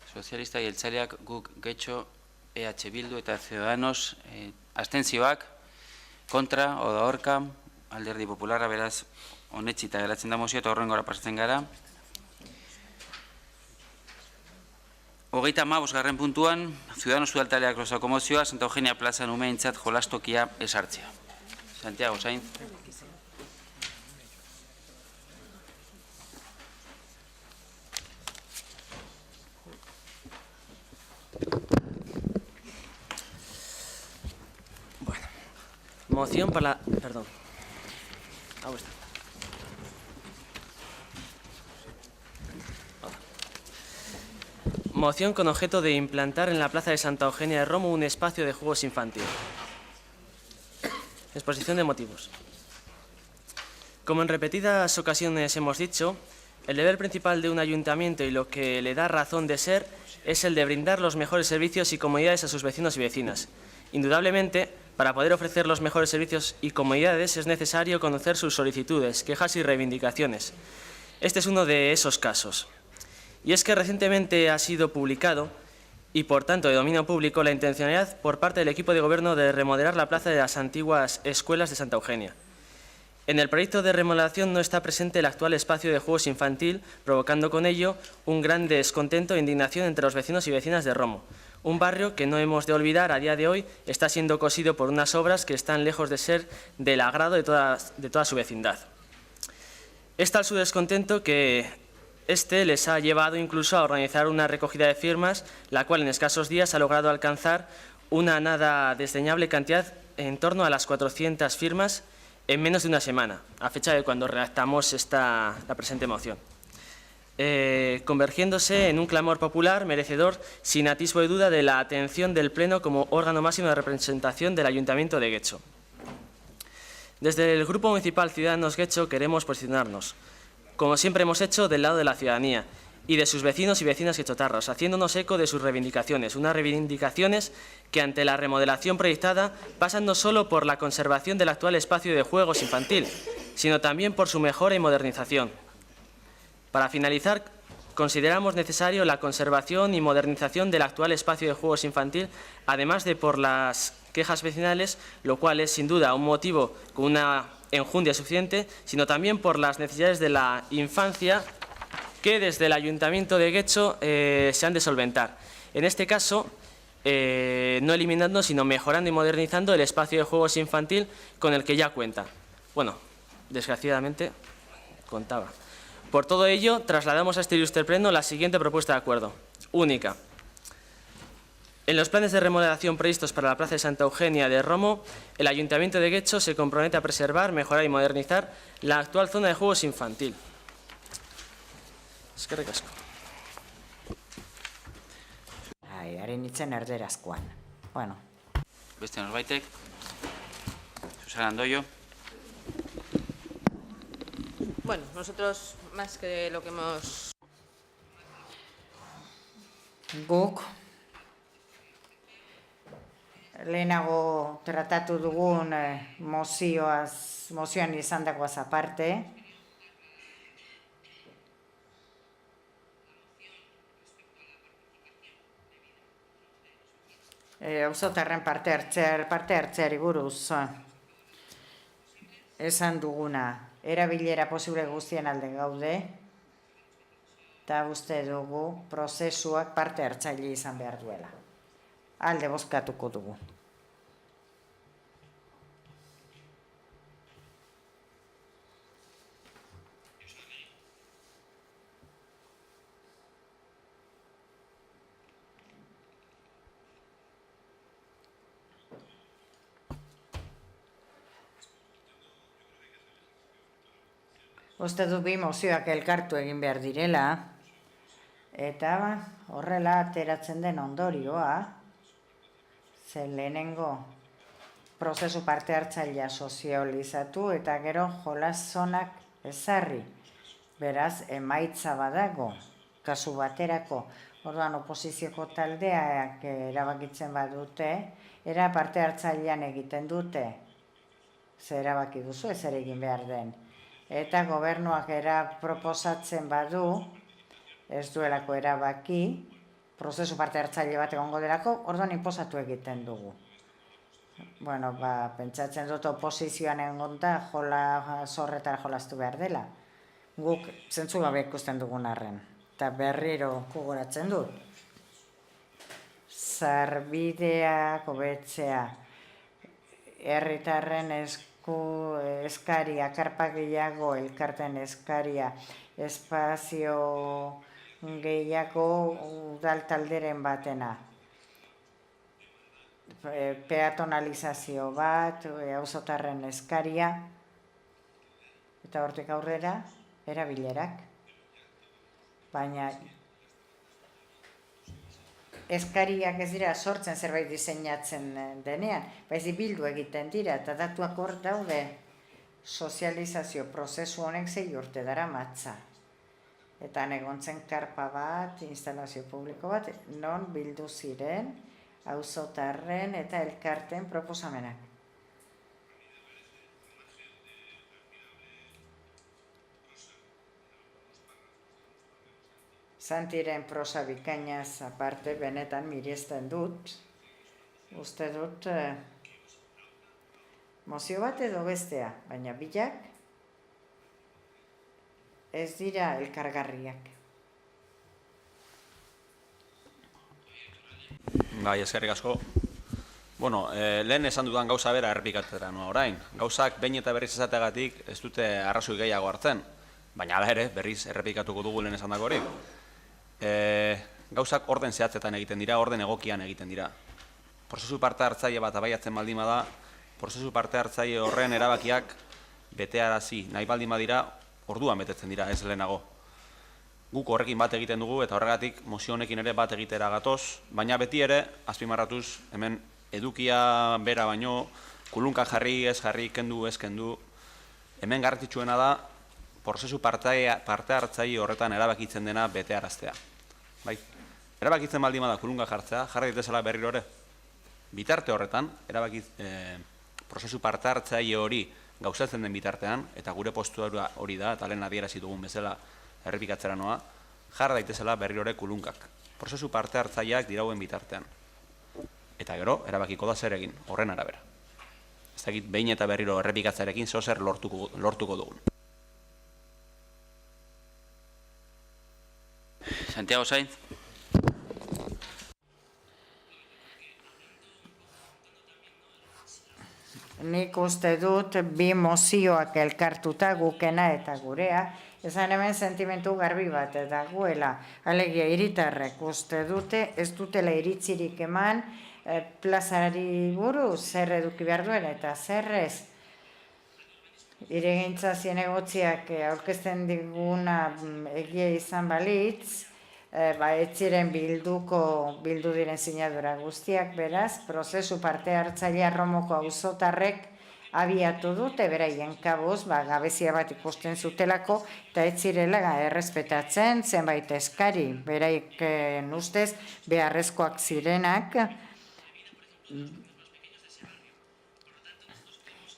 Sozialista jeltzaleak guk Getxo, EH Bildu eta Ciudadanos abstentzioak, kontra, oda aurka, Alderdi Popularra beraz onetsita geratzen da mozio eta horrengora pasatzen gara. 35. puntuan, Ciudadanos udaltaleak losako mozioa, Santa Eugenia plazan umeentzat jolastokia esartzea. Santiago Sainz. Bueno, moción para la... Perdón. Ahí está. Moción con objeto de implantar en la Plaza de Santa Eugenia de Romo un espacio de juegos infantiles. Exposición de motivos. Como en repetidas ocasiones hemos dicho, el deber principal de un ayuntamiento y lo que le da razón de ser es el de brindar los mejores servicios y comodidades a sus vecinos y vecinas. Indudablemente, para poder ofrecer los mejores servicios y comodidades es necesario conocer sus solicitudes, quejas y reivindicaciones. Este es uno de esos casos. Y es que recientemente ha sido publicado, y por tanto de dominio público, la intencionalidad por parte del equipo de gobierno de remodelar la plaza de las antiguas escuelas de Santa Eugenia. En el proyecto de remodelación no está presente el actual espacio de juegos infantil, provocando con ello un gran descontento e indignación entre los vecinos y vecinas de Romo. Un barrio que no hemos de olvidar a día de hoy está siendo cosido por unas obras que están lejos de ser del agrado de toda su vecindad. Es tal su descontento que este les ha llevado incluso a organizar una recogida de firmas, la cual en escasos días ha logrado alcanzar una nada desdeñable cantidad en torno a las 400 firmas en menos de una semana, a fecha de cuando redactamos la presente moción. Convergiéndose en un clamor popular merecedor, sin atisbo de duda, de la atención del Pleno como órgano máximo de representación del Ayuntamiento de Guecho. Desde el Grupo Municipal Ciudadanos Guecho queremos posicionarnos, como siempre hemos hecho, del lado de la ciudadanía y de sus vecinos y vecinas guechotarras, haciéndonos eco de sus reivindicaciones, unas reivindicaciones que ante la remodelación proyectada pasan no solo por la conservación del actual espacio de juegos infantil, sino también por su mejora y modernización. Para finalizar, consideramos necesario la conservación y modernización del actual espacio de juegos infantil, además de por las quejas vecinales, lo cual es sin duda un motivo con una enjundia suficiente, sino también por las necesidades de la infancia que desde el Ayuntamiento de Guecho se han de solventar. En este caso, no eliminando, sino mejorando y modernizando el espacio de juegos infantil con el que ya cuenta. Bueno, desgraciadamente, contaba. Por todo ello, trasladamos a este ilustre pleno la siguiente propuesta de acuerdo. Única. En los planes de remodelación previstos para la Plaza de Santa Eugenia de Romo, el Ayuntamiento de Guecho se compromete a preservar, mejorar y modernizar la actual zona de juegos infantil. Eskerrik asko. Haren itzen erderazkoan. Bueno. Beste norbaitek. Susana Andoyo. Bueno, nosotros, más que lo que hemos... Guk, lehenago tratatu dugun mozioan izandakoaz aparte, auzotarren parte hartzeari buruz esan duguna, erabilera posible guztien alde gaude, eta uste dugu prozesuak parte hartzaile izan behar duela. Alde bozkatuko dugu. Uste du bi mozioak elkartu egin behar direla, eta horrela ateratzen den ondorioa, ze lehenengo prozesu parte hartzailea sozializatu eta gero jolazonak ezarri. Beraz, emaitza badago, kasu baterako, orduan oposizioko taldeak erabakitzen badute, era parte hartzailean egiten dute, ze erabaki duzu ez ere egin behar den. Eta gobernuak proposatzen badu, ez duelako erabaki, prozesu parte hartzaile bat egongo delako, orduan inposatu egiten dugu. Bueno, pentsatzen dut oposizioan egonda jola zorretara jolastu behar dela. Guk zentzu gabe ikusten dugun arren. Eta berriro gogoratzen dut. Sarbideak hobetzea, herritarren eskaria, karpa gehiago, elkarten eskaria, espazio gehiago udal talderen batena. Peatonalizazio bat, auzotarren eskaria, eta hortik aurrera, erabilerak. Baina eskariak ez dira sortzen zerbait diseinatzen denean, baizik bildu egiten dira, eta datuak hor daude. sozializazio prozesu honek 6 urte dara matza. Eta negontzen karpa bat, instalazio publiko bat, non bildu ziren, auzotarren eta elkarten proposamenak. Santiren prosa bikainaz aparte benetan miresten dut, uste dut mozio bat edo bestea, baina bilak ez dira elkargarriak. Bai, eskerrik asko. Bueno, lehen esan dudan gauza bera errepikatera noa orain. Gauzak behin eta berriz esateagatik ez dute arrazoi gehiago hartzen, baina hala ere berriz errepikatuko dugu lehen esan hori. Gauzak orden zehatzetan egiten dira, orden egokian egiten dira. Prozesu parte hartzaile bat abaiatzen baldin bada, prozesu parte hartzaile horren erabakiak betearazi nahi baldin badira, orduan betetzen dira, ez lehenago. Guk horrekin bat egiten dugu eta horregatik mozio honekin ere bat egitera gatoz, baina beti ere, azpimarratuz, hemen edukia bera baino, kulunka jarri, ez jarri, kendu, ez kendu, hemen garrantzitsuena da, prozesu parte hartzaile horretan erabakitzen dena betearaztea. Bai, erabakitzen baldin bada kulunka jartzea, jarri ditezela berriro ere. Bitarte horretan, prozesu parte hartzaile hori gauzatzen den bitartean, eta gure postura hori da, eta lehen adierazi dugun bezala errepikatzera noa, jar daitezela berriro ere kulunkak. Prozesu parte hartzaileak dirauen bitartean. Eta gero, erabakiko da zer egin, horren arabera. Ez dakit behin eta berriro errepikatzarekin zozer lortuko dugun. Santiago Sainz. Nik uste dut bi mozioak elkartuta gukena eta gurea, esan hemen sentimentu garbi bat dagoela. Alegia hiritarrek uste dute, ez dutela iritzirik eman plazari buruz zer eduki behar duen eta zer ez. Iregintza zinegotziak aurkezten diguna egia izan balitz, ez ziren bildu diren sinadura guztiak, beraz, prozesu parte hartzailea Romoko auzotarrek abiatu dute, beraien kabuz, gabezia bat ikusten zutelako, eta ez zirela errespetatzen zenbait eskari, beraiken ustez beharrezkoak zirenak,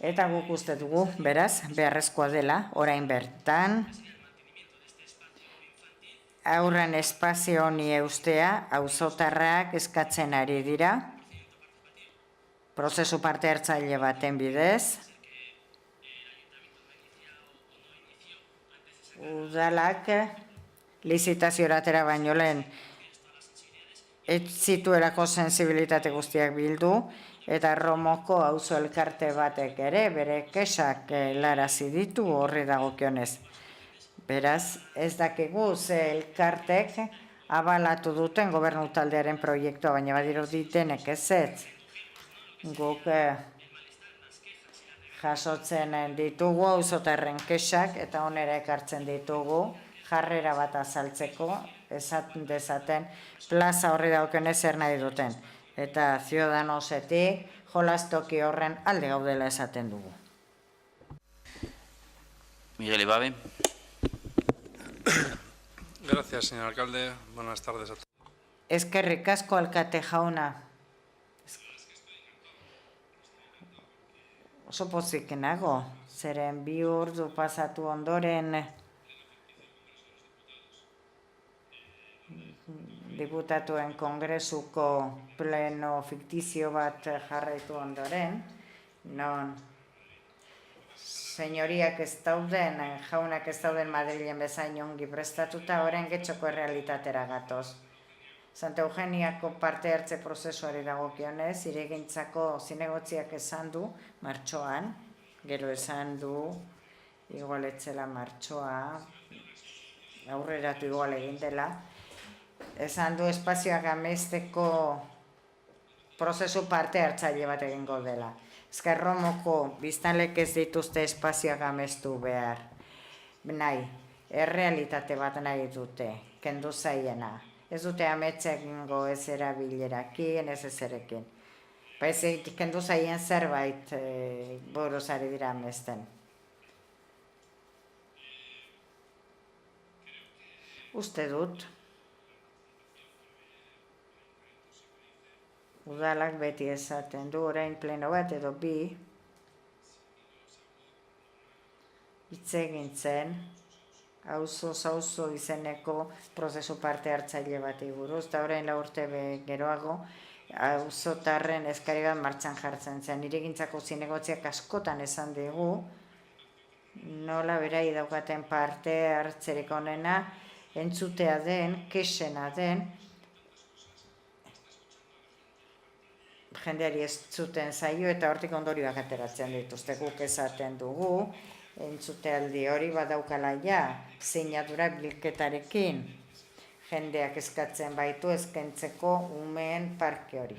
eta guk uste dugu, beraz, beharrezkoa dela, orain bertan, aurren espazio honi eustea, auzotarrak eskatzen ari dira, prozesu parte hartzaile baten bidez. Udalak lizitazioa atera baino lehen ez zituelako sensibilitate guztiak bildu, eta Romoko auzo elkarte batek ere bere kexak helarazi ditu horri dagokionez. Beraz, ez dakigu ze elkartek abalatu duten gobernu taldearen proiektua, baina badiro ditenek ez. Guk jasotzen ditugu auzotarren kexak eta onera ekartzen ditugu jarrera bat azaltzeko, esaten dezaten plaza horri daukionez zer nahi duten. Eta Ciudadanosetik jolastoki horren alde gaudela esaten dugu. Miguel Ibabe. Gracias, señor alcalde. Buenas tardes a todos. Eskerrik asko alkate jauna. Oso pozik nago, zeren 2 ordu pasatu ondoren diputatuen kongresuko pleno fiktizio bat jarraitu ondoren, non señoriak ez dauden, jaunak ez dauden Madrilen bezain ongi prestatuta, orain getxoko errealitatera gatoz. Santa Eugeniako parte hartze prozesuari dagokionez, iregintzako zinegotziak esan du martxoan, gero esan du igualetzela martxoa, aurreratu igual egin dela, esan du espazioak amesteko prozesu parte hartzaile bat egingo dela. Ezker Romoko biztanlek ez dituzte espazioak amestu behar. Nahi, errealitate bat nahi dute, kendu zaiena. Ez dute ametsak egingo ez erabilerakin, ez ezerekin. Kendu zaien zerbait buruz ari dira amesten. Uste dut, udalak beti esaten du, orain pleno bat edo bi, hitz egin zen, auzo izeneko prozesu parte hartzaile bati buruz, eta orain 4 urte geroago, auzotarren eskari bat martxan jartzen zen. Niregintzako zinegotziak askotan esan digu, nola berai daukaten parte hartzerik onena, entzutea den, kexena den, jendeari ez zuten zaio eta hortik ondorioak ateratzen dituzte. Guk esaten dugu, entzutealdi hori badaukala ja, sinadura bilketarekin, jendeak eskatzen baitu eskaintzeko umeen parke hori.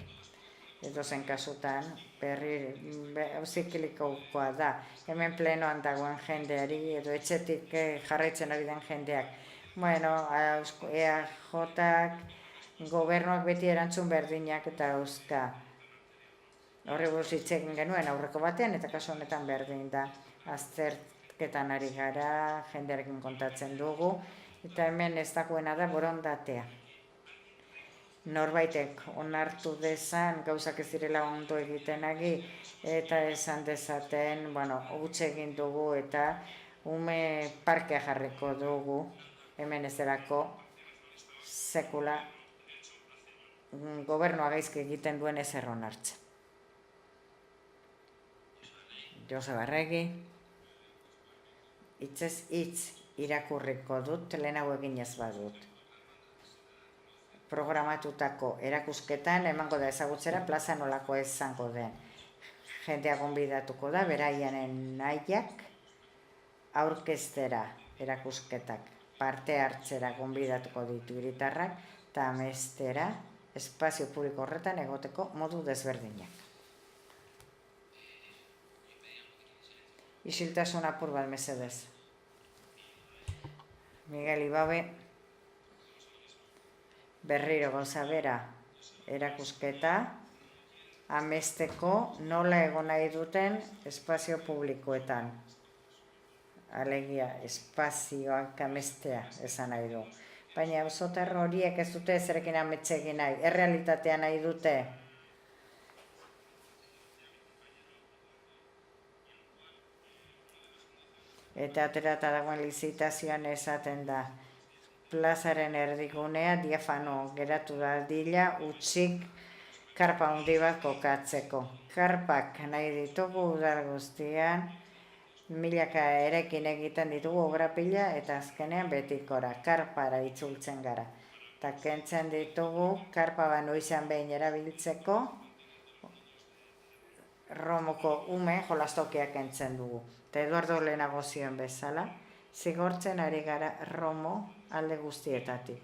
Edozen kasutan, ziklikoa da. Hemen plenoan dagoen jendeari, edo etxetik jarraitzen ari den jendeak. Bueno, EAJak, gobernuak beti erantzun berdinak eta euska. Horri buruz hitz egin genuen aurreko batean, eta kasu honetan berdin da. Azterketan ari gara, jendearekin kontatzen dugu, eta hemen ez dagoena da borondatea. Norbaitek onartu dezan, gauzak ez direla ondo egiten agi, eta esan dezaten, huts egin dugu eta ume parkea jarriko dugu, hemen ez delako sekula gobernua gaizki egiten duen ezer onartzen. Joseba Arregi, hitzez hitz irakurriko dut, lehenago eginez badut. Programatutako erakusketan emango da ezagutzera plaza nolako izango den. Jendea gonbidatuko da, beraianen nahiak aurkeztera erakusketak parte hartzera gonbidatuko ditu hiritarrak eta amestera espazio publiko horretan egoteko modu desberdinak. Isiltasun apur bat mesedez. Miguel Ibabe, berriro gauza bera erakusketa, amesteko nola egon nahi duten espazio publikoetan. Alegia, espazioak amestea esan nahi du. Baina auzotar horiek ez dute ezerekin ametsegin nahi, errealitatea nahi dute. Eta aterata dagoen lizitazioan esaten da, plazaren erdigunea diafano geratu da dila utzik karpa handi bat kokatzeko. Karpak nahi ditugu udal guztian, milaka erekin egiten ditugu obra pila eta azkenean betikora, karpara itzultzen gara. Eta kentzen ditugu karpa banu izan behin erabiltzeko, Romoko ume jolastokiak kentzen dugu. Eta Eduardo lehenago zioen bezala, zigortzen ari gara Romo alde guztietatik.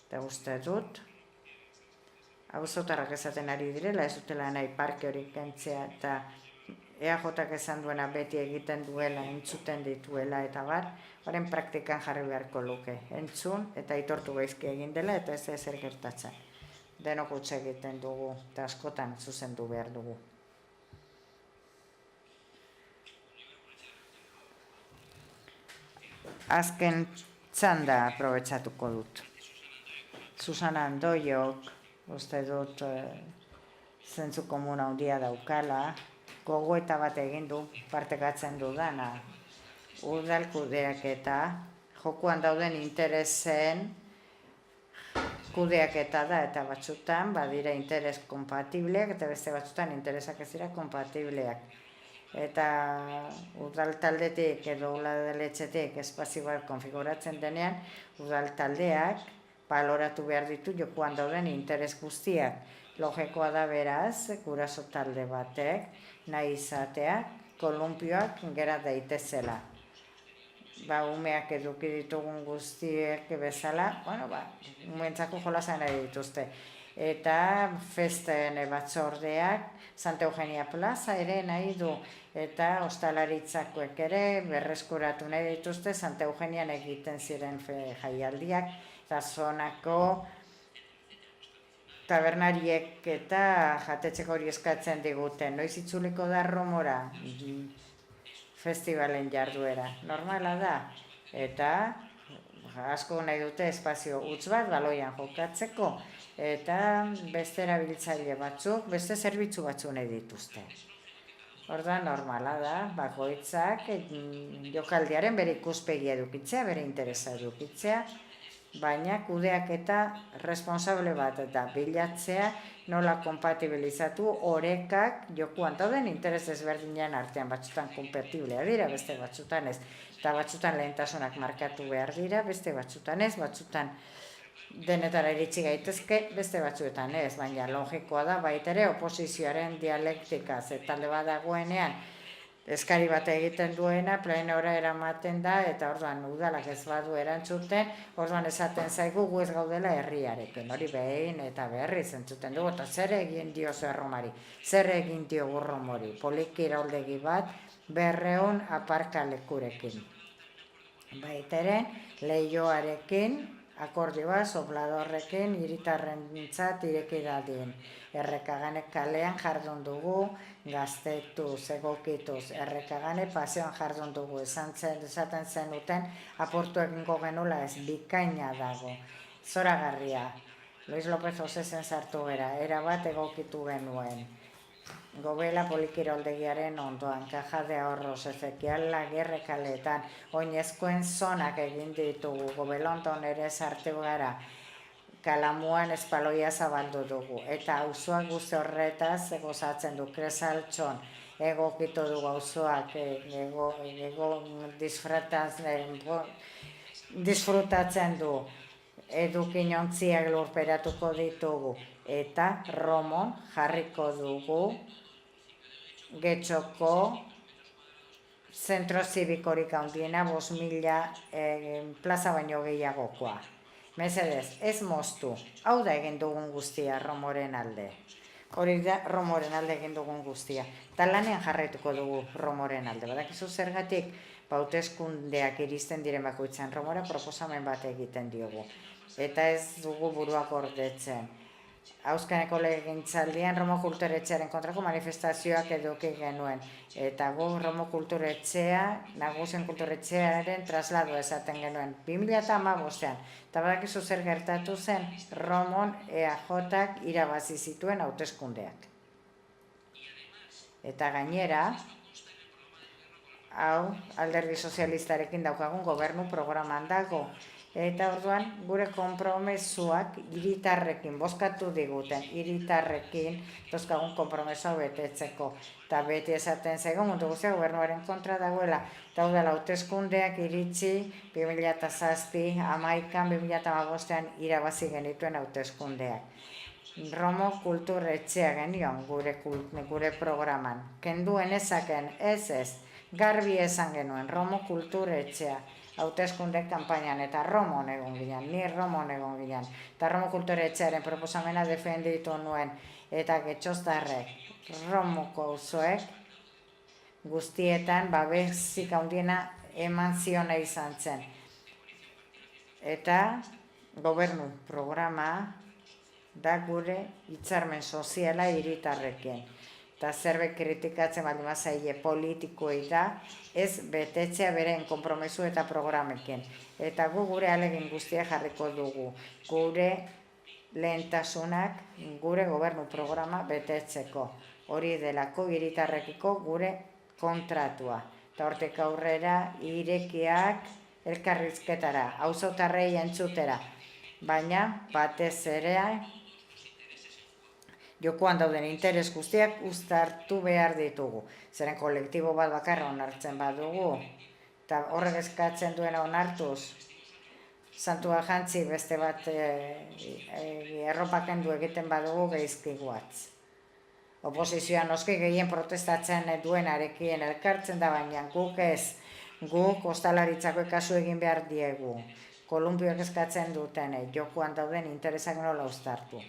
Eta uste dut, auzotarrak esaten ari direla, ez dutela nahi parke hori kentzea, eta EAJak esan duena beti egiten duela, entzuten dituela, eta horren praktikan jarri beharko luke. Entzun eta aitortu gaizki egin dela, eta ez ezer gertatzen. Denok utz egiten dugu, eta askotan zuzendu behar dugu. Azken txanda aprobetsatuko dut. Susana Andoiok, uste dut zentzu komuna handia daukala, gogoeta bat egin du, partekatzen dudana. Udal kudeaketa, jokuan dauden interesen kudeaketa da, eta batzutan badira interes kompatibleak, eta beste batzutan interesak ez dira kompatibleak. Eta udal taldetik edo udaletxetik espazio bat konfiguratzen denean, udal taldeak baloratu behar ditu jokuan dauden interes guztiak. Logikoa da beraz, guraso talde batek, nahi izatea, kolumpioak gera daitezela. Umeak eduki ditugun guztiek bezala, umeentzako jolasan nahi dituzte. Eta festen batzordeak, Santa Eugenia Plaza ere nahi du, eta ostalaritzakoek ere berreskuratu nahi dituzte Santa Eugenian egiten ziren jaialdiak, eta zonako tabernariek eta jatetxeko hori eskatzen diguten. Noiz itzuliko da Romora festivalen jarduera. Normala da. Eta asko nahi dute espazio huts bat baloian jokatzeko, eta beste erabiltzaile batzuk, beste zerbitzu batzu nahi dituzte. Orduan normala da, bakoitzak jokaldiaren bere ikuspegia edukitzea, bere interesa edukitzea, baina kudeak eta responsable bat eta bilatzea nola kompatibilizatu orekak jokuan dauden interes ezberdinen artean, batzutan kompatiblea dira, beste batzutan ez, eta batzutan lehentasunak markatu behar dira, beste batzutan ez, batzutan denetara iritsi gaitezke, beste batzuetan ez, baina logikoa da baita ere oposizioaren dialektikaz, eta talde bat dagoenean eskari bat egiten duena, plenora eramaten da, eta orduan udalak ez badu erantzuten, orduan esaten zaigu gu ez gaudela herriarekin, hori behin eta berriz entzuten dugu, eta zer egin dio Erromari, zer egin dio Romori, polikirauldegi bat 200 aparkalekurekin. Baita ere, Leioarekin, akordioa, sobladorrekin, hiritarrentzat ireki dadin. Errekaganek kalean jardun dugu, gaztetuz, egokituz, errekagane paseoan jardun dugu, esaten zenuten, aportu egingo genula ez, bikaina dago. Zoragarria, Luis López Osezen sartu gara, erabat egokitu genuen. Gobela polikiroldegiaren ondoan, Caja de Ahorros, Ezekiel Lagerre kaletan, oinezkoen zonak egin ditugu, Gobelonton ere sartu gara, Kalamuan espaloia zabaldu dugu, eta auzoak guzti horretaz gozatzen du, Kresaltxon, egokitu dugu auzoak, disfrutatzen du, edukinontziak lurperatuko ditugu, eta Romon jarriko dugu, Getxoko zentro zibikorik handiena 5.000 plaza baino gehiagokoa. Mesedez, ez moztu, hau da egin dugun guztia Romoren alde. Hori da Romoren alde egin dugun guztia. Eta lanean jarraituko dugu Romoren alde. Badakizu zergatik, hauteskundeak iristen diren bakoitzan Romora proposamen bat egiten diogu. Eta ez dugu buruak ordetzen. Auskaneko legegintzaldian Romo Kulturetxearen kontrako manifestazioak eduki genuen. Eta gu Romo Kulturetxea, Nagusien Kulturetxearen traslado esaten genuen. 2015an. Eta badakizu zer gertatu zen, Romon EAJak irabazi zituen hauteskundeak. Eta gainera, hau Alderdi Sozialistarekin daukagun gobernu programan dago. Eta orduan gure konpromesuak hiritarrekin bozkatu diguten, hiritarrekin dauzkagun konpromesua betetzeko. Eta beti esaten zaigu mundu guztia gobernuaren kontra dagoela. Eta hau dela hauteskundeak iritsi 2007, 2011, 2015an irabazi genituen hauteskundeak. Romo Kulturetxea genion gure programan. Kenduen ezaken, ez, garbi esan genuen, Romo Kulturetxea. Hauteskunde kanpainan eta Romon egon ginen, ni Romon egon ginen. Eta Romo Kulturetxearen proposamena defenditu nuen. Eta getxoztarrek, Romoko auzoek guztietan babesik handiena eman ziona izan zen. Eta gobernu programa da gure hitzarmen soziala hiritarrekin. Eta zerbait kritikatzen baldin bazaile politikoei da, ez betetzea beren konpromesu eta programekin. Eta gure ahalegin guztia jarriko dugu, gure lehentasunak, gure gobernu programa betetzeko. Hori delako hiritarrekiko gure kontratua. Eta hortik aurrera irekiak elkarrizketara, auzotarrei entzutera. Baina batez ere, jokoan dauden interes guztiak uztartu behar ditugu. Zeren kolektibo bat bakarra onartzen badugu, eta horrek eskatzen duena onartuz, santua jantzi beste bat erropakendu egiten badugu geizkiguatz. Oposizioa noski gehien protestatzen duenarekin elkartzen da, baina guk ez, guk ostalaritzako kasu egin behar diegu. Kolumbioak eskatzen duten jokoan dauden interesak nola uztartu.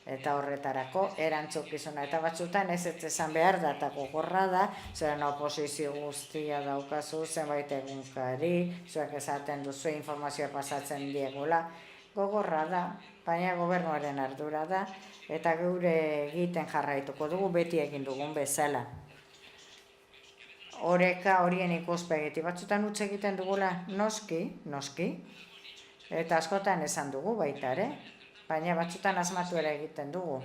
Eta horretarako erantzukizuna eta batzutan ez esan behar da eta gogorra da, zeren oposizio guztia daukazu zenbait egunkari, zuek esaten duzu informazioa pasatzen diegula, gogorra da, baina gobernuaren ardura da, eta gure egiten jarraituko dugu beti egin dugun bezala. oreka horien ikuspegiti. Batzutan utz egiten dugula noski, eta askotan esan dugu baita ere, baina batzutan asmatu ere egiten dugu.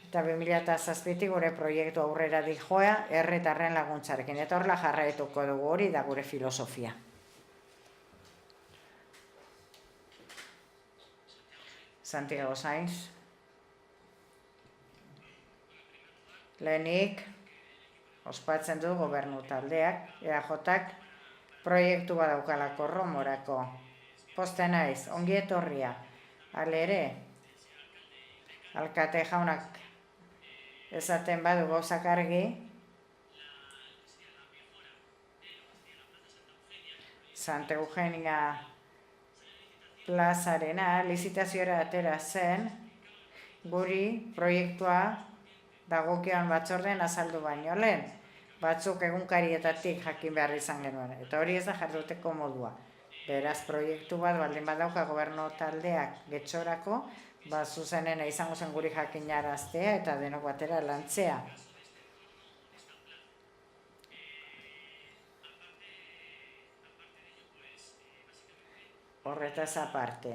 Eta 2007 gure proiektu aurrera dijoa herritarren laguntzarekin, eta horrela jarraituko dugu, hori da gure filosofia. Santiago Sainz. Lehenik, ospatzen du gobernu taldeak, EAJak proiektu badaukalako Romorako. Posten naiz, ongi etorria. Hale ere, alkate jaunak esaten badu gauzak argi, Santa Eugenia plazarena lizitazioa atera zen, guri proiektua dagokion batzorden azaldu baino lehen, batzuk egunkarietatik jakin behar izan genuen, eta hori ez da jarduteko modua. Beraz, proiektu bat baldin badauka gobernu taldeak Getxorako, zuzenen izango zen guri jakinaraztea eta denok batera lantzea. Horretaz aparte,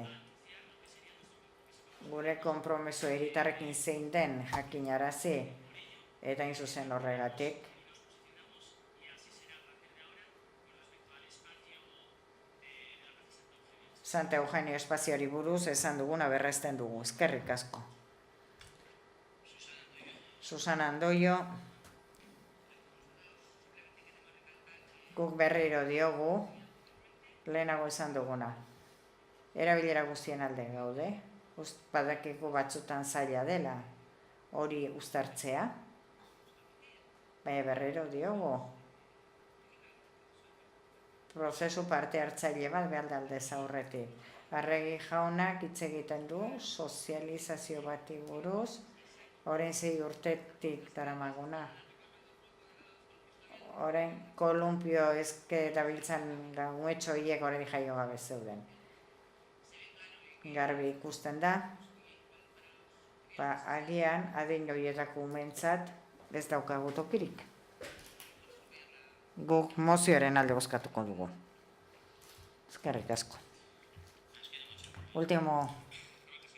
gure konpromiso hiritarrekin zein den jakinarazi, eta hain zuzen horregatik, Santa Eugenia espazioari buruz esan duguna berresten dugu. Eskerrik asko. Susana Andoio, guk berriro diogu, lehenago esan duguna. Erabilera guztien alde gaude, badakiko batzutan zaila dela hori uztartzea, baina berriro diogu. Prozesu parte hartzaile bat behar aldez aurretik. Arregi jaunak hitz egiten du, sozializazio bati buruz, orain 6 urtetik daramaguna. Orain kolumpio ezke dabiltzan gamuetxo hiek orain jaio gabe zeuden. Garbi ikusten da, agian adin horietako umentzat ez daukagu tokirik. Guk mozioaren alde bozkatuko dugu. Eskerrik asko. Último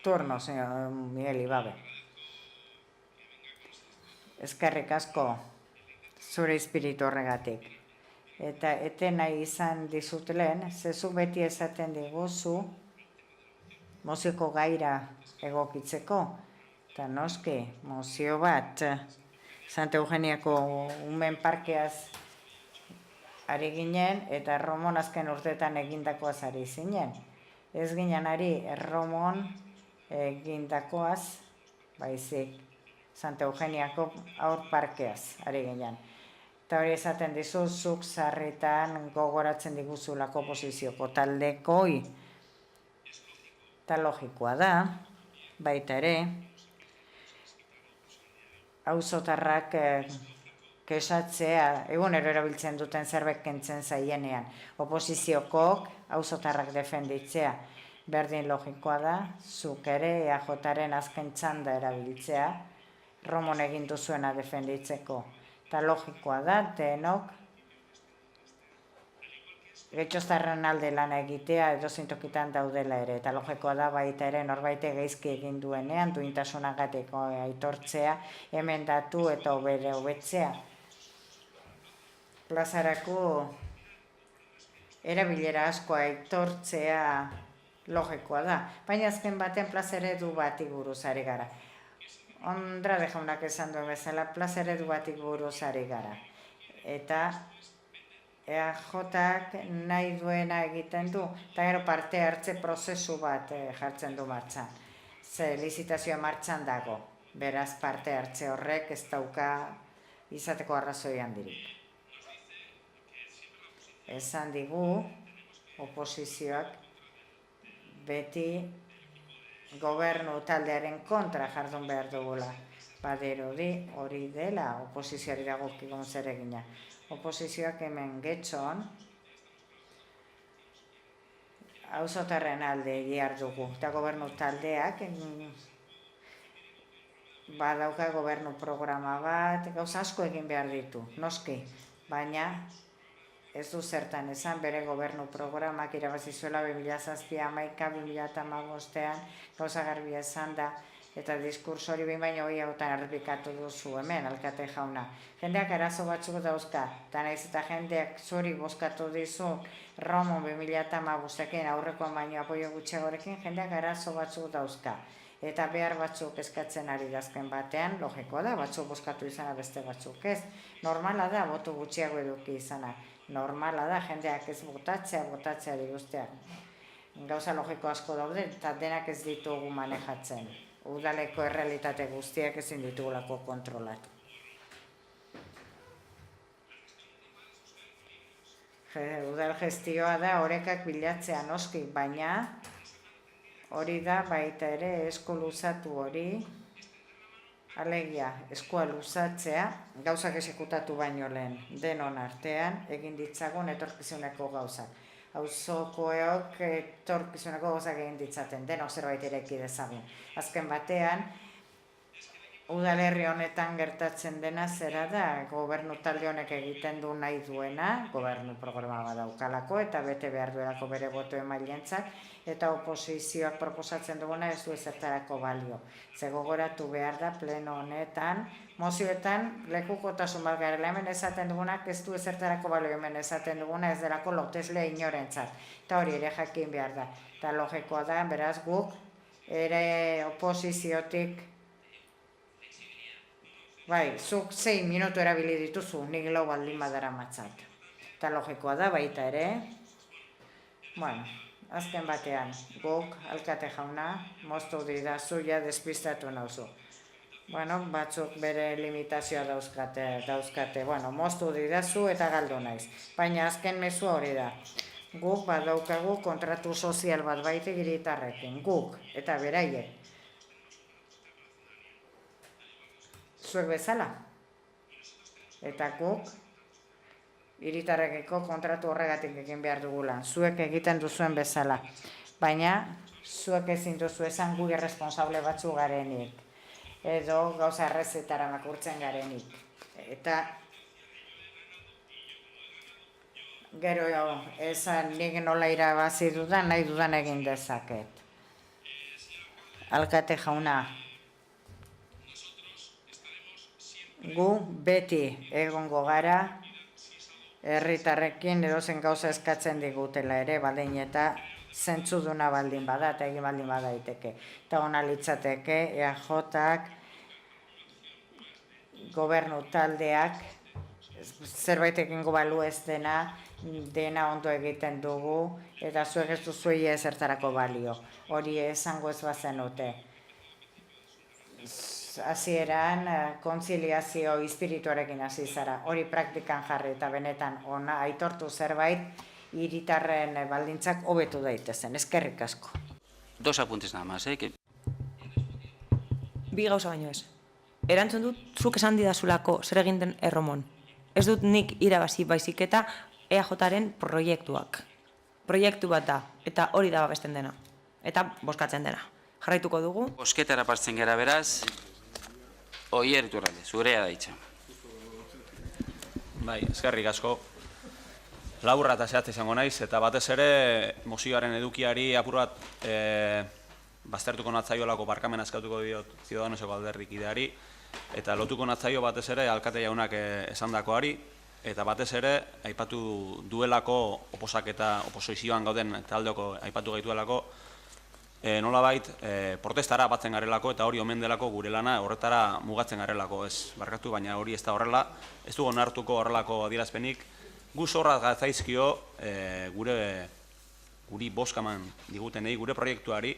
turno, señor Miguel Ibabe. Eskerrik asko zure espiritu horregatik. Eta eten nahi izan dizut lehen, zezu beti esaten diguzu mozioko gaira egokitzeko. Eta noski, mozio bat, Santa Eugeniako umen parkeaz ari ginen, eta Erromon azken urteetan egindakoaz ari zinen. Ez ginen ari Erromon egindakoaz, baizik Santa Eugeniako aur parkeaz ari ginen. Eta hori esaten dizu, zuk sarritan gogoratzen diguzulako posizioko taldekoi. Eta logikoa da, baita ere, auzotarrak kesatzea, egunero erabiltzen duten zerbait kentzen zaienean. Oposiziokok auzotarrak defenditzea. Berdin logikoa da, zuk ere EAJaren azken txanda erabiltzea, Romon egin duzuena defenditzeko. Eta logikoa da, denok, Getxoztarren alde lana egitea edozein tokitan daudela ere. Eta logikoa da baita ere norbaite gaizki egin duenean, duintasunagatik aitortzea, emendatu eta hobetzea. Plazarako erabilera asko aitortzea logikoa da, baina azken baten plaza eredu bati buruz ari gara. Andrade jaunak esan duen bezala, plaza eredu bati buruz ari gara. Eta EAJak nahi duena egiten du, eta gero parte hartze prozesu bat jartzen du martxan. Ze lizitazioa martxan dago, beraz parte hartze horrek ez dauka izateko arrazoi handirik. Esan digu, oposizioak beti gobernu taldearen kontra jardun behar dugula. Badirudi hori dela oposizioari dagokikon zer egina. Oposizioak hemen Getxon auzotarren alde behar dugu. Eta gobernu taldeak badauka gobernu programa bat, gauza asko egin behar ditu, noski, baina ez du zertan esan bere gobernu programak irabazi zuela 2007-2011-2015 gauza garbi esan da, eta diskurso hori behin baino hori hautan errepikatu duzu hemen, alkate jauna. Jendeak arazo batzuk dauzka, eta nahiz eta jendeak zuri bozkatu dizu Ramon 2015-ekin aurrekoan baino apoio gutxiagorekin, jendeak arazo batzuk dauzka. Eta behar batzuk eskatzen ari dazken batean, logikoa da, batzuk bozkatu izana beste batzuk ez. Normala da, botu gutxiago eduki izana. Normala da, jendeak ez botatzea diguzteak. Gauza logiko asko daude, eta denak ez ditugu manejatzen. Udaleko errealitate guztiak ezin ditugulako kontrolatu. Udal gestioa da orekak bilatzea noski, baina hori da baita ere esku luzatu hori, alegia eskua luzatzea, gauzak esekutatu baino lehen denon artean, egin ditzagun etorkizuneko gauzak. Auzokoek etorkizuneko gauzak egin ditzaten, denok zerbait ireki dezagun. Azken batean, udalerri honetan gertatzen dena zera da, gobernu talde honek egiten du nahi duena, gobernu programa badaukalako eta bete behar duelako bere boto emailentzat, eta oposizioak proposatzen duguna ez du ezertarako balio. Ze gogoratu behar da pleno honetan, mozioetan lekukotasun bat garela hemen esaten dugunak ez du ezertarako balio, hemen esaten duguna ez delako loteslea inorentzat. Eta hori ere jakin behar da. Eta logikoa da, beraz guk, ere oposiziotik, bai, zuk 6 minutu erabili dituzu, nik lau baldin badara matzat. Eta logikoa da, baita ere, bueno, azken batean, guk, alkate jauna, moztu didazu, ja despistatu nauzu. Bueno, batzuk bere limitazioa dauzkate, bueno, moztu didazu eta galdu naiz. Baina azken mezua hori da. Guk badaukagu kontratu sozial bat baite hiritarrekin, guk, eta beraiek. Zuek bezala. Eta guk, hiritarrekiko kontratu horregatik egin behar dugulan. Zuek egiten duzuen bezala. Baina, zuek ezin duzu esan gu irresponsable batzu garenik. Edo gauza errezetara makurtzen garenik. Eta gero esan nik nola irabazi dudan, nahi dudan egin dezaket. Alkate jauna, gu beti egongo gara, herritarrekin edozen gauza eskatzen digutela ere, baldin eta zentzuduna baldin bada, eta egin baldin bada daiteke. Eta ona litzateke, EAJak, gobernu taldeak, zerbait egingo balu ez dena ondo egiten dugu, eta zuek ez duzuei ezertarako balio. Hori esango ez bazenute. Hasieran kontziliazio espirituarekin hasi zara, hori praktikan jarri eta benetan ona aitortu zerbait, hiritarren baldintzak hobetu daitezen. Eskerrik asko. 2 apuntes nada más, Bi gauza baino ez. Erantzun dut, zuk esan didazulako zer egin den erromon. Ez dut nik irabazi baizik eta EAJaren proiektuak. Proiektu bat da, eta hori da babesten dena. Eta bozkatzen dena. Jarraituko dugu. Bozketara partzen gara beraz, Oier Iturralde, zurea da hitza. Bai, eskerrik asko. Laburra eta zehatz izango naiz, eta batez ere mozioaren edukiari apur bat baztertuko natzaiolako barkamena eskatuko diot Ciudadanoseko alderdik ideari, eta lotuko natzaio batez ere alkate jaunak esandakoari, eta batez ere aipatu duelako oposak eta oposizioan gauden taldeko aipatu gaituelako, nolabait protestara batzen garelako eta hori omen delako gure lana horretara mugatzen garelako, ez barkatu, baina hori ez da horrela, ez dugu onartuko horrelako adierazpenik, gu zorraz gatzaizkio guri bozkaman digutenei, gure proiektuari,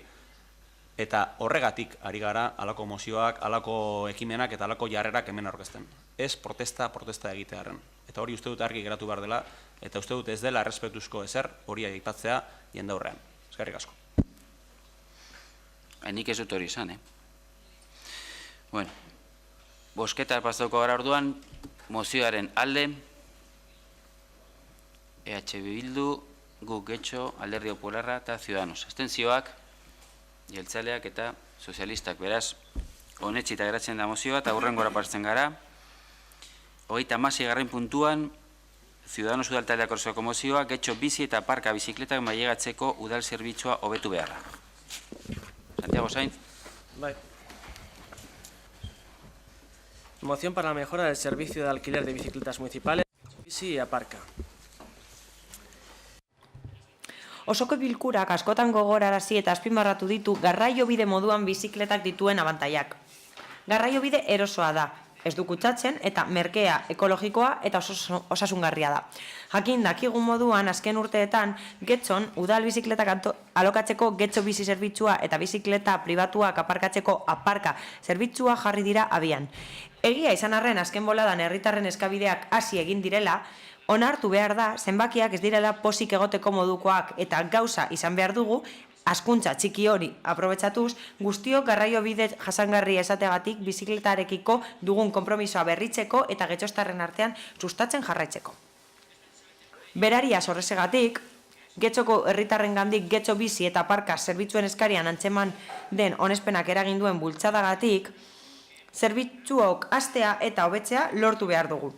eta horregatik ari gara alako mozioak, alako ekimenak eta alako jarrerak hemen aurkezten. Ez protesta egitearen. Eta hori uste dut argi geratu behar dela, eta uste dut ez dela errespetuzko ezer hori aipatzea jendaurrean. Eskerrik asko. Nik ez dut hori izan, Bueno, bosketa pasatuko gara orduan, mozioaren alde, EH Bildu, Guk Getxo, Alderdi Popularra eta Ciudadanos. Abstentzioak, jeltzaleak eta sozialistak, beraz, onetsita geratzen da mozioa, eta hurrengora pastzen gara. 36. puntuan, Ciudadanos Udal Taldeak orzoko mozioa, getxo bizi eta parka bizikletak mailegatzeko udal zerbitzua hobetu beharra. Santiago Sainz. Bai. Moción para la mejora del servicio de alquiler de bicicletas municipales, bici y aparca. Osoko bilkurak askotan gogorarazi eta azpimarratu ditu garraiobide moduan bizikletak dituen abantaiak. Garraiobide erosoa da, ez du kutsatzen eta merkea, ekologikoa eta osasungarria da. Jakin dakigun moduan azken urteetan Getxon udal bizikletak alokatzeko Getxo bizi zerbitzua eta bizikleta pribatuak aparkatzeko aparka zerbitzua jarri dira abian. Egia izan arren azken boladan herritarren eskabideak hasi egin direla, onartu behar da zenbakiak ez direla posik egoteko modukoak eta gauza izan behar dugu hazkuntza txiki hori aprobetxatuz, guztiok garraiobide jasangarria esategatik bizikletarekiko dugun konpromisoa berritzeko eta getxostarren artean sustatzen jarraitzeko. Berariaz horrezegatik, Getxoko herritarrengandik Getxo bizi eta parka zerbitzuen eskarian antzeman den onespenak eragin duen bultzadagatik, zerbitzuok hastea eta hobetzea lortu behar dugu.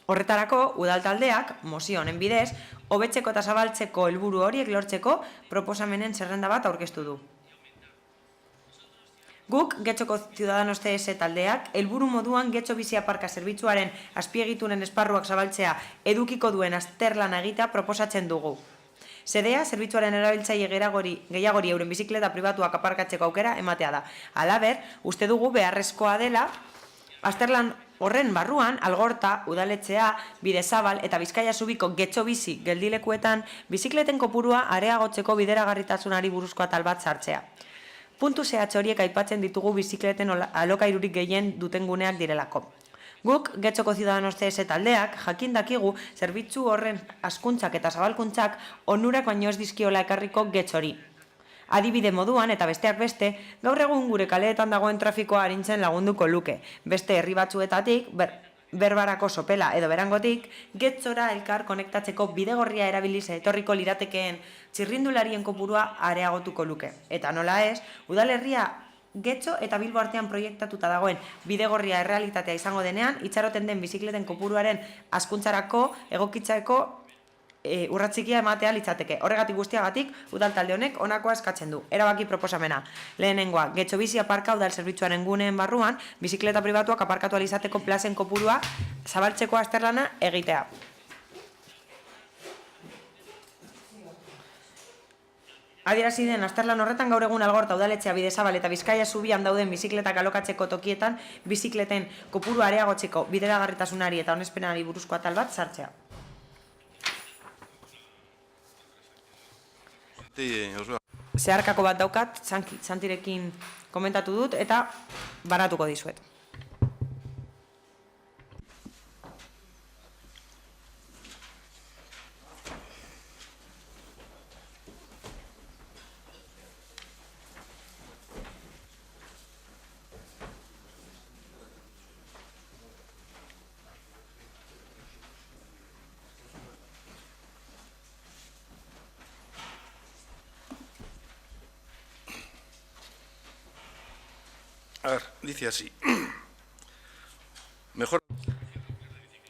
Horretarako, udal taldeak, mozio honen bidez, hobetzeko eta zabaltzeko helburu horiek lortzeko proposamenen zerrenda bat aurkeztu du. Guk, Getxoko Ciudadanos CS taldeak, helburu moduan Getxo bizi aparka zerbitzuaren azpiegituren esparruak zabaltzea edukiko duen azterlana egitea proposatzen dugu. Sedea, zerbitzuaren erabiltzaile gehiagori euren bizikleta pribatuak aparkatzeko aukera ematea da. Halaber, uste dugu beharrezkoa dela, azterlan horren barruan, Algorta, Udaletxea, Bidezabal eta Bizkaia Zubiko Getxo bizi geldilekuetan bizikleten kopurua areagotzeko bideragarritasunari buruzko atal bat sartzea. Puntu zehatz horiek aipatzen ditugu bizikleten alokairurik gehien duten guneak direlako. Guk, Getxoko Ciudadanos CS taldeak, jakin dakigu zerbitzu horren hazkuntzak eta zabalkuntzak onurak baino ez dizkiola ekarriko Getxori. Adibide moduan eta besteak beste, gaur egun gure kaleetan dagoen trafikoa arintzen lagunduko luke. Beste herri batzuetatik, Berbarako Sopela edo Berangotik, Getxora elkar konektatzeko bidegorria erabiliz etorriko liratekeen txirrindularien kopurua areagotuko luke. Eta nola ez, udalerria Getxo eta Bilbo artean proiektatuta dagoen bidegorria errealitatea izango denean, itxaroten den bizikleten kopuruaren hazkuntzarako egokitzeko urratzikia ematea litzateke. Horregatik guztiagatik, udal talde honek honakoa eskatzen du. Erabaki proposamena. Lehenengoa, Getxo bizi aparka udal zerbitzuaren guneen barruan, bizikleta pribatuak aparkatu alizateko plazen kopurua zabaltzeko azterlana egitea. Adierazi den azterlan horretan gaur egun Algorta, Udaletxea, Bidezabal eta Bizkaia Zubian dauden bizikletak alokatzeko tokietan bizikleten kopurua areagotzeko bideragarritasunari eta onespenari buruzko atal bat sartzea. Zeharkako bat daukat, Santirekin komentatu dut eta banatuko dizuet. A ver, dice así. Mejor...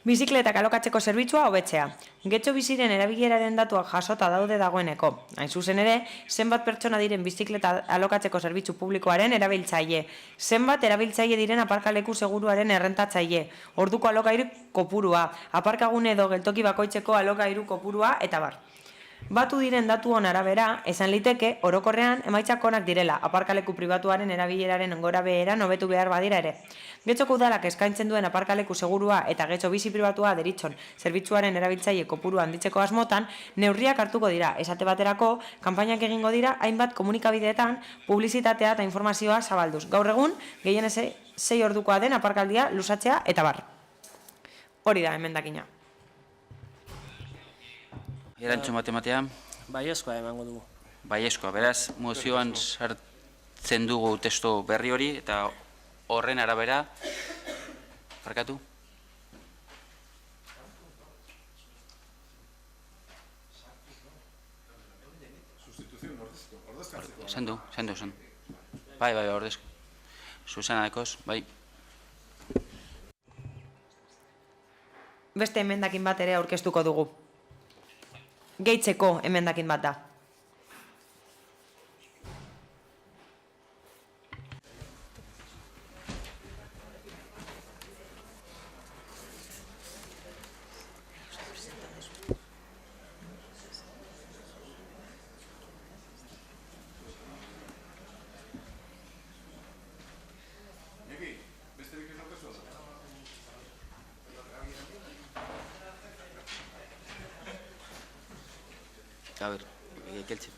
Bizikletak alokatzeko zerbitzua hobetzea. Getxo biziren erabileraren datuak jasota daude dagoeneko. Hain zuzen ere, zenbat pertsona diren bizikleta alokatzeko zerbitzu publikoaren erabiltzaile. Zenbat erabiltzaile diren aparkaleku seguruaren errentatzaile. Orduko alokairu kopurua. Aparkagune edo geltoki bakoitzeko alokairu kopurua eta bar. Batu diren datuon arabera, esan liteke, orokorrean emaitzak onak direla, aparkaleku pribatuaren erabileraren gorabeheran hobetu behar badira ere. Getxoko udalak eskaintzen duen aparkaleku segurua eta Getxo bizi pribatua deritzon zerbitzuaren erabiltzaile kopurua handitzeko asmotan, neurriak hartuko dira, esate baterako, kanpainak egingo dira, hainbat komunikabideetan, publizitatea eta informazioa zabalduz. Gaur egun, gehien 6 ordukoa den aparkaldia luzatzea eta bar. Hori da, emendakina. Erantzun matematea? Baiezkoa emango dugu. Baiezkoa, beraz, mozioan sartzen dugu testu berri hori eta horren arabera, parkatu? Zendu. Bai, ordezko. Susana Ekos, bai. Beste emendakin bat ere aurkeztuko dugu. Gehitzeko emendakin bat da. A ver, geltze.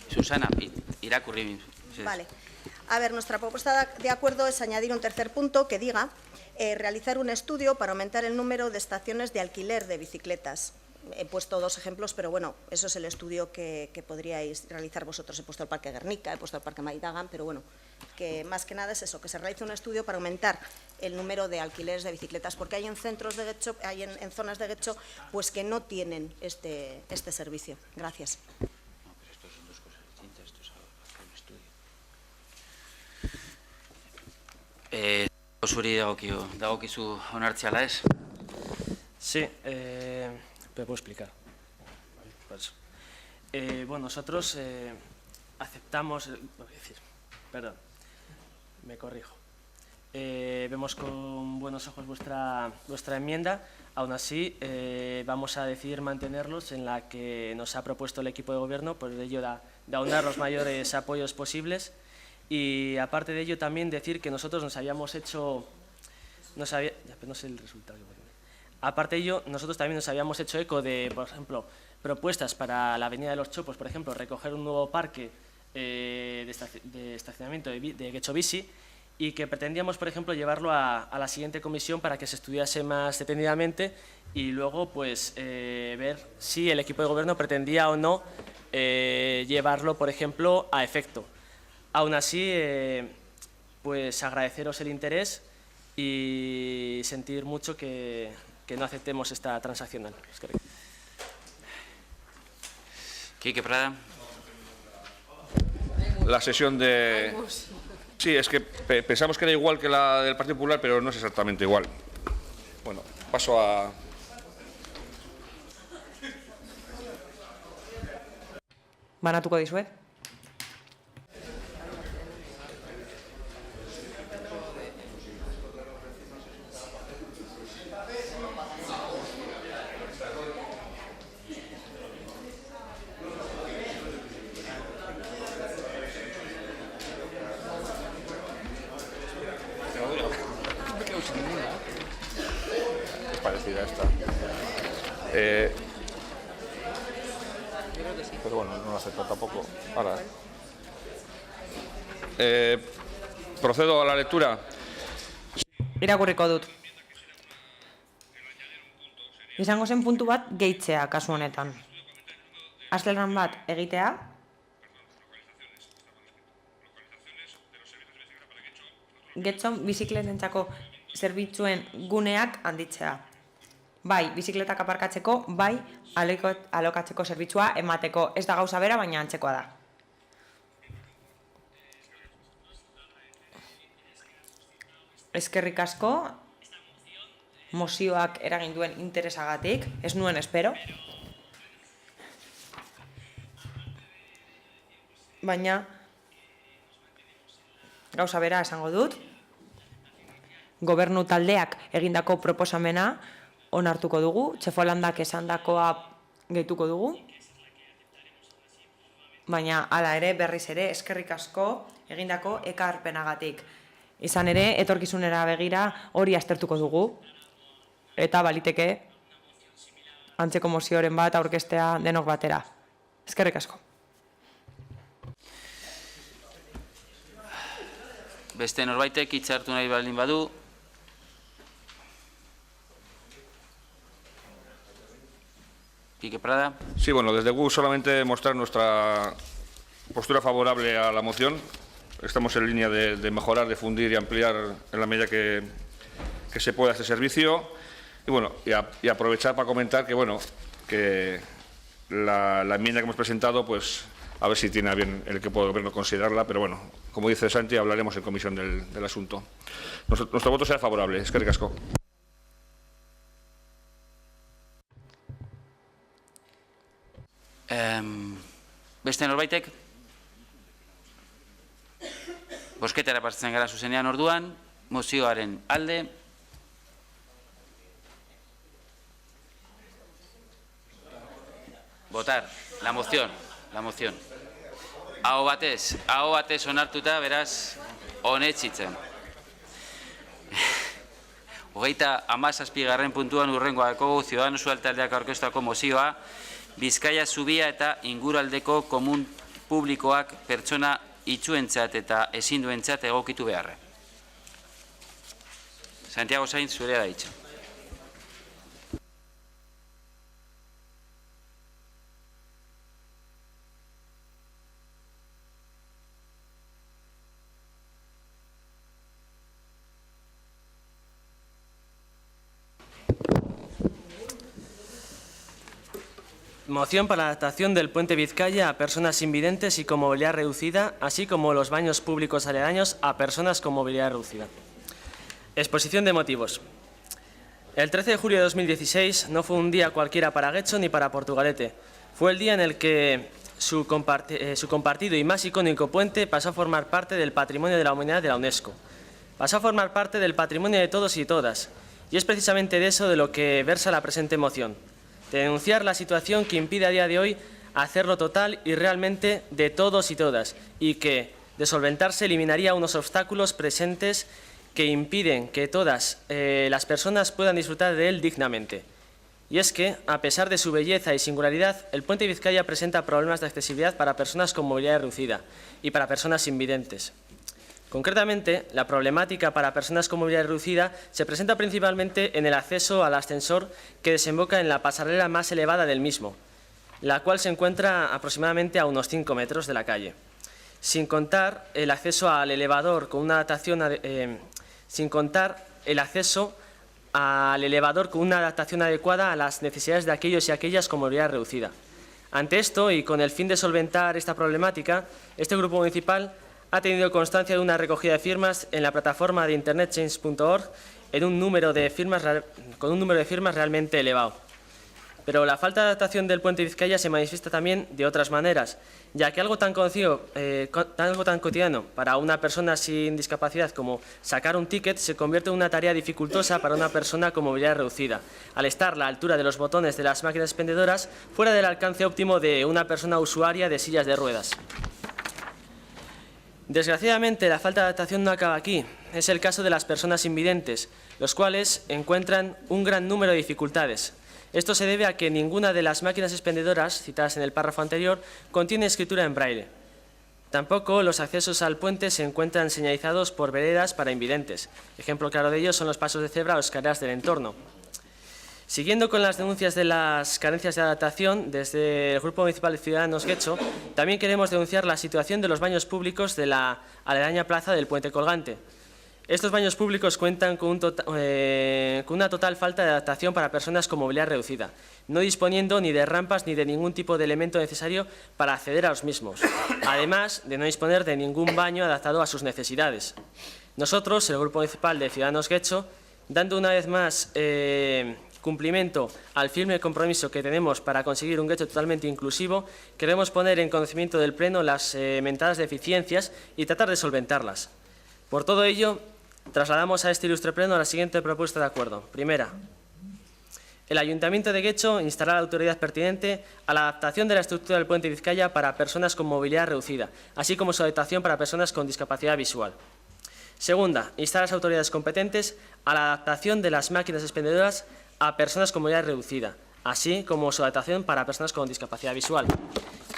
Susana, irakurri. Vale. A ver, nuestra propuesta de acuerdo es añadir un tercer punto que diga realizar un estudio para aumentar el número de estaciones de alquiler de bicicletas. He puesto dos ejemplos, pero bueno, eso es el estudio que podríais realizar vosotros. He puesto el Parque Guernica, he puesto el Parque Maidagan, pero bueno, que más que nada es eso, que se realice un estudio para aumentar el número de alquileres de bicicletas, porque hay en centros de Getxo, hay en zonas de Getxo, pues que no tienen este servicio. Gracias. Zuri dagokizu onartziala ez? Sí, te puedo explicar. Por eso. Bueno, nosotros aceptamos, perdón, me corrijo. Vemos con buenos ojos vuestra enmienda, aún así vamos a decidir mantenerlos en la que nos ha propuesto el equipo de gobierno, por ello de aunar los mayores apoyos posibles. Y aparte de ello también decir que nosotros nos habíamos hecho, no sé el resultado. Aparte de ello, nosotros también nos habíamos hecho eco de, por ejemplo, propuestas para la Avenida de los Chopos, por ejemplo, recoger un nuevo parque de estacionamiento de Getxo Bici y que pretendíamos, por ejemplo, llevarlo a la siguiente comisión para que se estudiase más detenidamente y luego pues ver si el equipo de gobierno pretendía o no llevarlo, por ejemplo, a efecto. Aún así, pues agradeceros el interés y sentir mucho que no aceptemos esta transaccional. Quique Prada. La sesión de... Sí, es que pensamos que era igual que la del Partido Popular, pero no es exactamente igual. Bueno, paso a... Banatuko dizuet. Parecida a esta. Pero bueno, no la acepto tampoco. Ahora. Procedo a la lectura. Irakurriko dut. Izango zen puntu bat gehitzea kasu honetan. Azterlan bat egitea. Getxo bizikletentzako zerbitzuen guneak handitzea. Bai, bizikletak aparkatzeko, bai, alokatzeko zerbitzua emateko. Ez da gauza bera, baina antzekoa da. Eskerrik asko, mozioak eragin duen interesagatik, ez nuen espero. Baina, gauza bera esango dut. Gobernu taldeak egindako proposamena onartuko dugu, Txefolandak esandakoa gehituko dugu, baina hala ere berriz ere eskerrik asko egindako ekarpenagatik. Izan ere, etorkizunera begira hori aztertuko dugu, eta baliteke antzeko mozioren bat aurkeztea denok batera. Eskerrik asko. Beste norbaitek hitza hartu nahi baldin badu. Quique Prada. Sí, bueno, desde GUS solamente mostrar nuestra postura favorable a la moción. estamos en línea de mejorar, de fundir y ampliar en la medida que se pueda este servicio. Y bueno, y aprovechar para comentar que bueno, que la enmienda que hemos presentado, pues a ver si tiene a bien el equipo de gobierno considerarla, pero bueno, como dice Santi, hablaremos en comisión del asunto. Nuestro voto será favorable. Eskerrik asko. Beste norbaitek? Bosketara pasatzen gara zuzenean orduan, mozioaren alde. Votar, la moción. Aho batez onartuta, beraz, onetxitzen. 37. puntuan hurrengoa daukagu Ciudadanos taldeak aurkeztutako mozioa, Bizkaia zubia eta inguraldeko komun publikoak pertsona itsuentzat eta ezinduentzat egokitu beharra. Santiago Sainz, zurea da hitza. Moción para la adaptación del puente Vizcaya a personas invidentes y con movilidad reducida, así como los baños públicos aledaños a personas con movilidad reducida. Exposición de motivos. El 13 de julio de 2016 no fue un día cualquiera para Getxo ni para Portugalete. Fue el día en el que su compartido y más icónico puente pasó a formar parte del Patrimonio de la Humanidad de la UNESCO. Pasó a formar parte del patrimonio de todos y todas. Y es precisamente de eso de lo que versa la presente moción. De denunciar la situación que impide a día de hoy hacerlo total y realmente de todos y todas, y que, de solventarse, eliminaría unos obstáculos presentes que impiden que todas las personas puedan disfrutar de él dignamente. Y es que, a pesar de su belleza y singularidad, el puente Vizcaya presenta problemas de accesibilidad para personas con movilidad reducida y para personas invidentes. Concretamente, la problemática para personas con movilidad reducida se presenta principalmente en el acceso al ascensor que desemboca en la pasarela más elevada del mismo, la cual se encuentra aproximadamente a unos 5 metros de la calle, sin contar el acceso al elevador con una adaptación adecuada a las necesidades de aquellos y aquellas con movilidad reducida. Ante esto, y con el fin de solventar esta problemática, este grupo municipal ha tenido constancia de una recogida de firmas en la plataforma de internetchange.org con un número de firmas realmente elevado. Pero la falta de adaptación del puente Vizcaya se manifiesta también de otras maneras, ya que algo tan cotidiano para una persona sin discapacidad como sacar un ticket se convierte en una tarea dificultosa para una persona con movilidad reducida, al estar la altura de los botones de las máquinas expendedoras fuera del alcance óptimo de una persona usuaria de sillas de ruedas. Desgraciadamente, la falta de adaptación no acaba aquí. Es el caso de las personas invidentes, los cuales encuentran un gran número de dificultades. Esto se debe a que ninguna de las máquinas expendedoras, citadas en el párrafo anterior, contiene escritura en braille. Tampoco los accesos al puente se encuentran señalizados por veredas para invidentes. Ejemplo claro de ello son los pasos de cebra o escaleras del entorno. Siguiendo con las denuncias de las carencias de adaptación, desde el Grupo Municipal de Ciudadanos Getxo, también queremos denunciar la situación de los baños públicos de la aledaña plaza del Puente Colgante. Estos baños públicos cuentan con una total falta de adaptación para personas con movilidad reducida, no disponiendo ni de rampas ni de ningún tipo de elemento necesario para acceder a los mismos, además de no disponer de ningún baño adaptado a sus necesidades. Nosotros, el Grupo Municipal de Ciudadanos Getxo, dando una vez más cumplimiento al firme compromiso que tenemos para conseguir un Getxo totalmente inclusivo, queremos poner en conocimiento del Pleno las mentadas deficiencias y tratar de solventarlas. Por todo ello, trasladamos a este ilustre Pleno la siguiente propuesta de acuerdo. Primera, el Ayuntamiento de Getxo instará a la autoridad pertinente a la adaptación de la estructura del puente Vizcaya para personas con movilidad reducida, así como su adaptación para personas con discapacidad visual. Segunda, instar a las autoridades competentes a la adaptación de las máquinas expendedoras a personas con movilidad reducida, así como su adaptación para personas con discapacidad visual.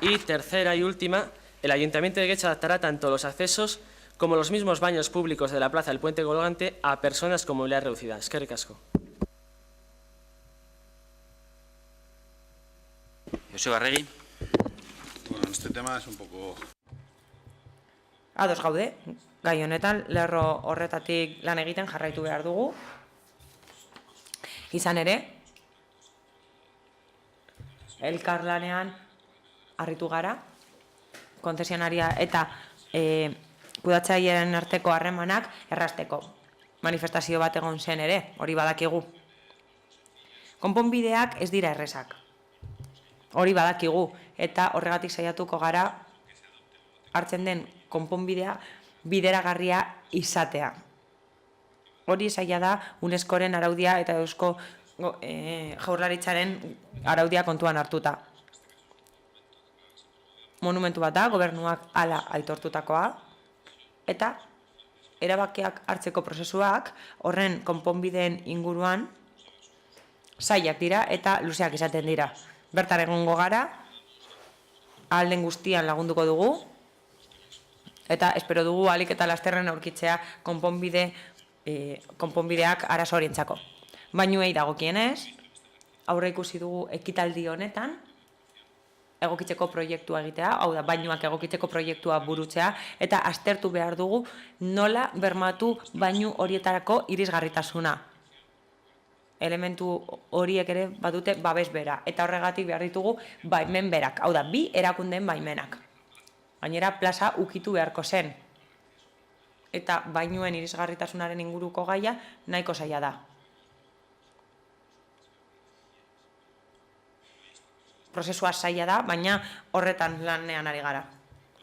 Y tercera y última, el Ayuntamiento de Getxo adaptará tanto los accesos como los mismos baños públicos de la plaza del Puente Colgante a personas con movilidad reducida. Eskerrik asko. Joseba Arregui. Bueno, este tema es un poco... ados gaude, gai honetan, lerro horretatik lan egiten jarraitu behar dugu. Izan ere, elkarlanean harritu gara, konzesionaria eta kudeatzaileen arteko harremanak errazteko. Manifestazio bat egon zen ere, hori badakigu. Konponbideak ez dira errezak. Hori badakigu, eta horregatik saiatuko gara hartzen den konponbidea bideragarria izatea. Hori zaila da UNESCOren araudia eta Eusko Jaurlaritzaren araudia kontuan hartuta. Monumentu bat da, gobernuak hala aitortutakoa, eta erabakiak hartzeko prozesuak horren konponbideen inguruan zailak dira eta luzeak izaten dira. Bertan egongo gara, ahal den guztian lagunduko dugu, eta espero dugu ahalik eta lasterren aurkitzea konponbideak arazo horientzako. Bainuei dagokienez, aurre ikusi dugu ekitaldi honetan, egokitzeko proiektua egitea, hau da, bainuak egokitzeko proiektua burutzea, eta aztertu behar dugu nola bermatu bainu horietarako irisgarritasuna. Elementu horiek ere badute babes bera, eta horregatik behar ditugu baimen berak, hau da, 2 erakundeen baimenak. Gainera, plaza ukitu beharko zen. Eta bainuen irisgarritasunaren inguruko gaia nahiko zaila da. Prozesua zaila da, baina horretan lanean ari gara.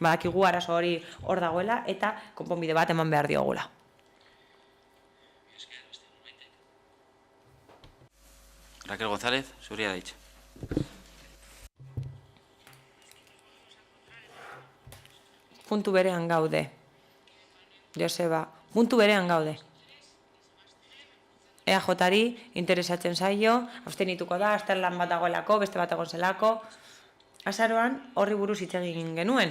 Badakigu arazo hori hor dagoela eta konponbide bat eman behar diogula. Raquel González, zuria da hitza. Puntu berean gaude. Joseba, puntu berean gaude. EAJ-ari interesatzen zaio, abstenituko da, azterlan bat dagoelako, beste bat egon zelako. Azaroan horri buruz hitz egin genuen.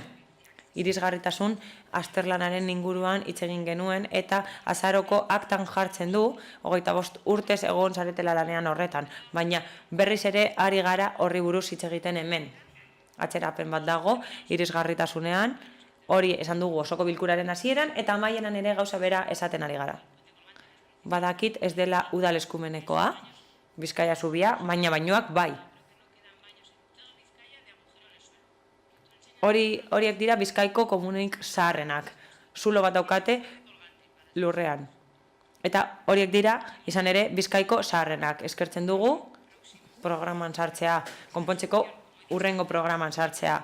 Irisgarritasun azterlanaren inguruan hitz egin genuen eta azaroko aktan jartzen du, 25 urtez egon zaretela lanean horretan. Baina berriz ere ari gara horri buruz hitz egiten hemen. Atzerapen bat dago, irisgarritasunean, hori esan dugu osoko bilkuraren hasieran eta amaieran ere gauza bera esaten ari gara. Badakit ez dela udal eskumenekoa, Bizkaia zubia, baina bainuak bai. Horiek dira Bizkaiko komunik zaharrenak. Zulo bat daukate lurrean. Eta horiek dira, izan ere, Bizkaiko zaharrenak. Eskertzen dugu programan sartzea, konpontzeko urrengo programan sartzea.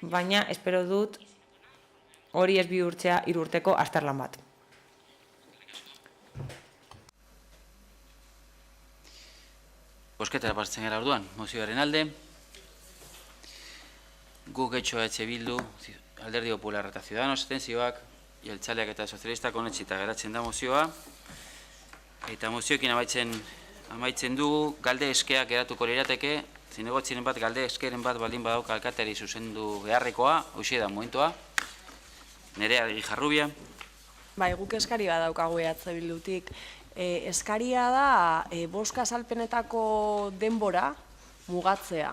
Baina, espero dut, hori ez bihurtzea 3 urteko azterlan bat. Bosketara pasatzen gara orduan, mozioaren alde. Guk Getxo Bildu, Alderdi Popular eta Ciudadanos, abstentzioak, jeltzaleak eta sozialistak onetsita geratzen da mozioa. Eta mozioekin amaitzen dugu, galde eskeak geratuko lirateke, zinegotzinen bat galde eskeren bat baldin badauka alkateari zuzendu beharrekoa, hoxe da momentua. Nerea Gijarrubia. Bai, guk eskari bat daukagu EH Bildutik. Eskaria da, boska azalpenetako denbora mugatzea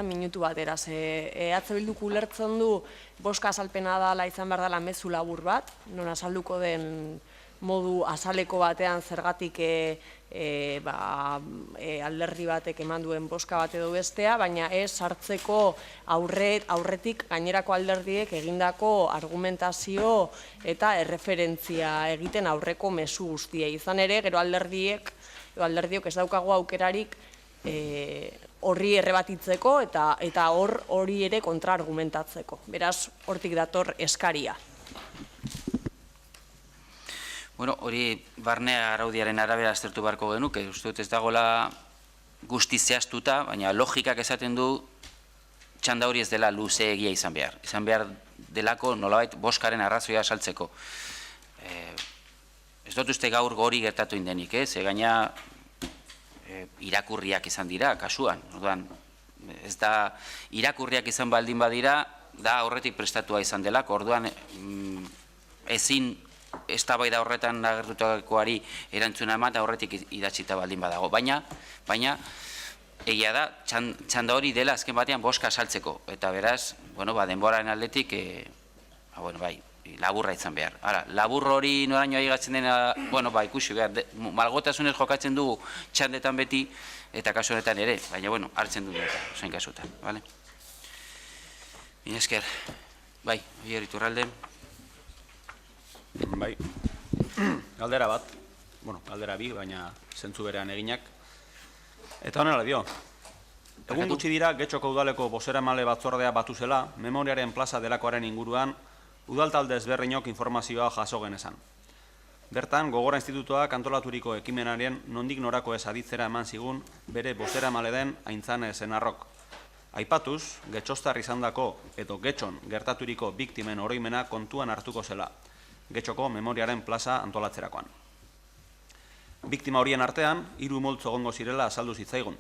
minutu bat eraz. EH Bilduk ulertzen du boska azalpena dela izan behar dela mezu labur bat, non azalduko den modu azaleko batean zergatik alderdi batek eman duen boska bat edo bestea, baina ez sartzeko aurretik gainerako alderdiek egindako argumentazio eta erreferentzia egiten aurreko mezu guztia. Izan ere, gero alderdiok ez daukago aukerarik horri errebatitzeko eta hori ere kontraargumentatzeko. Beraz, hortik dator eskaria. Bueno, hori barnea araudiaren arabera aztertu beharko genuke, uste dut ez dagoela guzti zehaztuta, baina logikak esaten du txanda hori ez dela luzeegia izan behar. Izan behar delako nolabait boskaren arrazoia saltzeko. Ez dut uste gaur hori gertatu indenik, ze gaina irakurriak izan dira, kasuan. Ez da irakurriak izan baldin badira, da horretik prestatua izan delako, orduan ezin eztabaida horretan agertutakoari erantzuna eman eta horretik idatzita baldin badago. Baina, egia da, txanda hori dela azken batean boska saltzeko. Eta beraz, denboraren aldetik, laburra izan behar. Labur hori noraino aigatzen dena, ikusi behar, malgotasunez jokatzen dugu txandetan beti, eta kasu honetan ere, baina, hartzen dugu eta, zoin kasutan, bale? Mila esker, bai, Oier Iturralde. Bai, galdera bat, galdera bi, baina zentzu berean eginak. Eta honela dio, egun gutxi dira Getxoko udaleko bozeramale batzordea batu zela, memoriaren plaza delakoaren inguruan, udaltalde ezberdinok informazioa jaso genezan. Bertan, Gogora Institutoak antolaturiko ekimenaren nondik norako ez aditzera eman zigun bere bozeramale den Aintzane Senarrok. Aipatuz, Getxostar izandako edo Getxon gertaturiko biktimen oroimena kontuan hartuko zela, Getxoko memoriaren plaza antolatzerakoan. Biktima horien artean, 3 multzo egongo zirela azaldu zitzaigun.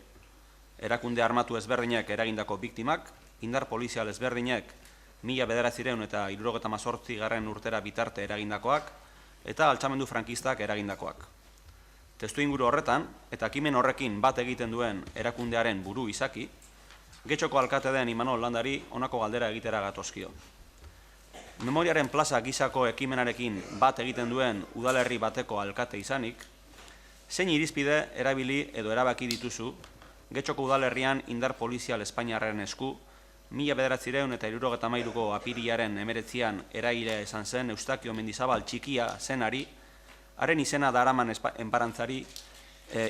Erakunde armatu ezberdinek eragindako biktimak, indar polizial ezberdinek 1978 urtera bitarte eragindakoak, eta altxamendu frankistak eragindakoak. Testu inguru horretan, eta ekimen horrekin bat egiten duen erakundearen buru izaki, Getxoko alkate den Imanol Landari honako galdera egitera gatozkio. Memoriaren plaza gisako ekimenarekin bat egiten duen udalerri bateko alkate izanik, zein irizpide erabili edo erabaki dituzu Getxoko udalerrian indar polizial Espainiarren esku 1973ko apiriaren 19 eraile esan zen Eustakio Mendizabal txikia zenari, haren izena daraman enparantzari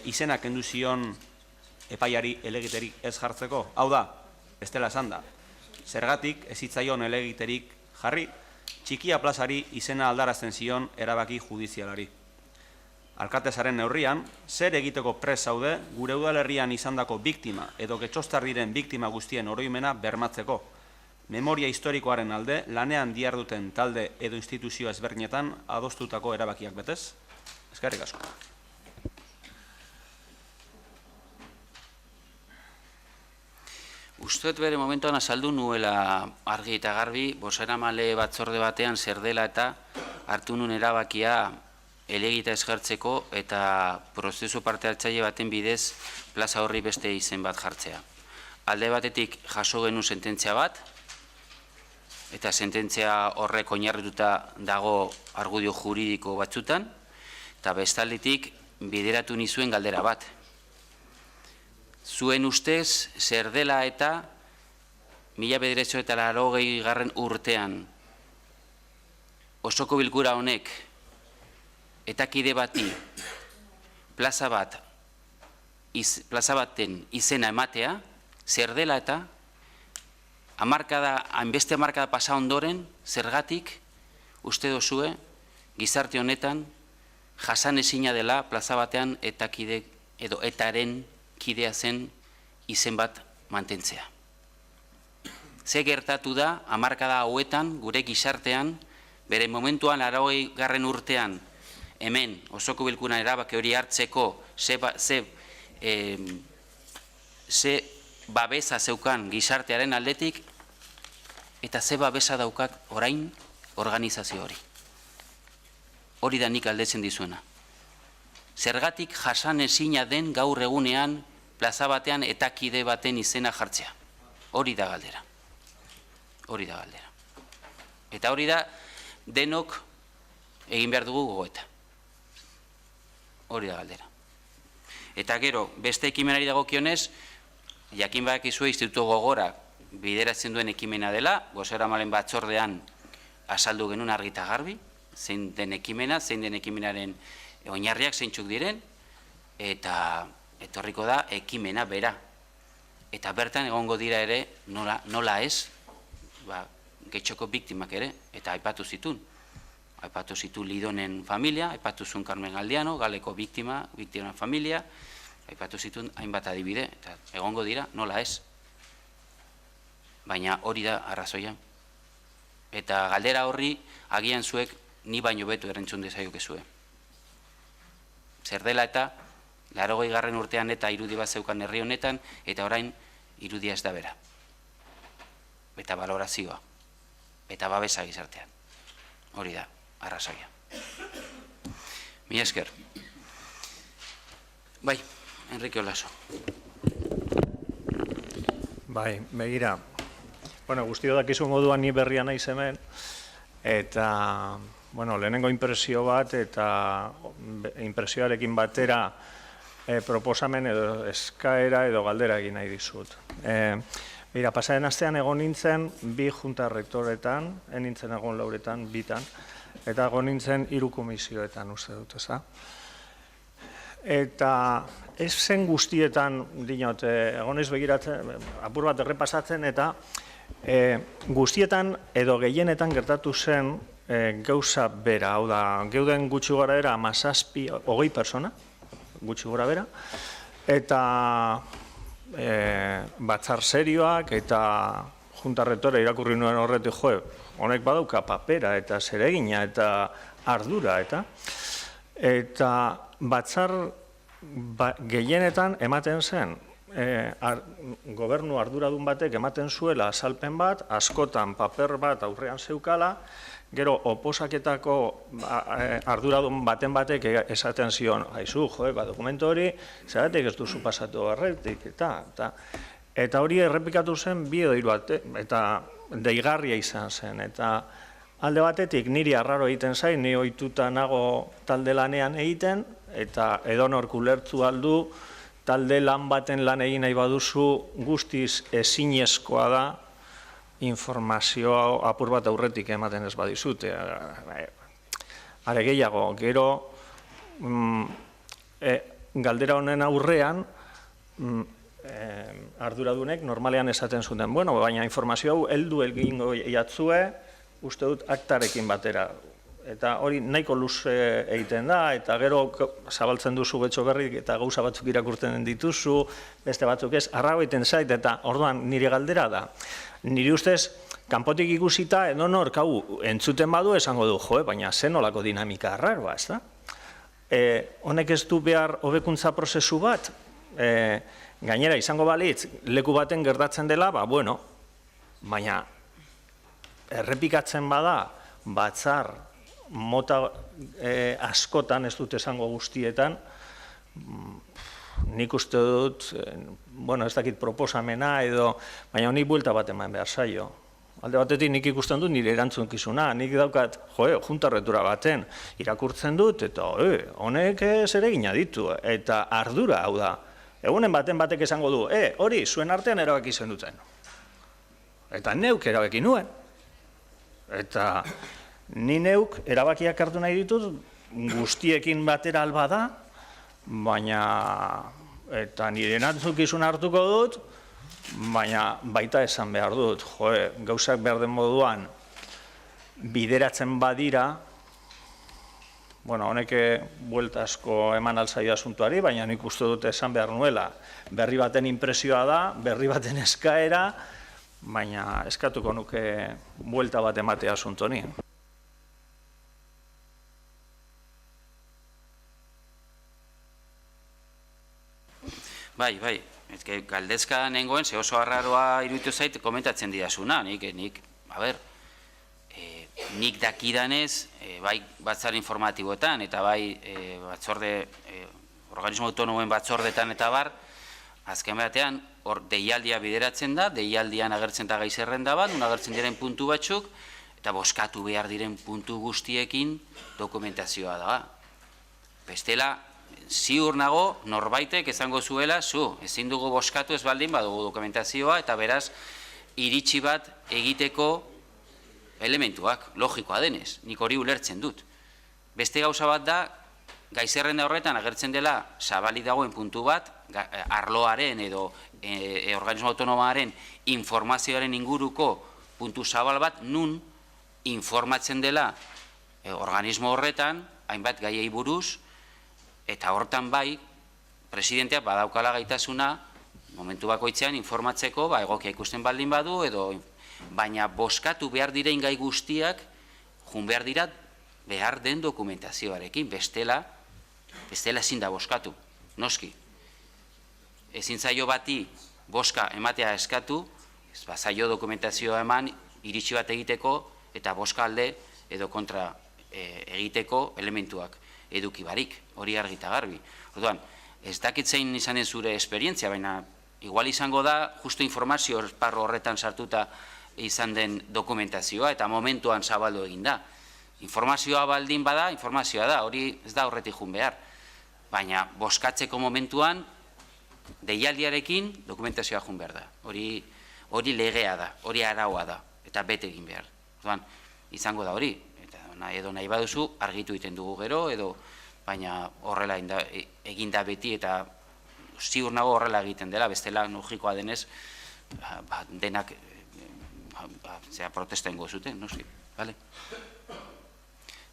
izena kendu zion epaiari elegiterik ez jartzeko. Hau da, ez dela esan da, zergatik ez zitzaion elegiterik jarri, txikia plazari izena aldarazten zion erabaki judizialari. Alkatezaren neurrian, zer egiteko prest zaude gure udalerrian izandako biktima edo Getxostar diren biktima guztien oroimena bermatzeko, memoria historikoaren alde lanean diharduten talde edo instituzio ezberdinetan adostutako erabakiak betez? Eskerrik asko. Usteet bere momentuan azaldu nuela argi eta garbi, bozeramale batzorde batean zer dela eta hartu nun erabakia elegita eskertzeko eta prozesu parte hartzaile baten bidez plaza horri beste izen bat jartzea. Alde batetik jaso genuen sententzia bat, eta sententzia horrek oinarrituta dago argudio juridiko batzutan, eta bestaldetik bideratu nizuen galdera bat. Zuen ustez, zer dela eta 1980 urtean osoko bilkura honek eta kide bati plaza baten izena ematea, zer dela eta hainbeste hamarkada pasa ondoren, zergatik uste dozue gizarte honetan jasan ezina dela plaza batean eta kide edo etaren kidea zen izen bat mantentzea. Ze gertatu da hamarkada hauetan gure gizartean bere momentuan 80. urtean hemen osoko bilkuran erabaki hori hartzeko ze babesa zeukan gizartearen aldetik eta ze babesa daukak orain organizazio hori. Hori da nik galdetzen dizuena. Zergatik jasan ezina den gaur egunean plaza batean eta kide baten izena jartzea. Hori da galdera. Hori da galdera. Eta hori da denok egin behar dugu gogoeta. Hori da galdera. Eta gero, beste ekimenari dagokionez, jakin badakizue Instituto Gogora bideratzen duen ekimena dela, bozeramalen batzordean azaldu genuen argita garbi, zein den ekimena, zein den ekimenaren oinarriak zeintzuk diren, eta etorriko da ekimena bera. Eta bertan egongo dira ere, nola ez, Getxoko biktimak ere, eta aipatu zitun. Aipatu zitu Lidonen familia, aipatu zuen Carmen Galdiano, Galeko biktima familia, aipatu zitun hainbat adibide, eta egongo dira, nola ez. Baina hori da arrazoia. Eta galdera horri, agian zuek, ni baino beto erantzun dezaioke zuen. Zer dela eta, 80. urtean eta irudi bat zeukan herri honetan, eta orain irudia ez da bera. Eta balorazioa, eta babesa gizartean. Hori da, arrazoia. Mila esker. Bai, Enrique Olaso. Bai, begira. Bueno, guztio dakizu moduan ni berria naiz hemen, eta lehenengo impresio bat eta impresioarekin batera proposamen edo eskaera edo galdera egin nahi dizut. Begira, pasaren astean egon nintzen bi junta rektoretan, nintzen egon lauretan, bitan, eta egon nintzen 3 komisioetan uste dut, eza? Eta ez zen guztietan, dinot, egon ez begiratzen, apur bat errepasatzen, eta guztietan edo gehienetan gertatu zen gauza bera, hau da, geuden gutxi gora era 20 persona, gutxi gora bera, eta batzar serioak eta junta rektora irakurri nuen horretik, honek badauka papera eta zeregina eta ardura, eta batzar gehienetan ematen zen, gobernu arduradun batek ematen zuela azalpen bat, askotan paper bat aurrean zeukala, gero oposaketako arduradun baten batek esaten zion, haizu, dokumentu hori, zeratik ez duzu pasatu horretik, eta hori errepikatu zen bi edo hiru eta deigarria izan zen, eta alde batetik niri arraro egiten zain, ni ohituta nago talde lanean egiten, eta edonork ulertu aldu, talde lan baten lan egin nahi baduzu guztiz ezinezkoa da informazioa apur bat aurretik ematen ez badizute. Are gehiago, gero galdera honen aurrean arduradunek normalean esaten zuten, baina informazio hau heldu egingo jatzue, uste dut aktarekin batera. Eta hori nahiko luze egiten da, eta gero zabaltzen duzu getxo berrik eta gauza batzuk irakurtzen dituzu, beste batzuk ez, arrago egiten zait, eta orduan nire galdera da. Nire ustez, kanpotik ikusita, edonor, entzuten badu esango du, baina zen olako dinamika arraroa, ez da? Honek ez du behar hobekuntza prozesu bat, gainera izango balitz, leku baten gertatzen dela, baina errepikatzen bada, batzar, mota askotan, ez dut esango guztietan, nik uste dut, ez dakit proposamena edo, baina honi buelta bat eman behar zaio. Alde batetik nik ikusten dut nire erantzunkizuna, nik daukat, juntarretura baten irakurtzen dut, eta honek zeregina ditu, eta ardura hau da. Egunen baten batek esango du, hori, zuen artean erabaki zen duten. Eta neuk erabaki nuen. Eta ni neuk erabakiak hartu nahi ditut, guztiekin batera alba da, baina, eta nire erantzukizuna hartuko dut, baina baita esan behar dut, gauzak behar den moduan bideratzen badira, honek buelta asko eman alzaio asuntuari, baina nik uste dut esan behar nuela, berri baten impresioa da, berri baten eskaera, baina eskatuko nuke buelta bat ematea asunto ni. Bai, galdezka nengoen, ze oso arraroa iruditu zait, komentatzen didazuna, nik dakidanez, bai batzar informatiboetan, eta bai organismo autonomoen batzordetan eta bar, azken batean, hor deialdia bideratzen da, deialdian agertzen da gaizerrenda bat, agertzen diren puntu batzuk, eta boskatu behar diren puntu guztiekin dokumentazioa da. Bestela, ziur nago, norbaitek esango zuela, ezin dugu boskatu ez baldin badugu dokumentazioa, eta beraz, iritsi bat egiteko elementuak, logikoa denez, nik hori ulertzen dut. Beste gauza bat da, gaizerrenda horretan agertzen dela zabalik dagoen puntu bat, arloaren edo organismo autonomoaren informazioaren inguruko puntu zabal bat, nun informatzen dela organismo horretan, hainbat gaiei buruz, eta hortan bai, presidenteak badaukala gaitasuna, momentu bakoitzean informatzeko, egokia ikusten baldin badu, baina boskatu behar diren gai guztiak, jun behar dira behar den dokumentazioarekin, bestela ezin da boskatu, noski. Ezin zaio bati boska ematea eskatu, ez zaio dokumentazioa eman, iritsi bat egiteko, eta boska alde edo kontra egiteko elementuak eduki barik, hori argita garbi. Orduan, ez dakitzein izanen zure esperientzia, baina igual izango da, justo informazio esparru horretan sartuta izan den dokumentazioa eta momentuan zabaldu egin da. Informazioa baldin bada, informazioa da, hori ez da horretik jun behar. Baina, boskatzeko momentuan, deialdiarekin dokumentazioa jun behar da. Hori legea da, hori araua da, eta bete egin behar. Izango da hori, edo nahi baduzu, argitu egiten dugu gero, baina horrela egin da beti, eta ziur nago horrela egiten dela, bestela logikoa denez, denak protesta ingo zuten, no? Bale?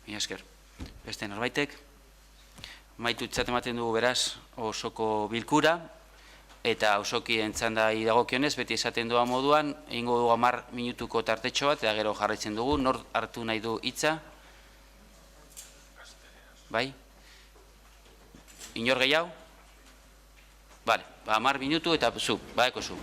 Mila esker. Beste norbaitek? Maitutzat ematen dugu beraz osoko bilkura, eta osoki entzanda dagokionez, beti esaten doa moduan, egingo dugu 10 minutuko tartetxo bat, eta gero jarraitzen dugu, nor hartu nahi du hitza? Bai? Inor gehiago? Bale, 10 minutu eta zu, baeko zu.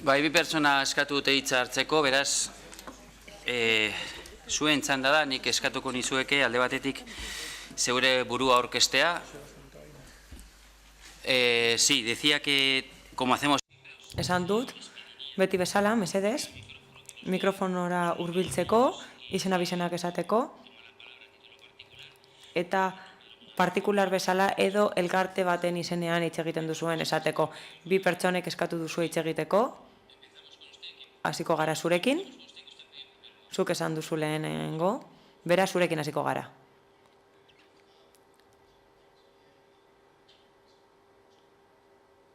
Bai, bi pertsona eskatu dute hitza hartzeko, beraz, zuen txanda da, nik eskatuko nizueke alde batetik zeure burua aurkestea. Sí, decía que, como hacemos... Esan dut, beti bezala, mesedez, mikrofonora hurbiltzeko, izena bizenak esateko, eta partikular bezala edo elkarte baten izenean hitz egiten duzuen esateko. Bi pertsonek eskatu duzu hitz egiteko, hasiko gara zurekin, zuk esan duzu lehenengo, bera zurekin hasiko gara.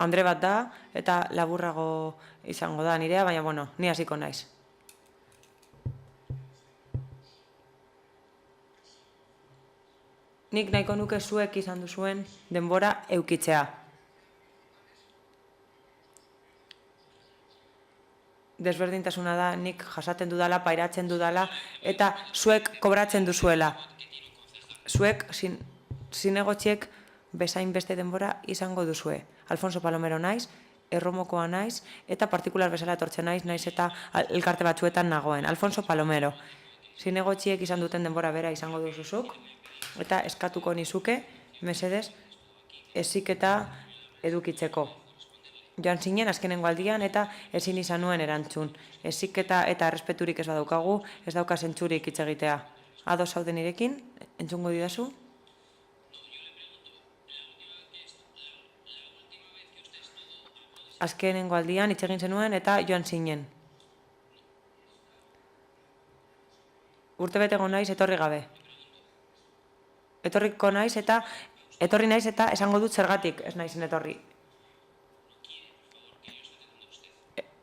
Andre bat da, eta laburrago izango da nirea, baina, bueno, ni hasiko naiz. Nik nahiko nuke zuek izan duzuen denbora eukitzea. Desberdintasuna da, nik jasaten dudala, pairatzen dudala, eta zuek kobratzen duzuela. Zuek, zinegotxiek, bezain beste denbora izango duzue. Alfonso Palomero naiz, erromokoa naiz, eta partikular bezala etortzen naiz eta elkarte batzuetan nagoen. Alfonso Palomero, zinegotxiek izan duten denbora bera izango duzuzuk, eta eskatuko nizuke, mesedez, heziketa edukitzeko. Joan zinen azkenengo aldian eta ezin izan nuen erantzun. Heziketa eta errespeturik ez badaukagu, ez dauka zentzurik hitz egitea. Ados zauden nirekin, entzungo didazu? Azkenengo aldian hitz egin zenuen eta joan zinen. Urtebete egon naiz etorri gabe. Etorriko naiz eta etorri naiz eta esango dut zergatik ez naizen etorri.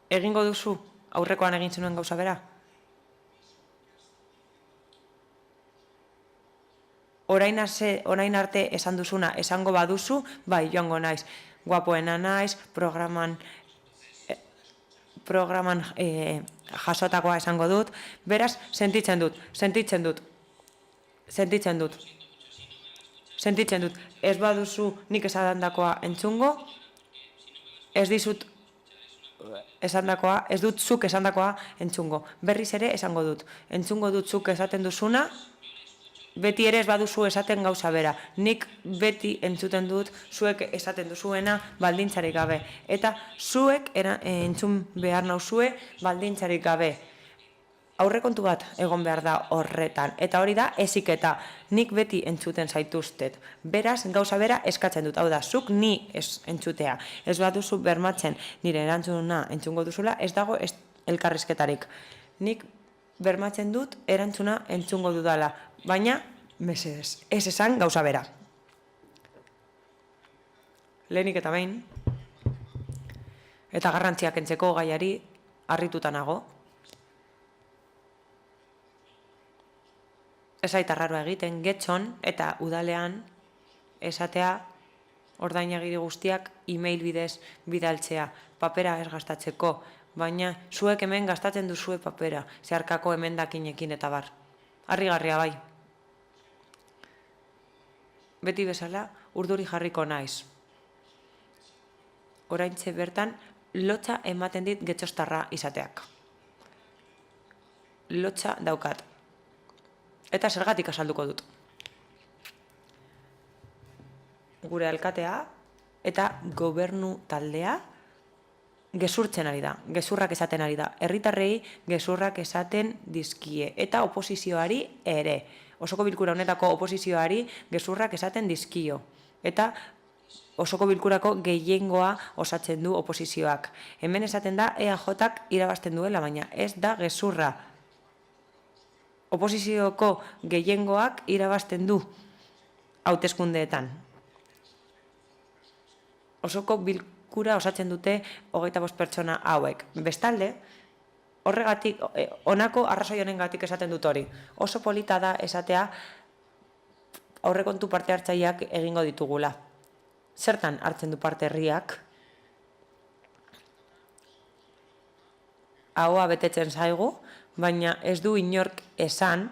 Egingo duzu aurrekoan egin zenuen gauza bera? Orain arte esan duzuna, esango baduzu, bai, joango naiz. Guapoena naiz, programan jasotakoa esango dut. Beraz, sentitzen dut. Ez baduzu nik esandakoa entzungo, ez dut zuk esandakoa entzungo. Berriz ere esango dut. Entzungo dut zuk esaten duzuna, beti ere ez baduzu esaten gauza bera. Nik beti entzuten dut zuek esaten duzuena baldintzarik gabe. Eta zuek entzun behar nauzue baldintzarik gabe. Aurrekontu bat egon behar da horretan. Eta hori da heziketa. Nik beti entzuten zaituztet. Beraz, gauza bera eskatzen dut. Hau da, zuk ni ez entzutea. Ez baduzu bermatzen nire erantzuna entzungo duzula, ez dago elkarrizketarik. Nik bermatzen dut erantzuna entzungo dudala. Baina, mesedez, ez esan gauza bera. Lehenik eta behin, eta garrantziak entzeko gaiari harrituta nago. Ez aita raroa egiten, getxon eta udalean esatea ordainagiri guztiak e-mail bidez bidaltzea, papera ez gastatzeko, baina zuek hemen gastatzen duzue papera, zeharkako emendakinekin eta bar. Harrigarria bai. Beti bezala, urduri jarriko naiz. Oraintxe bertan, lotxa ematen dit getxostarra izateak. Lotxa daukat. Eta zergatik azalduko dut. Gure alkatea eta gobernu taldea gezurtzen ari da, gezurrak esaten ari da. Herritarrei gezurrak esaten dizkie eta oposizioari ere. Osoko bilkura honetako oposizioari gezurrak esaten dizkio. Eta osoko bilkurako gehiengoa osatzen du oposizioak. Hemen esaten da EAJak irabazten duela, baina ez da gezurra. Oposizioko gehiengoak irabazten du hauteskundeetan. Osoko bilkura osatzen dute 25 pertsona hauek. Bestalde, horregatik, honako arrazoi honengatik esaten dut hori. Oso polita da esatea aurrekontu parte hartzaileak egingo ditugula. Zertan hartzen du parte herriak? Ahoa betetzen zaigu, baina ez du inork esan,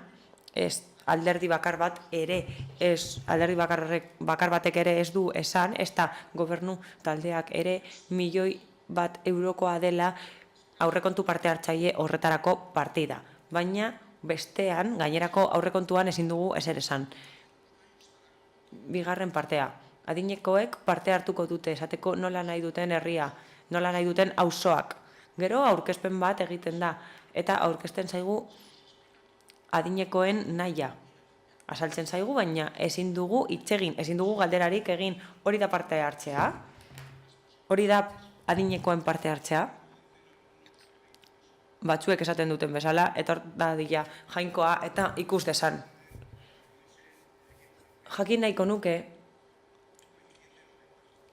ez alderdi bakar bat ere, alderdi bakar batek ere ez du esan, ez da gobernu taldeak ere €1.000.000 eurokoa dela aurrekontu parte hartzaile horretarako partida. Baina bestean, gainerako aurrekontuan ezin dugu ezer esan. Bigarren partea. Adinekoek parte hartuko dute, esateko nola nahi duten herria, nola nahi duten auzoak. Gero aurkezpen bat egiten da, eta aurkezten zaigu adinekoen nahia. Azaltzen zaigu, baina ezin dugu hitz egin, ezin dugu galderarik egin. Hori da parte hartzea? Hori da adinekoen parte hartzea? Batzuek esaten duten bezala, etor da dila jainkoa eta ikus desan. Jakin nahiko nuke,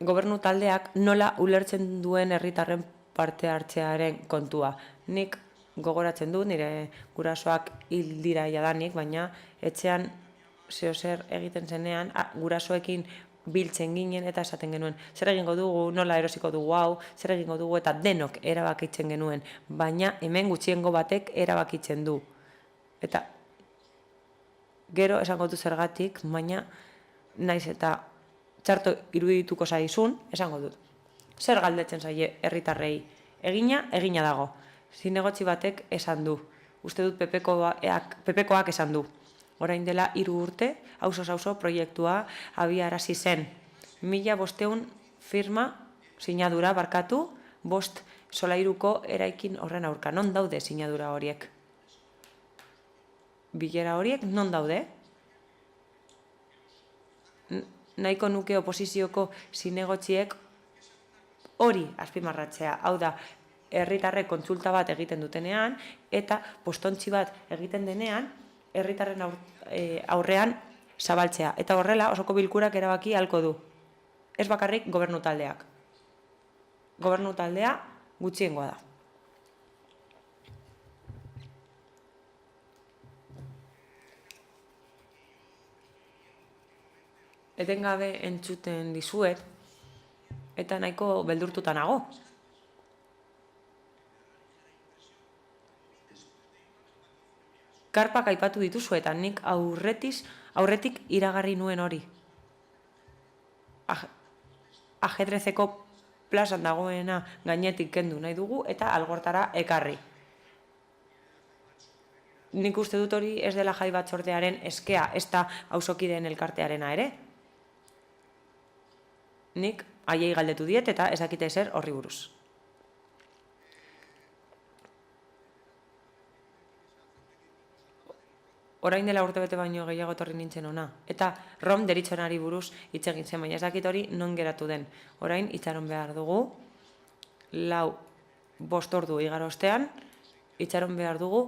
gobernu taldeak nola ulertzen duen herritarren parte hartzearen kontua. Nik gogoratzen dut, nire gurasoak hil dira jadanik, baina etxean zeozer egiten zenean, gurasoekin biltzen ginen eta esaten genuen. Zer egingo dugu, nola erosiko dugu hau, zer egingo dugu eta denok erabakitzen genuen. Baina hemen gutxiengo batek erabakitzen du. Eta gero esango du zergatik, baina naiz eta txarto irudituko zaizun, esango dut. Zer galdetzen zaie herritarrei? Egina, egina dago. Zinegotzi batek esan du. Uste dut PPkoak esan du. Orain dela 3 urte, auzo proiektua abiarazi zen. 1500 firma, sinadura barkatu, 5 solairuko eraikin horren aurka. Non daude sinadura horiek? Bilera horiek non daude? Nahiko nuke oposizioko zinegotziek hori azpimarratzea. Hau da, herritarrek kontsulta bat egiten dutenean eta postontzi bat egiten denean herritarren aurrean zabaltzea. Eta horrela osoko bilkurak erabaki ahalko du. Ez bakarrik gobernu taldeak. Gobernu taldea gutxiengoa da. Etengabe entzuten dizuet, eta nahiko beldurtuta nago. Karpak aipatu dituzu eta nik aurretik iragarri nuen hori. Ajedrezeko plazan dagoena gainetik kendu nahi dugu eta algortara ekarri. Nik uste dut hori ez dela jai batzordearen eskea, ez da auzokideen elkartearena ere. Nik haiei galdetu diet eta ezakite ezer horri buruz. Orain dela urtebete baino gehiago etorri nintzen ona. Eta Rom deritzonari buruz hitz egin zen, baina ezakit hori non geratu den. Orain itxaron behar dugu, 4-5 ordu igaro ostean, itxaron behar dugu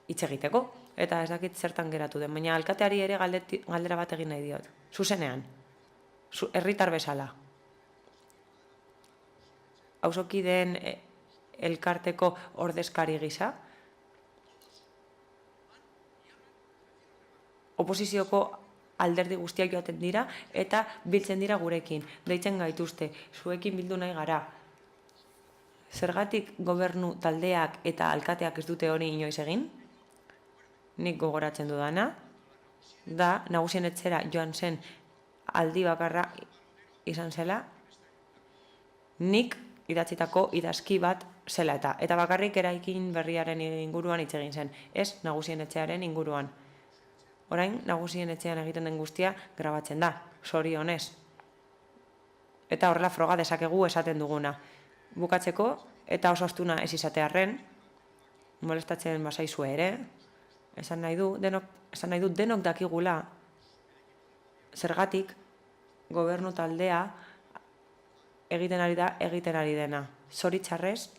hitz egiteko. Eta ezakit zertan geratu den, baina alkateari ere galdera bat egin nahi diot. Zuzenean, herritar bezala. Auzokideen elkarteko ordezkari gisa, oposizioko alderdi guztiak joaten dira eta biltzen dira gurekin. Deitzen gaituzte, zuekin bildu nahi gara. Zergatik gobernu taldeak eta alkateak ez dute hori inoiz egin? Nik gogoratzen dudana, da nagusien etxera joan zen aldi bakarra izan zela, nik idatzitako idazki bat zela eta bakarrik eraikin berriaren inguruan hitz egin zen, ez nagusien etxearen inguruan. Orain, nagusien etxean egiten den guztia grabatzen da, zorionez. Eta horrela froga dezakegu esaten duguna. Bukatzeko, eta oso astuna ez izatearren, molestatzen bazaizue ere, esan nahi du denok dakigula zergatik gobernu taldea egiten ari dena. Zoritxarrez,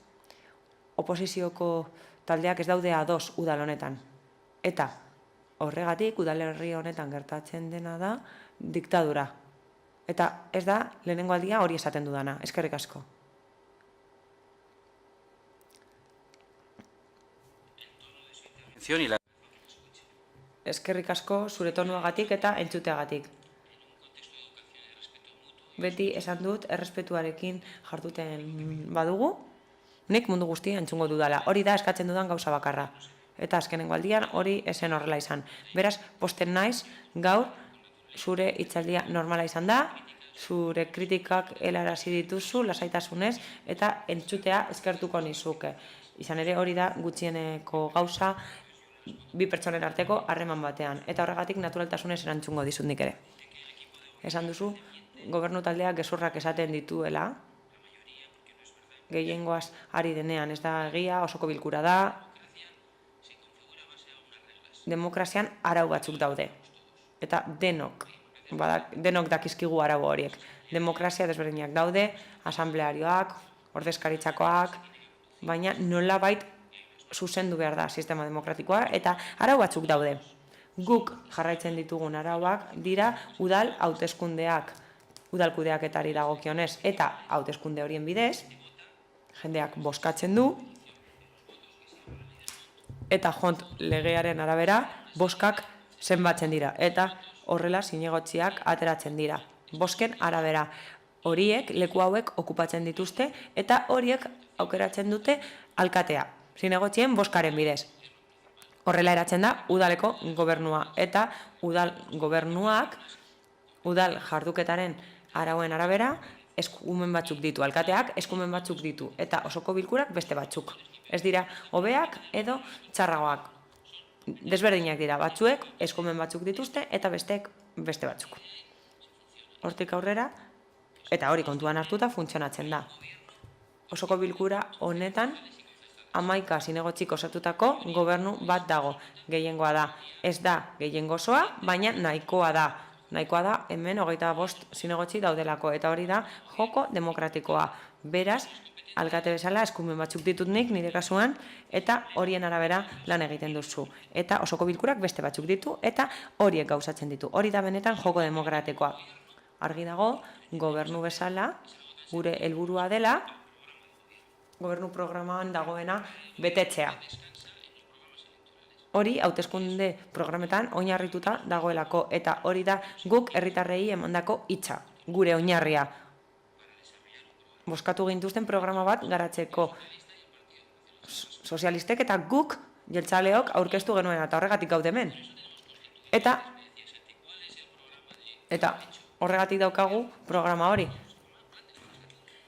oposizioko taldeak ez daude ados udal honetan. Eta horregatik, udalerri honetan gertatzen dena da diktadura. Eta ez da lehenengo aldia hori esaten dudana. Eskerrik asko. Eskerrik asko zure tonuagatik eta entzuteagatik. Beti esan dut errespetuarekin jarduten badugu, nik mundu guztia entzungo dudala. Hori da eskatzen dudan gauza bakarra. Eta azkenengo aldian hori esen horrela izan. Beraz, posten naiz, gaur, zure hitzaldia normala izan da, zure kritikak helarazi dituzu, lasaitasunez, eta entzutea eskertuko nizuke. Izan ere hori da gutxieneko gauza bi pertsonen arteko harreman batean, eta horregatik naturaltasunez erantzungo dizut nik ere. Esan duzu, gobernu taldeak gezurrak esaten dituela, gehiengoaz ari denean, ez da egia, osoko bilkura da, demokrazian arau batzuk daude. Eta denok dakizkigu arau horiek. Demokrazia desberdinak daude, asamblearioak, ordezkaritzakoak, baina nolabait zuzendu behar da sistema demokratikoa, eta arau batzuk daude. Guk jarraitzen ditugun arauak dira udal hauteskundeak, udal kudeaketari dagokionez, eta hauteskunde horien bidez, jendeak bozkatzen du, eta jont legearen arabera, bozkak zenbatzen dira, eta horrela zinegotziak ateratzen dira. Bozken arabera horiek, leku hauek okupatzen dituzte, eta horiek aukeratzen dute alkatea, zinegotzien bozkaren bidez. Horrela eratzen da udaleko gobernua, eta udal gobernuak, udal jarduketaren arauen arabera, eskumen batzuk ditu, alkateak eskumen batzuk ditu, eta osoko bilkurak beste batzuk. Ez dira hobeak edo txarragoak. Desberdinak dira, batzuek eskumen batzuk dituzte eta besteek beste batzuk. Hortik aurrera, eta hori kontuan hartuta funtzionatzen da. Osoko bilkura honetan 11 zinegotzik osatutako gobernu bat dago. Gehiengoa da. Ez da gehiengo osoa, baina nahikoa da. Nahikoa da hemen 25 zinegotzi daudelako, eta hori da joko demokratikoa. Beraz, alkate bezala eskumen batzuk ditut nik nire kasuan, eta horien arabera lan egiten duzu. Eta osoko bilkurak beste batzuk ditu, eta horiek gauzatzen ditu. Hori da benetan joko demokratikoa. Argi dago, gobernu bezala, gure helburua dela, gobernu programan dagoena betetzea. Hori hauteskunde programetan oinarrituta dagoelako, eta hori da guk herritarrei emandako hitza, gure oinarria. Bozkatu gintuzten programa bat garatzeko sozialistek eta guk jeltzaleok aurkeztu genuen, eta horregatik gaude hemen. Eta horregatik daukagu programa hori.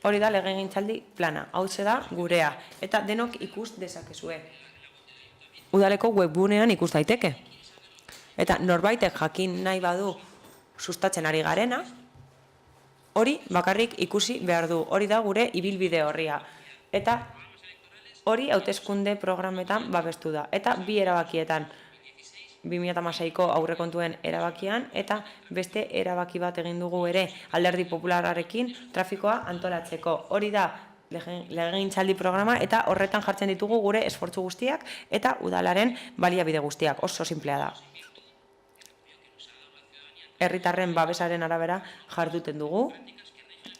Hori da legegintzaldi plana, hau da gurea, eta denok ikus dezakezue. Udaleko webgunean ikus daiteke. Eta norbaitek jakin nahi badu sustatzen ari garena, hori bakarrik ikusi behar du, hori da gure ibilbide horria. Eta hori hauteskunde programetan babestu da. Eta bi erabakietan, 2016ko aurrekontuen erabakian, eta beste erabaki bat egin dugu ere Alderdi Popularrarekin trafikoa antolatzeko. Hori da legegintzaldi programa, eta horretan jartzen ditugu gure esfortzu guztiak eta udalaren baliabide guztiak. Oso sinplea da. Herritarren babesaren arabera jarduten dugu,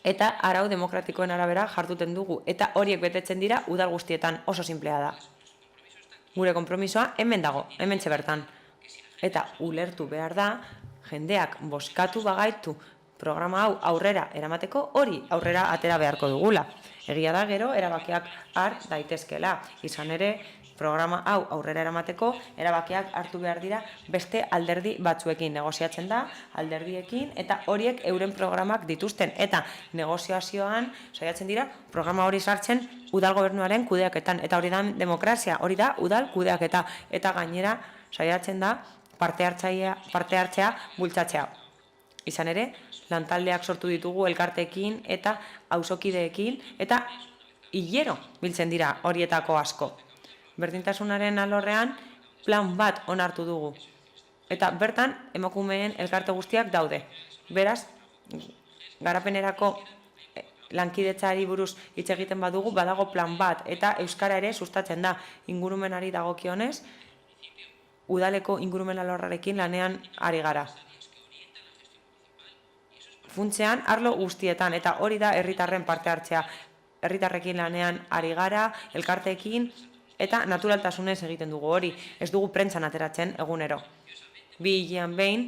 eta arau demokratikoen arabera jarduten dugu, eta horiek betetzen dira udal guztietan. Oso sinplea da. Gure konpromisoa hemen dago, hementxe bertan. Eta ulertu behar da, jendeak bozkatu bagaitu programa hau aurrera eramateko, hori aurrera atera beharko dugula. Egia da gero, erabakiak har daitezkela. Izan ere, programa hau aurrera eramateko, erabakiak hartu behar dira beste alderdi batzuekin. Negoziatzen da, alderdiekin, eta horiek euren programak dituzten. Eta negoziazioan, saiatzen dira, programa hori sartzen udal gobernuaren kudeaketan. Eta hori da demokrazia, hori da udal kudeaketa. Eta gainera, saiatzen da, parte hartzea bultzatzea. Izan ere, lantaldeak sortu ditugu elkarteekin eta auzokideekin, eta hilero biltzen dira horietako asko. Berdintasunaren alorrean plan bat onartu dugu. Eta bertan emakumeen elkarte guztiak daude. Beraz, garapenerako lankidetzari buruz hitz egiten badugu, badago plan bat, eta euskara ere sustatzen da ingurumenari dagokionez, udaleko ingurumen alorrarekin lanean ari gara. Funtzean, arlo guztietan, eta hori da herritarren parte hartzea. Herritarrekin lanean ari gara, elkarteekin, eta naturaltasunez egiten dugu hori. Ez dugu prentsan ateratzen egunero. 2 hilean behin,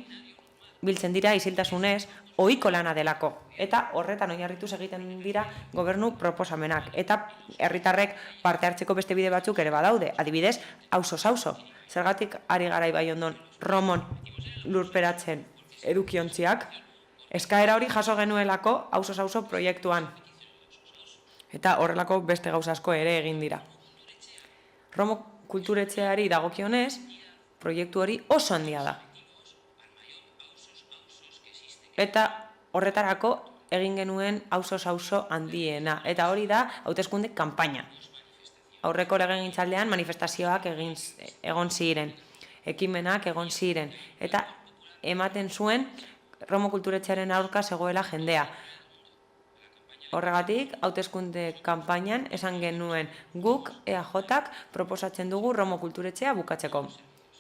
biltzen dira isiltasunez, ohiko lana delako. Eta horretan oinarrituz egiten dira gobernu proposamenak. Eta herritarrek parte hartzeko beste bide batzuk ere badaude. Adibidez, auzo-auzo. Zergatik ari gara Ibai ondon Romon lurperatzen edukiontziak, Eskaera hori jaso genuelako auzoz auzo proiektuan. Eta horrelako beste gauza asko ere egin dira. Romo kulturetxeari dagokionez, proiektu hori oso handia da. Eta horretarako egin genuen auzoz auzo handiena. Eta hori da hauteskunde kanpaina. Aurreko legegintzaldean manifestazioak egon ziren, ekimenak egon ziren. Eta ematen zuen Romo kulturetxearen aurka zegoela jendea. Horregatik, hauteskunde kanpainan esan genuen guk EAJak proposatzen dugu Romo kulturetxea bukatzeko.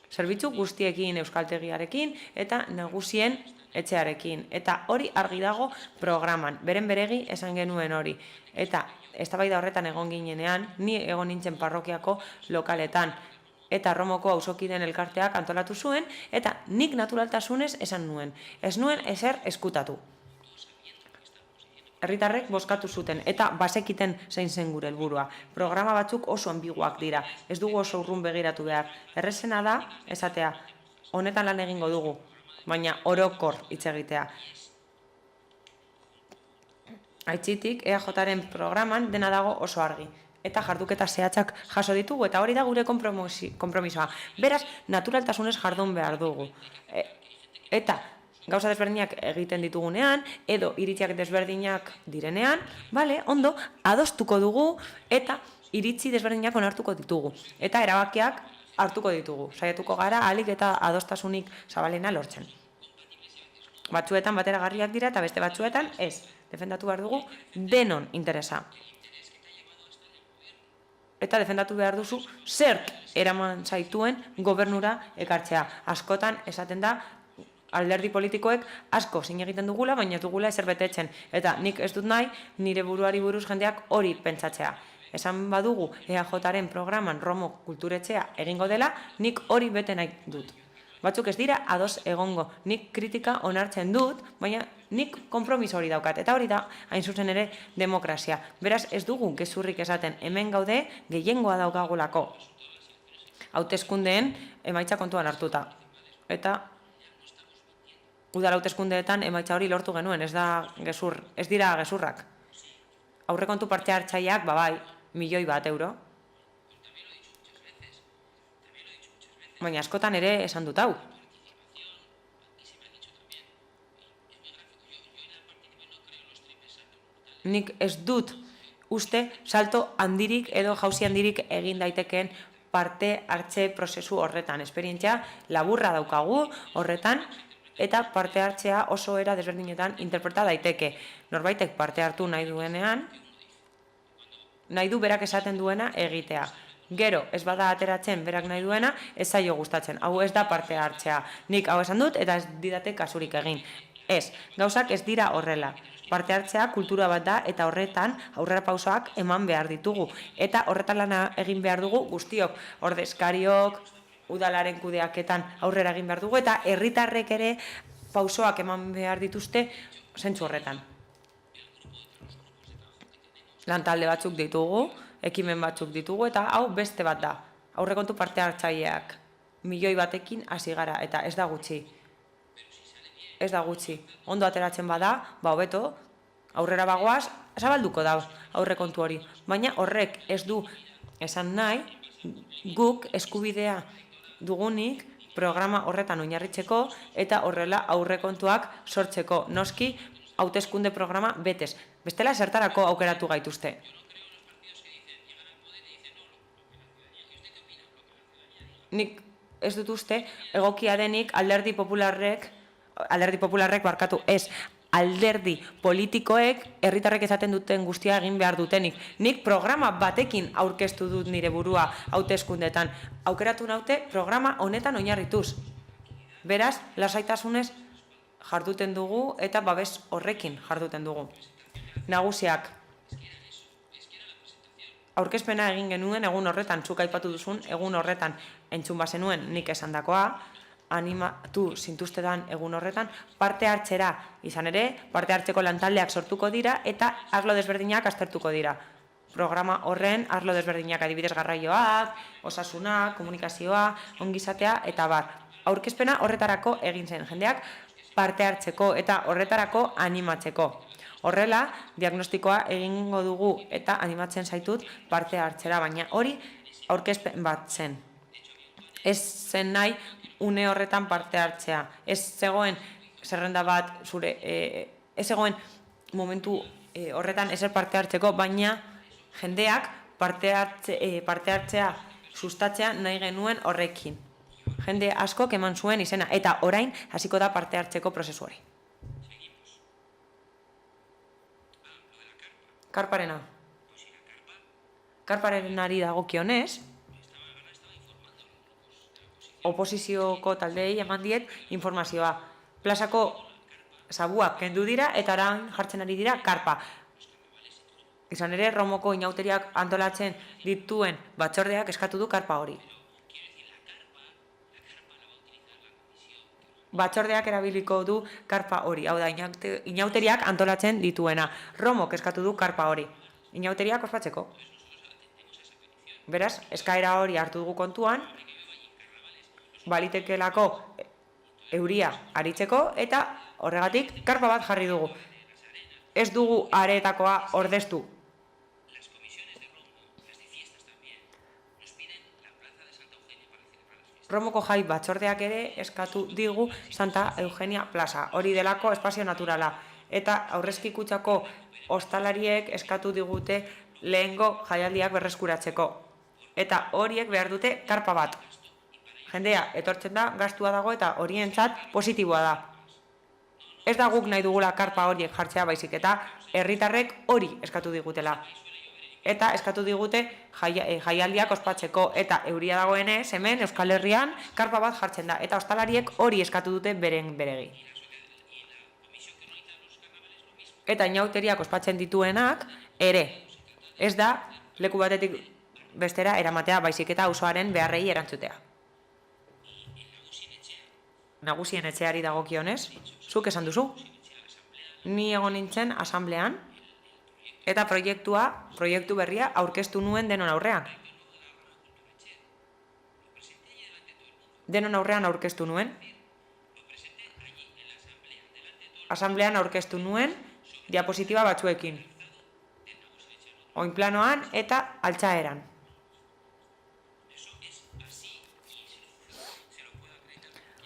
Zerbitzu guztiekin euskaltegiarekin eta nagusien etxearekin. Eta hori argi dago programan. Beren beregi esan genuen hori. Eta eztabaida horretan egon ginenean, ni egon nintzen parrokiako lokaletan. Eta Romoko auzokideen elkarteak antolatu zuen, eta nik naturaltasunez esan nuen. Ez nuen ezer eskutatu. Herritarrek bozkatu zuten, eta bazekiten zein zen gure helburua. Programa batzuk oso ambiguak dira, ez dugu oso urrun begiratu behar. Errezena da, esatea, honetan lan egingo dugu, baina orokor hitz egitea. Aitzitik, EAJaren programan dena dago oso argi. Eta jarduketa zehatzak jaso ditugu, eta hori da gure konpromisoa. Beraz, naturaltasunez jardun behar dugu. Eta gauza desberdinak egiten ditugunean, edo iritziak desberdinak direnean, ondo, adostuko dugu, eta iritzi desberdinak onartuko ditugu. Eta erabakiak hartuko ditugu. Saiatuko gara, ahalik eta adostasunik zabalena lortzen. Batzuetan bateragarriak dira, eta beste batzuetan ez. Defendatu behar dugu denon interesa. Eta defendatu behar duzu zerk eraman zaituen gobernura ekartzea. Askotan esaten da alderdi politikoek asko zin egiten dugula, baina dugula ezer betetzen. Eta nik ez dut nahi nire buruari buruz jendeak hori pentsatzea. Esan badugu EAJaren programan Romo kulturetxea egingo dela, nik hori bete nahi dut. Batzuk ez dira ados egongo, nik kritika onartzen dut, baina nik konpromiso hori daukat. Eta hori da, hain zuzen ere, demokrazia. Beraz, ez dugu gezurrik esaten, hemen gaude gehiengoa daukagulako. Hauteskundeen emaitza kontuan hartuta. Eta udal hauteskundeetan emaitza hori lortu genuen, ez dira gezurrak. Aurrekontu parte hartzaileak, bai, €1.000.000 euro. Baina askotan ere esan dut hau. Nik ez dut uste salto handirik edo jauzi handirik egin daitekeen parte hartze prozesu horretan. Esperientzia laburra daukagu horretan eta parte hartzea oso era desberdinetan interpreta daiteke. Norbaitek parte hartu nahi duenean, nahi du berak esaten duena egitea. Gero, ez bada ateratzen berak nahi duena, ez zaio gustatzen. Hau ez da parte hartzea. Nik hau esan dut eta ez didate kasurik egin. Ez, gauzak ez dira horrela. Parte hartzea kultura bat da eta horretan aurrera pausoak eman behar ditugu. Eta horretan lana egin behar dugu guztiok, ordezkariok, udalaren kudeaketan aurrera egin behar dugu eta herritarrek ere pausoak eman behar dituzte zentzu horretan. Lantalde batzuk ditugu, ekimen batzuk ditugu, eta hau beste bat da. Aurrekontu parte hartzaileak €1.000.000 hasi gara, eta ez da gutxi. Ez da gutxi. Ondo ateratzen bada, hobeto, aurrera bagoaz, zabalduko da aurrekontu hori. Baina horrek ez du esan nahi, guk eskubidea dugunik programa horretan oinarritzeko, eta horrela aurrekontuak sortzeko. Noski, hauteskunde programa betez. Bestela zertarako aukeratu gaituzte. Nik ez dut uste, egokia denik alderdi popularrek barkatu, ez, alderdi politikoek herritarrek esaten duten guztia egin behar dutenik. Nik programa batekin aurkeztu dut nire burua hauteskundetan. Aukeratu naute programa honetan oinarrituz. Beraz, lasaitasunez jarduten dugu eta babes horrekin jarduten dugu. Nagusiak. Aurkezpena egin genuen egun horretan, zuk aipatu duzun, egun horretan entzun bazenuen nik esandakoa, animatu zintuztedan egun horretan, parte hartzera izan ere, parte hartzeko lantaldeak sortuko dira eta arlo desberdinak aztertuko dira. Programa horren arlo desberdinak adibidez garraioak, osasuna, komunikazioa, ongizatea eta bar. Aurkezpena horretarako egin zen jendeak, parte hartzeko eta horretarako animatzeko. Horrela, diagnostikoa egingo dugu eta animatzen zaitut parte hartzera, baina hori aurkezpen bat zen. Ez zen nahi une horretan parte hartzea. Ez zegoen zerrenda bat ez zegoen momentu horretan ezer parte hartzeko, baina jendeak parte hartzea sustatzea nahi genuen horrekin. Jende askok eman zuen izena, eta orain hasiko da parte hartzeko prozesu hori. Karparena. Karparenari dagokionez, oposizioko taldeei eman diet informazioa. Plazako zabuak kendu dira eta orain jartzen ari dira karpa. Izan ere, Romoko inauteriak antolatzen dituen batzordeak eskatu du karpa hori. Batzordeak erabiliko du karpa hori, hau da, inauteriak antolatzen dituena. Romok eskatu du karpa hori. Inauteriak ospatzeko. Beraz, eskaera hori hartu dugu kontuan, balitekelako euria aritzeko eta horregatik karpa bat jarri dugu. Ez dugu areetakoa ordeztu. Romoko jai batzordeak ere eskatu digu Santa Eugenia Plaza, hori delako espazio naturala. Eta aurrezki kutxako ostalariek eskatu digute lehengo jaialdiak berreskuratzeko. Eta horiek behar dute karpa bat. Jendea etortzen da, gastua dago eta horientzat positiboa da. Ez da guk nahi dugula karpa horiek jartzea baizik eta herritarrek hori eskatu digutela. Eta eskatu digute jaialdiak ospatzeko eta euria dagoenez hemen Euskal Herrian karpa bat jartzen da. Eta ostalariek hori eskatu dute beren beregi. Eta inauteriak ospatzen dituenak ere. Ez da leku batetik bestera eramatea baizik eta auzoaren beharrei erantzutea. Nagusien etxeari dagokionez, zuk esan duzu. Ni egon nintzen asamblean, eta proiektu berria aurkeztu nuen denon aurrean. Denon aurrean aurkeztu nuen. Asamblean aurkeztu nuen diapositiba batzuekin. Oinplanoan eta altxaeran.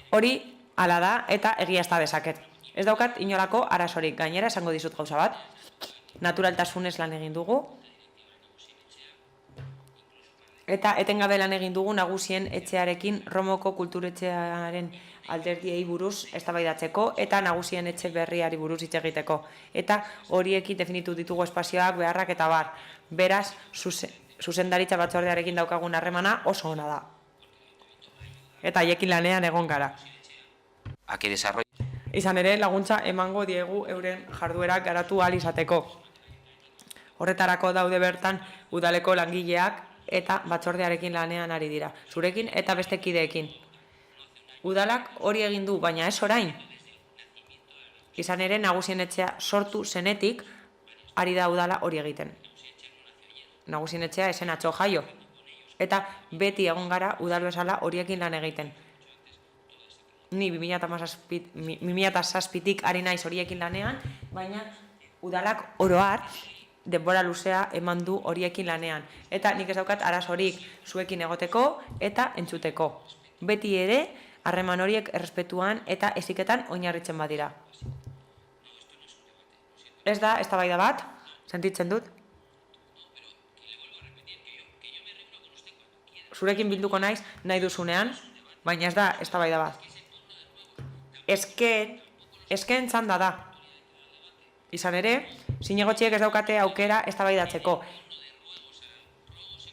Hori hala da eta egiazta dezaket. Ez daukat inolako arazorik, gainera esango dizut gauza bat. Naturaltasunez lan egin dugu. Eta etengabe lan egin dugu nagusien etxearekin Romoko kulturetxearen alderdiei buruz eztabaidatzeko eta nagusien etxe berriari buruz hitz egiteko. Eta horiekin definitu ditugu espazioak, beharrak eta bar. Beraz, zuzendaritza batzordearekin daukagun harremana oso ona da. Eta haiekin lanean egon gara. Izan ere, laguntza emango diegu euren jarduerak garatu ahal izateko. Horretarako daude bertan udaleko langileak eta batzordearekin lanean ari dira. Zurekin eta beste kideekin. Udalak hori egin du, baina ez orain. Izan ere, nagusien etxea sortu zenetik ari da udala hori egiten. Nagusien etxea esen atzo jaio. Eta beti egon gara udal bezala horiekin lan egiten. Ni 2007tik ari naiz horiekin lanean, baina udalak oro har denbora luzea eman du horiekin lanean. Eta nik ez daukat arazorik zuekin egoteko eta entzuteko. Beti ere, harreman horiek errespetuan eta heziketan oinarritzen badira. Ez da eztabaida bat, sentitzen dut. Zurekin bilduko naiz nahi duzunean, baina ez da eztabaida bat. Ezkeen txanda da. Izan ere, zinegotxiek ez daukate aukera eztabaidatzeko.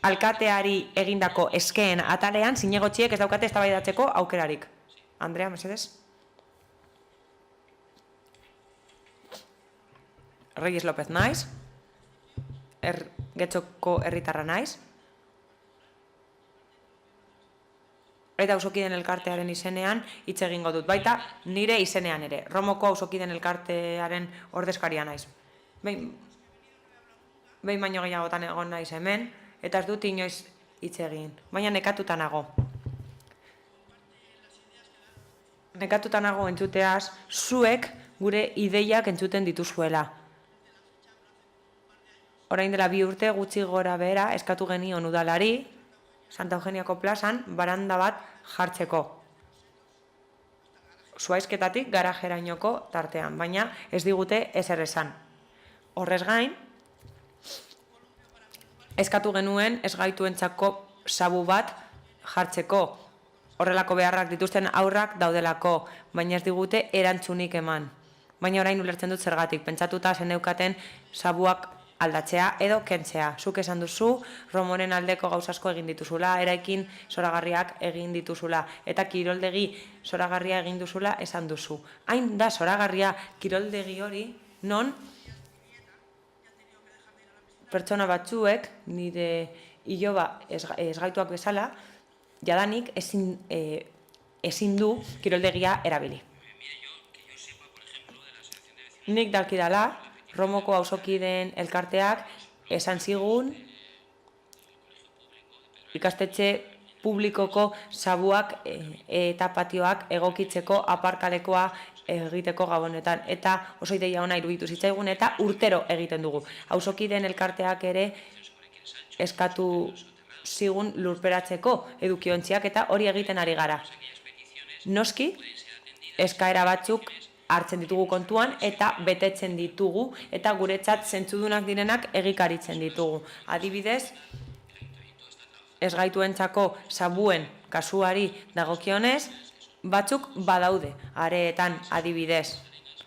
Alkateari egindako ezkeen atalean zinegotxiek ez daukate eztabaidatzeko aukerarik. Andrea, mesedez? Reyes López naiz. Getxoko herritarra naiz. Eta auzokideen elkartearen izenean hitz egingo dut. Baita nire izenean ere. Romoko auzokideen elkartearen ordezkaria naiz. Behin baino gehiagotan egon naiz hemen, eta ez dut inoiz hitz egin. Baina nekatuta nago. nekatuta nago entzuteaz, zuek gure ideiak entzuten dituzuela. Orain dela 2 urte gutxi gora behera eskatu genion udalari, Santa Eugeniako plazan, baranda bat jartzeko. Zuaizketatik garajerainoko tartean, baina ez digute ezer esan. Horrez gain, eskatu genuen ez gaituentzako sabu bat jartzeko. Horrelako beharrak dituzten aurrak daudelako, baina ez digute erantzunik eman. Baina orain ulertzen dut zergatik, pentsatuta zeneukaten sabuak aldatzea edo kentzea. Zuk esan duzu, Romoren aldeko gauzasko egin dituzula, eraikin zoragarriak egin dituzula, eta kiroldegi zoragarria egin duzula esan duzu. Hain da zoragarria kiroldegi hori, non pertsona batzuek, nire iloba esgaituak bezala, jadanik ezin du kiroldegia erabili. Nik dakidala, Romoko auzokideen elkarteak esan zigun ikastetxe publikoko sabuak eta patioak egokitzeko aparkalekoa egiteko gabonetan. Eta oso ideia ona iruditu zitzaigun eta urtero egiten dugu. Auzokideen elkarteak ere eskatu zigun lurperatzeko edukiontziak eta hori egiten ari gara. Noski, eskaera batzuk hartzen ditugu kontuan eta betetzen ditugu eta guretzat zentzudunak direnak egikaritzen ditugu. Adibidez, ez gaituentzako sabuen kasuari dagokionez, batzuk badaude areetan adibidez.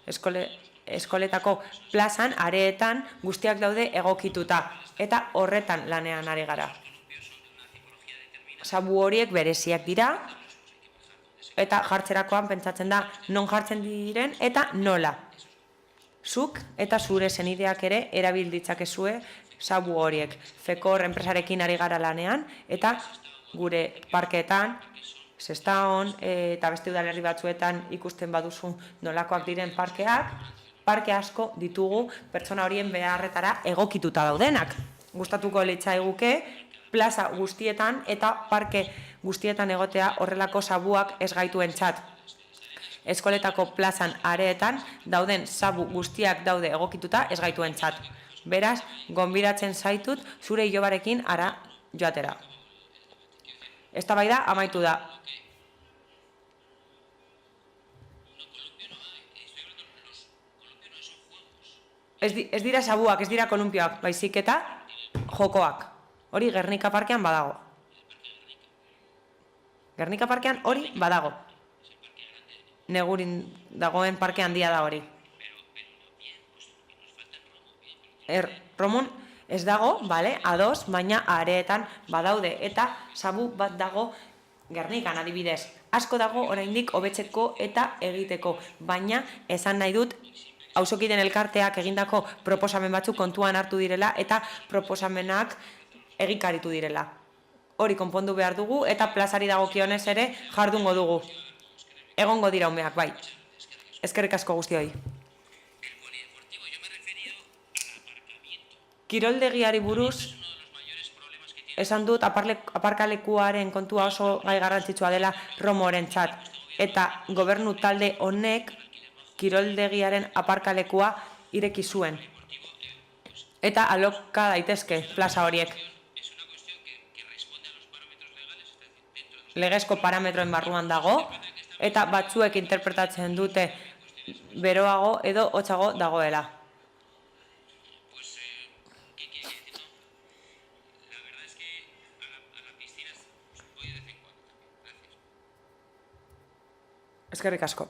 Eskoletako plazan areetan guztiak daude egokituta eta horretan lanean ari gara. Sabu horiek bereziak dira, eta jartzerakoan pentsatzen da non jartzen diren eta nola. Zuk eta zure senideak ere erabil ditzakezue sabu horiek. Fekor enpresarekin ari gara lanean eta gure parkeetan, Sestaon eta beste udalerri batzuetan ikusten baduzu nolakoak diren parkeak, parke asko ditugu pertsona horien beharretara egokituta daudenak. Gustatuko litzaiguke plaza guztietan eta parke guztietan egotea horrelako sabuak ez gaituentzat. Eskoletako plazan areetan dauden sabu guztiak daude egokituta ez gaituentzat. Beraz, gonbidatzen zaitut zure ilobarekin ara joatera. Eztabaida amaitu da. Ez dira sabuak, ez dira kolumpioak, baizik eta jokoak. Hori Gernika parkean badago. Gernika parkean hori badago. Negurin dagoen parke handia da hori. Romon ez dago, ados, baina areetan badaude. Eta sabu bat dago Gernikan adibidez. Asko dago oraindik hobetzeko eta egiteko. Baina esan nahi dut, auzokideen elkarteak egindako proposamen batzuk kontuan hartu direla eta proposamenak egikaritu direla. Hori konpondu behar dugu eta plazari dagokionez ere jardungo dugu. Egongo dira umeak, bai. Eskerrik asko guztioi. Kiroldegiari buruz, esan dut aparkalekuaren kontua oso gai garrantzitsua dela Romorentzat. Eta gobernu talde honek kiroldegiaren aparkalekua ireki zuen. Eta aloka daitezke plaza horiek. Legezko parametroen barruan dago, eta batzuek interpretatzen dute beroago edo hotzago dagoela. Eskerrik asko.